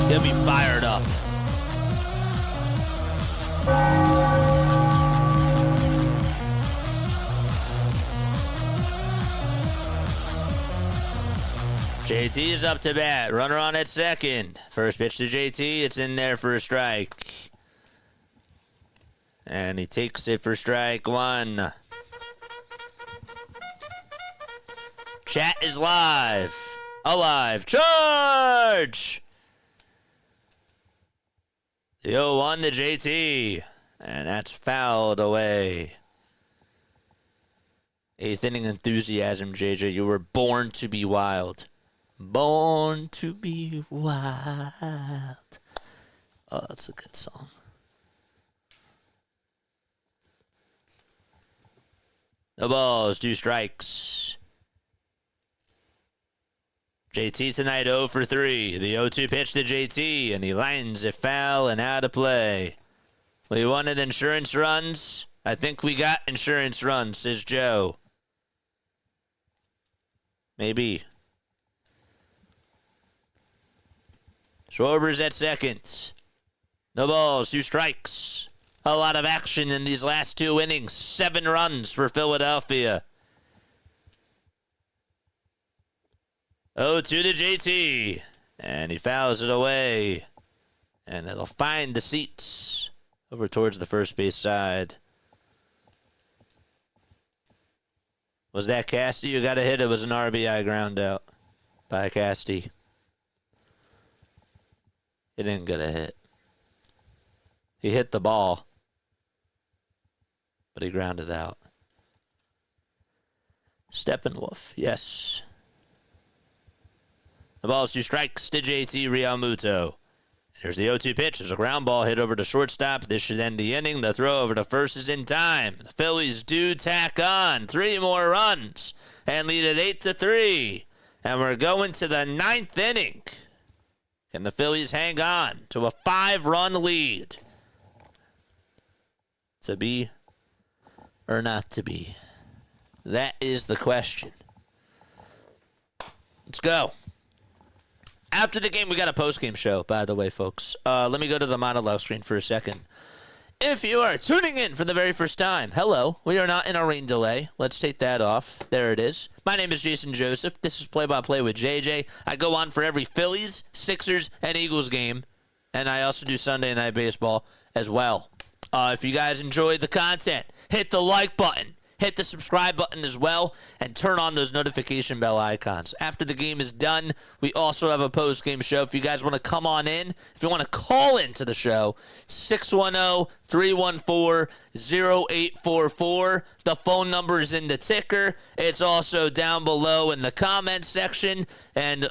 He'll be fired up. JT is up to bat. Runner on at second. First pitch to JT. It's in there for a strike. And he takes it for strike 1. Chat is live. Alive. Charge! The 0-1 to JT. And that's fouled away. 8th inning enthusiasm, JJ. You were born to be wild. Born to be wild. Oh, that's a good song. No balls, 2 strikes. JT tonight 0 for 3. The 0-2 pitch to JT, and he lines it foul and out of play. We wanted insurance runs. I think we got insurance runs, says Joe. Maybe. Schwarber's at second. No balls, 2 strikes. A lot of action in these last 2 innings. 7 runs for Philadelphia. 0-2 to JT. And he fouls it away. And it'll find the seats over towards the first base side. Was that Casty? You got a hit. It was an RBI ground out by Casty. He didn't get a hit. He hit the ball, but he grounded out. Steppenwolf, yes. The ball's 2 strikes to JT Realmuto. Here's the 0-2 pitch. There's a ground ball hit over to shortstop. This should end the inning. The throw over to first is in time. The Phillies do tack on 3 more runs and lead it 8-3. And we're going to the 9th inning. Can the Phillies hang on to a 5-run lead? To be or not to be? That is the question. Let's go. After the game, we got a post-game show, by the way, folks. Let me go to the monologue screen for a second. If you are tuning in for the very first time, hello. We are not in a rain delay. Let's take that off. There it is. My name is Jason Joseph. This is Play-by-Play with JJ. I go on for every Phillies, Sixers, and Eagles game. And I also do Sunday Night Baseball as well. If you guys enjoy the content, hit the like button. Hit the subscribe button as well, and turn on those notification bell icons. After the game is done, we also have a post-game show. If you guys want to come on in, if you want to call into the show, 610-314-0844. The phone number is in the ticker. It's also down below in the comments section, and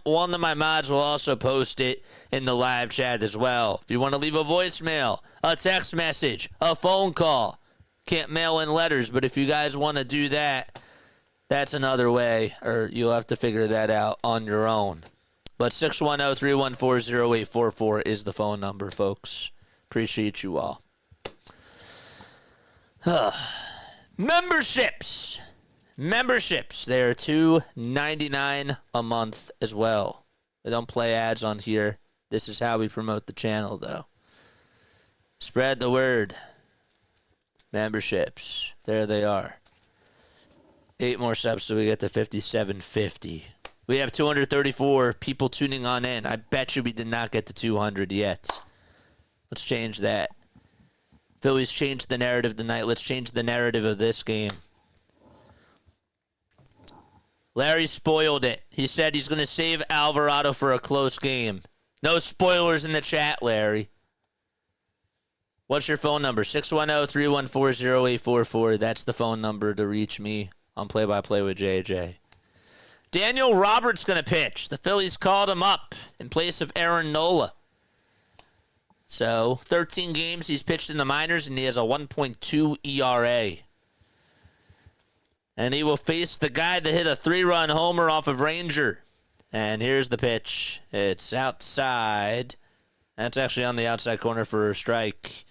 one of my mods will also post it in the live chat as well. If you want to leave a voicemail, a text message, a phone call, can't mail in letters, but if you guys want to do that, that's another way, or you'll have to figure that out on your own. But 610-314-0844 is the phone number, folks. Appreciate you all. Memberships. They are $2.99 a month as well. We don't play ads on here. This is how we promote the channel, though. Spread the word. Memberships. There they are. 8 more subs so we get to 5750. We have 234 people tuning on in. I bet you we did not get to 200 yet. Let's change that. Phillies changed the narrative tonight. Let's change the narrative of this game. Larry spoiled it. He said he's going to save Alvarado for a close game. No spoilers in the chat, Larry. What's your phone number? 610-314-0844. That's the phone number to reach me on Play-by-Play with JJ. Daniel Roberts going to pitch. The Phillies called him up in place of Aaron Nola. So, 13 games he's pitched in the minors, and he has a 1.2 ERA. And he will face the guy that hit a 3-run homer off of Ranger. And here's the pitch. It's outside. That's actually on the outside corner for a strike.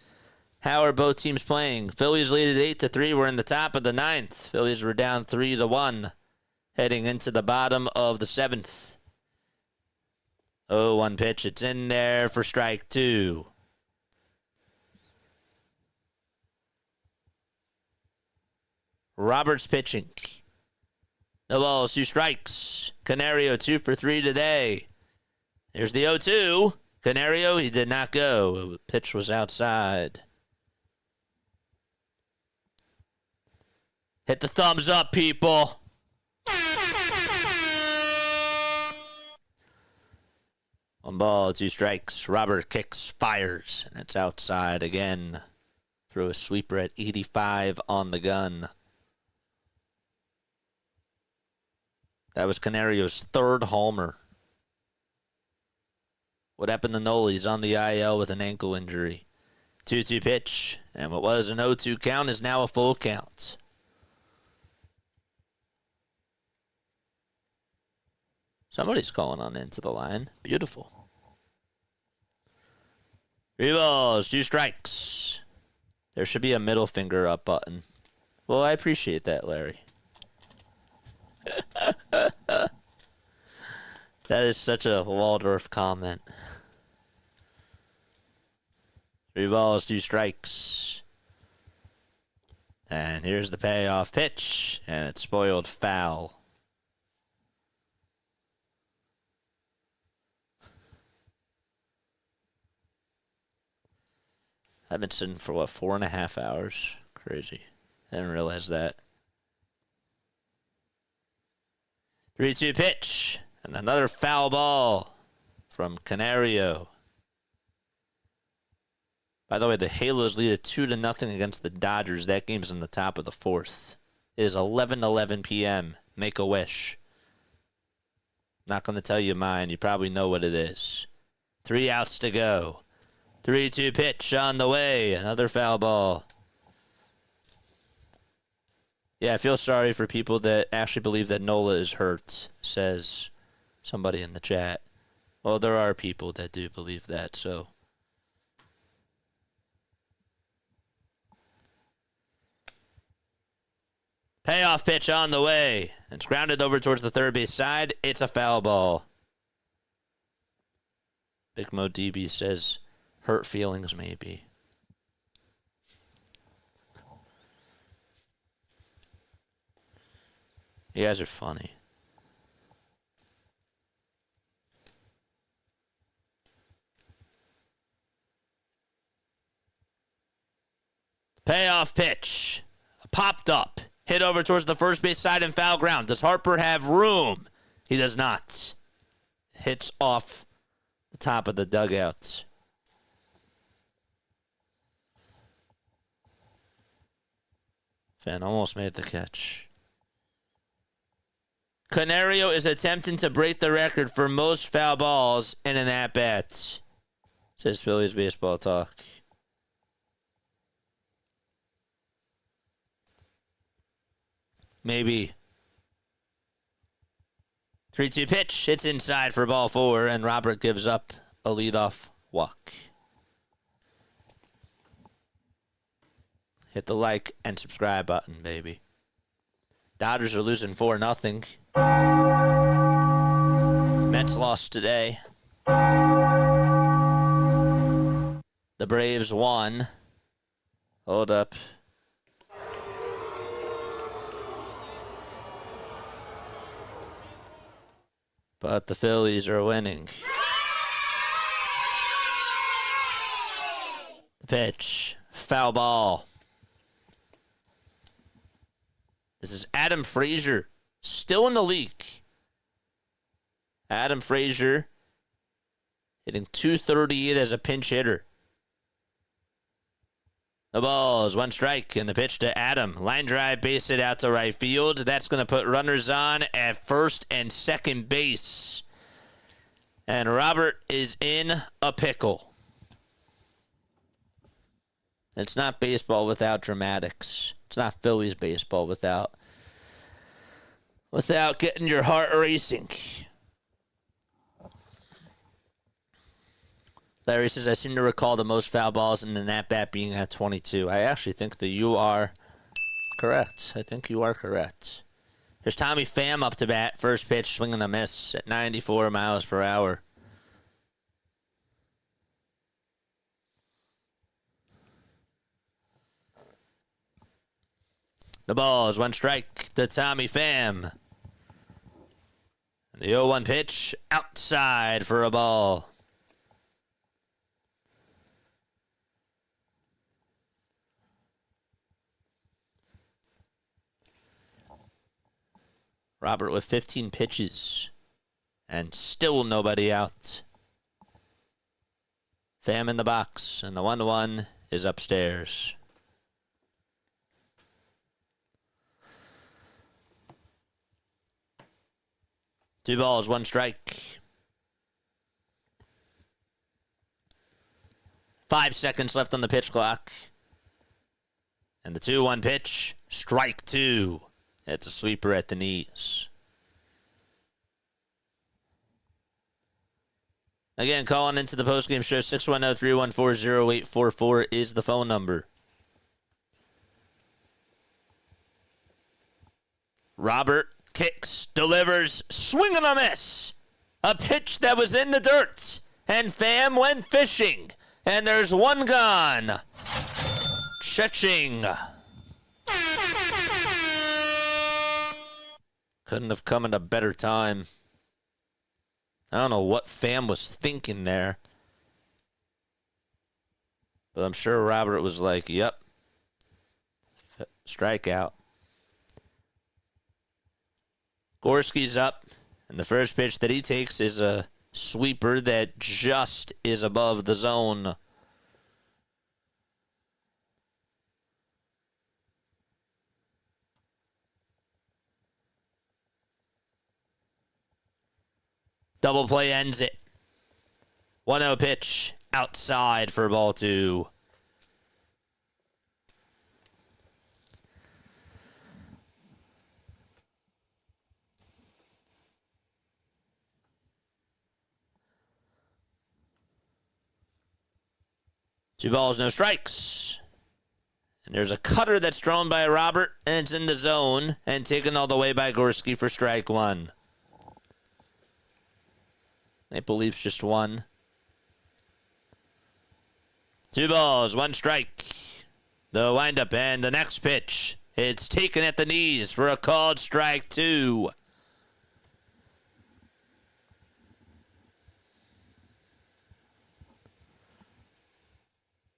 How are both teams playing? Phillies lead at 8-3. We're in the top of the 9th. Phillies were down 3-1, heading into the bottom of the 7th. 0-1 pitch. It's in there for strike 2. Roberts pitching. No balls, 2 strikes. Canario 2 for 3 today. Here's the 0-2. Canario, he did not go. The pitch was outside. Hit the thumbs up, people. 1 ball, 2 strikes. Robert kicks, fires, and it's outside again. Throw a sweeper at 85 on the gun. That was Canario's 3rd homer. What happened to Nola? He's on the IL with an ankle injury. 2-2 pitch, and what was an 0-2 count is now a full count. Somebody's calling on into the line. Beautiful. 3 balls, 2 strikes. There should be a middle finger up button. Well, I appreciate that, Larry. That is such a Waldorf comment. 3 balls, 2 strikes. And here's the payoff pitch, and it's spoiled foul. I've been sitting for, 4.5 hours? Crazy. I didn't realize that. 3-2 pitch, and another foul ball from Canario. By the way, the Halos lead at 2-0 against the Dodgers. That game's in the top of the 4th. It is 11:11 p.m. Make a wish. Not going to tell you mine. You probably know what it is. 3 outs to go. 3-2 pitch on the way. Another foul ball. Yeah, I feel sorry for people that actually believe that Nola is hurt, says somebody in the chat. Well, there are people that do believe that, so. Payoff pitch on the way. It's grounded over towards the third base side. It's a foul ball. Big Mo DB says, hurt feelings maybe. You guys are funny. Payoff pitch. Popped up. Hit over towards the first base side and foul ground. Does Harper have room? He does not. Hits off the top of the dugout. Fan almost made the catch. Canario is attempting to break the record for most foul balls in an at-bat, says Phillies Baseball Talk. Maybe. 3-2 pitch. It's inside for ball 4, and Robert gives up a leadoff walk. Hit the like and subscribe button, baby. Dodgers are losing 4-0. Mets lost today. The Braves won. Hold up. But the Phillies are winning. The pitch. Foul ball. This is Adam Frazier. Still in the league. Adam Frazier hitting .238 as a pinch hitter. The ball is 1 strike, and the pitch to Adam. Line drive, base hit out to right field. That's going to put runners on at first and second base. And Robert is in a pickle. It's not baseball without dramatics. It's not Phillies baseball without getting your heart racing. Larry says, I seem to recall the most foul balls in an at-bat being at 22. I actually think that you are correct. I think you are correct. Here's Tommy Pham up to bat. First pitch, swing and a miss at 94 miles per hour. The ball is 1 strike to Tommy Pham. The 0-1 pitch, outside for a ball. Robert with 15 pitches and still nobody out. Pham in the box, and the 1-1 is upstairs. Two balls, 1 strike. 5 seconds left on the pitch clock. And the 2-1 pitch, strike 2. It's a sweeper at the knees. Again, calling into the postgame show, 610-314-0844 is the phone number. Robert kicks, delivers, swing and a miss. A pitch that was in the dirt. And Pham went fishing. And there's one gone. Cha-ching. Couldn't have come at a better time. I don't know what Pham was thinking there. But I'm sure Robert was like, yep. Strikeout. Gorski's up. And the first pitch that he takes is a sweeper that just is above the zone. Double play ends it. 1-0 pitch outside for ball 2. Two balls, no strikes. And there's a cutter that's thrown by Robert, and it's in the zone, and taken all the way by Gorski for strike 1. Maple Leafs just won. 2 balls, 1 strike. The windup and the next pitch. It's taken at the knees for a called strike 2.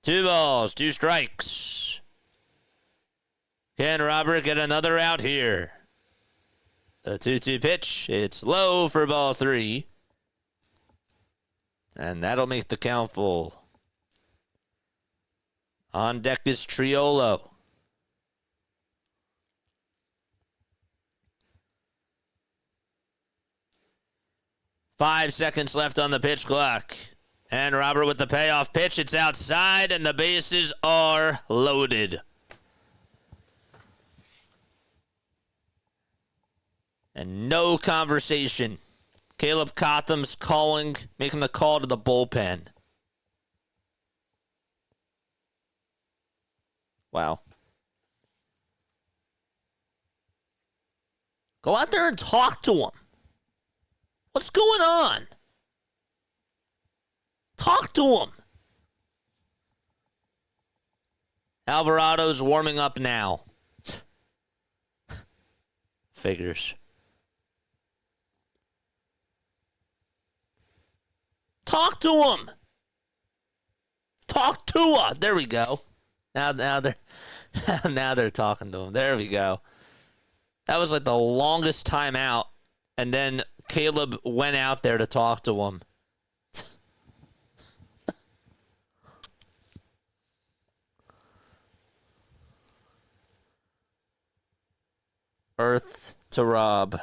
Two balls, 2 strikes. Can Robert get another out here? The 2-2 pitch. It's low for ball 3. And that'll make the count full. On deck is Triolo. Five seconds left on the pitch clock. And Robert with the payoff pitch. It's outside, and the bases are loaded. And no conversation. Caleb Cotham's calling, making the call to the bullpen. Wow. Go out there and talk to him. What's going on? Talk to him. Alvarado's warming up now. Figures. Talk to him. Talk to her. There we go. Now they're talking to him. There we go. That was like the longest time out, and then Caleb went out there to talk to him. Earth to Rob.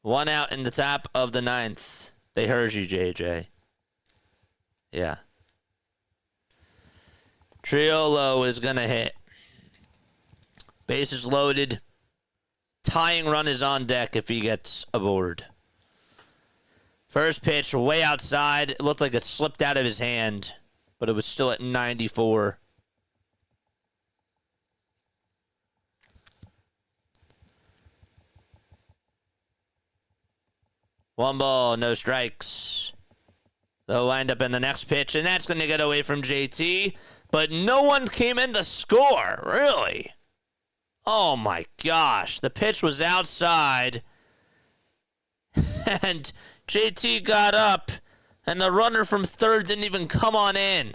One out in the top of the 9th. They heard you, JJ. Yeah. Triolo is going to hit. Bases loaded. Tying run is on deck if he gets aboard. First pitch way outside. It looked like it slipped out of his hand, but it was still at 94. One ball, no strikes. They'll wind up in the next pitch, and that's going to get away from JT. But no one came in to score, really. Oh, my gosh. The pitch was outside. And JT got up, and the runner from third didn't even come on in.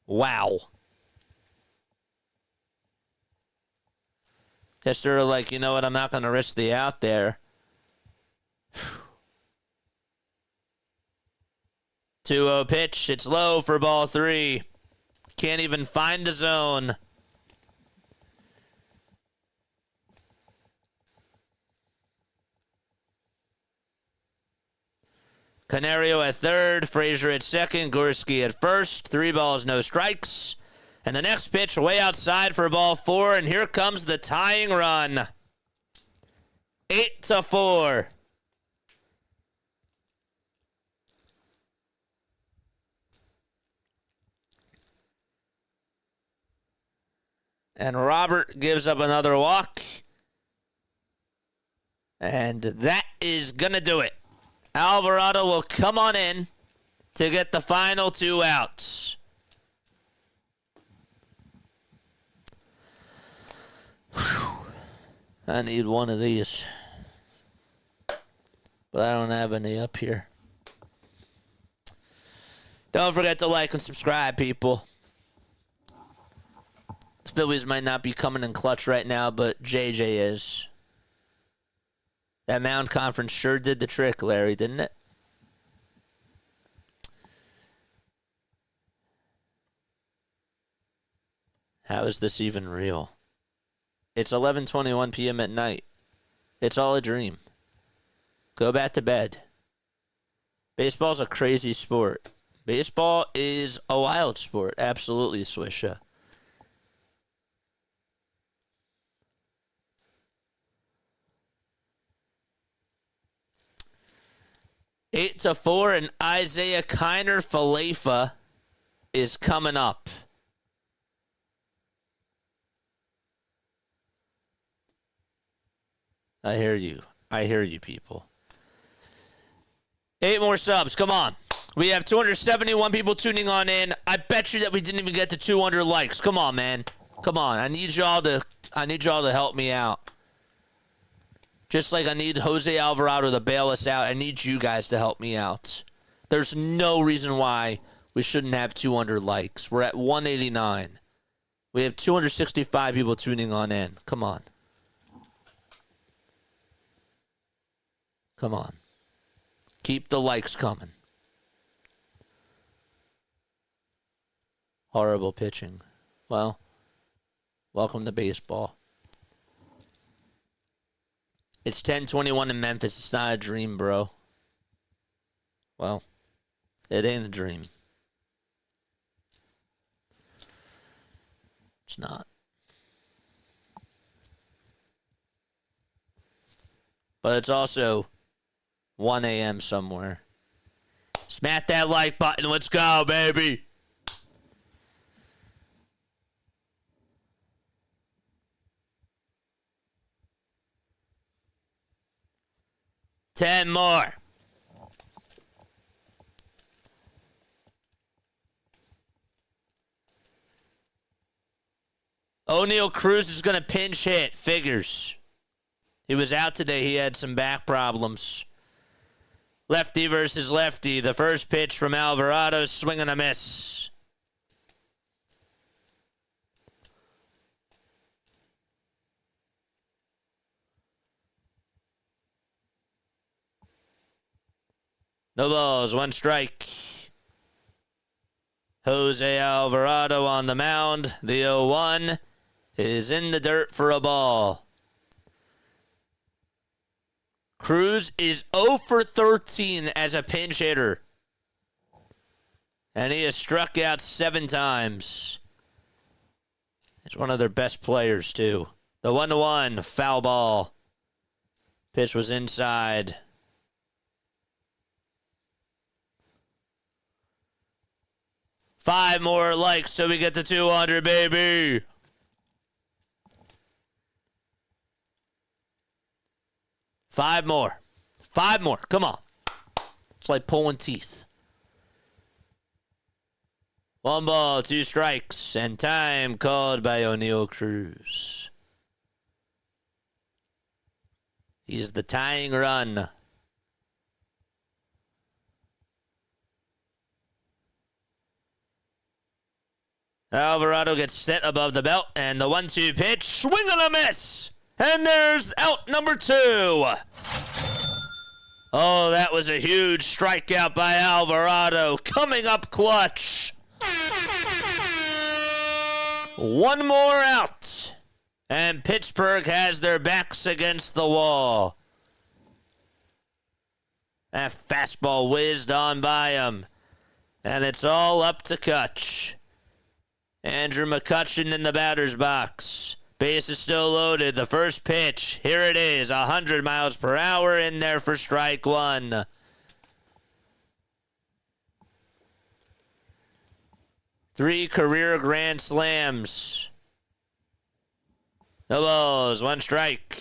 Wow. Guess they're like, you know what, I'm not going to risk the out there. 2-0 pitch. It's low for ball 3. Can't even find the zone. Canario at third. Frazier at second. Gorski at first. 3 balls, no strikes. And the next pitch way outside for ball 4. And here comes the tying run. 8-4. And Robert gives up another walk. And that is going to do it. Alvarado will come on in to get the final 2 outs. Whew. I need one of these. But I don't have any up here. Don't forget to like and subscribe, people. The Phillies might not be coming in clutch right now, but JJ is. That Mound Conference sure did the trick, Larry, didn't it? How is this even real? It's 11:21 p.m. at night. It's all a dream. Go back to bed. Baseball's a crazy sport. Baseball is a wild sport. Absolutely, Swisha. Eight to 4, and Isaiah Kiner Falefa is coming up. I hear you. I hear you, people. 8 more subs. Come on. We have 271 people tuning on in. I bet you that we didn't even get to 200 likes. Come on, man. Come on. I need y'all to help me out. Just like I need Jose Alvarado to bail us out, I need you guys to help me out. There's no reason why we shouldn't have 200 likes. We're at 189. We have 265 people tuning on in. Come on. Come on. Keep the likes coming. Horrible pitching. Well, welcome to baseball. It's 10:21 in Memphis. It's not a dream, bro. Well, it ain't a dream. It's not. But it's also 1 a.m. somewhere. Smack that like button. Let's go, baby. Ten more. O'Neal Cruz is going to pinch hit. Figures. He was out today. He had some back problems. Lefty versus lefty. The first pitch from Alvarado. Swing and a miss. No balls, 1 strike. Jose Alvarado on the mound. The 0-1 is in the dirt for a ball. Cruz is 0 for 13 as a pinch hitter. And he has struck out 7 times. He's one of their best players, too. The 1-1, foul ball. Pitch was inside. Five more likes till we get to 200, baby. Five more. Come on. It's like pulling teeth. 1 ball, 2 strikes, and time called by O'Neal Cruz. He's the tying run. Alvarado gets set above the belt, and the 1-2 pitch, swing and a miss, and there's out number 2. Oh, that was a huge strikeout by Alvarado, coming up clutch. 1 more out, and Pittsburgh has their backs against the wall. That fastball whizzed on by him, and it's all up to Kutch. Andrew McCutcheon in the batter's box. Base is still loaded. The first pitch. Here it is. 100 miles per hour in there for strike 1. Three career grand slams No balls. One strike.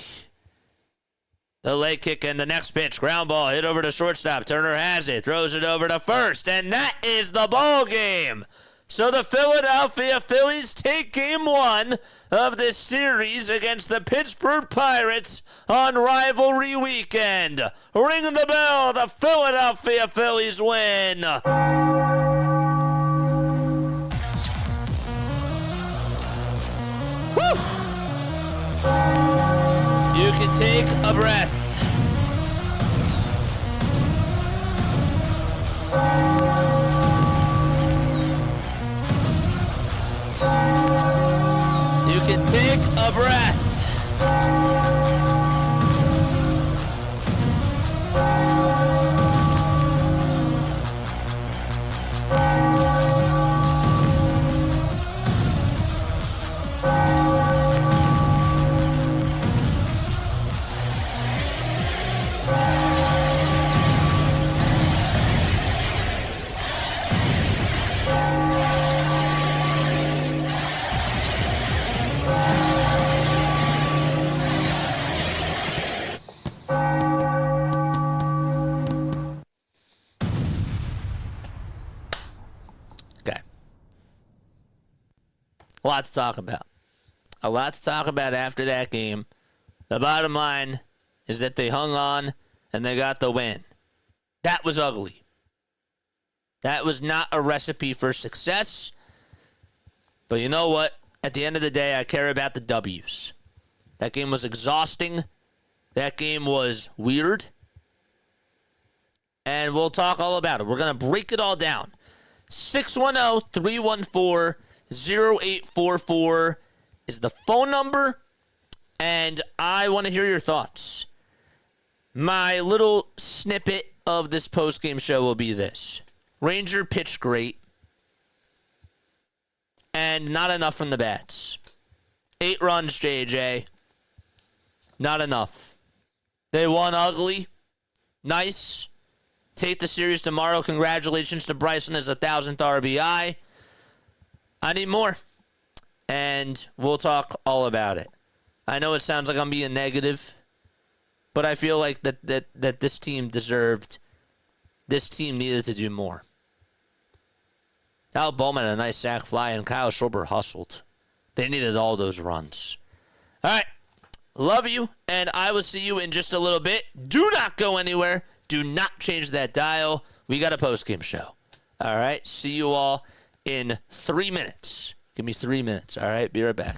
The leg kick and the next pitch. Ground ball hit over to shortstop. Turner has it. Throws it over to first. And that is the ball game. So the Philadelphia Phillies take game one of this series against the Pittsburgh Pirates on Rivalry Weekend. Ring the bell. The Philadelphia Phillies win. Woo! You can take a breath. You can take a breath. A lot to talk about. A lot to talk about after that game. The bottom line is that they hung on and they got the win. That was ugly. That was not a recipe for success. But you know what? At the end of the day, I care about the W's. That game was exhausting. That game was weird. And we'll talk all about it. We're going to break it all down. 610-314-0844 is the phone number, and I want to hear your thoughts. My little snippet of this post-game show will be this. Ranger pitched great, and not enough from the bats. 8 runs, JJ. Not enough. They won ugly. Nice. Take the series tomorrow. Congratulations to Bryson as 1,000th RBI. I need more. And we'll talk all about it. I know it sounds like I'm being negative, but I feel like that this team deserved, this team needed to do more. Al Bowman had a nice sac fly, and Kyle Schwarber hustled. They needed all those runs. All right. Love you, and I will see you in just a little bit. Do not go anywhere. Do not change that dial. We got a post-game show. All right. See you all in 3 minutes. Give me 3 minutes. All right. Be right back.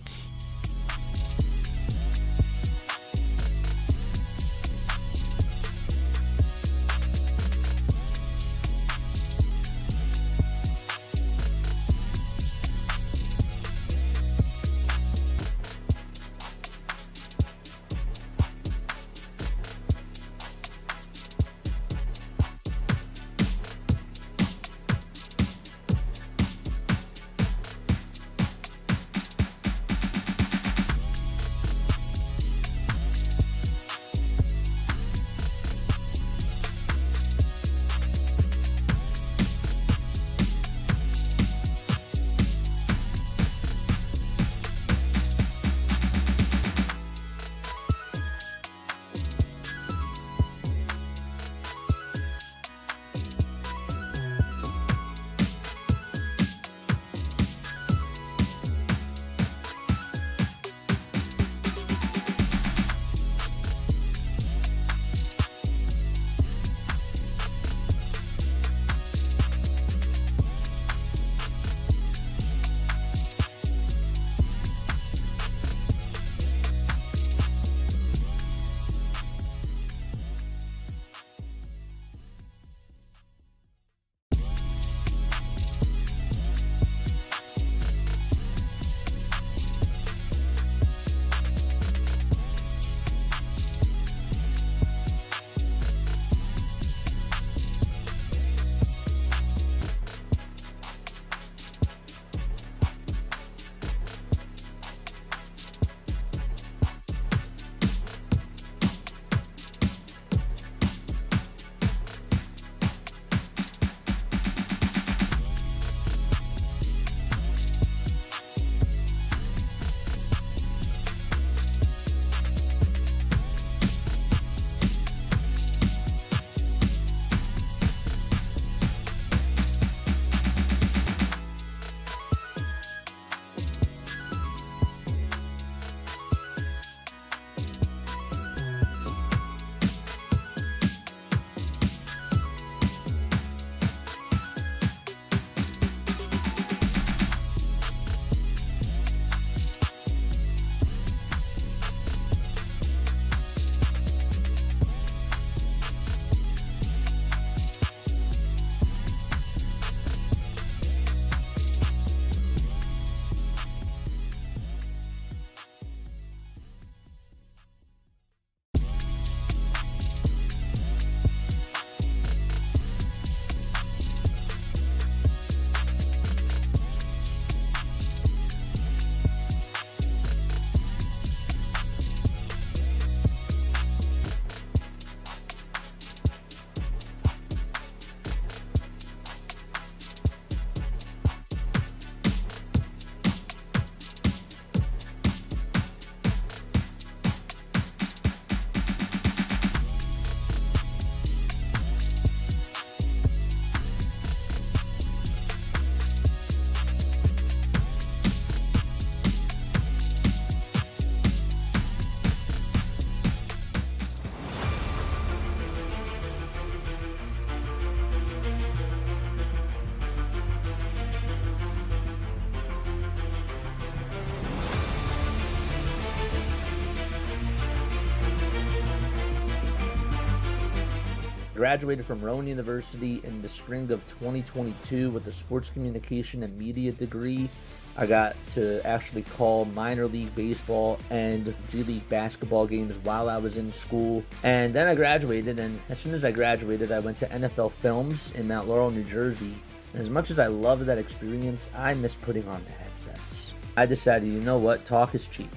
Graduated from Rowan University in the spring of 2022 with a sports communication and media degree. I got to actually call minor league baseball and G League basketball games while I was in school. And then I graduated, and as soon as I graduated, I went to NFL Films in Mount Laurel, New Jersey. And as much as I loved that experience, I missed putting on the headsets. I decided, you know what, talk is cheap.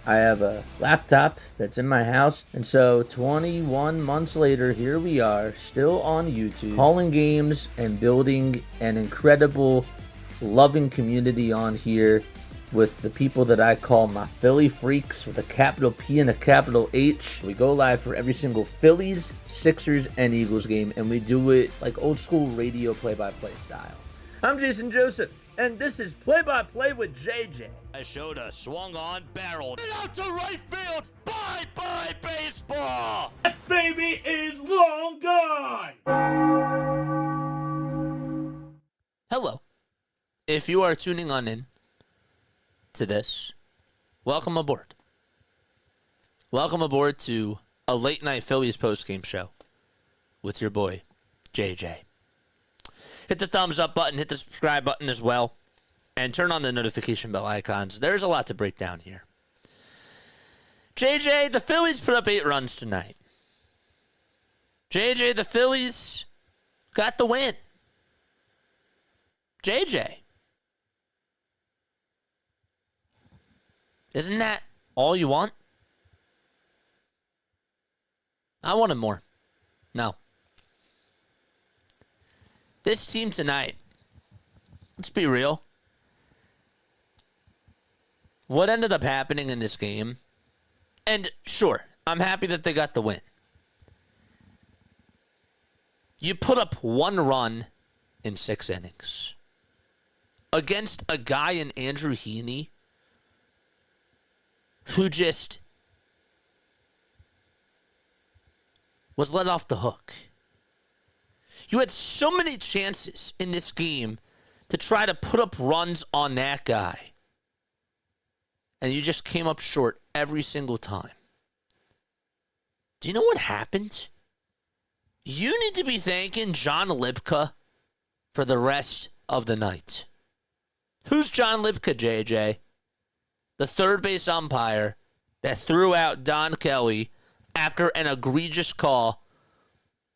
I have a laptop that's in my house, and so 21 months later, here we are, still on YouTube, calling games and building an incredible, loving community on here with the people that I call my Philly freaks with a capital P and a capital H. We go live for every single Phillies, Sixers, and Eagles game, and we do it like old school radio play-by-play style. I'm Jason Joseph, and this is Play-by-Play with JJ. I showed a swung on, barreled out to right field. Bye-bye baseball. That baby is long gone. Hello. If you are tuning on in to this, welcome aboard. Welcome aboard to a late night Phillies postgame show with your boy, JJ. Hit the thumbs up button, hit the subscribe button as well, and turn on the notification bell icons. There's a lot to break down here. JJ, the Phillies put up 8 runs tonight. JJ, the Phillies got the win. JJ. Isn't that all you want? I wanted more. No. This team tonight, let's be real. What ended up happening in this game, and sure, I'm happy that they got the win. You put up 1 run in 6 innings against a guy in Andrew Heaney who just was let off the hook. You had so many chances in this game to try to put up runs on that guy, and you just came up short every single time. Do you know what happened? You need to be thanking John Lipka for the rest of the night. Who's John Lipka, JJ? The third base umpire that threw out Don Kelly after an egregious call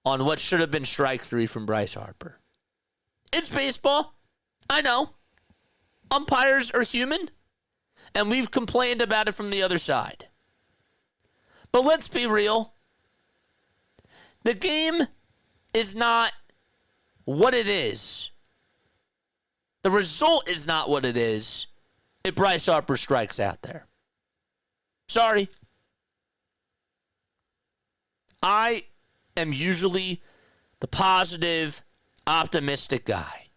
on what should have been strike 3 from Bryce Harper. It's baseball. I know. Umpires are human, and we've complained about it from the other side. But let's be real. The game is not what it is. The result is not what it is if Bryce Harper strikes out there. Sorry. I am usually the positive, optimistic guy.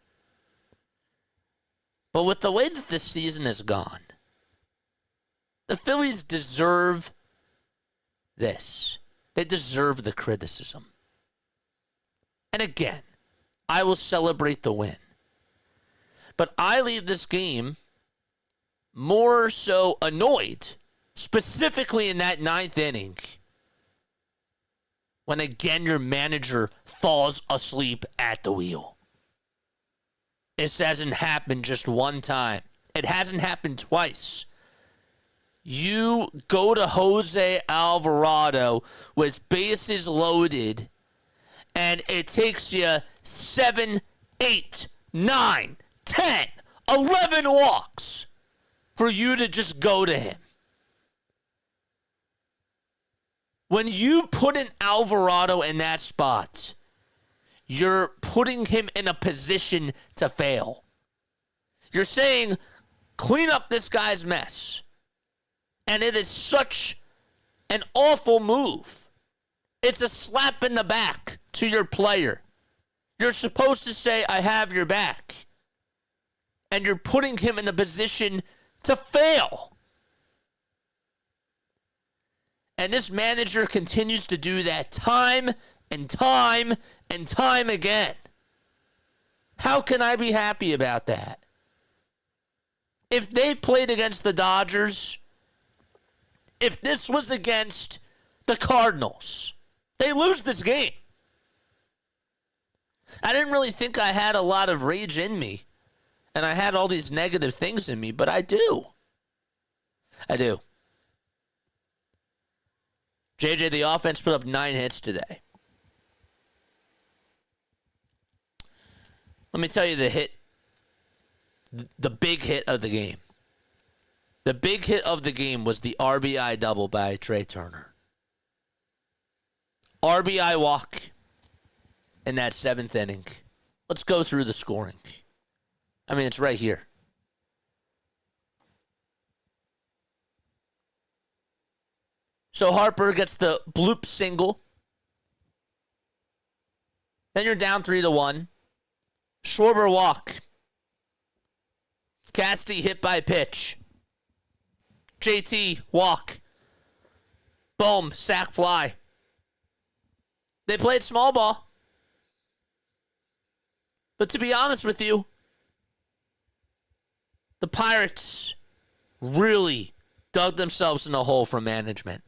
But with the way that this season has gone, the Phillies deserve this. They deserve the criticism. And again, I will celebrate the win. But I leave this game more so annoyed, specifically in that 9th inning, when again your manager falls asleep at the wheel. This hasn't happened just one time. It hasn't happened twice. You go to Jose Alvarado with bases loaded, and it takes you 7, 8, 9, 10, 11 walks for you to just go to him. When you put an Alvarado in that spot, you're putting him in a position to fail. You're saying, clean up this guy's mess. And it is such an awful move. It's a slap in the back to your player. You're supposed to say, I have your back. And you're putting him in a position to fail. And this manager continues to do that time and time and time again. How can I be happy about that? If they played against the Dodgers, if this was against the Cardinals, They lose this game. I didn't really think I had a lot of rage in me, and I had all these negative things in me, but I do. I do. JJ, the offense put up 9 hits today. Let me tell you the big hit of the game. The big hit of the game was the RBI double by Trey Turner. RBI walk in that 7th inning. Let's go through the scoring. I mean, it's right here. So Harper gets the bloop single. Then you're down 3-1. Schwarber walk. Casty hit by pitch. JT walk. Bohm sack fly. They played small ball. But to be honest with you, the Pirates really dug themselves in a hole from management.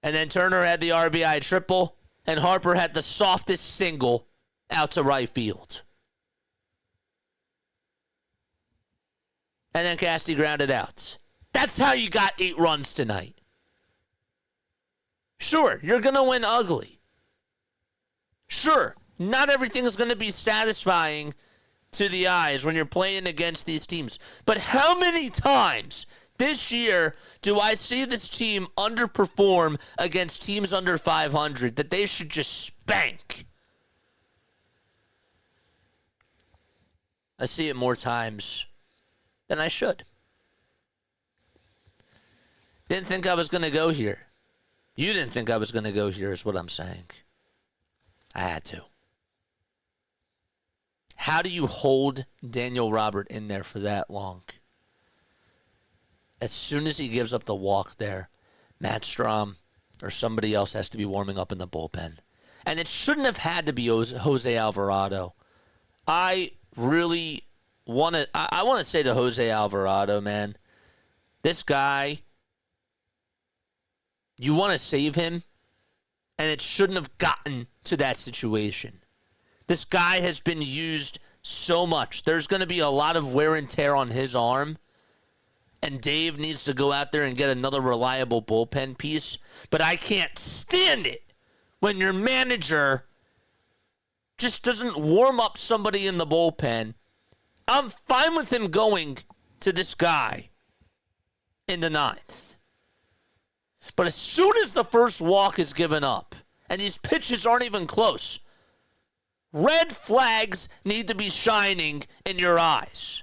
And then Turner had the RBI triple, and Harper had the softest single out to right field. And then Casty grounded out. That's how you got 8 runs tonight. Sure, you're going to win ugly. Sure, not everything is going to be satisfying to the eyes when you're playing against these teams. But how many times this year do I see this team underperform against teams under 500 that they should just spank? I see it more times than I should. Didn't think I was going to go here. You didn't think I was going to go here is what I'm saying. I had to. How do you hold Daniel Robert in there for that long? As soon as he gives up the walk there, Matt Strom or somebody else has to be warming up in the bullpen. And it shouldn't have had to be Jose Alvarado. I really want to I want to say to Jose Alvarado, man, this guy, you want to save him, and it shouldn't have gotten to that situation. This guy has been used so much. There's going to be a lot of wear and tear on his arm, and Dave needs to go out there and get another reliable bullpen piece. But I can't stand it when your manager just doesn't warm up somebody in the bullpen. I'm fine with him going to this guy in the 9th. But as soon as the first walk is given up, and these pitches aren't even close, red flags need to be shining in your eyes.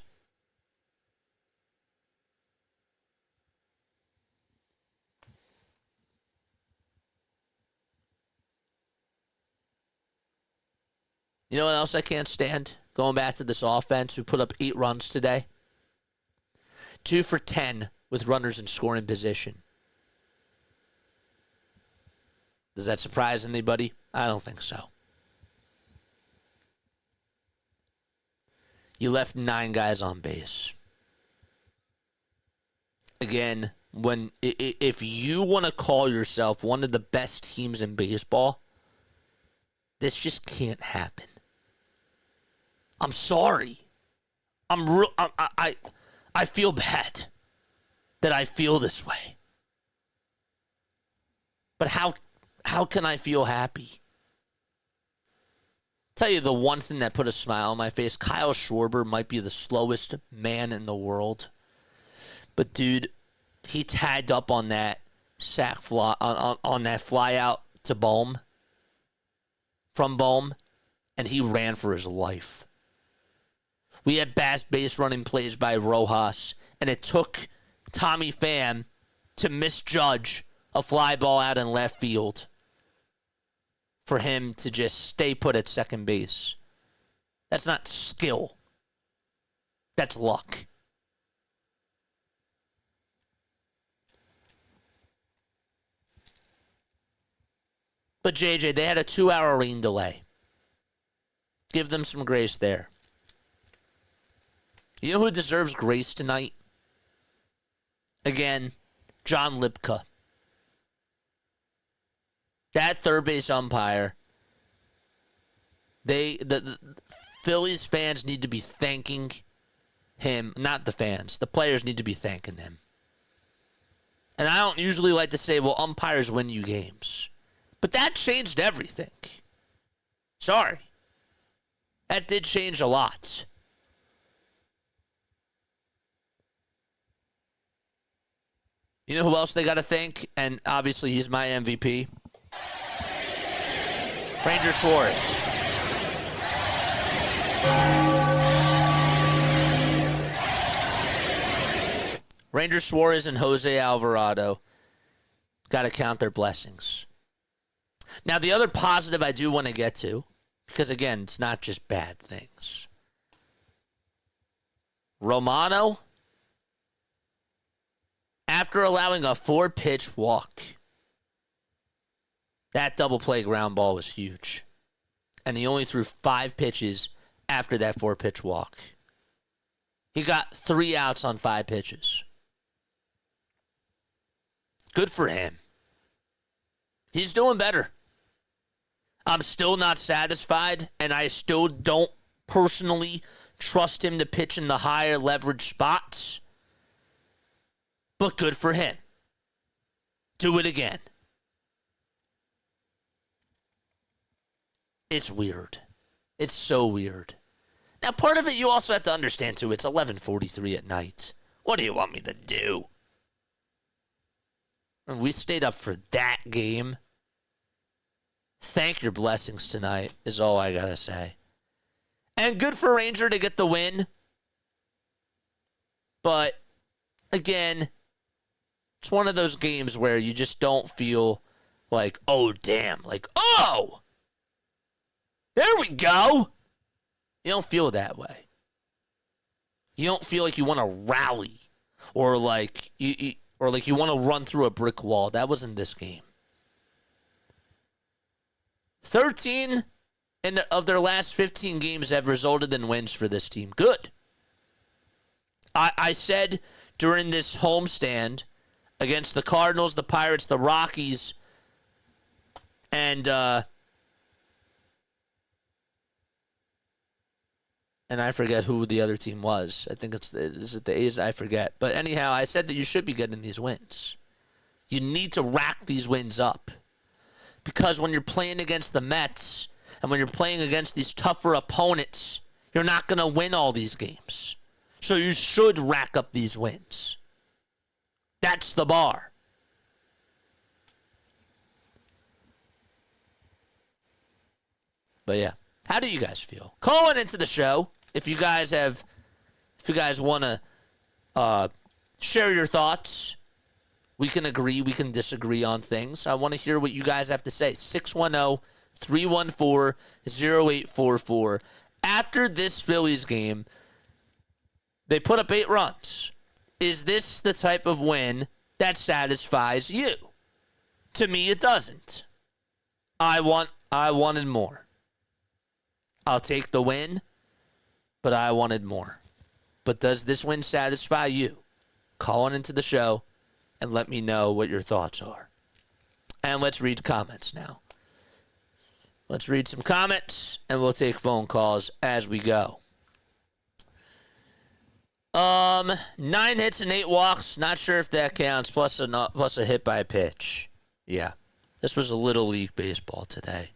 You know what else I can't stand? Going back to this offense who put up 8 runs today. 2 for 10 with runners in scoring position. Does that surprise anybody? I don't think so. You left 9 guys on base. Again, if you want to call yourself one of the best teams in baseball, this just can't happen. I'm sorry. I feel bad that I feel this way. But how can I feel happy? Tell you the one thing that put a smile on my face, Kyle Schwarber might be the slowest man in the world. But dude, he tagged up on that sack fly on that fly out to Bohm from Bohm, and he ran for his life. We had base running plays by Rojas, and it took Tommy Pham to misjudge a fly ball out in left field for him to just stay put at second base. That's not skill. That's luck. But JJ, they had a 2-hour rain delay. Give them some grace there. You know who deserves grace tonight? Again, John Lipka. That third base umpire, the Phillies fans need to be thanking him, not the fans. The players need to be thanking him. And I don't usually like to say, well, umpires win you games. But that changed everything. Sorry. That did change a lot. You know who else they got to thank? And obviously he's my MVP. Ranger Suarez. Ranger Suarez and Jose Alvarado got to count their blessings. Now, the other positive I do want to get to, because, again, it's not just bad things. Romano, after allowing a 4-pitch walk, that double play ground ball was huge. And he only threw 5 pitches after that 4-pitch walk. He got 3 outs on 5 pitches. Good for him. He's doing better. I'm still not satisfied, and I still don't personally trust him to pitch in the higher leverage spots. But good for him. Do it again. It's weird. It's so weird. Now, part of it you also have to understand, too. It's 11:43 at night. What do you want me to do? We stayed up for that game. Thank your blessings tonight is all I got to say. And good for Ranger to get the win. But, again, it's one of those games where you just don't feel like, oh, damn. Like, oh! There we go! You don't feel that way. You don't feel like you want to rally or like you want to run through a brick wall. That wasn't this game. 13 of their last 15 games have resulted in wins for this team. Good. I said during this homestand against the Cardinals, the Pirates, the Rockies, and I forget who the other team was. I think is it the A's? I forget. But anyhow, I said that you should be getting these wins. You need to rack these wins up. Because when you're playing against the Mets and when you're playing against these tougher opponents, you're not going to win all these games. So you should rack up these wins. That's the bar. But yeah, how do you guys feel? Calling into the show. If you guys want to share your thoughts, we can agree, we can disagree on things. I want to hear what you guys have to say. 610-314-0844. After this Phillies game, they put up 8 runs. Is this the type of win that satisfies you? To me, it doesn't. I wanted more. I'll take the win, but I wanted more. But does this win satisfy you? Call on into the show and let me know what your thoughts are. And let's read comments now. Let's read some comments, and we'll take phone calls as we go. 9 hits and 8 walks. Not sure if that counts. Plus a hit by pitch. Yeah, this was a Little League baseball today.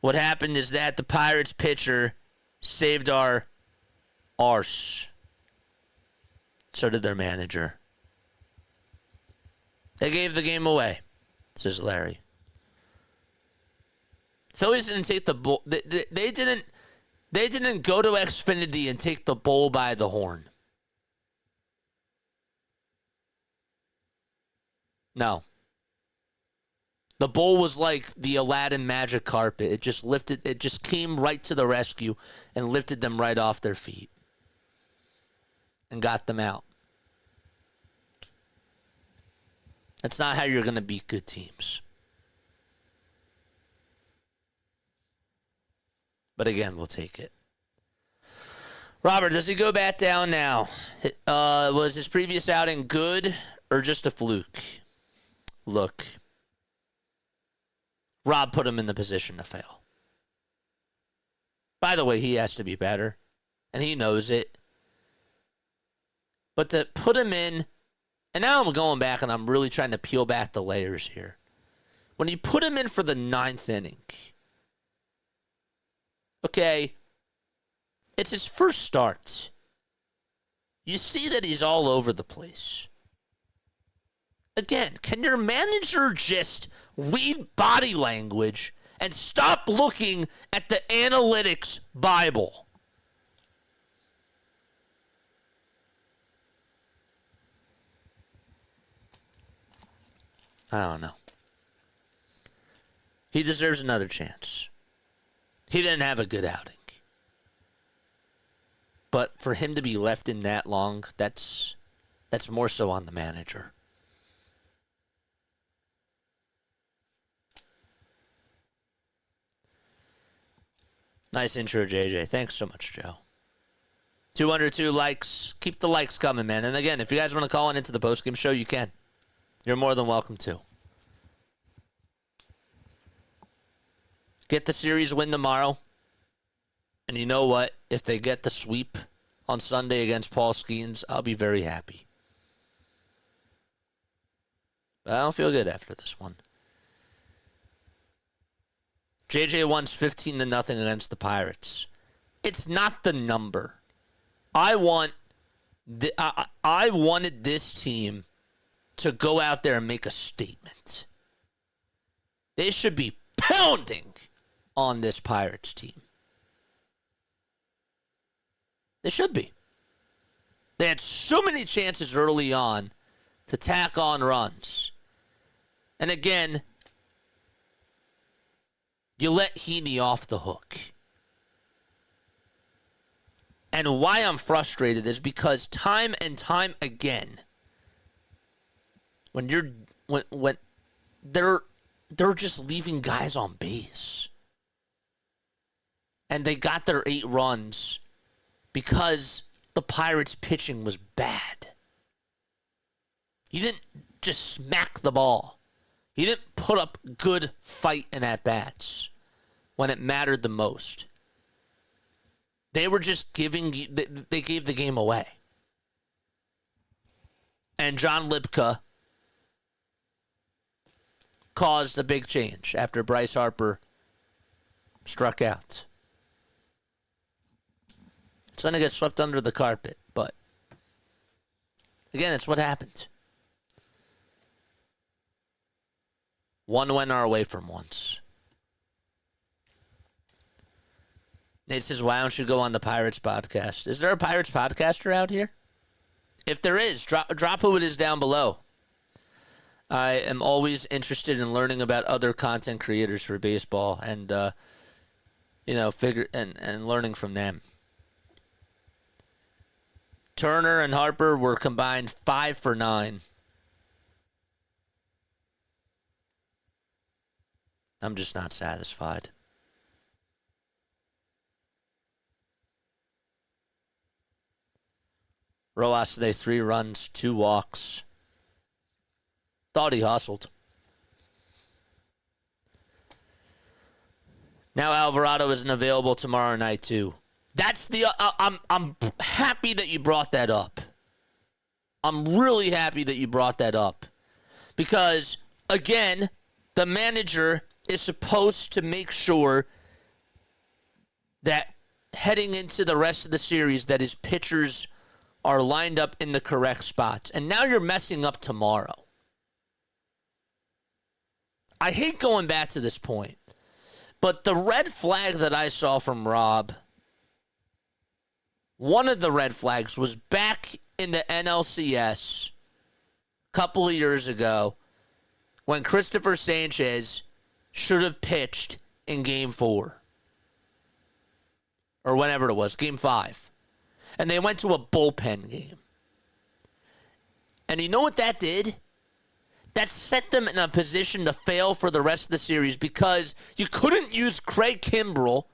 What happened is that the Pirates pitcher saved our arse. So did their manager. They gave the game away, says Larry. Phillies didn't take the bull. They didn't go to Xfinity and take the bull by the horn. No. The bull was like the Aladdin magic carpet. It just came right to the rescue and lifted them right off their feet and got them out. That's not how you're going to beat good teams. But again, we'll take it. Robert, does he go back down now? Was his previous outing good or just a fluke? Look, Rob put him in the position to fail. By the way, he has to be better, and he knows it. But to put him in, and now I'm going back and I'm really trying to peel back the layers here. When you put him in for the 9th inning, okay, it's his first start. You see that he's all over the place. Again, can your manager just read body language and stop looking at the analytics Bible? I don't know. He deserves another chance. He didn't have a good outing. But for him to be left in that long, that's more so on the manager. Nice intro, JJ. Thanks so much, Joe. 202 likes. Keep the likes coming, man. And again, if you guys want to call in into the postgame show, you can. You're more than welcome to. Get the series win tomorrow. And you know what? If they get the sweep on Sunday against Paul Skeens, I'll be very happy. But I don't feel good after this one. JJ wants 15-0 against the Pirates. It's not the number. I wanted this team to go out there and make a statement. They should be pounding on this Pirates team. They should be. They had so many chances early on to tack on runs. And again, you let Heaney off the hook. And why I'm frustrated is because time and time again, when they're just leaving guys on base. And they got their 8 runs because the Pirates' pitching was bad. He didn't just smack the ball. He didn't put up good fight and at-bats when it mattered the most. They were just they gave the game away. And John Lipka caused a big change after Bryce Harper struck out. It's going to get swept under the carpet, but again, it's what happened. One went our way from once. Nate says, why don't you go on the Pirates podcast? Is there a Pirates podcaster out here? If there is, drop who it is down below. I am always interested in learning about other content creators for baseball and, and learning from them. Turner and Harper were combined 5 for 9. I'm just not satisfied. Rojas today, 3 runs, 2 walks. Thought he hustled. Now Alvarado isn't available tomorrow night too. That's the. I'm happy that you brought that up. I'm really happy that you brought that up, because again, the manager is supposed to make sure that heading into the rest of the series, that his pitchers are lined up in the correct spots. And now you're messing up tomorrow. I hate going back to this point, but the red flag that I saw from Rob, one of the red flags was back in the NLCS a couple of years ago when Christopher Sanchez should have pitched in Game 4. Or whenever it was, Game 5. And they went to a bullpen game. And you know what that did? That set them in a position to fail for the rest of the series, because you couldn't use Craig Kimbrell.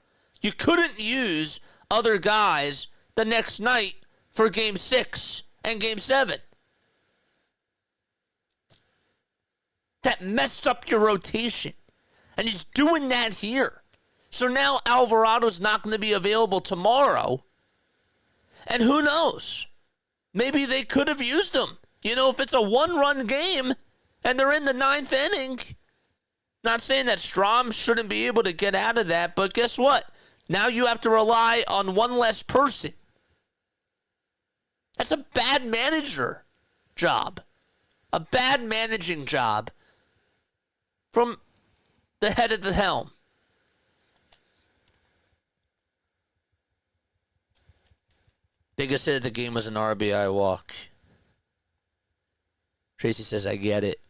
You couldn't use other guys the next night for Game 6 and Game 7. That messed up your rotation. And he's doing that here. So now Alvarado's not going to be available tomorrow. And who knows? Maybe they could have used him. You know, if it's a one-run game and they're in the 9th inning, not saying that Strom shouldn't be able to get out of that, but guess what? Now you have to rely on one less person. That's a bad manager job. A bad managing job from the head of the helm. Biggest hit of the game was an RBI walk. Tracy says, I get it.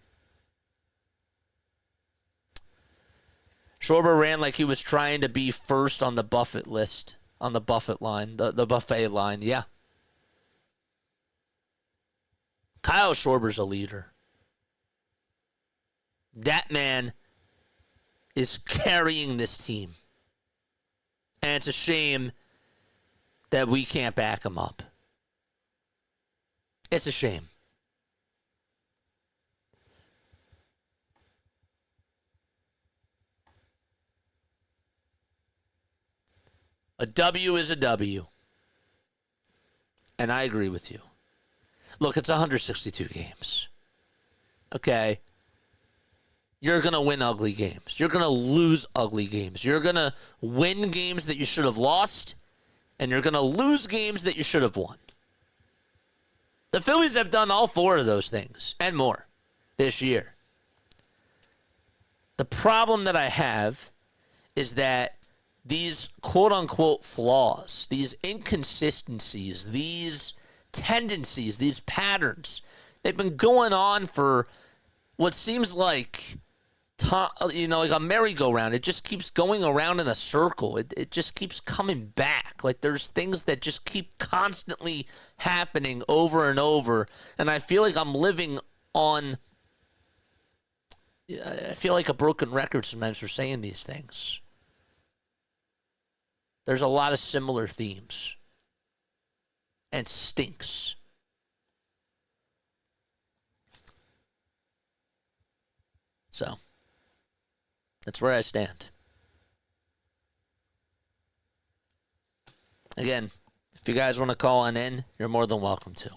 Schwarber ran like he was trying to be first on the Buffett list, on the Buffett line, the buffet line. Yeah. Kyle Schwarber's a leader. That man is carrying this team. And it's a shame that we can't back him up. It's a shame. A W is a W. And I agree with you. Look, it's 162 games. Okay. You're going to win ugly games. You're going to lose ugly games. You're going to win games that you should have lost. And you're going to lose games that you should have won. The Phillies have done all 4 of those things and more this year. The problem that I have is that these quote-unquote flaws, these inconsistencies, these tendencies, these patterns, they've been going on for what seems like, like a merry-go-round. It just keeps going around in a circle. It just keeps coming back. Like there's things that just keep constantly happening over and over. And I feel like I'm living on, I feel like a broken record sometimes for saying these things. There's a lot of similar themes. And stinks. So, that's where I stand. Again, if you guys want to call on in, you're more than welcome to.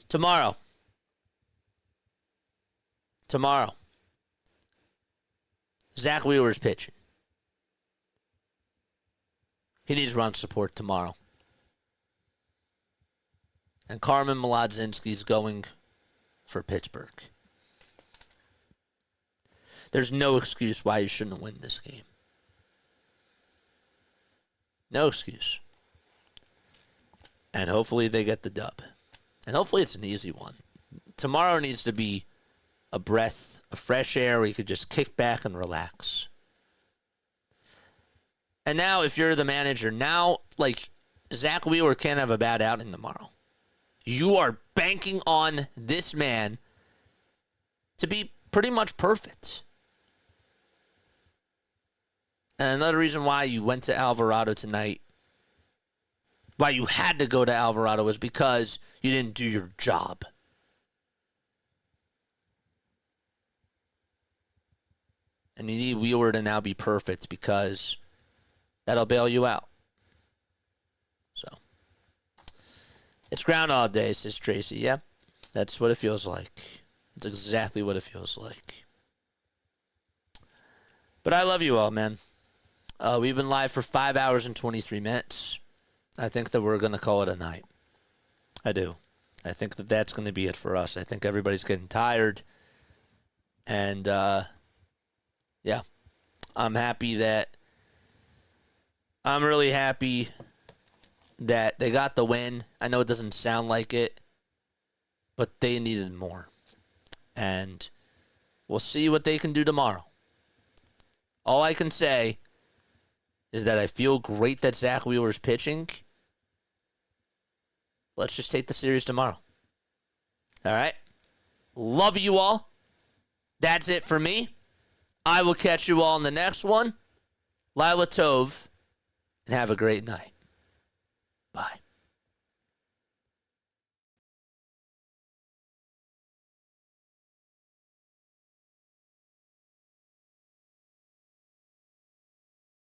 Tomorrow. Zach Wheeler's pitching. He needs run support tomorrow. And Carmen Mlodzinski's going for Pittsburgh. There's no excuse why you shouldn't win this game. No excuse. And hopefully they get the dub. And hopefully it's an easy one. Tomorrow needs to be a breath of fresh air where you could just kick back and relax. And now, if you're the manager, now, like, Zach Wheeler can't have a bad outing tomorrow. You are banking on this man to be pretty much perfect. And another reason why you went to Alvarado tonight, why you had to go to Alvarado, was because you didn't do your job. And you need Wheeler to now be perfect because that'll bail you out. So, it's Groundhog Day, says Tracy. Yeah, that's what it feels like. It's exactly what it feels like. But I love you all, man. We've been live for 5 hours and 23 minutes. I think that we're going to call it a night. I do. I think that that's going to be it for us. I think everybody's getting tired. And, yeah, I'm really happy that they got the win. I know it doesn't sound like it, but they needed more. And we'll see what they can do tomorrow. All I can say is that I feel great that Zach Wheeler's pitching. Let's just take the series tomorrow. All right? Love you all. That's it for me. I will catch you all in the next one. Lila Tov, and have a great night. Bye.